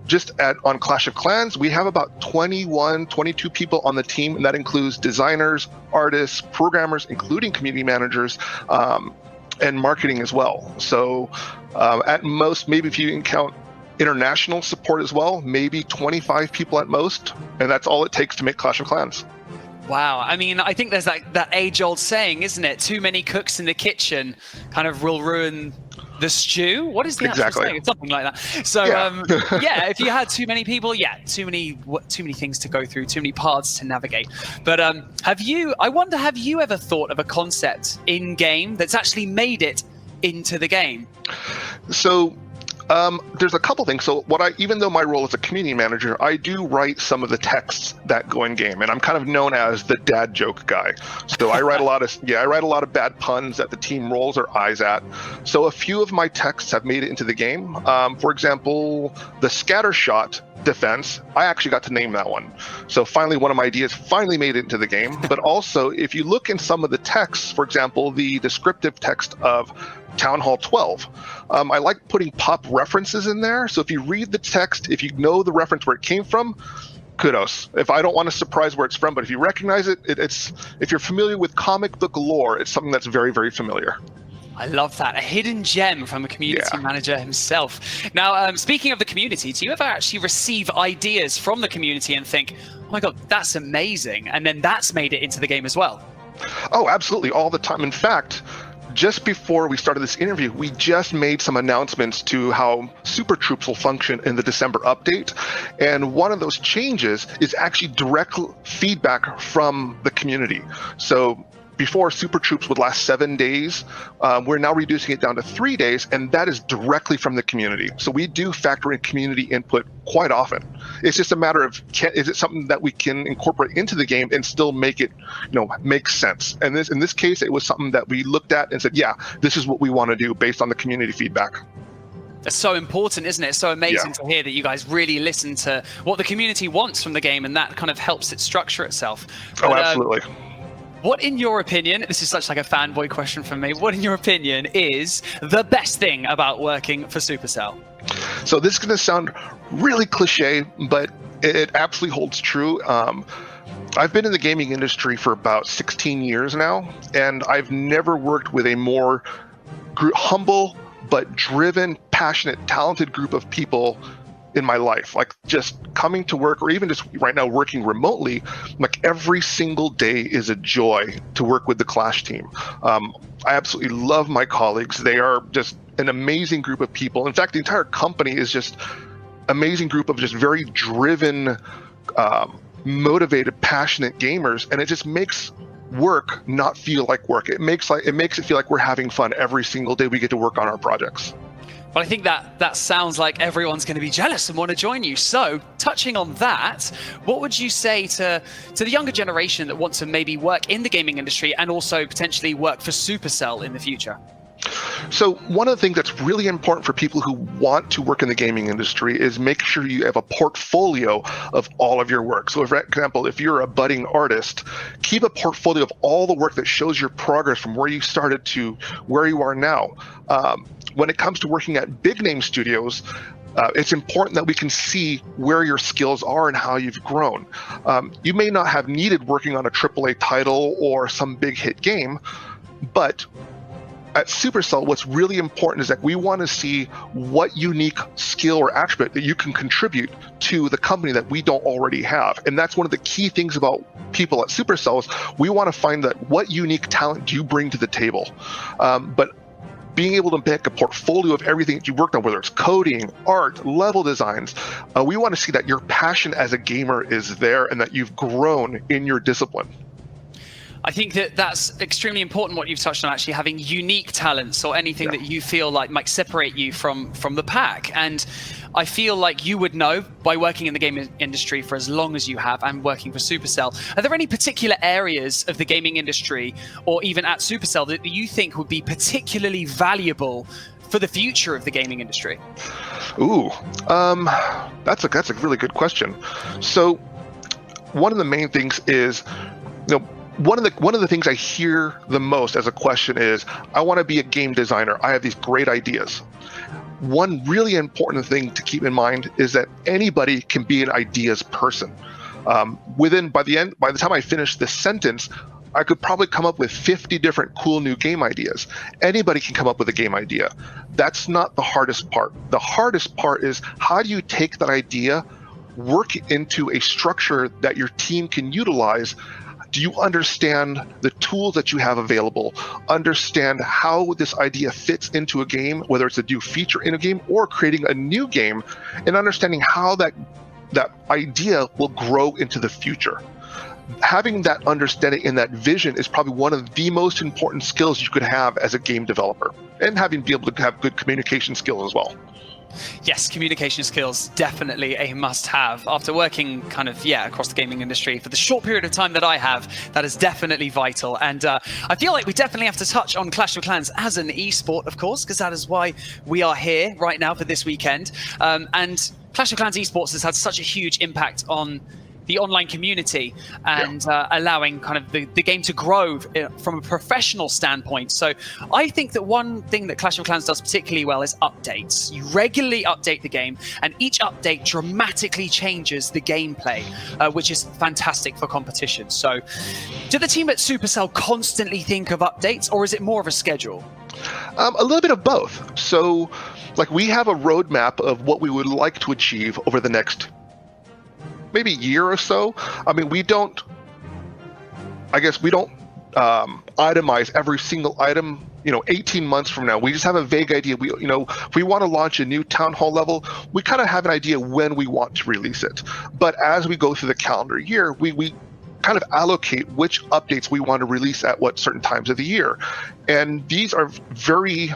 Just on Clash of Clans, we have about 21, 22 people on the team, and that includes designers, artists, programmers, including community managers, and marketing as well. So, at most, maybe if you can count international support as well, maybe 25 people at most, and that's all it takes to make Clash of Clans. Wow, I mean, I think there's that age-old saying, isn't it? Too many cooks in the kitchen kind of will ruin the stew. What is the actual saying? It's something like that. So, yeah, if you had too many people, too many things to go through, too many paths to navigate. But have you ever thought of a concept in-game that's actually made it into the game? So, there's a couple things. So even though my role is a community manager, I do write some of the texts that go in game, and I'm kind of known as the dad joke guy. So I write a lot of bad puns that the team rolls their eyes at. So a few of my texts have made it into the game. For example, the scatter shot defense, I actually got to name that one. So finally, one of my ideas finally made it into the game. But also, if you look in some of the texts, for example, the descriptive text of Town Hall 12, I like putting pop references in there. So if you read the text, if you know the reference where it came from, kudos. If I don't want to surprise where it's from, but if you recognize it, if you're familiar with comic book lore, it's something that's very, very familiar. I love that. A hidden gem from a community manager himself. Now, speaking of the community, do you ever actually receive ideas from the community and think, oh my God, that's amazing, and then that's made it into the game as well? Oh, absolutely, all the time. In fact, just before we started this interview, we just made some announcements to how Super Troops will function in the December update. And one of those changes is actually direct feedback from the community. So before, Super Troops would last 7 days. We're now reducing it down to 3 days, and that is directly from the community. So we do factor in community input quite often. It's just a matter of, is it something that we can incorporate into the game and still make it, make sense? And in this case, it was something that we looked at and said, yeah, this is what we want to do based on the community feedback. That's so important, isn't it? It's so amazing to hear that you guys really listen to what the community wants from the game, and that kind of helps it structure itself. But, absolutely. What, in your opinion, this is such like a fanboy question from me, what in your opinion is the best thing about working for Supercell? So this is going to sound really cliche, but it absolutely holds true. I've been in the gaming industry for about 16 years now, and I've never worked with a more humble but driven, passionate, talented group of people in my life. Like, just coming to work, or even just right now working remotely, like every single day is a joy to work with the Clash team. I absolutely love my colleagues. They are just an amazing group of people. In fact, the entire company is just amazing group of just very driven, motivated, passionate gamers, and it just makes work not feel like work. It makes it feel like we're having fun every single day we get to work on our projects. But I think that sounds like everyone's going to be jealous and want to join you. So, touching on that, what would you say to the younger generation that wants to maybe work in the gaming industry and also potentially work for Supercell in the future? So one of the things that's really important for people who want to work in the gaming industry is make sure you have a portfolio of all of your work. So, for example, if you're a budding artist, keep a portfolio of all the work that shows your progress from where you started to where you are now. When it comes to working at big name studios, it's important that we can see where your skills are and how you've grown. You may not have needed working on a AAA title or some big hit game, but at Supercell, what's really important is that we want to see what unique skill or attribute that you can contribute to the company that we don't already have. And that's one of the key things about people at Supercell is we want to find that what unique talent do you bring to the table. But being able to make a portfolio of everything that you worked on, whether it's coding, art, level designs, we want to see that your passion as a gamer is there and that you've grown in your discipline. I think that's extremely important, what you've touched on, actually having unique talents or anything that you feel like might separate you from the pack. And I feel like you would know, by working in the gaming industry for as long as you have and working for Supercell, are there any particular areas of the gaming industry or even at Supercell that you think would be particularly valuable for the future of the gaming industry? Ooh, that's a really good question. So one of the main things is, one of the things I hear the most as a question is, I want to be a game designer. I have these great ideas. One really important thing to keep in mind is that anybody can be an ideas person. By the time I finish this sentence, I could probably come up with 50 different cool new game ideas. Anybody can come up with a game idea. That's not the hardest part. The hardest part is, how do you take that idea, work it into a structure that your team can utilize? Do you understand the tools that you have available? Understand how this idea fits into a game, whether it's a new feature in a game or creating a new game, and understanding how that idea will grow into the future. Having that understanding and that vision is probably one of the most important skills you could have as a game developer, and be able to have good communication skills as well. Yes, communication skills, definitely a must-have. After working across the gaming industry for the short period of time that I have, that is definitely vital. And I feel like we definitely have to touch on Clash of Clans as an esport, of course, because that is why we are here right now for this weekend. And Clash of Clans esports has had such a huge impact on the online community and allowing kind of the game to grow from a professional standpoint. So I think that one thing that Clash of Clans does particularly well is updates. You regularly update the game, and each update dramatically changes the gameplay, which is fantastic for competition. So do the team at Supercell constantly think of updates, or is it more of a schedule? A little bit of both. So we have a roadmap of what we would like to achieve over the next maybe year or so. I mean, we don't itemize every single item, 18 months from now. We just have a vague idea. If we want to launch a new town hall level, we kind of have an idea when we want to release it. But as we go through the calendar year, we kind of allocate which updates we want to release at what certain times of the year. And these are very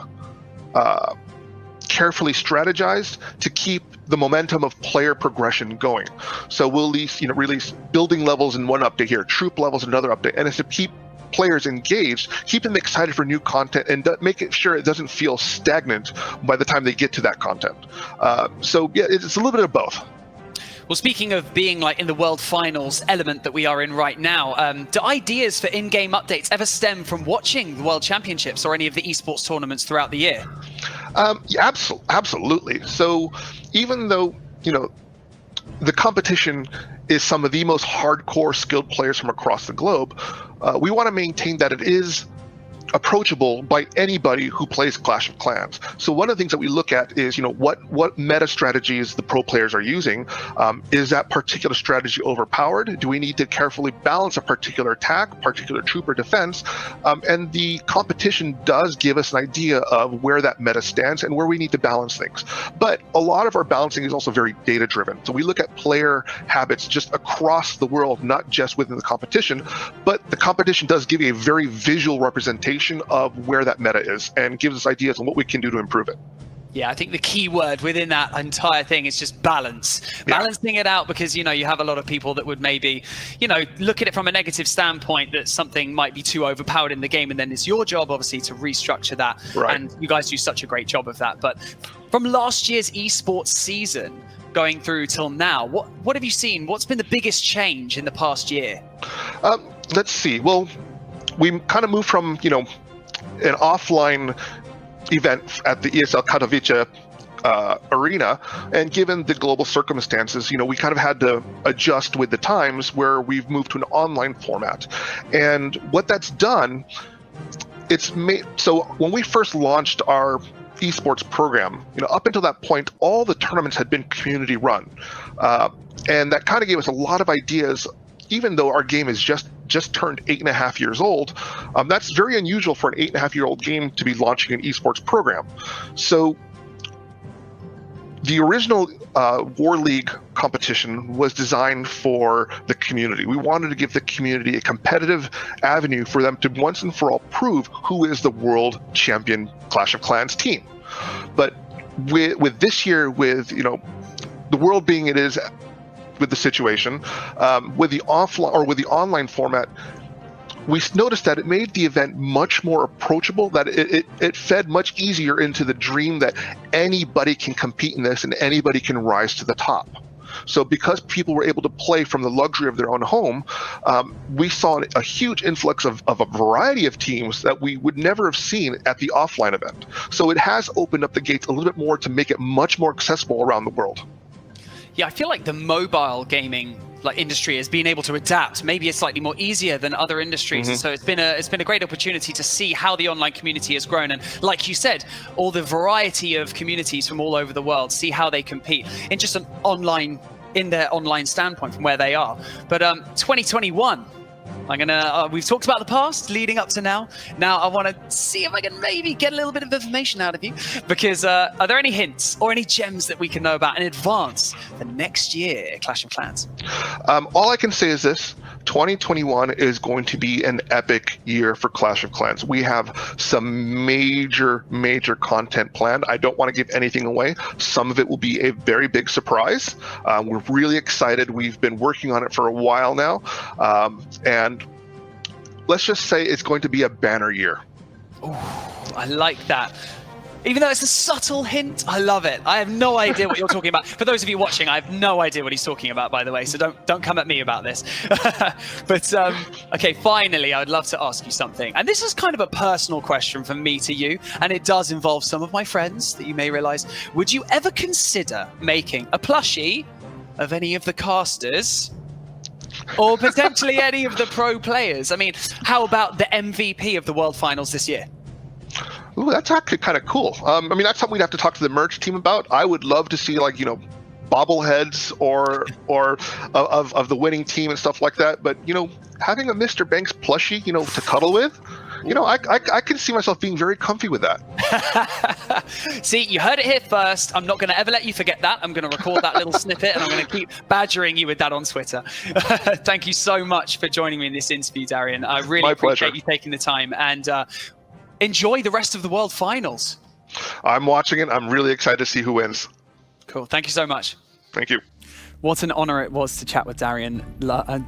carefully strategized to keep the momentum of player progression going. So we'll release building levels in one update here, troop levels in another update, and it's to keep players engaged, keep them excited for new content, and make sure it doesn't feel stagnant by the time they get to that content. So yeah, it's a little bit of both. Well, speaking of being in the World Finals element that we are in right now, do ideas for in-game updates ever stem from watching the World Championships or any of the esports tournaments throughout the year? Yeah, absolutely. So even though, the competition is some of the most hardcore skilled players from across the globe, we want to maintain that it is approachable by anybody who plays Clash of Clans. So one of the things that we look at is, what meta strategies the pro players are using. Is that particular strategy overpowered? Do we need to carefully balance a particular attack, particular troop or defense? And the competition does give us an idea of where that meta stands and where we need to balance things. But a lot of our balancing is also very data driven. So we look at player habits just across the world, not just within the competition, but the competition does give you a very visual representation of where that meta is and gives us ideas on what we can do to improve it. Yeah, I think the key word within that entire thing is just balance. Balancing it out, because, you have a lot of people that would maybe, look at it from a negative standpoint, that something might be too overpowered in the game, and then it's your job, obviously, to restructure that. Right. And you guys do such a great job of that. But from last year's esports season going through till now, what have you seen? What's been the biggest change in the past year? Let's see. Well, we kind of moved from, an offline event at the ESL Katowice arena, and given the global circumstances, we kind of had to adjust with the times, where we've moved to an online format. And what that's done, so when we first launched our esports program, up until that point, all the tournaments had been community run, and that kind of gave us a lot of ideas. Even though our game is just turned 8.5 years old, that's very unusual for an 8.5-year-old game to be launching an esports program. So the original War League competition was designed for the community. We wanted to give the community a competitive avenue for them to once and for all prove who is the world champion Clash of Clans team. But with this year, with the world being it is, with the situation, with the offline or with the online format, we noticed that it made the event much more approachable, that it fed much easier into the dream that anybody can compete in this and anybody can rise to the top. So because people were able to play from the luxury of their own home, we saw a huge influx of a variety of teams that we would never have seen at the offline event. So it has opened up the gates a little bit more to make it much more accessible around the world. Yeah, I feel like the mobile gaming industry has been able to adapt. Maybe it's slightly more easier than other industries. Mm-hmm. So it's been a great opportunity to see how the online community has grown. And like you said, all the variety of communities from all over the world, see how they compete in just in their online standpoint from where they are. But 2021, we've talked about the past leading up to now. Now I want to see if I can maybe get a little bit of information out of you, because are there any hints or any gems that we can know about in advance for next year Clash of Clans? All I can say is this: 2021 is going to be an epic year for Clash of Clans. We have some major content planned. I don't want to give anything away. Some of it will be a very big surprise. We're really excited. We've been working on it for a while now, and let's just say it's going to be a banner year. Ooh, I like that. Even though it's a subtle hint, I love it. I have no idea what you're talking about. For those of you watching, I have no idea what he's talking about, by the way, so don't come at me about this. But okay, finally, I would love to ask you something. And this is kind of a personal question from me to you, and it does involve some of my friends that you may realize. Would you ever consider making a plushie of any of the casters, or potentially any of the pro players? I mean, how about the MVP of the World Finals this year? Ooh, that's actually kind of cool. I mean, that's something we'd have to talk to the merch team about. I would love to see, bobbleheads or of the winning team and stuff like that. But having a Mr. Banks plushie, to cuddle with, I can see myself being very comfy with that. See, you heard it here first. I'm not going to ever let you forget that. I'm going to record that little snippet, and I'm going to keep badgering you with that on Twitter. Thank you so much for joining me in this interview, Darian. I really appreciate you taking the time, and enjoy the rest of the World Finals. I'm watching it. I'm really excited to see who wins. Cool. Thank you so much. Thank you. What an honor it was to chat with Darian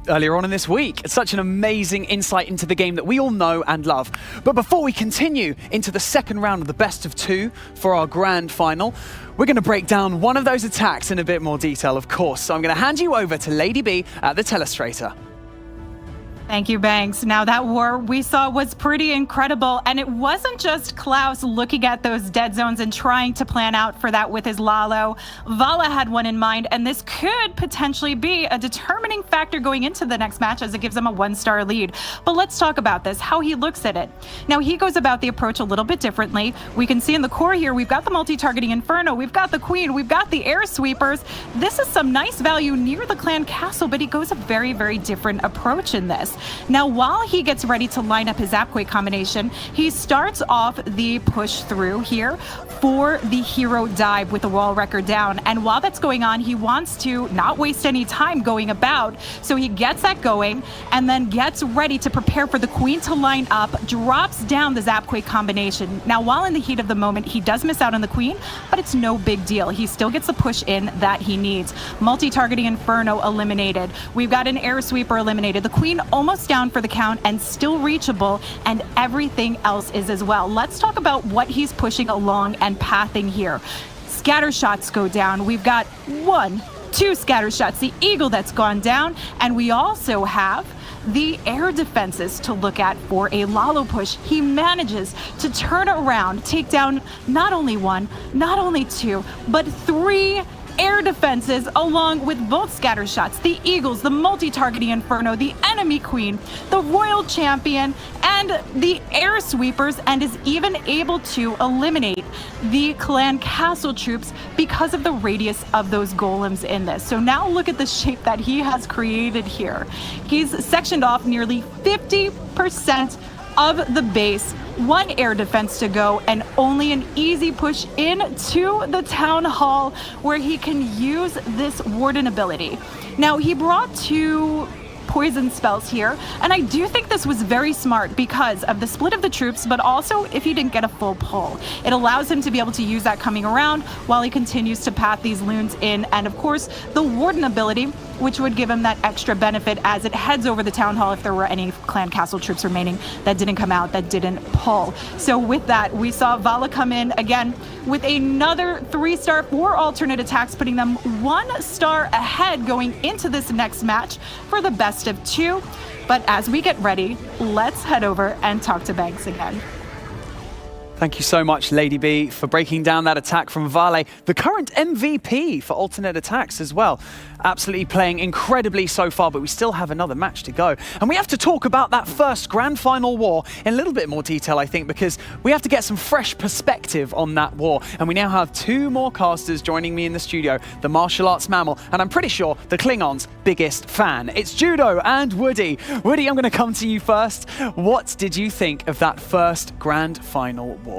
earlier on in this week. It's such an amazing insight into the game that we all know and love. But before we continue into the second round of the best of two for our grand final, we're going to break down one of those attacks in a bit more detail, of course. So I'm going to hand you over to Lady B at the Telestrator. Thank you, Banks. Now, that war we saw was pretty incredible, and it wasn't just Klaus looking at those dead zones and trying to plan out for that with his Lalo. Vala had one in mind, and this could potentially be a determining factor going into the next match as it gives him a 1-star lead. But let's talk about this, how he looks at it. Now, he goes about the approach a little bit differently. We can see in the core here, we've got the multi-targeting Inferno, we've got the Queen, we've got the Air Sweepers. This is some nice value near the clan castle, but he goes a very, very different approach in this. Now, while he gets ready to line up his Zapquake combination, he starts off the push through here for the hero dive with the wall wrecker down. And while that's going on, he wants to not waste any time going about. So he gets that going and then gets ready to prepare for the Queen to line up, drops down the Zapquake combination. Now, while in the heat of the moment, he does miss out on the Queen, but it's no big deal. He still gets the push in that he needs. Multi-targeting Inferno eliminated. We've got an Air Sweeper eliminated. The Queen almost down for the count and still reachable, and everything else is as well. Let's talk about what he's pushing along and pathing here. Scatter shots go down. We've got 1, 2 scatter shots, the Eagle that's gone down, and we also have the air defenses to look at for a Lalo push. He manages to turn around, take down not only 1, not only 2, but 3 air defenses along with both scatter shots, the Eagles, the multi-targeting Inferno, the enemy Queen, the Royal Champion, and the Air Sweepers, and is even able to eliminate the clan castle troops because of the radius of those golems in this. So now look at the shape that he has created here. He's sectioned off nearly 50% of the base, 1 air defense to go, and only an easy push into the town hall where he can use this warden ability. Now, he brought 2 poison spells here, and I do think this was very smart because of the split of the troops, but also if he didn't get a full pull. It allows him to be able to use that coming around while he continues to path these loons in, and of course the warden ability, which would give him that extra benefit as it heads over the town hall if there were any clan castle troops remaining that didn't come out, that didn't pull. So with that, we saw Vala come in again with another 3-star for alternate attacks, putting them 1 star ahead going into this next match for the best of 2. But as we get ready, let's head over and talk to Banks again. Thank you so much, Lady B, for breaking down that attack from Vale, the current MVP for alternate attacks as well. Absolutely playing incredibly so far, but we still have another match to go. And we have to talk about that first grand final war in a little bit more detail, I think, because we have to get some fresh perspective on that war. And we now have 2 more casters joining me in the studio, the martial arts mammal, and I'm pretty sure the Klingon's biggest fan. It's Judo and Woody. Woody, I'm going to come to you first. What did you think of that first grand final war?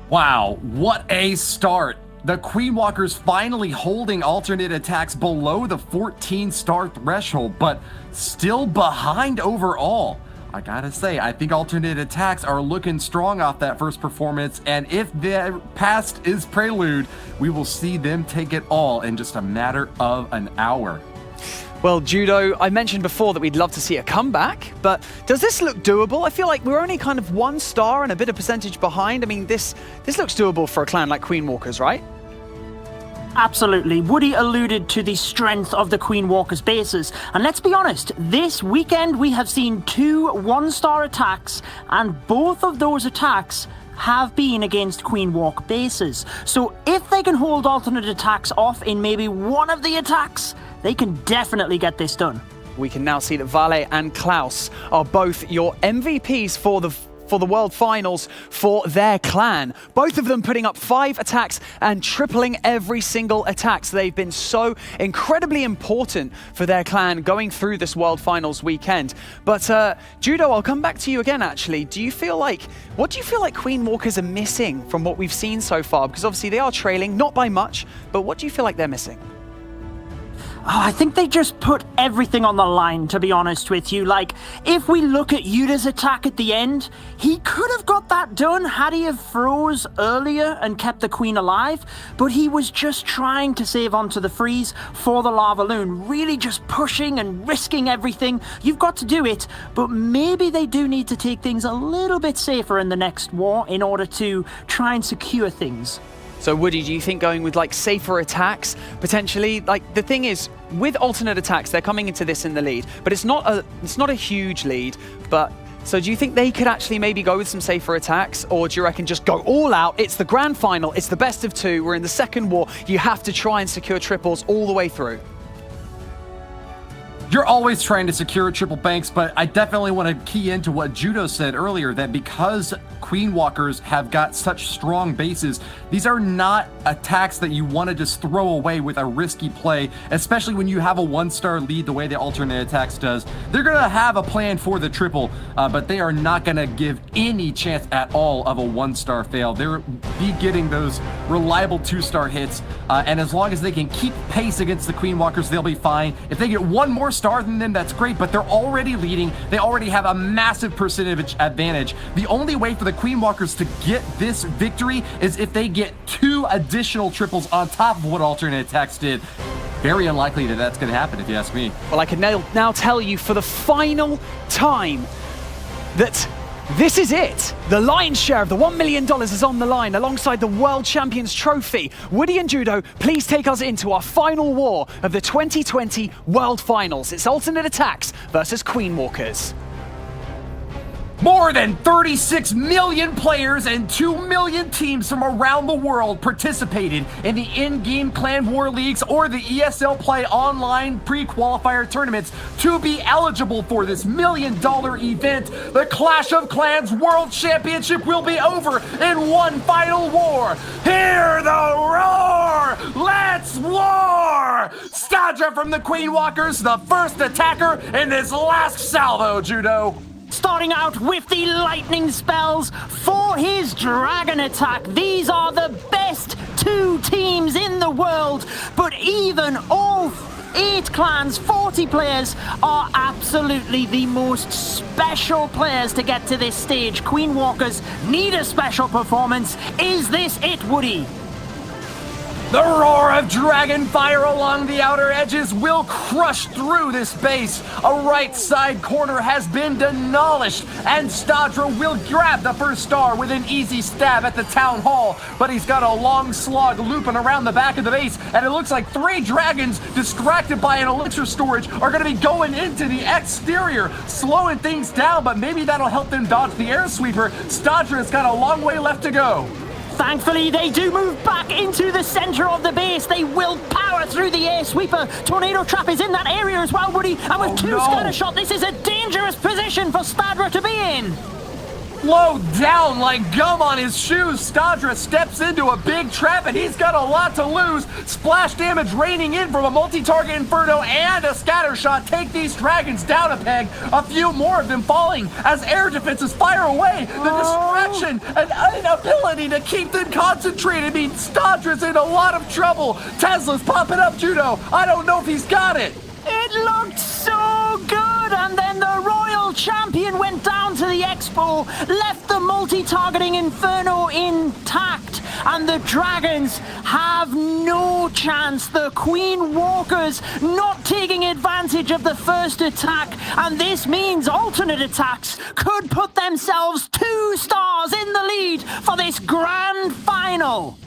Wow, what a start. The Queen Walkers finally holding alternate attacks below the 14-star threshold, but still behind overall. I gotta say, I think alternate attacks are looking strong off that first performance, and if their past is prelude, we will see them take it all in just a matter of an hour. Well, Judo, I mentioned before that we'd love to see a comeback, but does this look doable? I feel like we're only kind of 1 star and a bit of percentage behind. I mean, this looks doable for a clan like Queen Walkers, right? Absolutely. Woody alluded to the strength of the Queen Walkers bases. And let's be honest, this weekend we have seen 2 1-star attacks, and both of those attacks have been against Queen Walk bases. So if they can hold alternate attacks off in maybe one of the attacks, they can definitely get this done. We can now see that Vale and Klaus are both your MVPs for the World Finals for their clan. Both of them putting up 5 attacks and tripling every single attack. So they've been so incredibly important for their clan going through this World Finals weekend. But Judo, I'll come back to you again actually. What do you feel like Queen Walkers are missing from what we've seen so far? Because obviously they are trailing, not by much, but what do you feel like they're missing? Oh, I think they just put everything on the line, to be honest with you. Like, if we look at Yuda's attack at the end, he could have got that done had he have froze earlier and kept the Queen alive, but he was just trying to save onto the freeze for the Lava Loon, really just pushing and risking everything. You've got to do it, but maybe they do need to take things a little bit safer in the next war in order to try and secure things. So Woody, do you think going with like safer attacks potentially? Like the thing is, with alternate attacks, they're coming into this in the lead, but it's not a huge lead. But so do you think they could actually maybe go with some safer attacks, or do you reckon just go all out? It's the grand final. It's the best of two. We're in the second war. You have to try and secure triples all the way through. You're always trying to secure triple banks, but I definitely want to key into what Judo said earlier, that because Queen Walkers have got such strong bases, these are not attacks that you want to just throw away with a risky play, especially when you have a 1-star lead the way the alternate attacks does. They're going to have a plan for the triple, but they are not going to give any chance at all of a 1-star fail. They'll be getting those reliable 2-star hits, and as long as they can keep pace against the Queen Walkers, they'll be fine. If they get one more star than them, that's great, but they're already leading. They already have a massive percentage advantage. The only way for the Queen Walkers to get this victory is if they get 2 additional triples on top of what alternate attacks did. Very unlikely that that's going to happen, if you ask me. Well, I can now tell you for the final time that this is it. The lion's share of the $1 million is on the line alongside the World Champions Trophy. Woody and Judo, please take us into our final war of the 2020 World Finals. It's alternate attacks versus Queen Walkers. More than 36 million players and 2 million teams from around the world participated in the in-game Clan War Leagues or the ESL Play online pre-qualifier tournaments to be eligible for this $1 million event. The Clash of Clans World Championship will be over in one final war. Hear the roar! Let's war! Stadra from the Queen Walkers, the first attacker in this last salvo, Judo. Starting out with the lightning spells for his dragon attack. These are the best 2 teams in the world, but even all 8 clans, 40 players, are absolutely the most special players to get to this stage. Queen Walkers need a special performance. Is this it, Woody? The roar of dragon fire along the outer edges will crush through this base. A right side corner has been demolished, and Stadra will grab the first star with an easy stab at the town hall. But he's got a long slug looping around the back of the base, and it looks like 3 dragons distracted by an elixir storage are going to be going into the exterior, slowing things down, but maybe that'll help them dodge the air sweeper. Stadra's got a long way left to go. Thankfully, they do move back into the center of the base. They will power through the air sweeper. Tornado Trap is in that area as well, Woody. And with 2 scatter shot, this is a dangerous position for Stadra to be in. Low down like gum on his shoes, Stadra steps into a big trap, and he's got a lot to lose. Splash damage raining in from a multi-target Inferno and a scatter shot take these dragons down a peg. A few more of them falling as air defenses fire away. The distraction and inability to keep them concentrated means Stadra's in a lot of trouble. Tesla's popping up, Judo. I don't know if he's got it. It looked so good, and then the Royal Champion went down to the Expo, left the multi-targeting Inferno intact, and the Dragons have no chance. The Queen Walkers not taking advantage of the first attack, and this means alternate attacks could put themselves 2 stars in the lead for this grand final.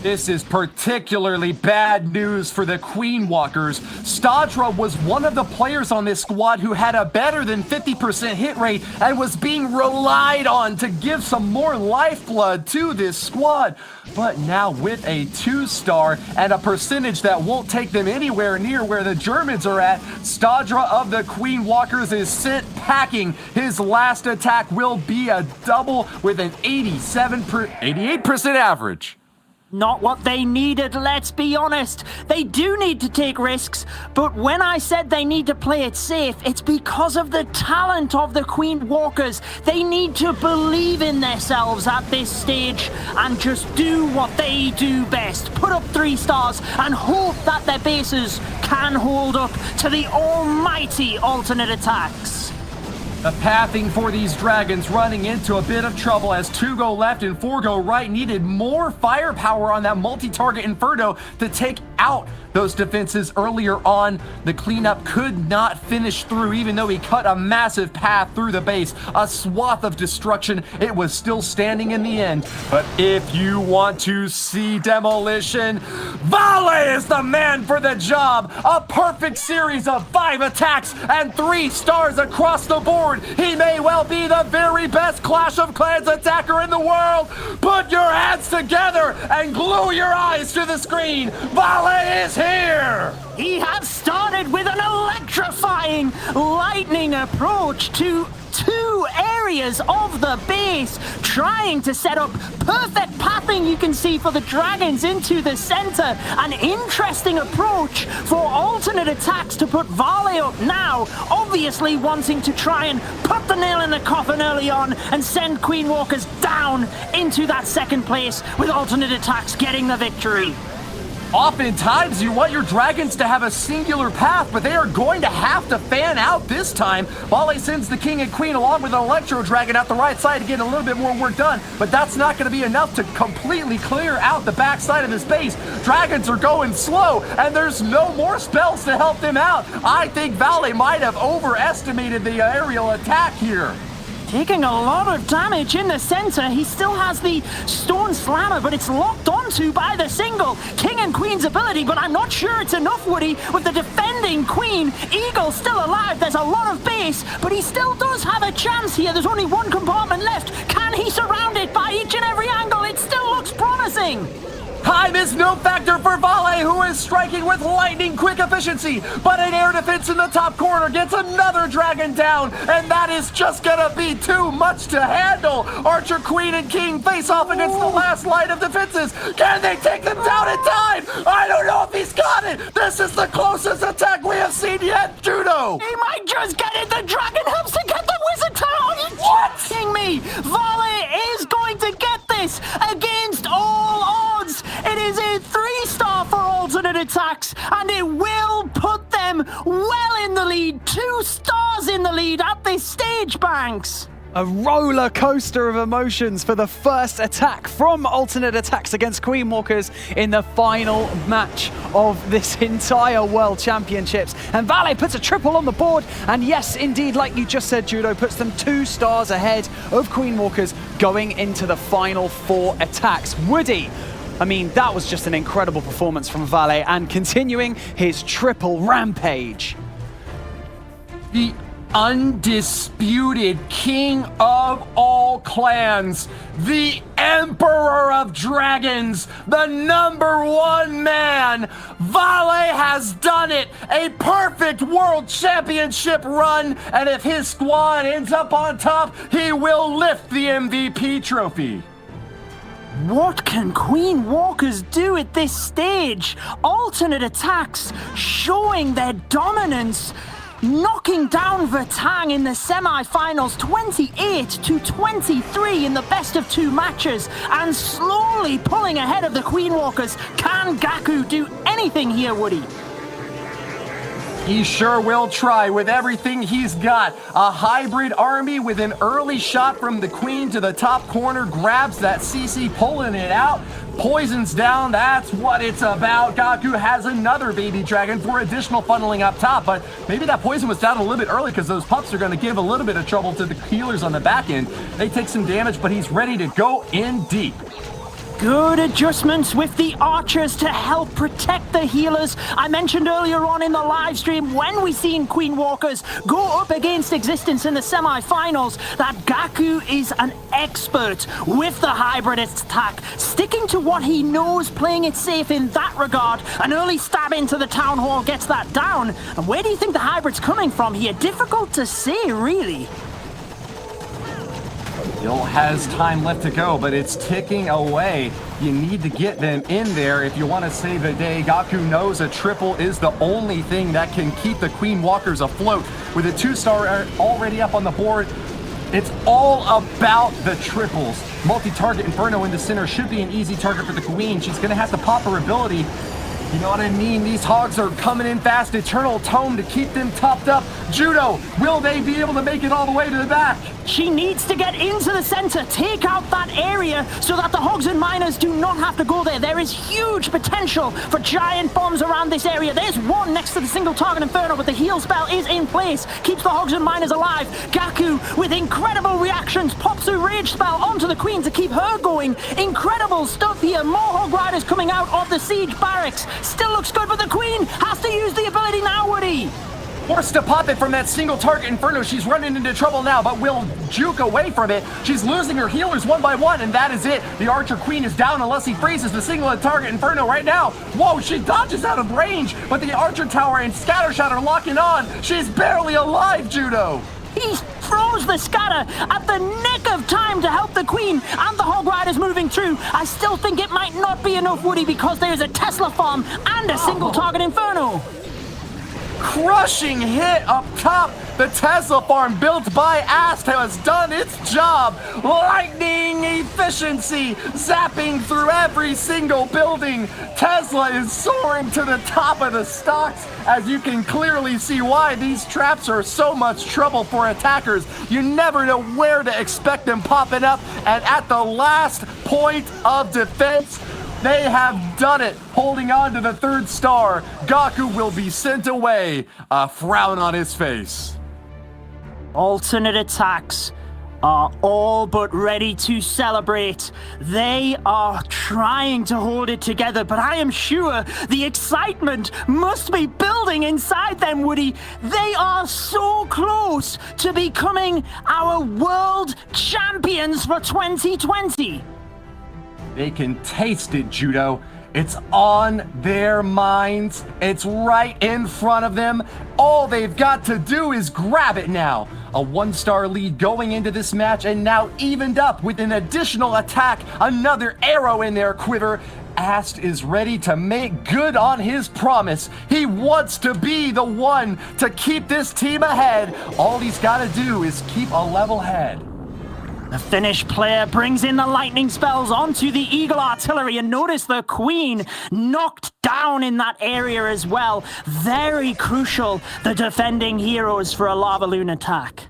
This is particularly bad news for the Queen Walkers. Stadra was one of the players on this squad who had a better than 50% hit rate and was being relied on to give some more lifeblood to this squad. But now with a 2-star and a percentage that won't take them anywhere near where the Germans are at, Stadra of the Queen Walkers is sent packing. His last attack will be a double with an 88% average. Not what they needed, let's be honest. They do need to take risks, but when I said they need to play it safe, it's because of the talent of the Queen Walkers. They need to believe in themselves at this stage and just do what they do best. Put up 3 stars and hope that their bases can hold up to the almighty alternate attacks. The pathing for these dragons running into a bit of trouble as 2 go left and 4 go right. Needed more firepower on that multi-target Inferno to take out those defenses earlier on. The cleanup could not finish through, even though he cut a massive path through the base, a swath of destruction. It was still standing in the end. But if you want to see demolition, Vale is the man for the job. A perfect series of 5 attacks and 3 stars across the board. He may well be the very best Clash of Clans attacker in the world. Put your hands together and glue your eyes to the screen. Vale is here! He has started with an electrifying lightning approach to 2 areas of the base, trying to set up perfect pathing, you can see, for the dragons into the center. An interesting approach for alternate attacks to put Vale up now, obviously wanting to try and put the nail in the coffin early on and send Queen Walkers down into that second place, with alternate attacks getting the victory. Oftentimes, you want your dragons to have a singular path, but they are going to have to fan out this time. Vale sends the king and queen along with an electro dragon out the right side to get a little bit more work done, but that's not going to be enough to completely clear out the backside of his base. Dragons are going slow, and there's no more spells to help them out. I think Vale might have overestimated the aerial attack here. Taking a lot of damage in the center. He still has the Stone Slammer, but it's locked onto by the single King and Queen's ability, but I'm not sure it's enough, Woody, with the defending Queen. Eagle still alive. There's a lot of base, but he still does have a chance here. There's only 1 compartment left. Can he surround it by each and every angle? It still looks promising. Time is no factor for Vale, who is striking with lightning quick efficiency, but an air defense in the top corner gets another dragon down, and that is just gonna be too much to handle. Archer, Queen, and King face off against the last line of defenses. Can they take them down in time? I don't know if he's got it. This is the closest attack we have seen yet, Judo. He might just get it. The dragon helps to get the wizard tower. Are you kidding me? Vale is going to get this against all odds. It is a 3-star for alternate attacks, and it will put them well in the lead. 2 stars in the lead at this stage, Banks. A roller coaster of emotions for the first attack from alternate attacks against Queen Walkers in the final match of this entire World Championships. And Vale puts a triple on the board, and yes, indeed, like you just said, Judo, puts them 2 stars ahead of Queen Walkers going into the final 4 attacks. Woody, I mean, that was just an incredible performance from Vale, and continuing his triple rampage. The undisputed king of all clans, the emperor of dragons, the #1 man. Vale has done it. A perfect world championship run, and if his squad ends up on top, he will lift the MVP trophy. What can Queen Walkers do at this stage? Alternate attacks showing their dominance, knocking down Vertang in the semi-finals 28-23 in the best of 2 matches, and slowly pulling ahead of the Queen Walkers. Can Gaku do anything here, Woody? He sure will try with everything he's got. A hybrid army with an early shot from the Queen to the top corner, grabs that CC, pulling it out, poisons down. That's what it's about. Gaku has another baby dragon for additional funneling up top, but maybe that poison was down a little bit early because those pups are going to give a little bit of trouble to the healers on the back end. They take some damage, but he's ready to go in deep. Good adjustments with the archers to help protect the healers. I mentioned earlier on in the live stream, when we seen Queen Walkers go up against Existence in the semi-finals, that Gaku is an expert with the hybrid attack, sticking to what he knows, playing it safe in that regard. An early stab into the town hall gets that down. And where do you think the hybrid's coming from here? Difficult to say, really. Still has time left to go, but it's ticking away. You need to get them in there if you want to save the day. Gaku knows a triple is the only thing that can keep the Queen Walkers afloat. With a 2-star already up on the board, it's all about the triples. Multi-target Inferno in the center should be an easy target for the Queen. She's going to have to pop her ability. You know what I mean? These hogs are coming in fast. Eternal Tome to keep them topped up. Judo, will they be able to make it all the way to the back? She needs to get into the center, take out that area so that the Hogs and Miners do not have to go there. There is huge potential for giant bombs around this area. There's one next to the single target Inferno, but the heal spell is in place. Keeps the Hogs and Miners alive. Gaku with incredible reactions pops a rage spell onto the Queen to keep her going. Incredible stuff here. More Hog Riders coming out of the siege barracks. Still looks good, but the Queen has to use the ability now, Woody. Forced to pop it from that single target Inferno. She's running into trouble now, but will juke away from it. She's losing her healers one by one, and that is it. The Archer Queen is down unless he freezes the single target Inferno right now. Whoa, she dodges out of range, but the Archer Tower and Scattershot are locking on. She's barely alive, Judo. He froze the scatter at the nick of time to help the Queen and the Hog Riders moving through. I still think it might not be enough, Woody, because there's a Tesla farm and a single target Inferno. Crushing hit up top. The Tesla farm built by Ast has done its job. Lightning efficiency, zapping through every single building. Tesla is soaring to the top of the stocks. As you can clearly see why these traps are so much trouble for attackers. You never know where to expect them popping up. And at the last point of defense, they have done it, holding on to the third star. Gaku will be sent away, a frown on his face. Alternate attacks are all but ready to celebrate. They are trying to hold it together, but I am sure the excitement must be building inside them, Woody. They are so close to becoming our world champions for 2020. They can taste it, Judo. It's on their minds. It's right in front of them. All they've got to do is grab it now. A 1-star lead going into this match, and now evened up with an additional attack. Another arrow in their quiver. Ast is ready to make good on his promise. He wants to be the one to keep this team ahead. All he's got to do is keep a level head. The Finnish player brings in the lightning spells onto the Eagle Artillery, and notice the Queen knocked down in that area as well. Very crucial, the defending heroes for a Lava Loon attack.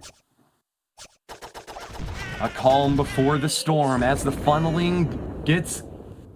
A calm before the storm as the funneling gets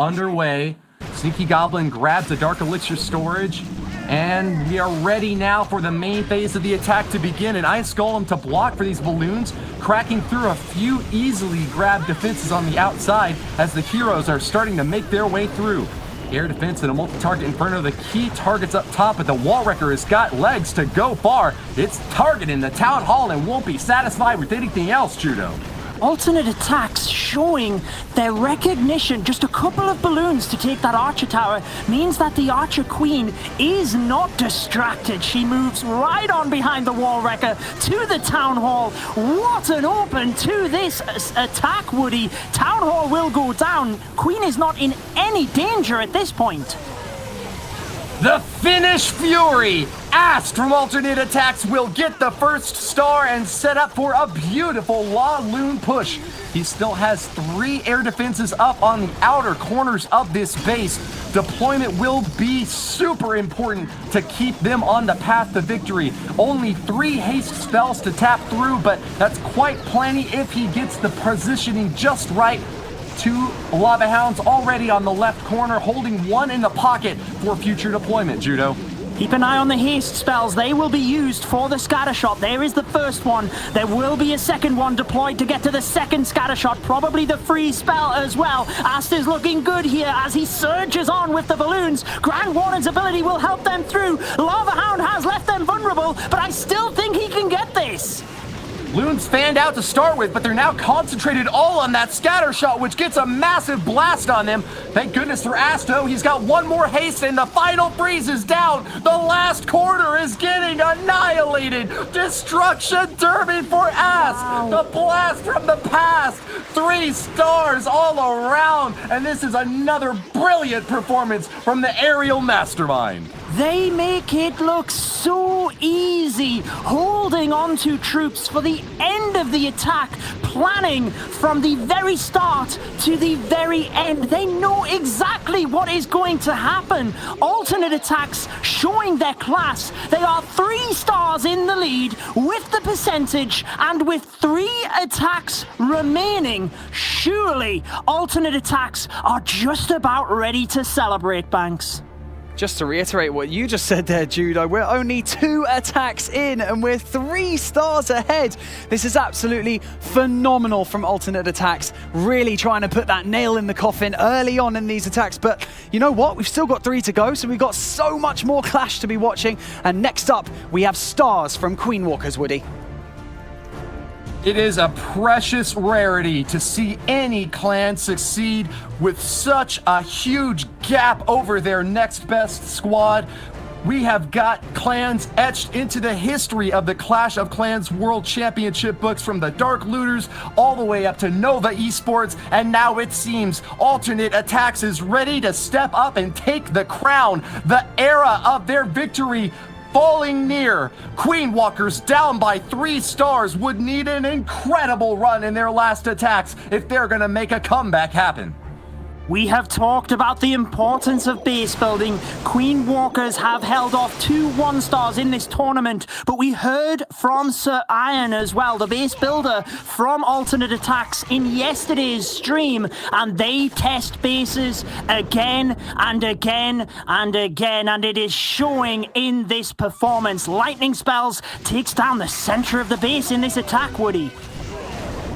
underway. Sneaky Goblin grabs a Dark Elixir storage, and we are ready now for the main phase of the attack to begin. An Ice Golem to block for these balloons, cracking through a few easily grabbed defenses on the outside as the heroes are starting to make their way through. Air defense and a multi-target Inferno, the key targets up top, but the Wall Wrecker has got legs to go far. It's targeting the Town Hall and won't be satisfied with anything else, Judo. Alternate attacks showing their recognition. Just a couple of balloons to take that Archer Tower means that the Archer Queen is not distracted. She moves right on behind the Wall Wrecker to the Town Hall. What an open to this attack, Woody. Town Hall will go down. Queen is not in any danger at this point. The Finnish Fury! Ast from Alternate Attacks will get the first star and set up for a beautiful La Loon push. He still has 3 air defenses up on the outer corners of this base. Deployment will be super important to keep them on the path to victory. Only 3 haste spells to tap through, but that's quite plenty if he gets the positioning just right. 2 Lava Hounds already on the left corner, holding 1 in the pocket for future deployment, Judo. Keep an eye on the haste spells. They will be used for the scatter shot. There is the first one. There will be a second one deployed to get to the second scatter shot. Probably the free spell as well. Ast is looking good here as he surges on with the balloons. Grand Warden's ability will help them through. Lava Hound has left them vulnerable, but I still think he can get this. Loons fanned out to start with, but they're now concentrated all on that scatter shot, which gets a massive blast on them. Thank goodness for Asto. He's got 1 more haste, and the final freeze is down. The last quarter is getting annihilated. Destruction Derby for Ast. The blast from the past. 3 stars all around, and this is another brilliant performance from the aerial mastermind. They make it look so easy, holding on to troops for the end of the attack, planning from the very start to the very end. They know exactly what is going to happen. ATN.aTTaX showing their class. They are 3 stars in the lead with the percentage, and with 3 attacks remaining, surely ATN.aTTaX are just about ready to celebrate, Banks. Just to reiterate what you just said there, Judo, we're only 2 attacks in and we're 3 stars ahead. This is absolutely phenomenal from ATN.aTTaX, really trying to put that nail in the coffin early on in these attacks. But you know what? We've still got 3 to go, so we've got so much more Clash to be watching. And next up, we have Stars from Queen Walkers, Woody. It is a precious rarity to see any clan succeed with such a huge gap over their next best squad. We have got clans etched into the history of the Clash of Clans World Championship books, from the Dark Looters all the way up to Nova Esports, and now it seems ATN.aTTaX is ready to step up and take the crown. The era of their victory falling near. Queen Walkers down by 3 stars would need an incredible run in their last attacks if they're gonna make a comeback happen. We have talked about the importance of base building. Queen Walkers have held off 2 1-stars in this tournament, but we heard from Sir Iron as well, the base builder from ATN.aTTaX, in yesterday's stream, and they test bases again and again and again, and it is showing in this performance. Lightning Spells takes down the center of the base in this attack, Woody.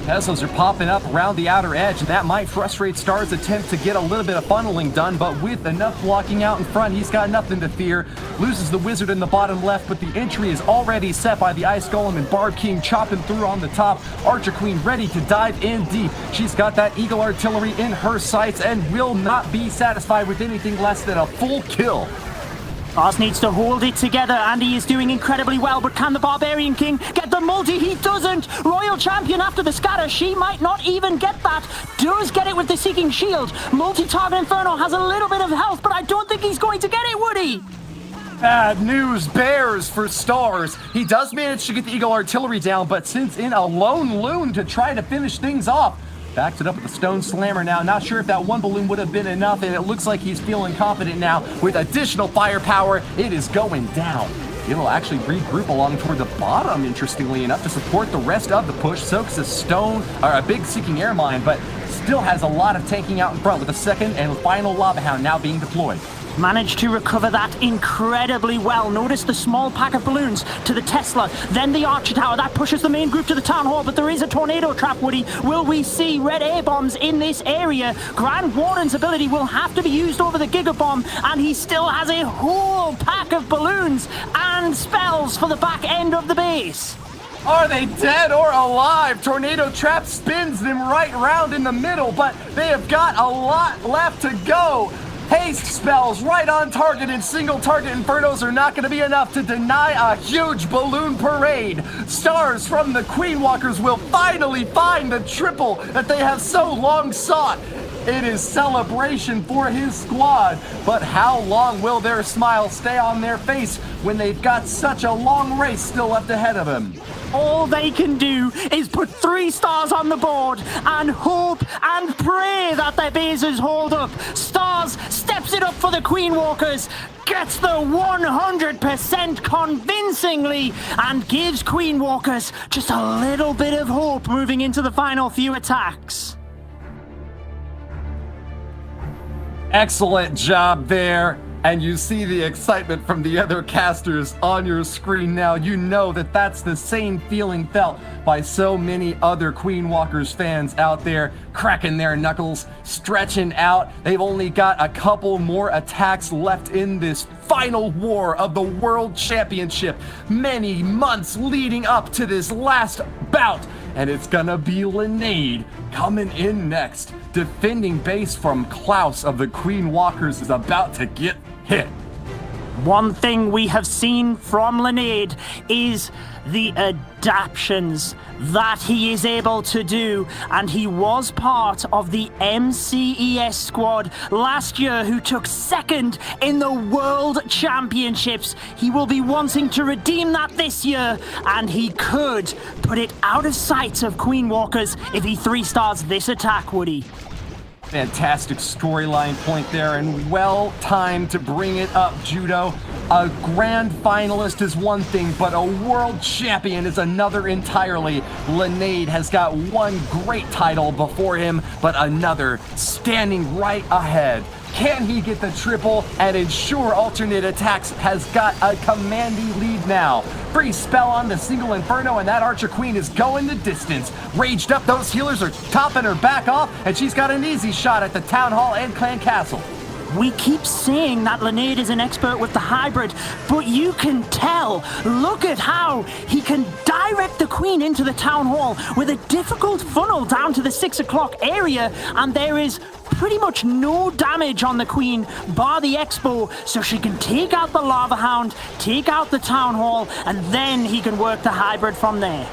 Teslas are popping up around the outer edge, and that might frustrate Star's attempt to get a little bit of funneling done, but with enough blocking out in front, he's got nothing to fear. Loses the Wizard in the bottom left, but the entry is already set by the Ice Golem and Barb King chopping through on the top. Archer Queen ready to dive in deep. She's got that Eagle Artillery in her sights and will not be satisfied with anything less than a full kill. Oz needs to hold it together, and he is doing incredibly well, but can the Barbarian King get the multi? He doesn't! Royal Champion after the scatter, she might not even get that. Does get it with the Seeking Shield. Multi-target Inferno has a little bit of health, but I don't think he's going to get it, Woody! Bad news bears for Stars. He does manage to get the Eagle Artillery down, but sends in a lone loon to try to finish things off. Backs it up with the Stone Slammer now. Not sure if that 1 balloon would have been enough, and it looks like he's feeling confident now. With additional firepower, it is going down. It'll actually regroup along toward the bottom, interestingly enough, to support the rest of the push. Soaks a stone, or a big Seeking Air Mine, but still has a lot of tanking out in front, with a second and final Lava Hound now being deployed. Managed to recover that incredibly well. Notice the small pack of balloons to the Tesla, then the Archer Tower. That pushes the main group to the Town Hall, but there is a tornado trap, Woody. Will we see red air bombs in this area? Grand Warden's ability will have to be used over the Giga Bomb, and he still has a whole pack of balloons and spells for the back end of the base. Are they dead or alive? Tornado Trap spins them right round in the middle, but they have got a lot left to go. Haste spells right on target, and single target Infernos are not going to be enough to deny a huge balloon parade. Stars from the Queen Walkers will finally find the triple that they have so long sought. It is celebration for his squad, but how long will their smile stay on their face when they've got such a long race still left ahead of them? All they can do is put 3 stars on the board and hope and pray that their bases hold up. Stars steps it up for the Queen Walkers, gets the 100% convincingly, and gives Queen Walkers just a little bit of hope moving into the final few attacks. Excellent job there. And you see the excitement from the other casters on your screen now. You know that that's the same feeling felt by so many other Queen Walkers fans out there, cracking their knuckles, stretching out. They've only got a couple more attacks left in this final war of the World Championship. Many months leading up to this last bout. And it's gonna be Linnaid coming in next. Defending base from Klaus of the Queen Walkers is about to get hit. One thing we have seen from Linnaid is the adaptions that he is able to do, and he was part of the MCES squad last year who took second in the World Championships. He will be wanting to redeem that this year, and he could put it out of sight of Queen Walkers if he 3-stars this attack, Woody. Fantastic storyline point there, and well timed to bring it up, Judo. A grand finalist is one thing, but a world champion is another entirely. Linnaid has got one great title before him, but another standing right ahead. Can he get the triple and ensure ATN.aTTaX has got a commanding lead now? Free spell on the single Inferno, and that Archer Queen is going the distance. Raged up, those healers are topping her back off, and she's got an easy shot at the Town Hall and Clan Castle. We keep saying that Linnaid is an expert with the hybrid, but you can tell. Look at how he can direct the Queen into the Town Hall with a difficult funnel down to the 6 o'clock area, and there is pretty much no damage on the Queen bar the Expo, so she can take out the Lava Hound, take out the Town Hall, and then he can work the hybrid from there.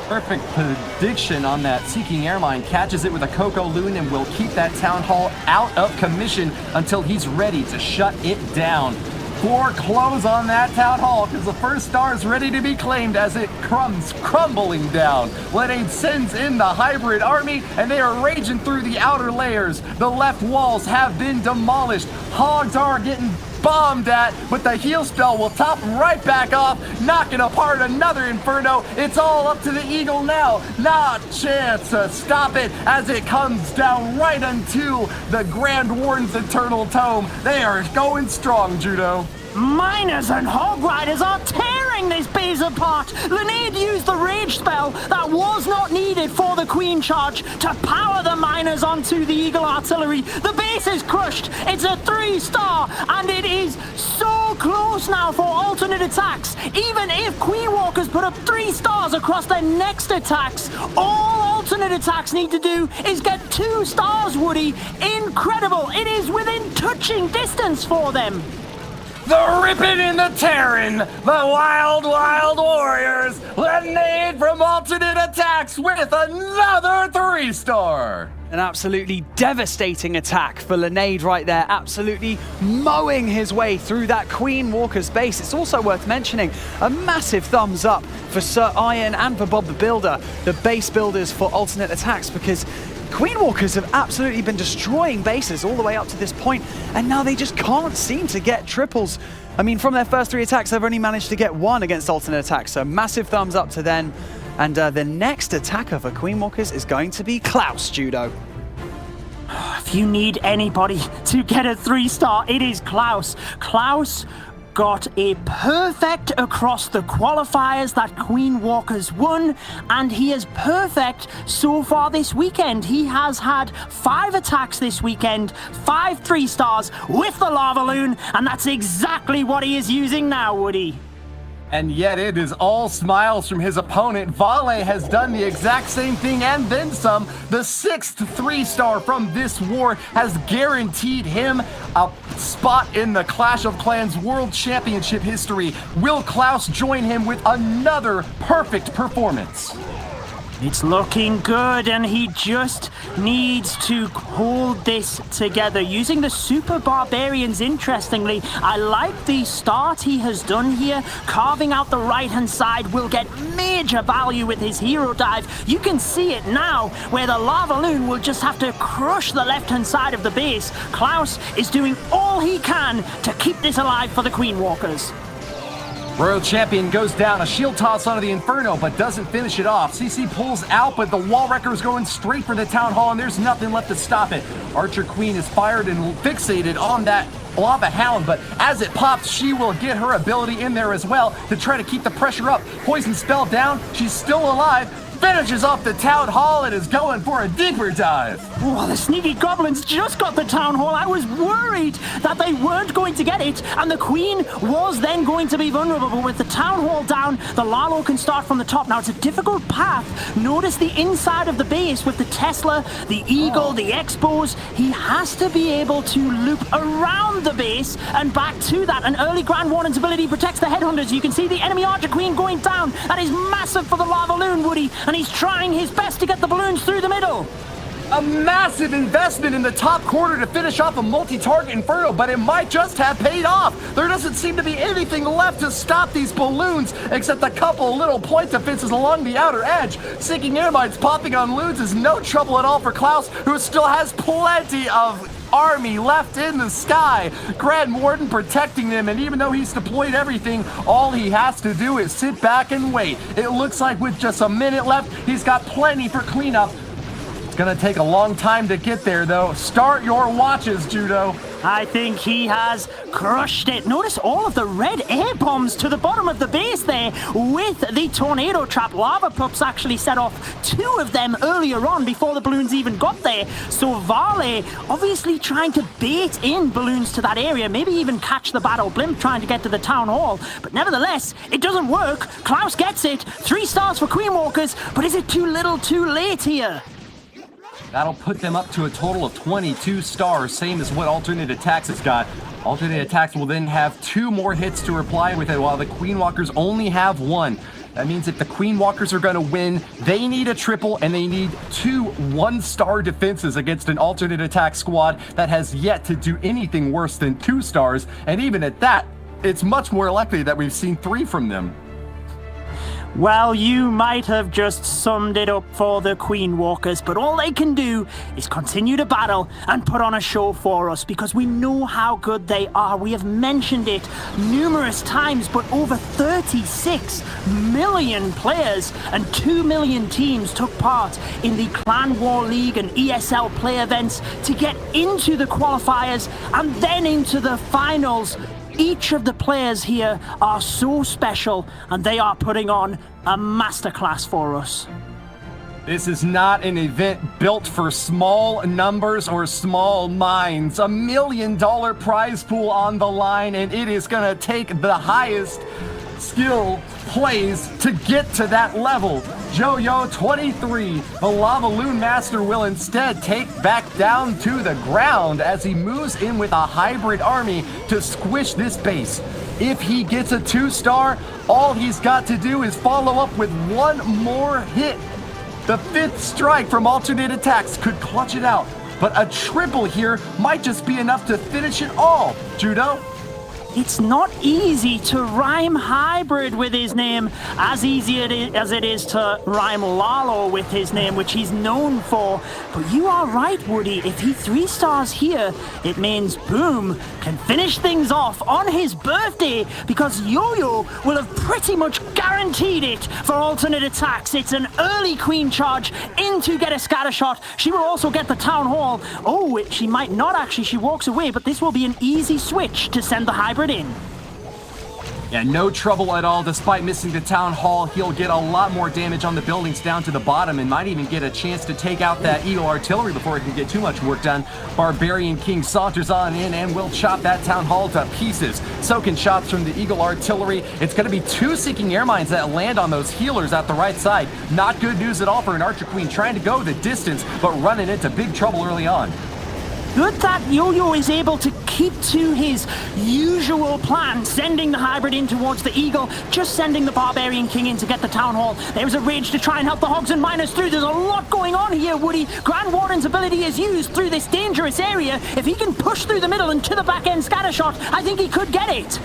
Perfect prediction on that Seeking Airmine. Catches it with a Coco Loon and will keep that Town Hall out of commission until he's ready to shut it down. Foreclose on that Town Hall because the first star is ready to be claimed as it comes crumbling down. Linnaid sends in the hybrid army and they are raging through the outer layers. The left walls have been demolished. Hogs are getting bombed at, but the heal spell will top right back off, knocking apart another Inferno. It's all up to the Eagle now. Not a chance to stop it as it comes down right into the Grand Warden's Eternal Tome. They are going strong, Judo. Miners and Hog Riders are tearing this base apart. Linnaid used the rage spell that was not needed for the Queen charge to power the miners onto the Eagle artillery. The base is crushed. It's a 3-star, and it is so close now for ATN.aTTaX. Even if Queen Walkers put up 3 stars across their next attacks, all ATN.aTTaX need to do is get 2 stars, Woody. Incredible. It is within touching distance for them. The ripping and the tearing, the wild, wild warriors. Linnaid from ATN.aTTaX with another 3-star. An absolutely devastating attack for Linnaid right there, absolutely mowing his way through that Queen Walker's base. It's also worth mentioning a massive thumbs up for Sir Iron and for Bob the Builder, the base builders for ATN.aTTaX, because Queen Walkers have absolutely been destroying bases all the way up to this point, and now they just can't seem to get triples. I mean, from their first 3 attacks, they've only managed to get 1 against ATN.aTTaX, so massive thumbs up to them. And the next attacker for Queen Walkers is going to be Klaus, Judo. If you need anybody to get a 3-star, it is Klaus. Klaus got a perfect across the qualifiers that Queen Walkers won, and he is perfect so far this weekend. He has had 5 attacks this weekend, 5 3-stars with the Lava Loon, and that's exactly what he is using now, Woody. And yet it is all smiles from his opponent. Vale has done the exact same thing and then some. The 6th 3-star from this war has guaranteed him a spot in the Clash of Clans World Championship history. Will Klaus join him with another perfect performance? It's looking good, and he just needs to hold this together. Using the Super Barbarians, interestingly, I like the start he has done here. Carving out the right-hand side will get major value with his hero dive. You can see it now, where the Lava Loon will just have to crush the left-hand side of the base. Klaus is doing all he can to keep this alive for the Queen Walkers. Royal Champion goes down, a shield toss onto the Inferno, but doesn't finish it off. CC pulls out, but the Wall Wrecker is going straight for the Town Hall, and there's nothing left to stop it. Archer Queen is fired and fixated on that Lava Hound, but as it pops, she will get her ability in there as well to try to keep the pressure up. Poison spell down, she's still alive. finishes off the Town Hall and is going for a deeper dive. Oh, the sneaky goblins just got the Town Hall. I was worried that they weren't going to get it, and the Queen was then going to be vulnerable. But with the Town Hall down, the Lalo can start from the top. Now, it's a difficult path. Notice the inside of the base with the Tesla, the Eagle, the Expos. He has to be able to loop around the base and back to that. An early Grand Warden's ability protects the Headhunters. You can see the enemy Archer Queen going down. That is massive for the Lava Loon, Woody, and he's trying his best to get the balloons through the middle. A massive investment in the top quarter to finish off a multi-target Inferno, but it might just have paid off. There doesn't seem to be anything left to stop these balloons except a couple little point defenses along the outer edge. Sinking Airmines popping on loons is no trouble at all for Klaus, who still has plenty of army left in the sky. Grand Warden protecting them, and even though he's deployed everything, all he has to do is sit back and wait. It looks like with just a minute left, he's got plenty for cleanup. Gonna take a long time to get there, though. Start your watches, Judo. I think he has crushed it. Notice all of the red air bombs to the bottom of the base there with the tornado trap. Lava pups actually set off 2 of them earlier on before the balloons even got there. So Vale obviously trying to bait in balloons to that area, maybe even catch the battle blimp trying to get to the Town Hall. But nevertheless, it doesn't work. Klaus gets it. 3 stars for Queen Walkers, but is it too little too late here? That'll put them up to a total of 22 stars, same as what ATN.aTTaX has got. ATN.aTTaX will then have 2 more hits to reply with it, while the Queen Walkers only have 1. That means if the Queen Walkers are going to win, they need a triple, and they need 2 1-star defenses against an ATN.aTTaX squad that has yet to do anything worse than 2 stars. And even at that, it's much more likely that we've seen 3 from them. Well, you might have just summed it up for the Queen Walkers, but all they can do is continue to battle and put on a show for us, because we know how good they are. We have mentioned it numerous times, but over 36 million players and 2 million teams took part in the Clan War League and ESL play events to get into the qualifiers and then into the finals. Each of the players here are so special, and they are putting on a masterclass for us. This is not an event built for small numbers or small minds. $1 million prize pool on the line, and it is going to take the highest skill plays to get to that level. Jojo 23, the Lava Loon Master, will instead take back down to the ground as he moves in with a hybrid army to squish this base. If he gets a 2-star, all he's got to do is follow up with 1 more hit. The 5th strike from ATN.aTTaX could clutch it out, but a triple here might just be enough to finish it all. Judo? It's not easy to rhyme hybrid with his name, as easy as it is to rhyme Lalo with his name, which he's known for. But you are right, Woody. If he 3 stars here, it means Boom can finish things off on his birthday, because Yo-Yo will have pretty much guaranteed it for ATN.aTTaX. It's an early Queen charge in to get a scatter shot. She will also get the Town Hall. Oh, she might not actually. She walks away, but this will be an easy switch to send the hybrid in. Yeah, no trouble at all. Despite missing the Town Hall, he'll get a lot more damage on the buildings down to the bottom and might even get a chance to take out that Eagle Artillery before it can get too much work done. Barbarian King saunters on in and will chop that Town Hall to pieces. Soaking shots from the Eagle Artillery. It's going to be 2 Seeking Air Mines that land on those healers at the right side. Not good news at all for an Archer Queen trying to go the distance, but running into big trouble early on. Good that Yo-Yo is able to keep to his usual plan, sending the hybrid in towards the Eagle, just sending the Barbarian King in to get the Town Hall. There's a rage to try and help the Hogs and Miners through. There's a lot going on here, Woody. Grand Warden's ability is used through this dangerous area. If he can push through the middle and to the back end scattershot, I think he could get it.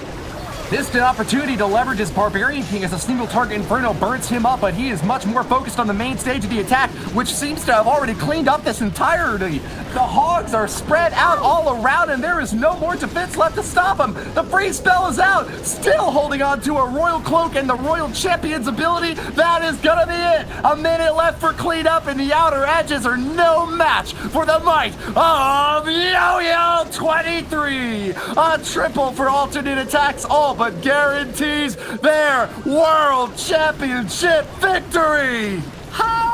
Distant opportunity to leverage his Barbarian King as a single target Inferno burns him up, but he is much more focused on the main stage of the attack, which seems to have already cleaned up this entirety. The Hogs are spread out all around, and there is no more defense left to stop him. The free spell is out, still holding on to a Royal Cloak and the Royal Champion's ability. That is gonna be it. A minute left for cleanup, and the outer edges are no match for the might of Yo-Yo 23. A triple for ATN.aTTaX, all but guarantees their World Championship victory.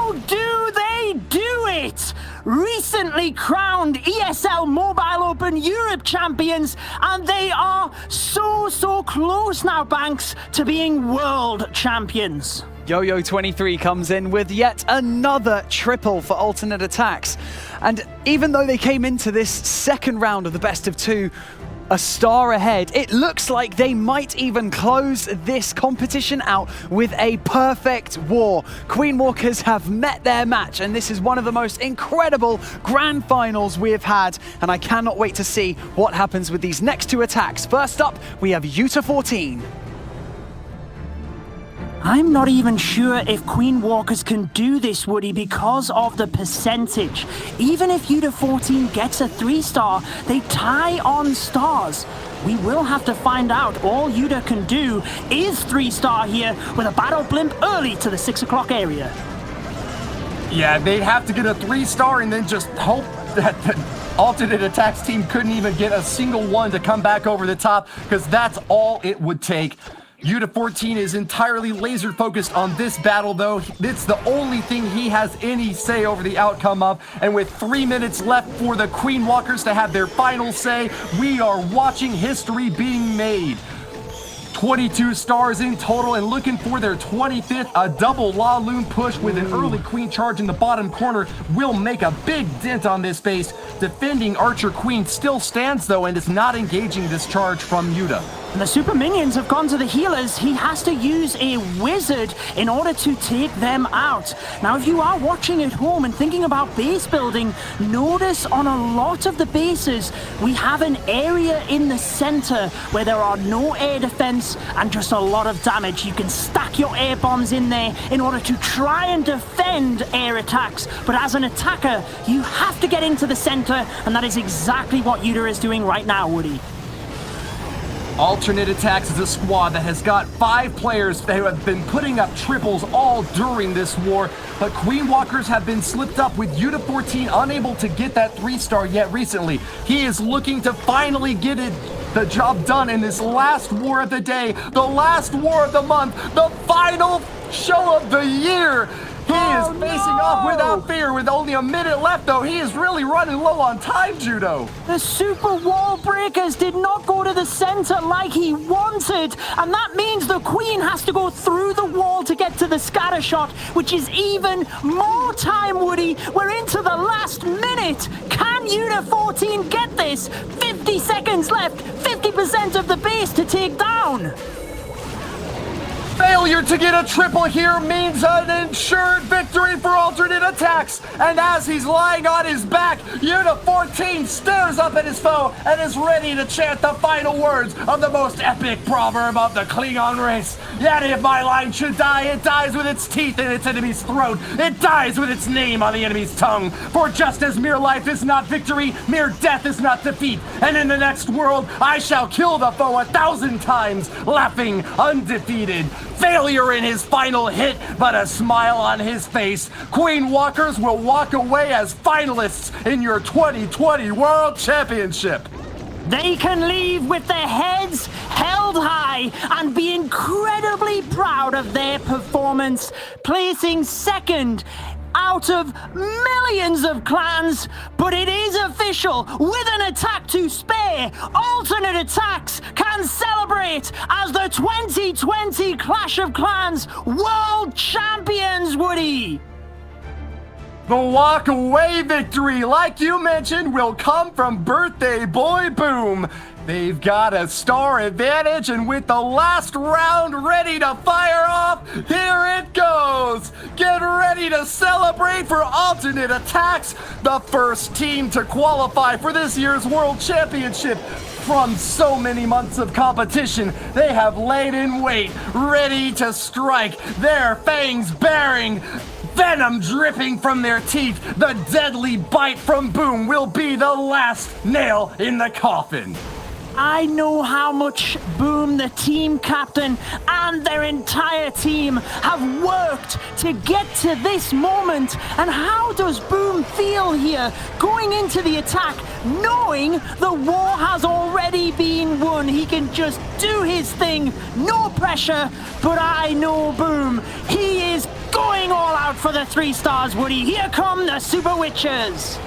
how do they do it? Recently crowned ESL Mobile Open Europe champions, and they are so close now, Banks, to being world champions. Yo-Yo23 comes in with yet another triple for ATN.aTTaX. And even though they came into this second round of the best of two a star ahead, it looks like they might even close this competition out with a perfect war. Queen Walkers have met their match, and this is one of the most incredible grand finals we have had, and I cannot wait to see what happens with these next two attacks. First up, we have Yuta 14. I'm not even sure if Queen Walkers can do this, Woody, because of the percentage. Even if Yuta 14 gets a 3-star, they tie on stars. We will have to find out. All Yuta can do is 3-star here with a battle blimp early to the 6 o'clock area. Yeah, they'd have to get a 3-star and then just hope that the ATN.aTTaX team couldn't even get a single one to come back over the top, because that's all it would take. Yuta 14 is entirely laser focused on this battle, though. It's the only thing he has any say over the outcome of. And with 3 minutes left for the Queen Walkers to have their final say, we are watching history being made. 22 stars in total, and looking for their 25th. A double La Lune push with an early Queen charge in the bottom corner will make a big dent on this base. Defending Archer Queen still stands, though, and is not engaging this charge from Yuta. And the super minions have gone to the healers. He has to use a wizard in order to take them out. Now, if you are watching at home and thinking about base building, notice on a lot of the bases, we have an area in the center where there are no air defense and just a lot of damage. You can stack your air bombs in there in order to try and defend air attacks. But as an attacker, you have to get into the center, and that is exactly what Yuta is doing right now, Woody. ATN.aTTaX is a squad that has got 5 players who have been putting up triples all during this war, but Queen Walkers have been slipped up with Yuta 14 unable to get that 3-star yet recently. He is looking to finally get the job done in this last war of the day, the last war of the month, the final show of the year. He is facing off without fear with only a minute left, though. He is really running low on time, Judo. The super wall breakers did not go to the center like he wanted, and that means the Queen has to go through the wall to get to the scatter shot, which is even more time, Woody. We're into the last minute. Can Yuta 14 get this? 50 seconds left, 50% of the base to take down. Failure to get a triple here means an ensured victory for ATN.aTTaX. And as he's lying on his back, Yuta 14 stares up at his foe and is ready to chant the final words of the most epic proverb of the Klingon race. Yet if my line should die, it dies with its teeth in its enemy's throat. It dies with its name on the enemy's tongue. For just as mere life is not victory, mere death is not defeat. And in the next world, I shall kill the foe 1,000 times, laughing undefeated. Failure in his final hit, but a smile on his face. Queen Walkers will walk away as finalists in your 2020 World Championship. They can leave with their heads held high and be incredibly proud of their performance, placing second out of millions of clans. But it is official, with an attack to spare, ATN.aTTaX can celebrate as the 2020 Clash of Clans World Champions, Woody. The walk-away victory, like you mentioned, will come from Birthday Boy Boom. They've got a star advantage, and with the last round ready to fire off, here it goes! Get ready to celebrate for ATN.aTTaX, the first team to qualify for this year's World Championship. From so many months of competition, they have laid in wait, ready to strike, their fangs baring, venom dripping from their teeth. The deadly bite from Boom will be the last nail in the coffin. I know how much Boom, the team captain, and their entire team have worked to get to this moment. And how does Boom feel here, going into the attack, knowing the war has already been won? He can just do his thing, no pressure. But I know Boom, he is going all out for the 3 stars, Woody. Here come the Super Witches.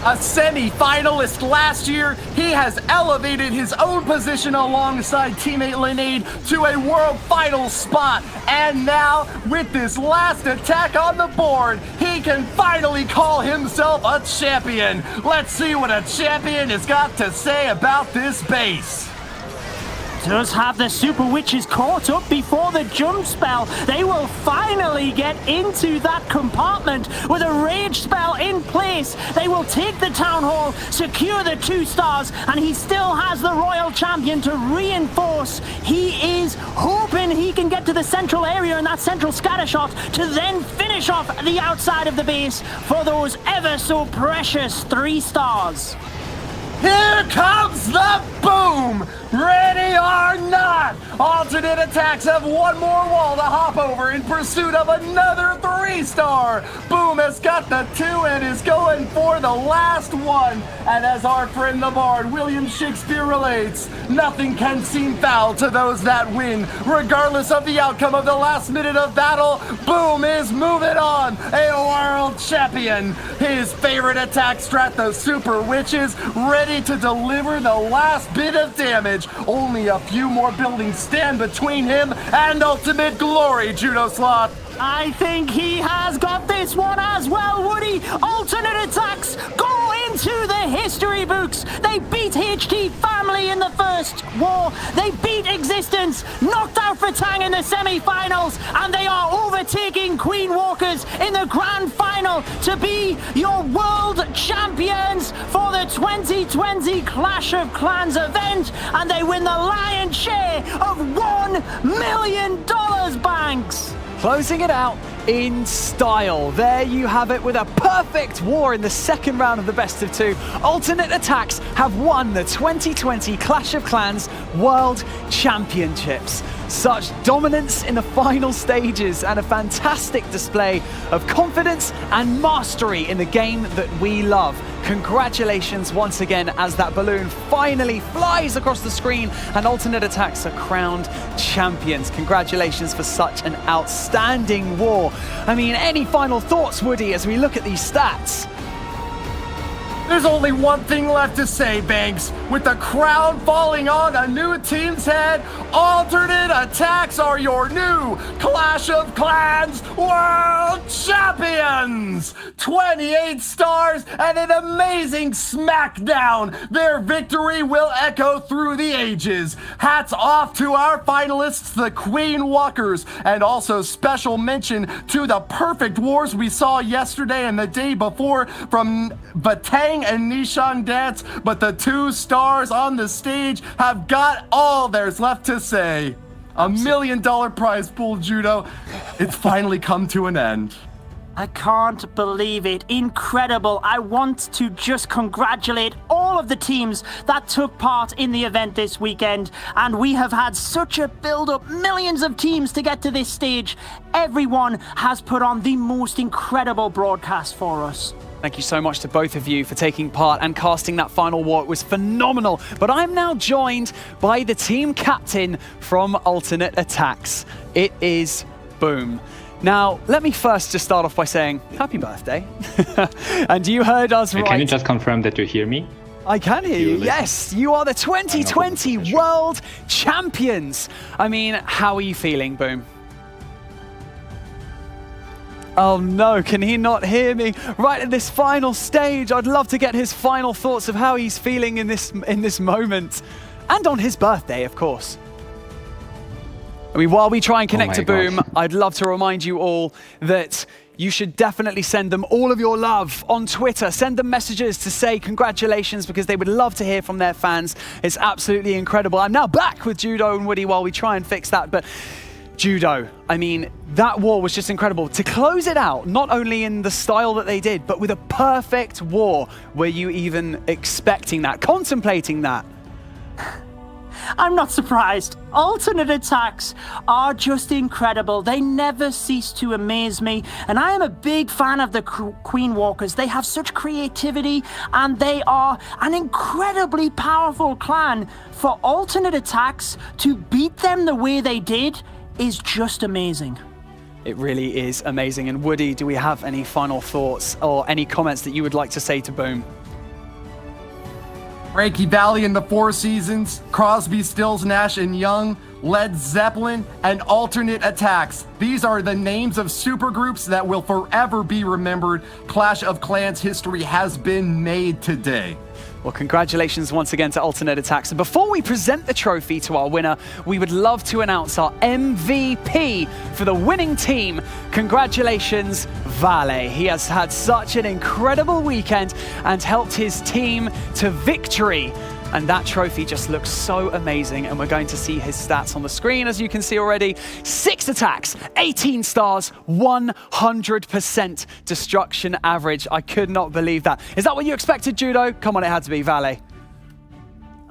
A semi-finalist last year, he has elevated his own position alongside teammate Linade to a world final spot. And now, with this last attack on the board, he can finally call himself a champion. Let's see what a champion has got to say about this base. Does have the Super Witches caught up before the jump spell. They will finally get into that compartment with a rage spell in place. They will take the Town Hall, secure the 2 stars, and he still has the Royal Champion to reinforce. He is hoping he can get to the central area in that central scatter shot to then finish off the outside of the base for those ever so precious 3 stars. Here comes the boom! Ready or not, ATN.aTTaX have one more wall to hop over in pursuit of another 3-star. Boom has got the 2 and is going for the last one. And as our friend the Bard, William Shakespeare, relates, nothing can seem foul to those that win. Regardless of the outcome of the last minute of battle, Boom is moving on, a world champion. His favorite attack strat, the Super Witches, ready to deliver the last bit of damage. Only a few more buildings stand between him and ultimate glory, Judo Sloth. I think he has got this one as well, Woody. ATN.aTTaX go into the history books. They beat HT Family in the first war. They beat Existence, knocked out Vertang in the semi-finals, and they are overtaking Queen Walkers in the grand final to be your world champions for the 2020 Clash of Clans event, and they win the lion's share of $1 million, Banks. Closing it out in style. There you have it with a perfect war in the second round of the best of 2. ATN.aTTaX have won the 2020 Clash of Clans World Championships. Such dominance in the final stages and a fantastic display of confidence and mastery in the game that we love. Congratulations once again as that balloon finally flies across the screen and ATN.aTTaX are crowned champions. Congratulations for such an outstanding war. I mean, any final thoughts, Woody, as we look at these stats? There's only one thing left to say, Banks. With the crown falling on a new team's head, ATN.aTTaX are your new Clash of Clans World Champions! 28 stars and an amazing smackdown. Their victory will echo through the ages. Hats off to our finalists, the Queen Walkers, and also special mention to the perfect wars we saw yesterday and the day before from Vatang and Chang Dance, but the 2 stars on the stage have got all there's left to say. $1 million prize pool, Judo. It's finally come to an end. I can't believe it. Incredible. I want to just congratulate all of the teams that took part in the event this weekend. And we have had such a build-up, millions of teams to get to this stage. Everyone has put on the most incredible broadcast for us. Thank you so much to both of you for taking part and casting that final war. It was phenomenal. But I'm now joined by the team captain from ATN.aTTaX. It is Boom. Now, let me first just start off by saying happy birthday. And you heard us right. Can you just confirm that you hear me? I can hear you. Yes, you are the 2020 World Champions. I mean, how are you feeling, Boom? Oh no, can he not hear me? Right at this final stage, I'd love to get his final thoughts of how he's feeling in this moment. And on his birthday, of course. I mean, while we try and connect to Boom, I'd love to remind you all that you should definitely send them all of your love on Twitter. Send them messages to say congratulations because they would love to hear from their fans. It's absolutely incredible. I'm now back with Judo and Woody while we try and fix that. But Judo, I mean, that war was just incredible. To close it out, not only in the style that they did, but with a perfect war. Were you even expecting that, contemplating that? I'm not surprised. ATN.aTTaX are just incredible. They never cease to amaze me. And I am a big fan of the Queen Walkers. They have such creativity and they are an incredibly powerful clan. For ATN.aTTaX to beat them the way they did is just amazing. It really is amazing. And Woody, do we have any final thoughts or any comments that you would like to say to Boom? Frankie Valli and the Four Seasons, Crosby, Stills, Nash and Young, Led Zeppelin, and ATN.aTTaX. These are the names of supergroups that will forever be remembered. Clash of Clans history has been made today. Well, congratulations once again to ATN.aTTaX. And before we present the trophy to our winner, we would love to announce our MVP for the winning team. Congratulations, Vale. He has had such an incredible weekend and helped his team to victory. And that trophy just looks so amazing. And we're going to see his stats on the screen, as you can see already. 6 attacks, 18 stars, 100% destruction average. I could not believe that. Is that what you expected, Judo? Come on, it had to be Vale.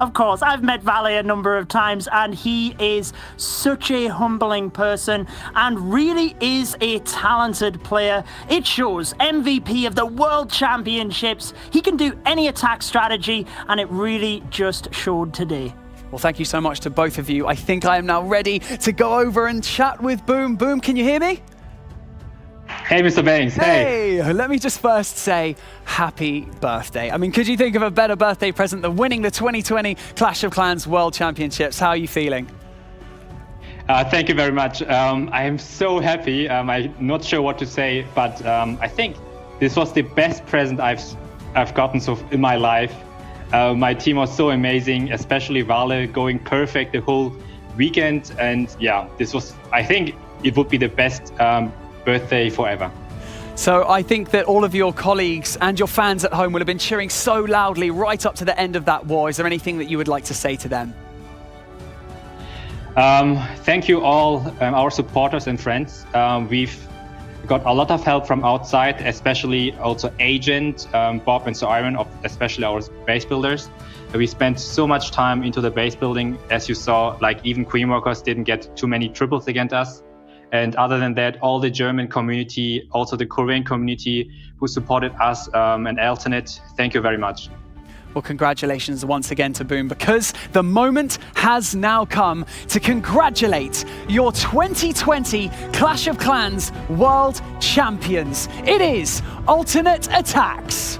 Of course, I've met Vale a number of times, and he is such a humbling person and really is a talented player. It shows. MVP of the World Championships. He can do any attack strategy, and it really just showed today. Well, thank you so much to both of you. I think I am now ready to go over and chat with Boom. Boom, can you hear me? Hey, Mr. Banks. Hey, let me just first say happy birthday. I mean, could you think of a better birthday present than winning the 2020 Clash of Clans World Championships? How are you feeling? Thank you very much. I am so happy. I'm not sure what to say, but I think this was the best present I've gotten so in my life. My team was so amazing, especially Vale going perfect the whole weekend. And yeah, this was, I think it would be the best birthday forever. So I think that all of your colleagues and your fans at home will have been cheering so loudly right up to the end of that war. Is there anything that you would like to say to them? Thank you all, our supporters and friends. We've got a lot of help from outside, especially also Agent, Bob and Sir Iron, especially our base builders. We spent so much time into the base building. As you saw, like even Queen Workers didn't get too many triples against us. And other than that, all the German community, also the Korean community who supported us and Alternate, thank you very much. Well, congratulations once again to Boom, because the moment has now come to congratulate your 2020 Clash of Clans World Champions. It is ATN.aTTaX.